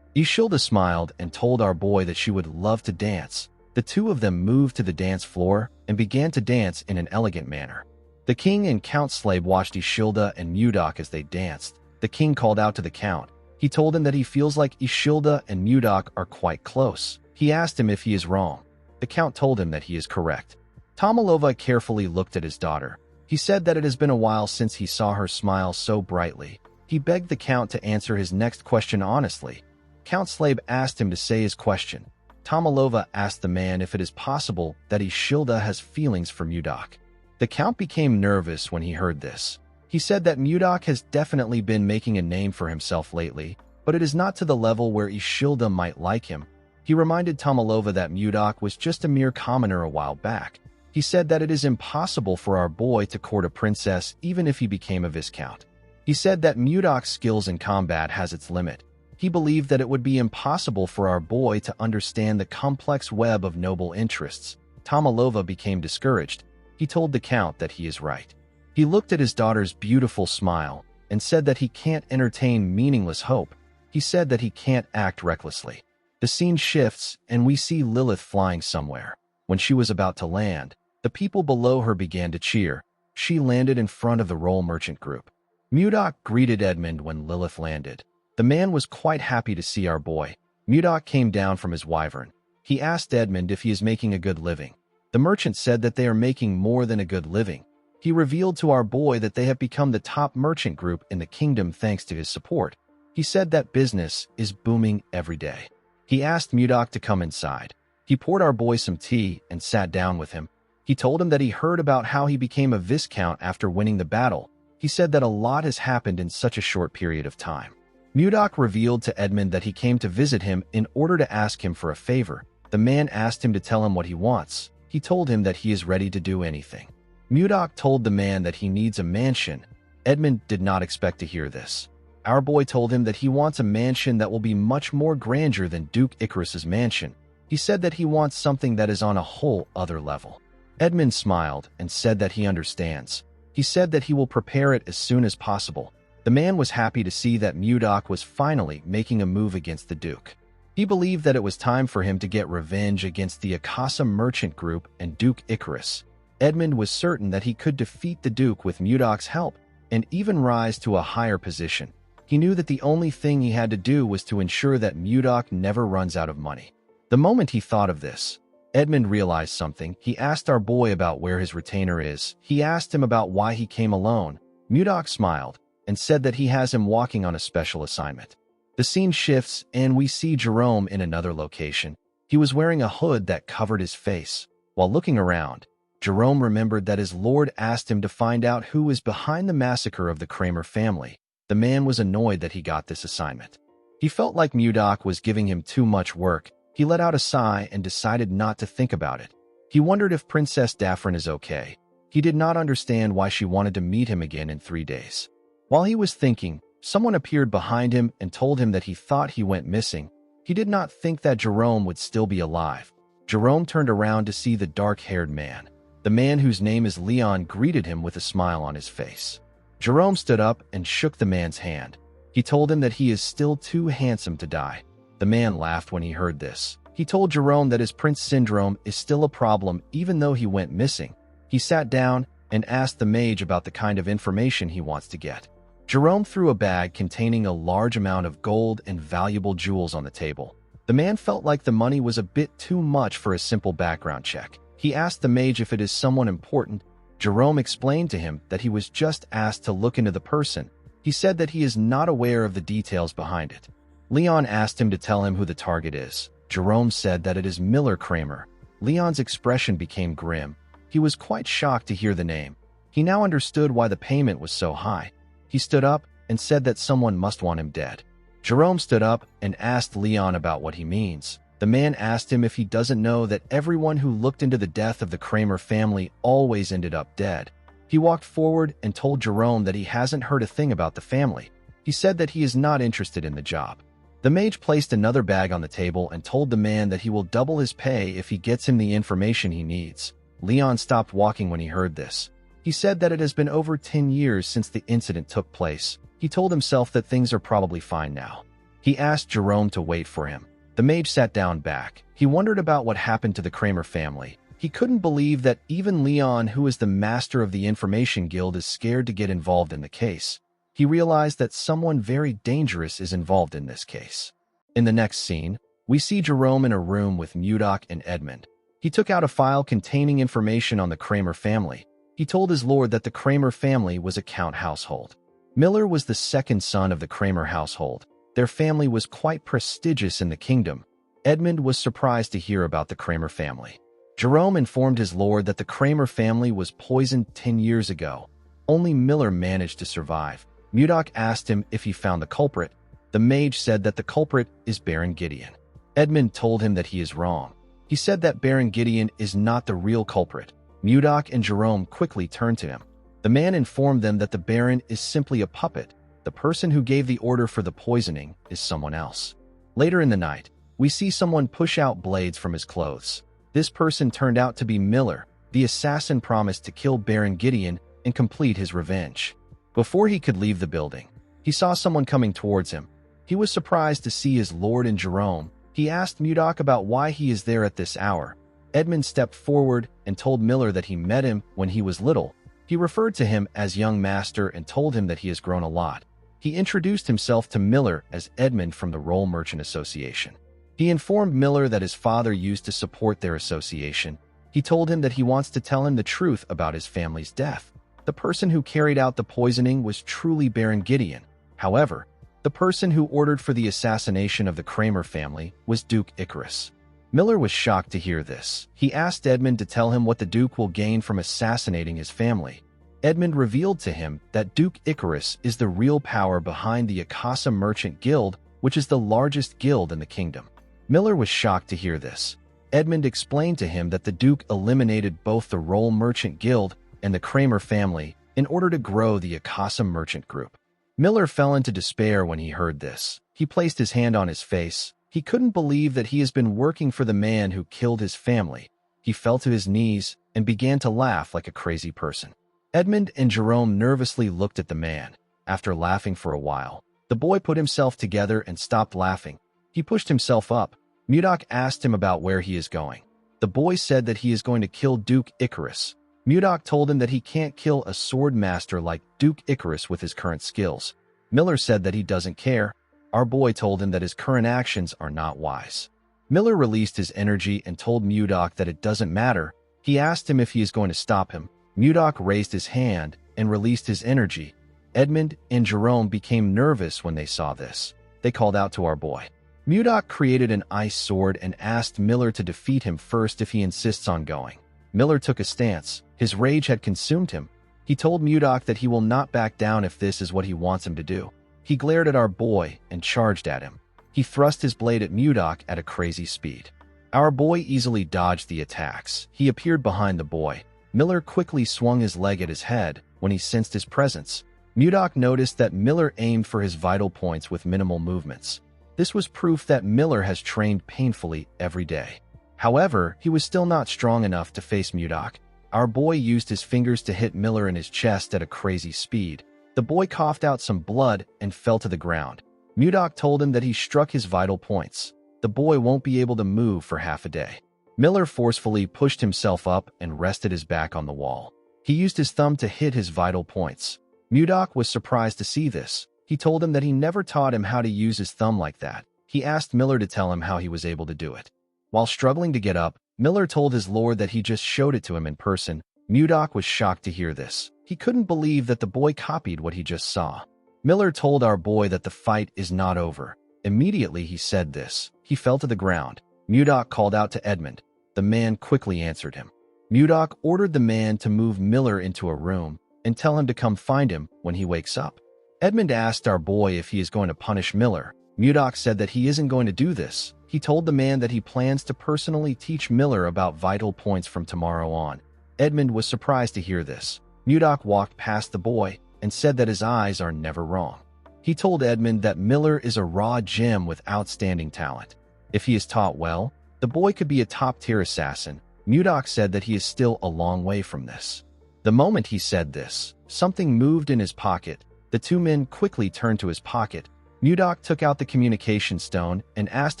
Ishilda smiled and told our boy that she would love to dance. The two of them moved to the dance floor and began to dance in an elegant manner. The king and Count Slave watched Ishilda and Mudok as they danced. The king called out to the count. He told him that he feels like Ishilda and Mudok are quite close. He asked him if he is wrong. The count told him that he is correct. Tomalova carefully looked at his daughter. He said that it has been a while since he saw her smile so brightly. He begged the count to answer his next question honestly. Count Slave asked him to say his question. Tomalova asked the man if it is possible that Ishilda has feelings for Mudok. The count became nervous when he heard this. He said that Mudok has definitely been making a name for himself lately, but it is not to the level where Ishilda might like him. He reminded Tomalova that Mudok was just a mere commoner a while back. He said that it is impossible for our boy to court a princess even if he became a viscount. He said that Mudok's skills in combat has its limit. He believed that it would be impossible for our boy to understand the complex web of noble interests. Tomalova became discouraged. He told the count that he is right. He looked at his daughter's beautiful smile and said that he can't entertain meaningless hope. He said that he can't act recklessly. The scene shifts and we see Lilith flying somewhere. When she was about to land, the people below her began to cheer. She landed in front of the Roll Merchant Group. Mudok greeted Edmund when Lilith landed. The man was quite happy to see our boy. Mudok came down from his wyvern. He asked Edmund if he is making a good living. The merchant said that they are making more than a good living. He revealed to our boy that they have become the top merchant group in the kingdom thanks to his support. He said that business is booming every day. He asked Mudok to come inside. He poured our boy some tea and sat down with him. He told him that he heard about how he became a viscount after winning the battle. He said that a lot has happened in such a short period of time. Mudok revealed to Edmund that he came to visit him in order to ask him for a favor. The man asked him to tell him what he wants. He told him that he is ready to do anything. Mudok told the man that he needs a mansion. Edmund did not expect to hear this. Our boy told him that he wants a mansion that will be much more grandeur than Duke Icarus's mansion. He said that he wants something that is on a whole other level. Edmund smiled and said that he understands. He said that he will prepare it as soon as possible. The man was happy to see that Mudok was finally making a move against the Duke. He believed that it was time for him to get revenge against the Akasa merchant group and Duke Icarus. Edmund was certain that he could defeat the Duke with Mudok's help and even rise to a higher position. He knew that the only thing he had to do was to ensure that Mudok never runs out of money. The moment he thought of this, Edmund realized something. He asked our boy about where his retainer is. He asked him about why he came alone. Mudok smiled and said that he has him walking on a special assignment. The scene shifts and we see Jerome in another location. He was wearing a hood that covered his face. While looking around, Jerome remembered that his lord asked him to find out who was behind the massacre of the Kramer family. The man was annoyed that he got this assignment. He felt like Mudok was giving him too much work. He let out a sigh and decided not to think about it. He wondered if Princess Daphne is okay. He did not understand why she wanted to meet him again in 3 days. While he was thinking, someone appeared behind him and told him that he thought he went missing. He did not think that Jerome would still be alive. Jerome turned around to see the dark-haired man. The man whose name is Leon greeted him with a smile on his face. Jerome stood up and shook the man's hand. He told him that he is still too handsome to die. The man laughed when he heard this. He told Jerome that his prince syndrome is still a problem even though he went missing. He sat down and asked the mage about the kind of information he wants to get. Jerome threw a bag containing a large amount of gold and valuable jewels on the table. The man felt like the money was a bit too much for a simple background check. He asked the mage if it is someone important. Jerome explained to him that he was just asked to look into the person. He said that he is not aware of the details behind it. Leon asked him to tell him who the target is. Jerome said that it is Miller Kramer. Leon's expression became grim. He was quite shocked to hear the name. He now understood why the payment was so high. He stood up and said that someone must want him dead. Jerome stood up and asked Leon about what he means. The man asked him if he doesn't know that everyone who looked into the death of the Kramer family always ended up dead. He walked forward and told Jerome that he hasn't heard a thing about the family. He said that he is not interested in the job. The mage placed another bag on the table and told the man that he will double his pay if he gets him the information he needs. Leon stopped walking when he heard this. He said that it has been over 10 years since the incident took place. He told himself that things are probably fine now. He asked Jerome to wait for him. The mage sat down back. He wondered about what happened to the Kramer family. He couldn't believe that even Leon, who is the master of the Information Guild, is scared to get involved in the case. He realized that someone very dangerous is involved in this case. In the next scene, we see Jerome in a room with Mudok and Edmund. He took out a file containing information on the Kramer family. He told his lord that the Kramer family was a count household. Miller was the second son of the Kramer household. Their family was quite prestigious in the kingdom. Edmund was surprised to hear about the Kramer family. Jerome informed his lord that the Kramer family was poisoned 10 years ago. Only Miller managed to survive. Mudok asked him if he found the culprit. The mage said that the culprit is Baron Gideon. Edmund told him that he is wrong. He said that Baron Gideon is not the real culprit. Mudok and Jerome quickly turned to him. The man informed them that the Baron is simply a puppet. The person who gave the order for the poisoning is someone else. Later in the night, we see someone push out blades from his clothes. This person turned out to be Miller. The assassin promised to kill Baron Gideon and complete his revenge. Before he could leave the building, he saw someone coming towards him. He was surprised to see his lord and Jerome. He asked Mudok about why he is there at this hour. Edmund stepped forward and told Miller that he met him when he was little. He referred to him as young master and told him that he has grown a lot. He introduced himself to Miller as Edmund from the Roll Merchant Association. He informed Miller that his father used to support their association. He told him that he wants to tell him the truth about his family's death. The person who carried out the poisoning was truly Baron Gideon. However, The person who ordered for the assassination of the Kramer family was Duke Icarus. Miller was shocked to hear this. He asked Edmund to tell him what the Duke will gain from assassinating his family. Edmund revealed to him that Duke Icarus is the real power behind the Akasa Merchant Guild, which is the largest guild in the kingdom. Miller was shocked to hear this. Edmund explained to him that the Duke eliminated both the Roll Merchant Guild and the Kramer family in order to grow the Akasa Merchant Group. Miller fell into despair when he heard this. He placed his hand on his face. He couldn't believe that he has been working for the man who killed his family. He fell to his knees and began to laugh like a crazy person. Edmund and Jerome nervously looked at the man. After laughing for a while, the boy put himself together and stopped laughing. He pushed himself up. Mudok asked him about where he is going. The boy said that he is going to kill Duke Icarus. Mudok told him that he can't kill a sword master like Duke Icarus with his current skills. Miller said that he doesn't care. Our boy told him that his current actions are not wise. Miller released his energy and told Mudok that it doesn't matter. He asked him if he is going to stop him. Mudok raised his hand and released his energy. Edmund and Jerome became nervous when they saw this. They called out to our boy. Mudok created an ice sword and asked Miller to defeat him first if he insists on going. Miller took a stance. His rage had consumed him. He told Mudok that he will not back down if this is what he wants him to do. He glared at our boy and charged at him. He thrust his blade at Mudok at a crazy speed. Our boy easily dodged the attacks. He appeared behind the boy. Miller quickly swung his leg at his head when he sensed his presence. Mudok noticed that Miller aimed for his vital points with minimal movements. This was proof that Miller has trained painfully every day. However, he was still not strong enough to face Mudok. Our boy used his fingers to hit Miller in his chest at a crazy speed. The boy coughed out some blood and fell to the ground. Mudok told him that he struck his vital points. The boy won't be able to move for half a day. Miller forcefully pushed himself up and rested his back on the wall. He used his thumb to hit his vital points. Mudok was surprised to see this. He told him that he never taught him how to use his thumb like that. He asked Miller to tell him how he was able to do it. While struggling to get up, Miller told his lord that he just showed it to him in person. Mudok was shocked to hear this. He couldn't believe that the boy copied what he just saw. Miller told our boy that the fight is not over. Immediately he said this. He fell to the ground. Mudok called out to Edmund. The man quickly answered him. Mudok ordered the man to move Miller into a room and tell him to come find him when he wakes up. Edmund asked our boy if he is going to punish Miller. Mudok said that he isn't going to do this. He told the man that he plans to personally teach Miller about vital points from tomorrow on. Edmund was surprised to hear this. Mudok walked past the boy and said that his eyes are never wrong. He told Edmund that Miller is a raw gem with outstanding talent. If he is taught well, the boy could be a top-tier assassin. Mudok said that he is still a long way from this. The moment he said this, something moved in his pocket. The two men quickly turned to his pocket. Mudok took out the communication stone and asked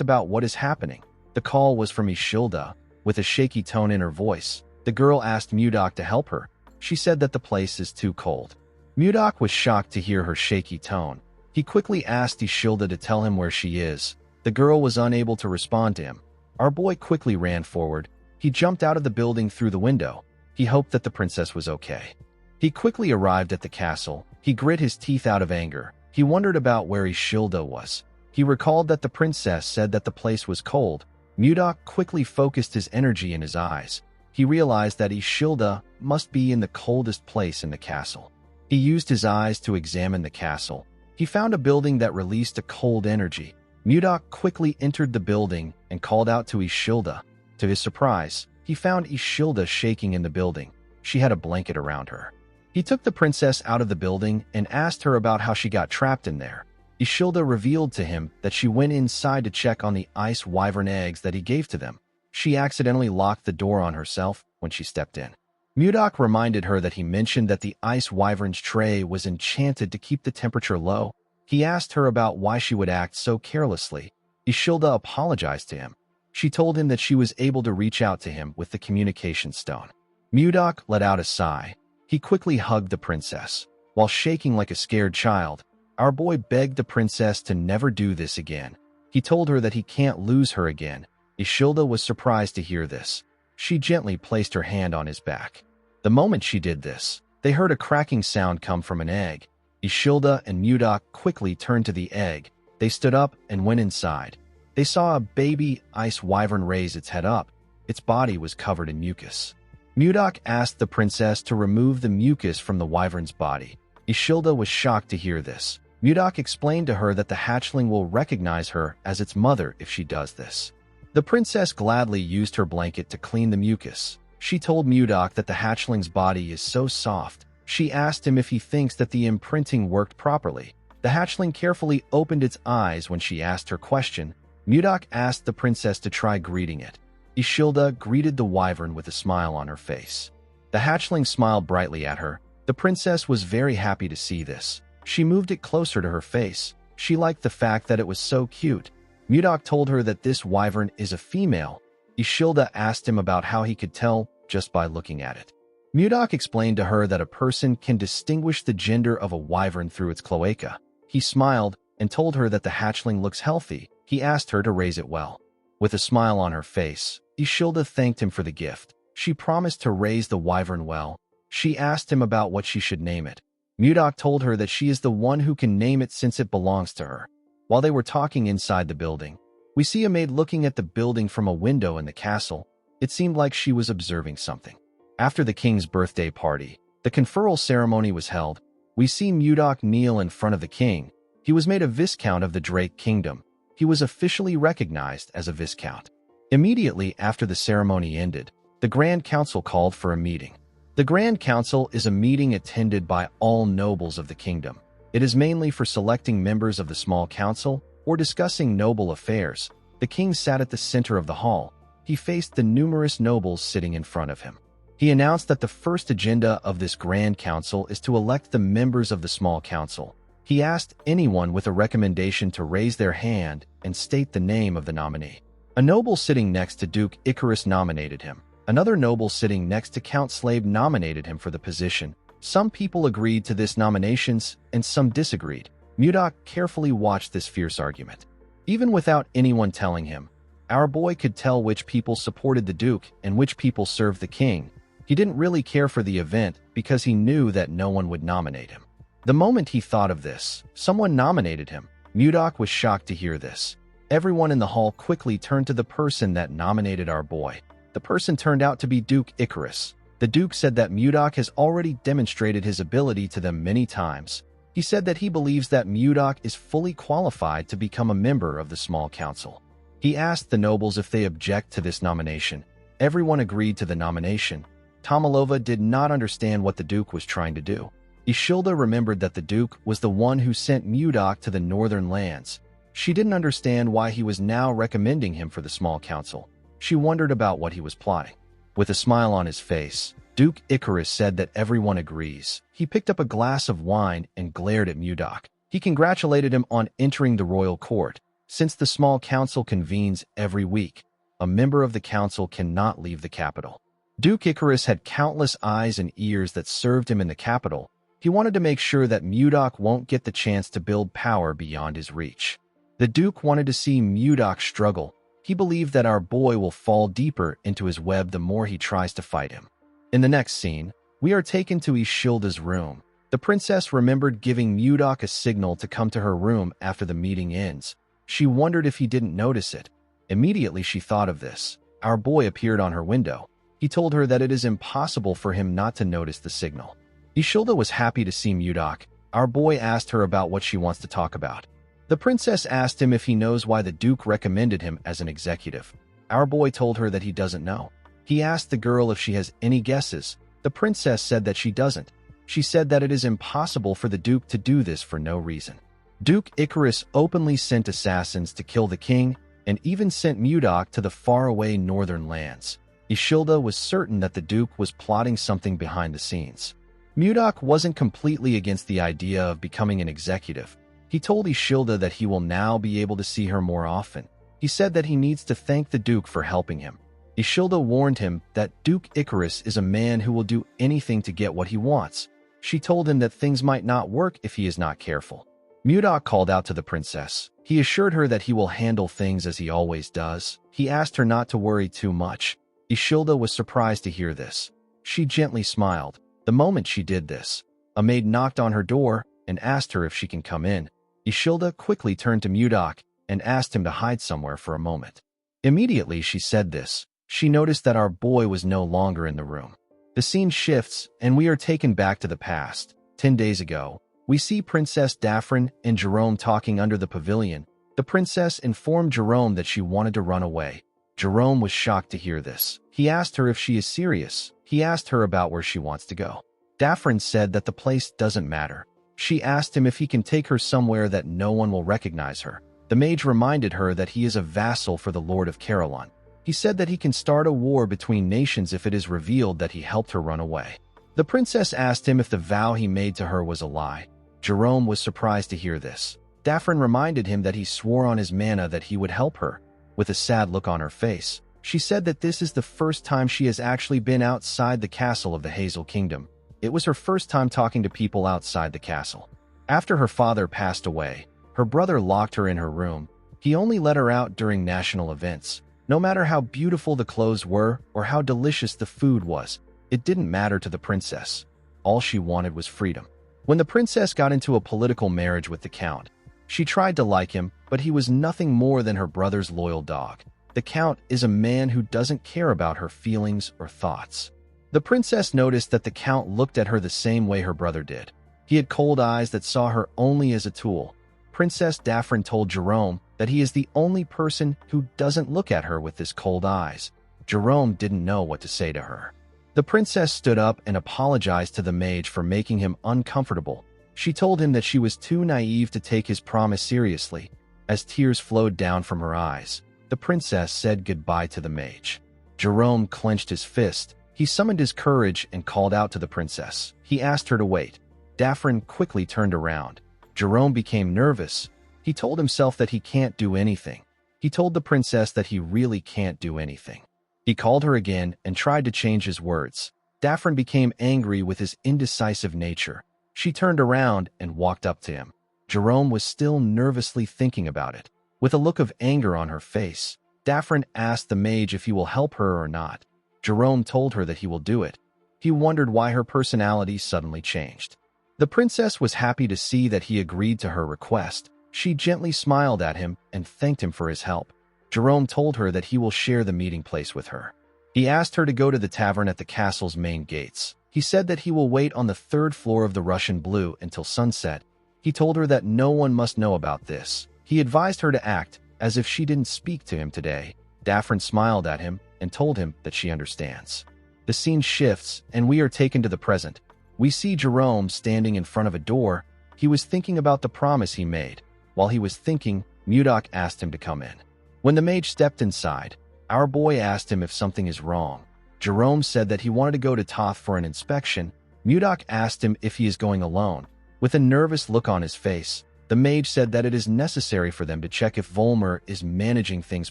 about what is happening. The call was from Ishilda. With a shaky tone in her voice, the girl asked Mudok to help her. She said that the place is too cold. Mudok was shocked to hear her shaky tone. He quickly asked Ishilda to tell him where she is. The girl was unable to respond to him. Our boy quickly ran forward. He jumped out of the building through the window. He hoped that the princess was okay. He quickly arrived at the castle. He grit his teeth out of anger. He wondered about where Ishilda was. He recalled that the princess said that the place was cold. Mudok quickly focused his energy in his eyes. He realized that Ishilda must be in the coldest place in the castle. He used his eyes to examine the castle. He found a building that released a cold energy. Mudok quickly entered the building and called out to Ishilda. To his surprise, he found Ishilda shaking in the building. She had a blanket around her. He took the princess out of the building and asked her about how she got trapped in there. Ishilda revealed to him that she went inside to check on the ice wyvern eggs that he gave to them. She accidentally locked the door on herself when she stepped in. Mudok reminded her that he mentioned that the ice wyvern's tray was enchanted to keep the temperature low. He asked her about why she would act so carelessly. Ishilda apologized to him. She told him that she was able to reach out to him with the communication stone. Mudok let out a sigh. He quickly hugged the princess. While shaking like a scared child, our boy begged the princess to never do this again. He told her that he can't lose her again. Ishilda was surprised to hear this. She gently placed her hand on his back. The moment she did this, they heard a cracking sound come from an egg. Ishilda and Mudok quickly turned to the egg. They stood up and went inside. They saw a baby ice wyvern raise its head up. Its body was covered in mucus. Mudok asked the princess to remove the mucus from the wyvern's body. Ishilda was shocked to hear this. Mudok explained to her that the hatchling will recognize her as its mother if she does this. The princess gladly used her blanket to clean the mucus. She told Mudok that the hatchling's body is so soft. She asked him if he thinks that the imprinting worked properly. The hatchling carefully opened its eyes when she asked her question. Mudok asked the princess to try greeting it. Ishilda greeted the wyvern with a smile on her face. The hatchling smiled brightly at her. The princess was very happy to see this. She moved it closer to her face. She liked the fact that it was so cute. Mudok told her that this wyvern is a female. Ishilda asked him about how he could tell just by looking at it. Mudok explained to her that a person can distinguish the gender of a wyvern through its cloaca. He smiled and told her that the hatchling looks healthy. He asked her to raise it well. With a smile on her face, Ishilda thanked him for the gift. She promised to raise the wyvern well. She asked him about what she should name it. Mudok told her that she is the one who can name it since it belongs to her. While they were talking inside the building, we see a maid looking at the building from a window in the castle. It seemed like she was observing something. After the king's birthday party, the conferral ceremony was held. We see Mudok kneel in front of the king. He was made a viscount of the Drake Kingdom. He was officially recognized as a viscount. Immediately after the ceremony ended, the Grand Council called for a meeting. The Grand Council is a meeting attended by all nobles of the kingdom. It is mainly for selecting members of the small council or discussing noble affairs. The king sat at the center of the hall. He faced the numerous nobles sitting in front of him. He announced that the first agenda of this Grand Council is to elect the members of the small council. He asked anyone with a recommendation to raise their hand and state the name of the nominee. A noble sitting next to Duke Icarus nominated him. Another noble sitting next to Count Slave nominated him for the position. Some people agreed to this nominations and some disagreed. Mudok carefully watched this fierce argument. Even without anyone telling him, our boy could tell which people supported the Duke and which people served the king. He didn't really care for the event because he knew that no one would nominate him. The moment he thought of this, someone nominated him. Mudok was shocked to hear this. Everyone in the hall quickly turned to the person that nominated our boy. The person turned out to be Duke Icarus. The Duke said that Mudok has already demonstrated his ability to them many times. He said that he believes that Mudok is fully qualified to become a member of the small council. He asked the nobles if they object to this nomination. Everyone agreed to the nomination. Tomalova did not understand what the Duke was trying to do. Ishilda remembered that the Duke was the one who sent Mudok to the northern lands. She didn't understand why he was now recommending him for the small council. She wondered about what he was plotting. With a smile on his face, Duke Icarus said that everyone agrees. He picked up a glass of wine and glared at Mudok. He congratulated him on entering the royal court. Since the small council convenes every week, a member of the council cannot leave the capital. Duke Icarus had countless eyes and ears that served him in the capital. He wanted to make sure that Mudok won't get the chance to build power beyond his reach. The Duke wanted to see Mudok struggle. He believed that our boy will fall deeper into his web the more he tries to fight him. In the next scene, we are taken to Ishilda's room. The princess remembered giving Mudok a signal to come to her room after the meeting ends. She wondered if he didn't notice it. Immediately she thought of this. Our boy appeared on her window. He told her that it is impossible for him not to notice the signal. Ishilda was happy to see Mudok. Our boy asked her about what she wants to talk about. The princess asked him if he knows why the Duke recommended him as an executive. Our boy told her that he doesn't know. He asked the girl if she has any guesses. The princess said that she doesn't. She said that it is impossible for the Duke to do this for no reason. Duke Icarus openly sent assassins to kill the king and even sent Mudok to the faraway northern lands. Ishilda was certain that the Duke was plotting something behind the scenes. Mudok wasn't completely against the idea of becoming an executive. He told Ishilda that he will now be able to see her more often. He said that he needs to thank the Duke for helping him. Ishilda warned him that Duke Icarus is a man who will do anything to get what he wants. She told him that things might not work if he is not careful. Mudok called out to the princess. He assured her that he will handle things as he always does. He asked her not to worry too much. Ishilda was surprised to hear this. She gently smiled. The moment she did this, a maid knocked on her door. and asked her if she can come in. Ishilda quickly turned to Mudok and asked him to hide somewhere for a moment. Immediately she said this, she noticed that our boy was no longer in the room. The scene shifts, and we are taken back to the past. 10 days ago, we see Princess Daphne and Jerome talking under the pavilion. The princess informed Jerome that she wanted to run away. Jerome was shocked to hear this. He asked her if she is serious. He asked her about where she wants to go. Daphne said that the place doesn't matter. She asked him if he can take her somewhere that no one will recognize her. The mage reminded her that he is a vassal for the Lord of Caroline. He said that he can start a war between nations if it is revealed that he helped her run away. The princess asked him if the vow he made to her was a lie. Jerome was surprised to hear this. Daphne reminded him that he swore on his mana that he would help her. With a sad look on her face, she said that this is the first time she has actually been outside the castle of the Hazel Kingdom. It was her first time talking to people outside the castle. After her father passed away, her brother locked her in her room. He only let her out during national events. No matter how beautiful the clothes were or how delicious the food was, it didn't matter to the princess. All she wanted was freedom. When the princess got into a political marriage with the count, she tried to like him, but he was nothing more than her brother's loyal dog. The count is a man who doesn't care about her feelings or thoughts. The princess noticed that the count looked at her the same way her brother did. He had cold eyes that saw her only as a tool. Princess Daphne told Jerome that he is the only person who doesn't look at her with his cold eyes. Jerome didn't know what to say to her. The princess stood up and apologized to the mage for making him uncomfortable. She told him that she was too naive to take his promise seriously. As tears flowed down from her eyes, the princess said goodbye to the mage. Jerome clenched his fist. He summoned his courage and called out to the princess. He asked her to wait. Daphne quickly turned around. Jerome became nervous. He told himself that he can't do anything. He told the princess that he really can't do anything. He called her again and tried to change his words. Daphne became angry with his indecisive nature. She turned around and walked up to him. Jerome was still nervously thinking about it. With a look of anger on her face, Daphne asked the mage if he will help her or not. Jerome told her that he will do it. He wondered why her personality suddenly changed. The princess was happy to see that he agreed to her request. She gently smiled at him and thanked him for his help. Jerome told her that he will share the meeting place with her. He asked her to go to the tavern at the castle's main gates. He said that he will wait on the 3rd floor of the Russian Blue until sunset. He told her that no one must know about this. He advised her to act as if she didn't speak to him today. Daphne smiled at him and told him that she understands. The scene shifts, and we are taken to the present. We see Jerome standing in front of a door. He was thinking about the promise he made. While he was thinking, Mudok asked him to come in. When the mage stepped inside, our boy asked him if something is wrong. Jerome said that he wanted to go to Toth for an inspection. Mudok asked him if he is going alone. With a nervous look on his face, the mage said that it is necessary for them to check if Volmer is managing things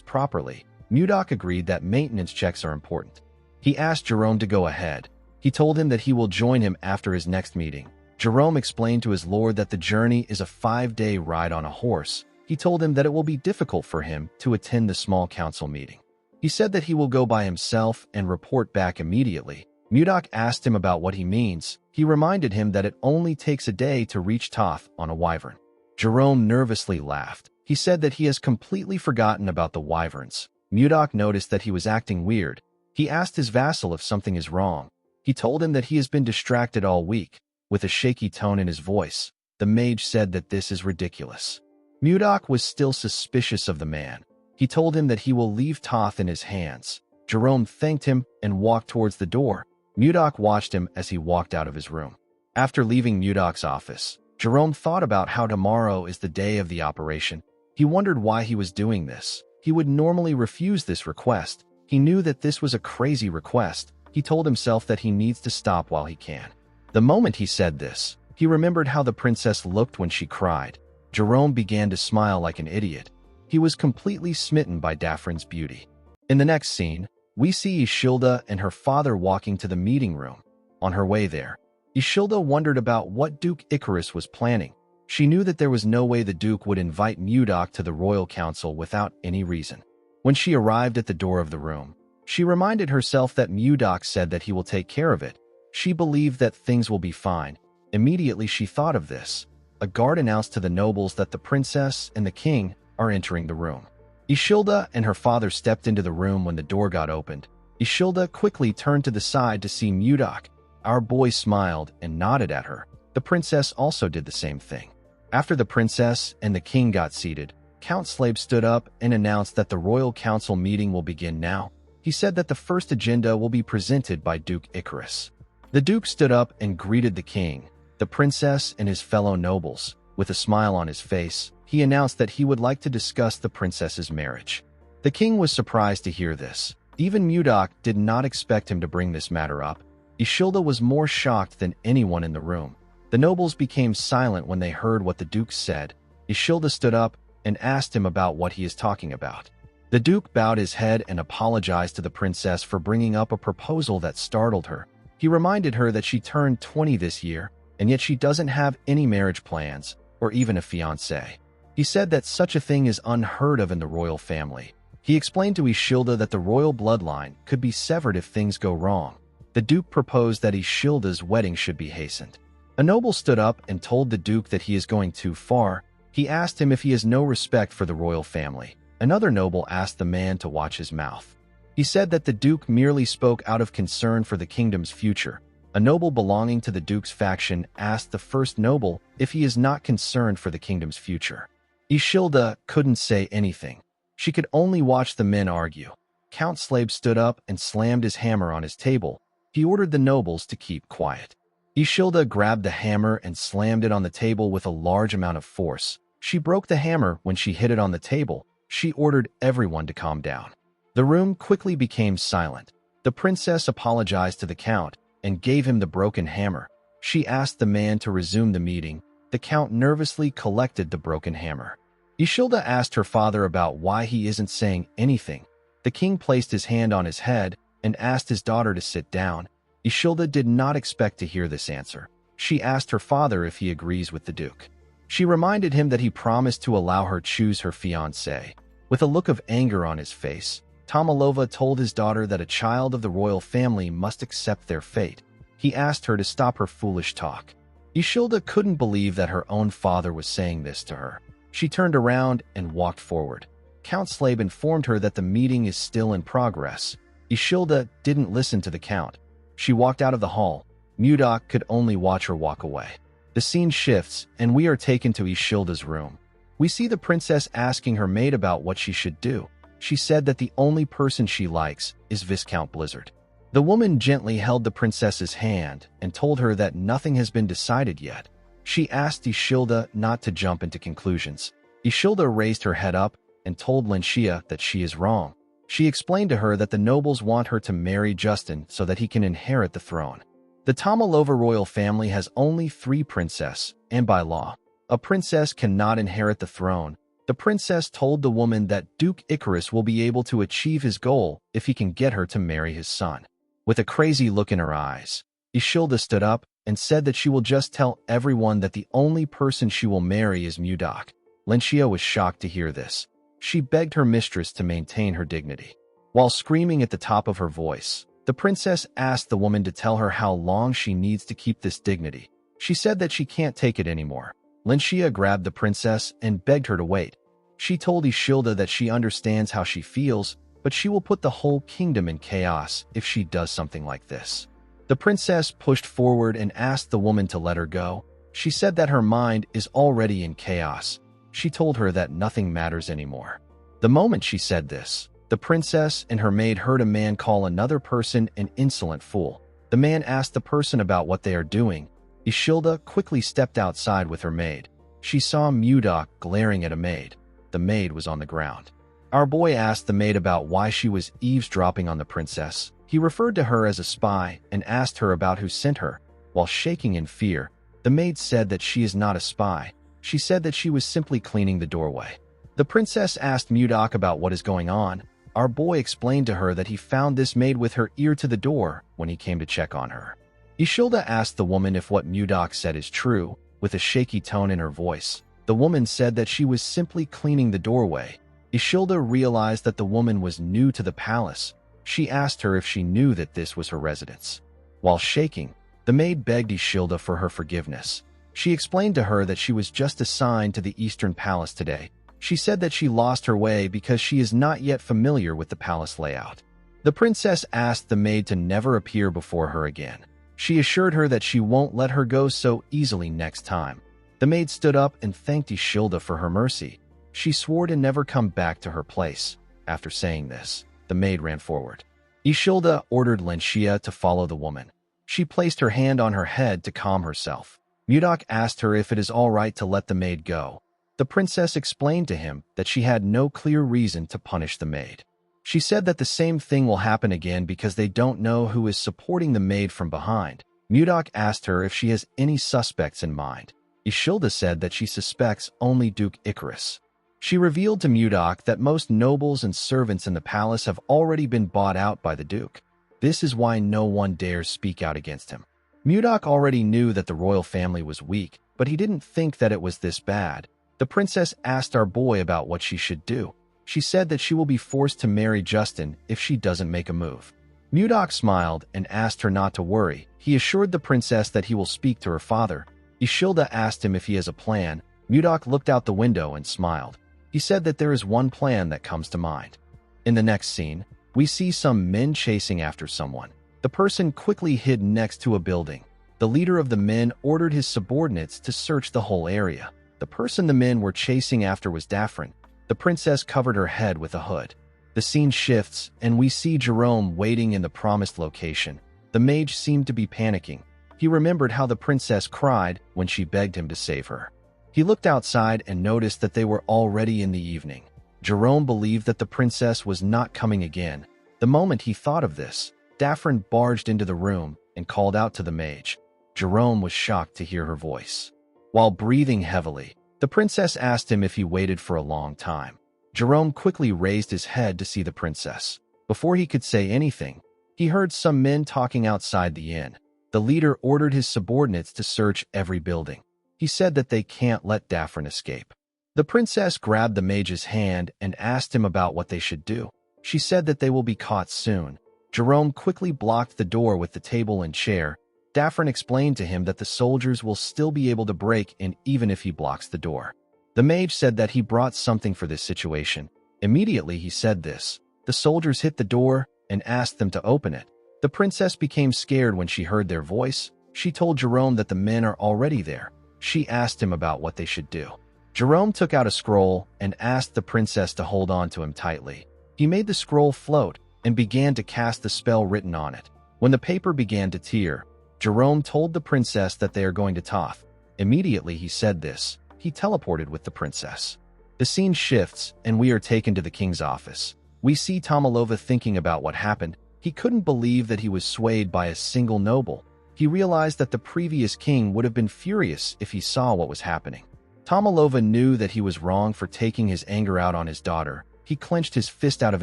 properly. Mudok agreed that maintenance checks are important. He asked Jerome to go ahead. He told him that he will join him after his next meeting. Jerome explained to his lord that the journey is a 5-day ride on a horse. He told him that it will be difficult for him to attend the small council meeting. He said that he will go by himself and report back immediately. Mudok asked him about what he means. He reminded him that it only takes a day to reach Toth on a wyvern. Jerome nervously laughed. He said that he has completely forgotten about the wyverns. Mudok noticed that he was acting weird. He asked his vassal if something is wrong. He told him that he has been distracted all week. With a shaky tone in his voice, the mage said that this is ridiculous. Mudok was still suspicious of the man. He told him that he will leave Toth in his hands. Jerome thanked him and walked towards the door. Mudok watched him as he walked out of his room. After leaving Mudok's office, Jerome thought about how tomorrow is the day of the operation. He wondered why he was doing this. He would normally refuse this request. He knew that this was a crazy request. He told himself that he needs to stop while he can. The moment he said this, he remembered how the princess looked when she cried. Jerome began to smile like an idiot. He was completely smitten by Daphne's beauty. In the next scene, we see Ishilda and her father walking to the meeting room. On her way there, Ishilda wondered about what Duke Icarus was planning. She knew that there was no way the Duke would invite Mudok to the royal council without any reason. When she arrived at the door of the room, she reminded herself that Mudok said that he will take care of it. She believed that things will be fine. Immediately she thought of this. a guard announced to the nobles that the princess and the king are entering the room. Ishilda and her father stepped into the room when the door got opened. Ishilda quickly turned to the side to see Mudok. Our boy smiled and nodded at her. The princess also did the same thing. After the princess and the king got seated, Count Slabe stood up and announced that the royal council meeting will begin now. He said that the first agenda will be presented by Duke Icarus. The duke stood up and greeted the king, the princess, and his fellow nobles. With a smile on his face, he announced that he would like to discuss the princess's marriage. The king was surprised to hear this. Even Mudok did not expect him to bring this matter up. Ishilda was more shocked than anyone in the room. The nobles became silent when they heard what the duke said. Ishilda stood up and asked him about what he is talking about. The duke bowed his head and apologized to the princess for bringing up a proposal that startled her. He reminded her that she turned 20 this year, and yet she doesn't have any marriage plans or even a fiancé. He said that such a thing is unheard of in the royal family. He explained to Ishilda that the royal bloodline could be severed if things go wrong. The duke proposed that Ishilda's wedding should be hastened. A noble stood up and told the duke that he is going too far. He asked him if he has no respect for the royal family. Another noble asked the man to watch his mouth. He said that the duke merely spoke out of concern for the kingdom's future. A noble belonging to the duke's faction asked the first noble if he is not concerned for the kingdom's future. Ishilda couldn't say anything. She could only watch the men argue. Count Slabe stood up and slammed his hammer on his table. He ordered the nobles to keep quiet. Ishilda grabbed the hammer and slammed it on the table with a large amount of force. She broke the hammer when she hit it on the table. She ordered everyone to calm down. The room quickly became silent. The princess apologized to the count and gave him the broken hammer. She asked the man to resume the meeting. The count nervously collected the broken hammer. Ishilda asked her father about why he isn't saying anything. The king placed his hand on his head and asked his daughter to sit down. Ishilda did not expect to hear this answer. She asked her father if he agrees with the duke. She reminded him that he promised to allow her choose her fiancé. With a look of anger on his face, Tomalova told his daughter that a child of the royal family must accept their fate. He asked her to stop her foolish talk. Ishilda couldn't believe that her own father was saying this to her. She turned around and walked forward. Count Slabe informed her that the meeting is still in progress. Ishilda didn't listen to the count. She walked out of the hall. Mudok could only watch her walk away. The scene shifts, and we are taken to Ishilda's room. We see the princess asking her maid about what she should do. She said that the only person she likes is Viscount Blizzard. The woman gently held the princess's hand and told her that nothing has been decided yet. She asked Ishilda not to jump into conclusions. Ishilda raised her head up and told Lenshia that she is wrong. She explained to her that the nobles want her to marry Justin so that he can inherit the throne. The Tomalova royal family has only 3 princesses, and by law, a princess cannot inherit the throne. The princess told the woman that Duke Icarus will be able to achieve his goal if he can get her to marry his son. With a crazy look in her eyes, Ishilda stood up and said that she will just tell everyone that the only person she will marry is Mudok. Lenshia was shocked to hear this. She begged her mistress to maintain her dignity. While screaming at the top of her voice, the princess asked the woman to tell her how long she needs to keep this dignity. She said that she can't take it anymore. Lenshia grabbed the princess and begged her to wait. She told Ishilda that she understands how she feels, but she will put the whole kingdom in chaos if she does something like this. The princess pushed forward and asked the woman to let her go. She said that her mind is already in chaos. She told her that nothing matters anymore. The moment she said this, the princess and her maid heard a man call another person an insolent fool. The man asked the person about what they are doing. Ishilda quickly stepped outside with her maid. She saw Mudok glaring at a maid. The maid was on the ground. Our boy asked the maid about why she was eavesdropping on the princess. He referred to her as a spy and asked her about who sent her. While shaking in fear, the maid said that she is not a spy. She said that she was simply cleaning the doorway. The princess asked Mudok about what is going on. Our boy explained to her that he found this maid with her ear to the door when he came to check on her. Ishilda asked the woman if what Mudok said is true, with a shaky tone in her voice. The woman said that she was simply cleaning the doorway. Ishilda realized that the woman was new to the palace. She asked her if she knew that this was her residence. While shaking, the maid begged Ishilda for her forgiveness. She explained to her that she was just assigned to the Eastern Palace today. She said that she lost her way because she is not yet familiar with the palace layout. The princess asked the maid to never appear before her again. She assured her that she won't let her go so easily next time. The maid stood up and thanked Ishilda for her mercy. She swore to never come back to her place. After saying this, the maid ran forward. Ishilda ordered Lenshia to follow the woman. She placed her hand on her head to calm herself. Mudok asked her if it is all right to let the maid go. The princess explained to him that she had no clear reason to punish the maid. She said that the same thing will happen again because they don't know who is supporting the maid from behind. Mudok asked her if she has any suspects in mind. Ishilda said that she suspects only Duke Icarus. She revealed to Mudok that most nobles and servants in the palace have already been bought out by the Duke. This is why no one dares speak out against him. Mudok already knew that the royal family was weak, but he didn't think that it was this bad. The princess asked our boy about what she should do. She said that she will be forced to marry Justin if she doesn't make a move. Mudok smiled and asked her not to worry. He assured the princess that he will speak to her father. Ishilda asked him if he has a plan. Mudok looked out the window and smiled. He said that there is one plan that comes to mind. In the next scene, we see some men chasing after someone. The person quickly hid next to a building. The leader of the men ordered his subordinates to search the whole area. The person the men were chasing after was Daphne. The princess covered her head with a hood. The scene shifts, and we see Jerome waiting in the promised location. The mage seemed to be panicking. He remembered how the princess cried when she begged him to save her. He looked outside and noticed that they were already in the evening. Jerome believed that the princess was not coming again. The moment he thought of this, Daphne barged into the room and called out to the mage. Jerome was shocked to hear her voice. While breathing heavily, the princess asked him if he waited for a long time. Jerome quickly raised his head to see the princess. Before he could say anything, he heard some men talking outside the inn. The leader ordered his subordinates to search every building. He said that they can't let Daphne escape. The princess grabbed the mage's hand and asked him about what they should do. She said that they will be caught soon. Jerome quickly blocked the door with the table and chair. Daphne explained to him that the soldiers will still be able to break in even if he blocks the door. The mage said that he brought something for this situation. Immediately he said this. The soldiers hit the door and asked them to open it. The princess became scared when she heard their voice. She told Jerome that the men are already there. She asked him about what they should do. Jerome took out a scroll and asked the princess to hold on to him tightly. He made the scroll float and began to cast the spell written on it. When the paper began to tear, Jerome told the princess that they are going to Toth. Immediately he said this. He teleported with the princess. The scene shifts, and we are taken to the king's office. We see Tomalova thinking about what happened. He couldn't believe that he was swayed by a single noble. He realized that the previous king would have been furious if he saw what was happening. Tomalova knew that he was wrong for taking his anger out on his daughter. He clenched his fist out of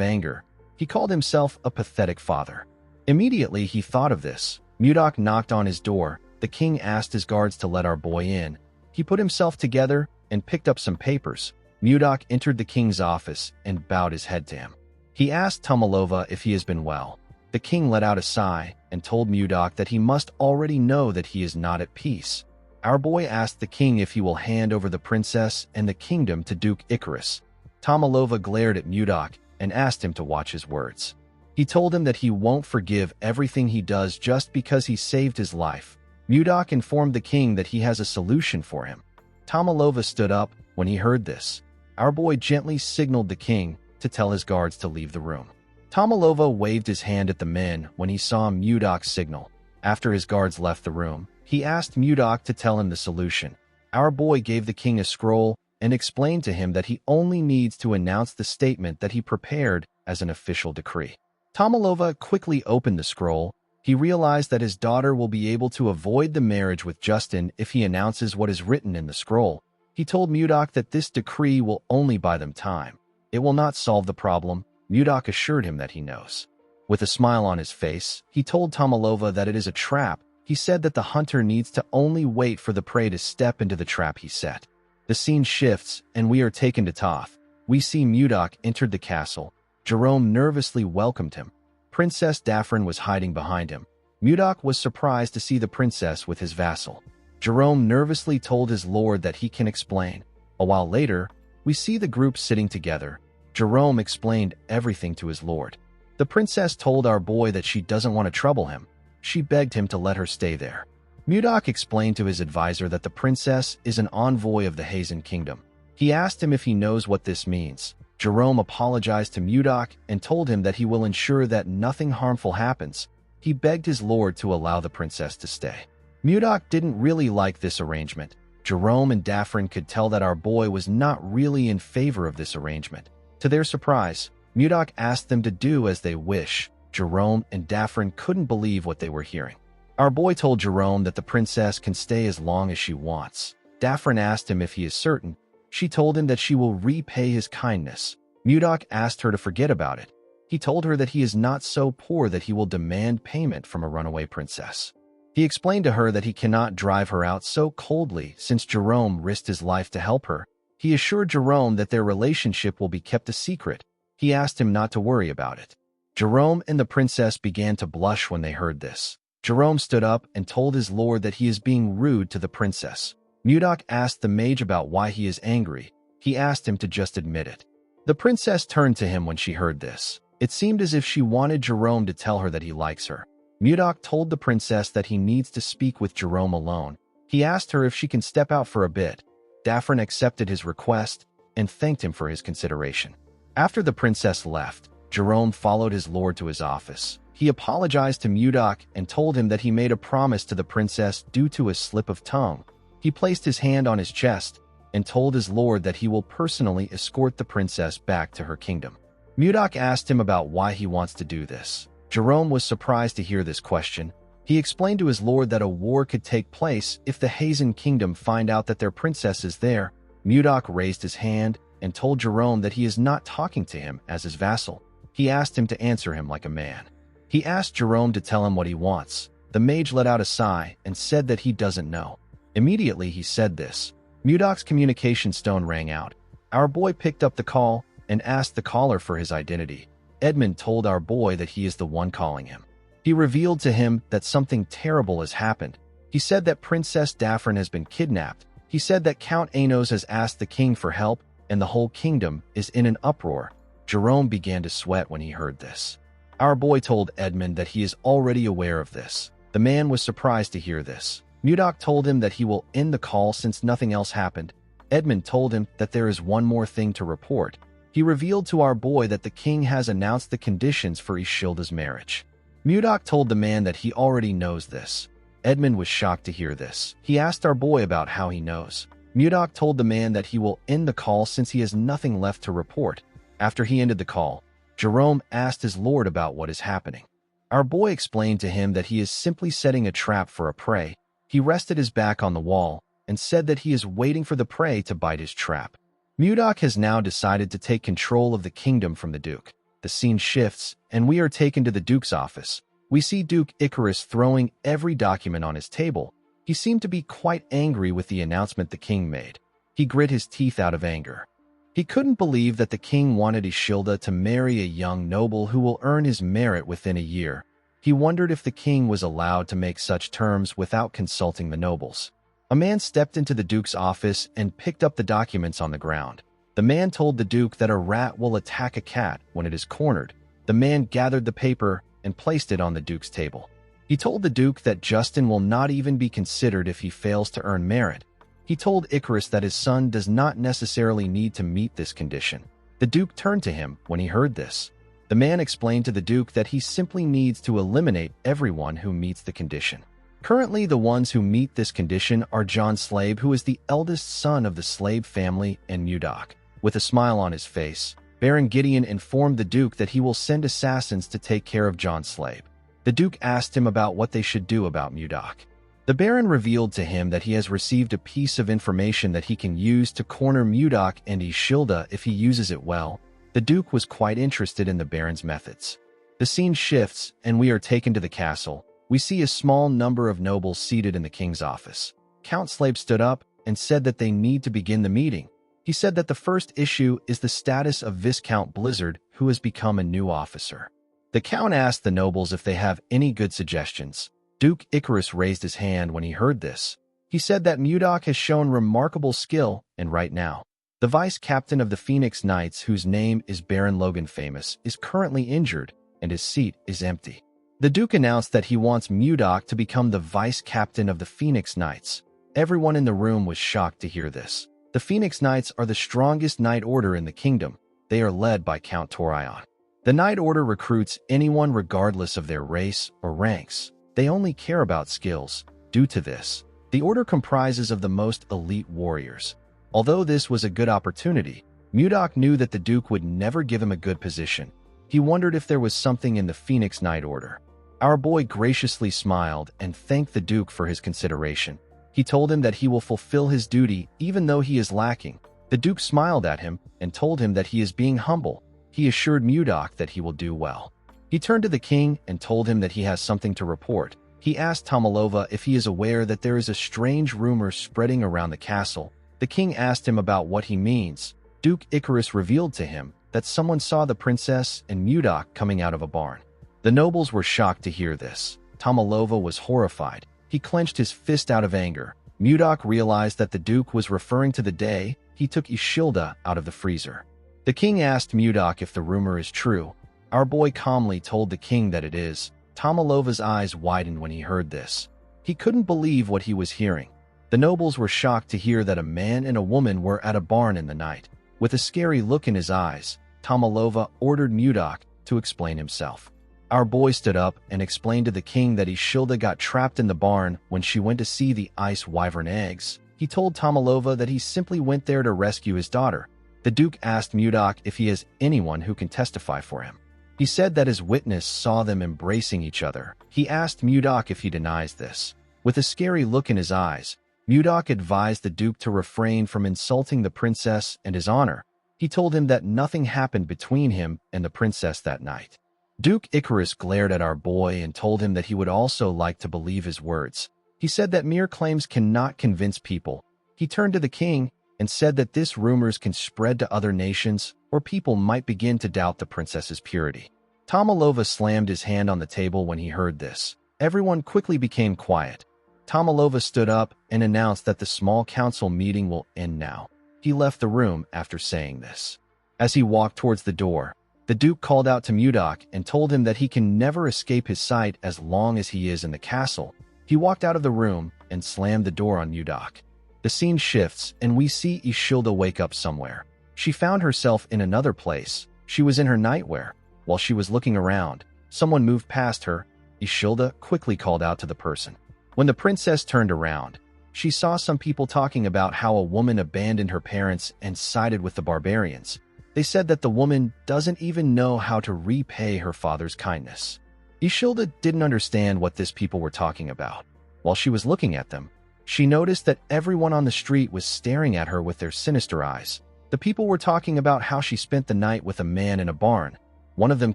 anger. He called himself a pathetic father. Immediately he thought of this. Mudok knocked on his door. The king asked his guards to let our boy in. He put himself together and picked up some papers. Mudok entered the king's office and bowed his head to him. He asked Tomalova if he has been well. The king let out a sigh and told Mudok that he must already know that he is not at peace. Our boy asked the king if he will hand over the princess and the kingdom to Duke Icarus. Tomalova glared at Mudok and asked him to watch his words. He told him that he won't forgive everything he does just because he saved his life. Mudok informed the king that he has a solution for him. Tomalova stood up when he heard this. Our boy gently signaled the king to tell his guards to leave the room. Tomalova waved his hand at the men when he saw Mudok's signal. After his guards left the room, he asked Mudok to tell him the solution. Our boy gave the king a scroll and explained to him that he only needs to announce the statement that he prepared as an official decree. Tomalova quickly opened the scroll. He realized that his daughter will be able to avoid the marriage with Justin if he announces what is written in the scroll. He told Mudok that this decree will only buy them time. It will not solve the problem. Mudok assured him that he knows. With a smile on his face, he told Tomalova that it is a trap. He said that the hunter needs to only wait for the prey to step into the trap he set. The scene shifts, and we are taken to Toth. We see Mudok entered the castle. Jerome nervously welcomed him. Princess Daphne was hiding behind him. Mudok was surprised to see the princess with his vassal. Jerome nervously told his lord that he can explain. A while later, we see the group sitting together. Jerome explained everything to his lord. The princess told our boy that she doesn't want to trouble him. She begged him to let her stay there. Mudok explained to his advisor that the princess is an envoy of the Hazen Kingdom. He asked him if he knows what this means. Jerome apologized to Mudok and told him that he will ensure that nothing harmful happens. He begged his lord to allow the princess to stay. Mudok didn't really like this arrangement. Jerome and Daphne could tell that our boy was not really in favor of this arrangement. To their surprise, Mudok asked them to do as they wish. Jerome and Daphne couldn't believe what they were hearing. Our boy told Jerome that the princess can stay as long as she wants. Daphne asked him if he is certain. She told him that she will repay his kindness. Mudok asked her to forget about it. He told her that he is not so poor that he will demand payment from a runaway princess. He explained to her that he cannot drive her out so coldly since Jerome risked his life to help her. He assured Jerome that their relationship will be kept a secret. He asked him not to worry about it. Jerome and the princess began to blush when they heard this. Jerome stood up and told his lord that he is being rude to the princess. Mudok asked the mage about why he is angry. He asked him to just admit it. The princess turned to him when she heard this. It seemed as if she wanted Jerome to tell her that he likes her. Mudok told the princess that he needs to speak with Jerome alone. He asked her if she can step out for a bit. Daphne accepted his request and thanked him for his consideration. After the princess left, Jerome followed his lord to his office. He apologized to Mudok and told him that he made a promise to the princess due to a slip of tongue. He placed his hand on his chest and told his lord that he will personally escort the princess back to her kingdom. Mudok asked him about why he wants to do this. Jerome was surprised to hear this question. He explained to his lord that a war could take place if the Hazen Kingdom find out that their princess is there. Mudok raised his hand and told Jerome that he is not talking to him as his vassal. He asked him to answer him like a man. He asked Jerome to tell him what he wants. The mage let out a sigh and said that he doesn't know. Immediately he said this. Mudok's communication stone rang out. Our boy picked up the call and asked the caller for his identity. Edmund told our boy that he is the one calling him. He revealed to him that something terrible has happened. He said that Princess Daphne has been kidnapped. He said that Count Anos has asked the king for help and the whole kingdom is in an uproar. Jerome began to sweat when he heard this. Our boy told Edmund that he is already aware of this. The man was surprised to hear this. Mudok told him that he will end the call since nothing else happened. Edmund told him that there is one more thing to report. He revealed to our boy that the king has announced the conditions for Ishilda's marriage. Mudok told the man that he already knows this. Edmund was shocked to hear this. He asked our boy about how he knows. Mudok told the man that he will end the call since he has nothing left to report. After he ended the call, Jerome asked his lord about what is happening. Our boy explained to him that he is simply setting a trap for a prey. He rested his back on the wall and said that he is waiting for the prey to bite his trap. Mudok has now decided to take control of the kingdom from the Duke. The scene shifts, and we are taken to the Duke's office. We see Duke Icarus throwing every document on his table. He seemed to be quite angry with the announcement the king made. He grit his teeth out of anger. He couldn't believe that the king wanted Ishilda to marry a young noble who will earn his merit within a year. He wondered if the king was allowed to make such terms without consulting the nobles. A man stepped into the Duke's office and picked up the documents on the ground. The man told the Duke that a rat will attack a cat when it is cornered. The man gathered the paper and placed it on the Duke's table. He told the Duke that Justin will not even be considered if he fails to earn merit. He told Icarus that his son does not necessarily need to meet this condition. The Duke turned to him when he heard this. The man explained to the Duke that he simply needs to eliminate everyone who meets the condition. Currently, the ones who meet this condition are John Slave, who is the eldest son of the Slave family, and Mudok. With a smile on his face, Baron Gideon informed the Duke that he will send assassins to take care of John Slave. The Duke asked him about what they should do about Mudok. The Baron revealed to him that he has received a piece of information that he can use to corner Mudok and Ishilda if he uses it well. The Duke was quite interested in the Baron's methods. The scene shifts, and we are taken to the castle. We see a small number of nobles seated in the king's office. Count Slave stood up and said that they need to begin the meeting. He said that the first issue is the status of Viscount Blizzard, who has become a new officer. The Count asked the nobles if they have any good suggestions. Duke Icarus raised his hand when he heard this. He said that Mudok has shown remarkable skill, and right now, the vice captain of the Phoenix Knights, whose name is Baron Logan Famous, is currently injured, and his seat is empty. The Duke announced that he wants Mudok to become the vice captain of the Phoenix Knights. Everyone in the room was shocked to hear this. The Phoenix Knights are the strongest knight order in the kingdom. They are led by Count Torion. The Knight Order recruits anyone regardless of their race or ranks. They only care about skills. Due to this, the order comprises of the most elite warriors. Although this was a good opportunity, Mudok knew that the Duke would never give him a good position. He wondered if there was something in the Phoenix Knight Order. Our boy graciously smiled and thanked the Duke for his consideration. He told him that he will fulfill his duty even though he is lacking. The Duke smiled at him and told him that he is being humble. He assured Mudok that he will do well. He turned to the king and told him that he has something to report. He asked Tomalova if he is aware that there is a strange rumor spreading around the castle. The king asked him about what he means. Duke Icarus revealed to him that someone saw the princess and Mudok coming out of a barn. The nobles were shocked to hear this. Tomalova was horrified. He clenched his fist out of anger. Mudok realized that the Duke was referring to the day he took Ishilda out of the freezer. The king asked Mudok if the rumor is true. Our boy calmly told the king that it is. Tomalova's eyes widened when he heard this. He couldn't believe what he was hearing. The nobles were shocked to hear that a man and a woman were at a barn in the night. With a scary look in his eyes, Tomalova ordered Mudok to explain himself. Our boy stood up and explained to the king that Ishilda got trapped in the barn when she went to see the ice wyvern eggs. He told Tomalova that he simply went there to rescue his daughter. The Duke asked Mudok if he has anyone who can testify for him. He said that his witness saw them embracing each other. He asked Mudok if he denies this. With a scary look in his eyes, Mudok advised the Duke to refrain from insulting the princess and his honor. He told him that nothing happened between him and the princess that night. Duke Icarus glared at our boy and told him that he would also like to believe his words. He said that mere claims cannot convince people. He turned to the king and said that this rumors can spread to other nations, or people might begin to doubt the princess's purity. Tomalova slammed his hand on the table when he heard this. Everyone quickly became quiet. Tomalova stood up and announced that the small council meeting will end now. He left the room after saying this. As he walked towards the door, the Duke called out to Mudok and told him that he can never escape his sight as long as he is in the castle. He walked out of the room and slammed the door on Mudok. The scene shifts, and we see Ishilda wake up somewhere. She found herself in another place. She was in her nightwear. While she was looking around, someone moved past her. Ishilda quickly called out to the person. When the princess turned around, she saw some people talking about how a woman abandoned her parents and sided with the barbarians. They said that the woman doesn't even know how to repay her father's kindness. Ishilda didn't understand what these people were talking about. While she was looking at them, she noticed that everyone on the street was staring at her with their sinister eyes. The people were talking about how she spent the night with a man in a barn. One of them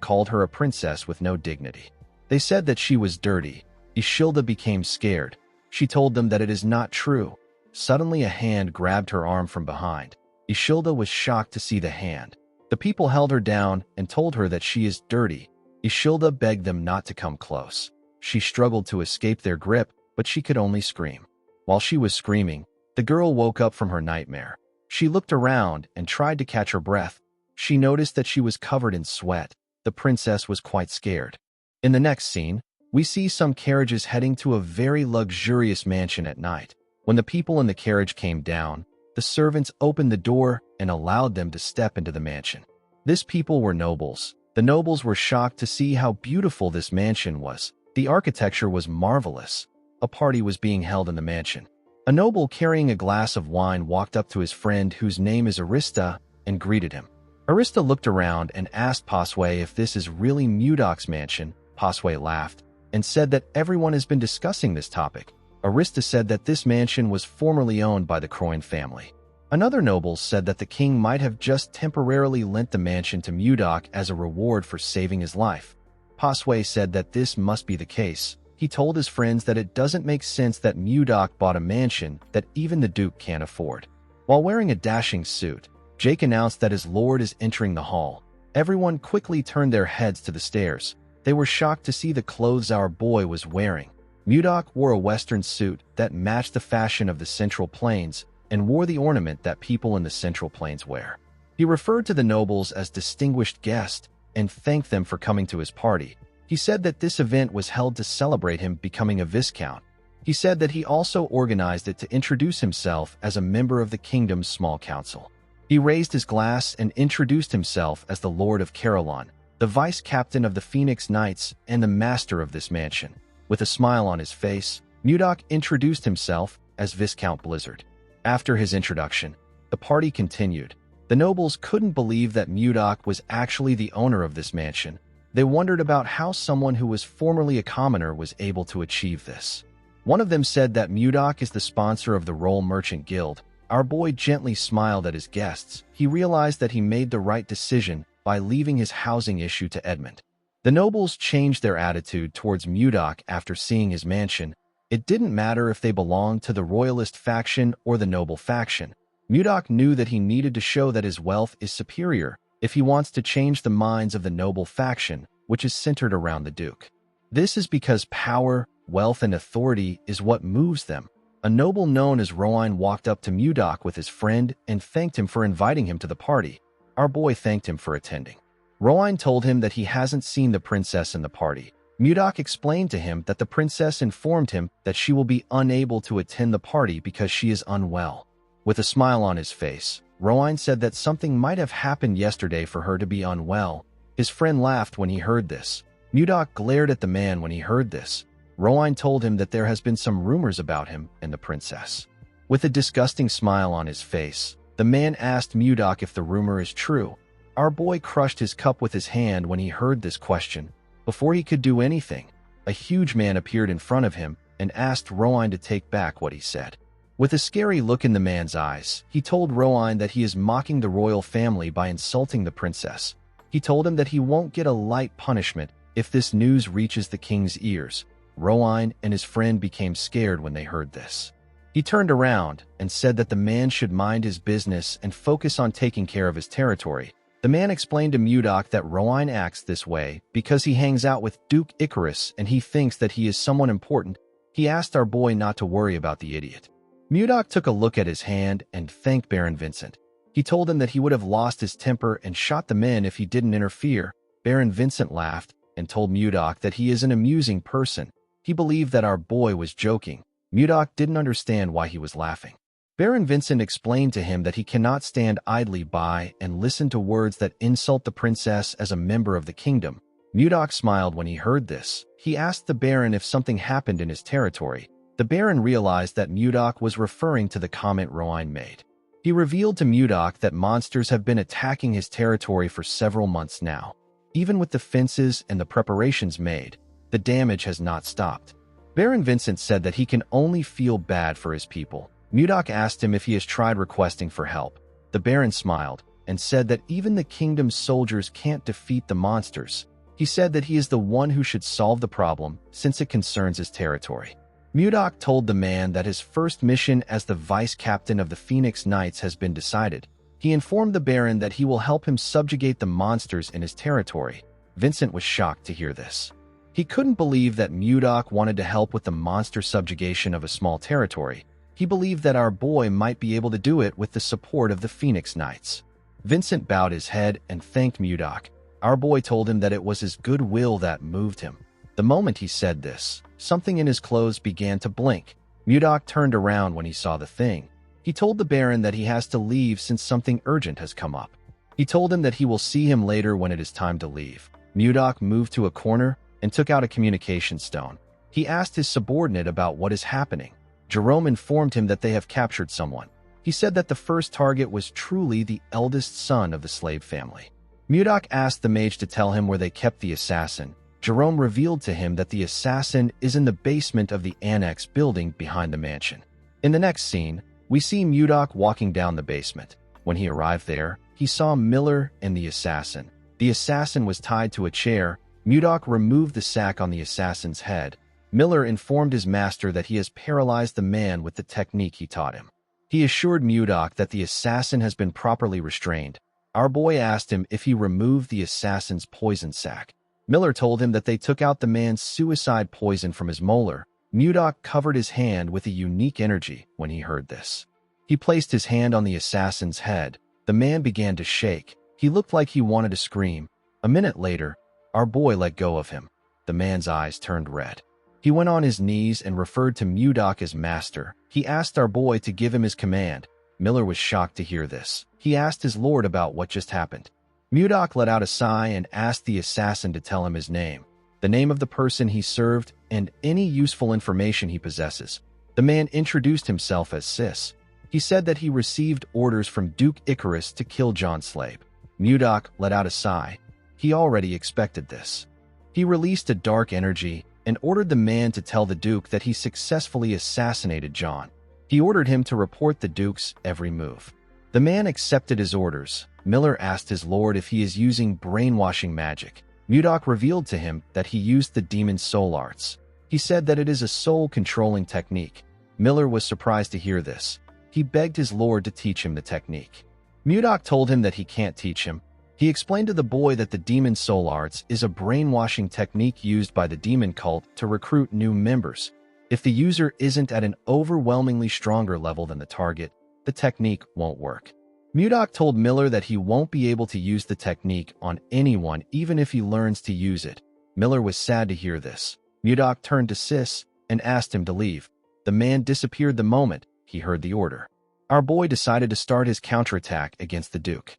called her a princess with no dignity. They said that she was dirty. Ishilda became scared. She told them that it is not true. Suddenly a hand grabbed her arm from behind. Ishilda was shocked to see the hand. The people held her down and told her that she is dirty. Ishilda begged them not to come close. She struggled to escape their grip, but she could only scream. While she was screaming, the girl woke up from her nightmare. She looked around and tried to catch her breath. She noticed that she was covered in sweat. The princess was quite scared. In the next scene, we see some carriages heading to a very luxurious mansion at night. When the people in the carriage came down, the servants opened the door and allowed them to step into the mansion. These people were nobles. The nobles were shocked to see how beautiful this mansion was. The architecture was marvelous. A party was being held in the mansion. A noble carrying a glass of wine walked up to his friend, whose name is Arista, and greeted him. Arista looked around and asked Pasway if this is really Mudok's mansion. Pasway laughed and said that everyone has been discussing this topic. Arista said that this mansion was formerly owned by the Croyn family. Another noble said that the king might have just temporarily lent the mansion to Mudok as a reward for saving his life. Pasway said that this must be the case. He told his friends that it doesn't make sense that Mudok bought a mansion that even the Duke can't afford. While wearing a dashing suit, Jake announced that his lord is entering the hall. Everyone quickly turned their heads to the stairs. They were shocked to see the clothes our boy was wearing. Mudok wore a Western suit that matched the fashion of the Central Plains and wore the ornament that people in the Central Plains wear. He referred to the nobles as distinguished guests and thanked them for coming to his party. He said that this event was held to celebrate him becoming a viscount. He said that he also organized it to introduce himself as a member of the kingdom's small council. He raised his glass and introduced himself as the Lord of Caroline, the vice captain of the Phoenix Knights and the master of this mansion. With a smile on his face, Mudok introduced himself as Viscount Blizzard. After his introduction, the party continued. The nobles couldn't believe that Mudok was actually the owner of this mansion. They wondered about how someone who was formerly a commoner was able to achieve this. One of them said that Mudok is the sponsor of the Roll Merchant Guild. Our boy gently smiled at his guests. He realized that he made the right decision by leaving his housing issue to Edmund. The nobles changed their attitude towards Mudok after seeing his mansion. It didn't matter if they belonged to the royalist faction or the noble faction. Mudok knew that he needed to show that his wealth is superior if he wants to change the minds of the noble faction, which is centered around the Duke. This is because power, wealth, and authority is what moves them. A noble known as Roine walked up to Mudok with his friend and thanked him for inviting him to the party. Our boy thanked him for attending. Roine told him that he hasn't seen the princess in the party. Mudok explained to him that the princess informed him that she will be unable to attend the party because she is unwell. With a smile on his face, Roine said that something might have happened yesterday for her to be unwell. His friend laughed when he heard this. Mudok glared at the man when he heard this. Roine told him that there has been some rumors about him and the princess. With a disgusting smile on his face, the man asked Mudok if the rumor is true. Our boy crushed his cup with his hand when he heard this question. Before he could do anything, a huge man appeared in front of him and asked Roine to take back what he said. With a scary look in the man's eyes, he told Roine that he is mocking the royal family by insulting the princess. He told him that he won't get a light punishment if this news reaches the king's ears. Roine and his friend became scared when they heard this. He turned around and said that the man should mind his business and focus on taking care of his territory. The man explained to Mudok that Roine acts this way because he hangs out with Duke Icarus and he thinks that he is someone important. He asked our boy not to worry about the idiot. Mudok took a look at his hand and thanked Baron Vincent. He told him that he would have lost his temper and shot the men if he didn't interfere. Baron Vincent laughed and told Mudok that he is an amusing person. He believed that our boy was joking. Mudok didn't understand why he was laughing. Baron Vincent explained to him that he cannot stand idly by and listen to words that insult the princess as a member of the kingdom. Mudok smiled when he heard this. He asked the Baron if something happened in his territory. The Baron realized that Mudok was referring to the comment Roine made. He revealed to Mudok that monsters have been attacking his territory for several months now. Even with the fences and the preparations made, the damage has not stopped. Baron Vincent said that he can only feel bad for his people. Mudok asked him if he has tried requesting for help. The Baron smiled and said that even the kingdom's soldiers can't defeat the monsters. He said that he is the one who should solve the problem since it concerns his territory. Mudok told the man that his first mission as the vice captain of the Phoenix Knights has been decided. He informed the Baron that he will help him subjugate the monsters in his territory. Vincent was shocked to hear this. He couldn't believe that Mudok wanted to help with the monster subjugation of a small territory. He believed that our boy might be able to do it with the support of the Phoenix Knights. Vincent bowed his head and thanked Mudok. Our boy told him that it was his goodwill that moved him. The moment he said this, something in his clothes began to blink. Mudok turned around when he saw the thing. He told the Baron that he has to leave since something urgent has come up. He told him that he will see him later when it is time to leave. Mudok moved to a corner and took out a communication stone. He asked his subordinate about what is happening. Jerome informed him that they have captured someone. He said that the first target was truly the eldest son of the slave family. Mudok asked the mage to tell him where they kept the assassin. Jerome revealed to him that the assassin is in the basement of the annex building behind the mansion. In the next scene, we see Mudok walking down the basement. When he arrived there, he saw Miller and the assassin. The assassin was tied to a chair. Mudok removed the sack on the assassin's head. Miller informed his master that he has paralyzed the man with the technique he taught him. He assured Mudok that the assassin has been properly restrained. Our boy asked him if he removed the assassin's poison sac. Miller told him that they took out the man's suicide poison from his molar. Mudok covered his hand with a unique energy when he heard this. He placed his hand on the assassin's head. The man began to shake. He looked like he wanted to scream. A minute later, our boy let go of him. The man's eyes turned red. He went on his knees and referred to Mudok as master. He asked our boy to give him his command. Miller was shocked to hear this. He asked his lord about what just happened. Mudok let out a sigh and asked the assassin to tell him his name, the name of the person he served, and any useful information he possesses. The man introduced himself as Sis. He said that he received orders from Duke Icarus to kill John Slave. Mudok let out a sigh. He already expected this. He released a dark energy and ordered the man to tell the Duke that he successfully assassinated John. He ordered him to report the Duke's every move. The man accepted his orders. Miller asked his lord if he is using brainwashing magic. Mudok revealed to him that he used the demon's soul arts. He said that it is a soul-controlling technique. Miller was surprised to hear this. He begged his lord to teach him the technique. Mudok told him that he can't teach him. He explained to the boy that the demon's soul arts is a brainwashing technique used by the demon cult to recruit new members. If the user isn't at an overwhelmingly stronger level than the target, the technique won't work. Mudok told Miller that he won't be able to use the technique on anyone even if he learns to use it. Miller was sad to hear this. Mudok turned to Sis and asked him to leave. The man disappeared the moment he heard the order. Our boy decided to start his counterattack against the Duke.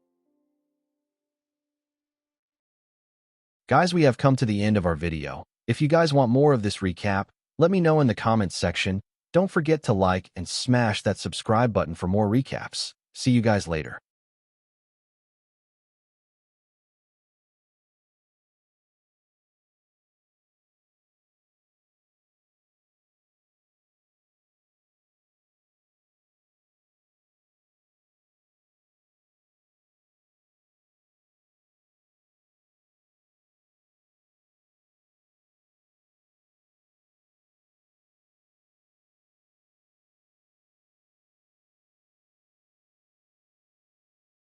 Guys, we have come to the end of our video. If you guys want more of this recap, let me know in the comments section. Don't forget to like and smash that subscribe button for more recaps. See you guys later.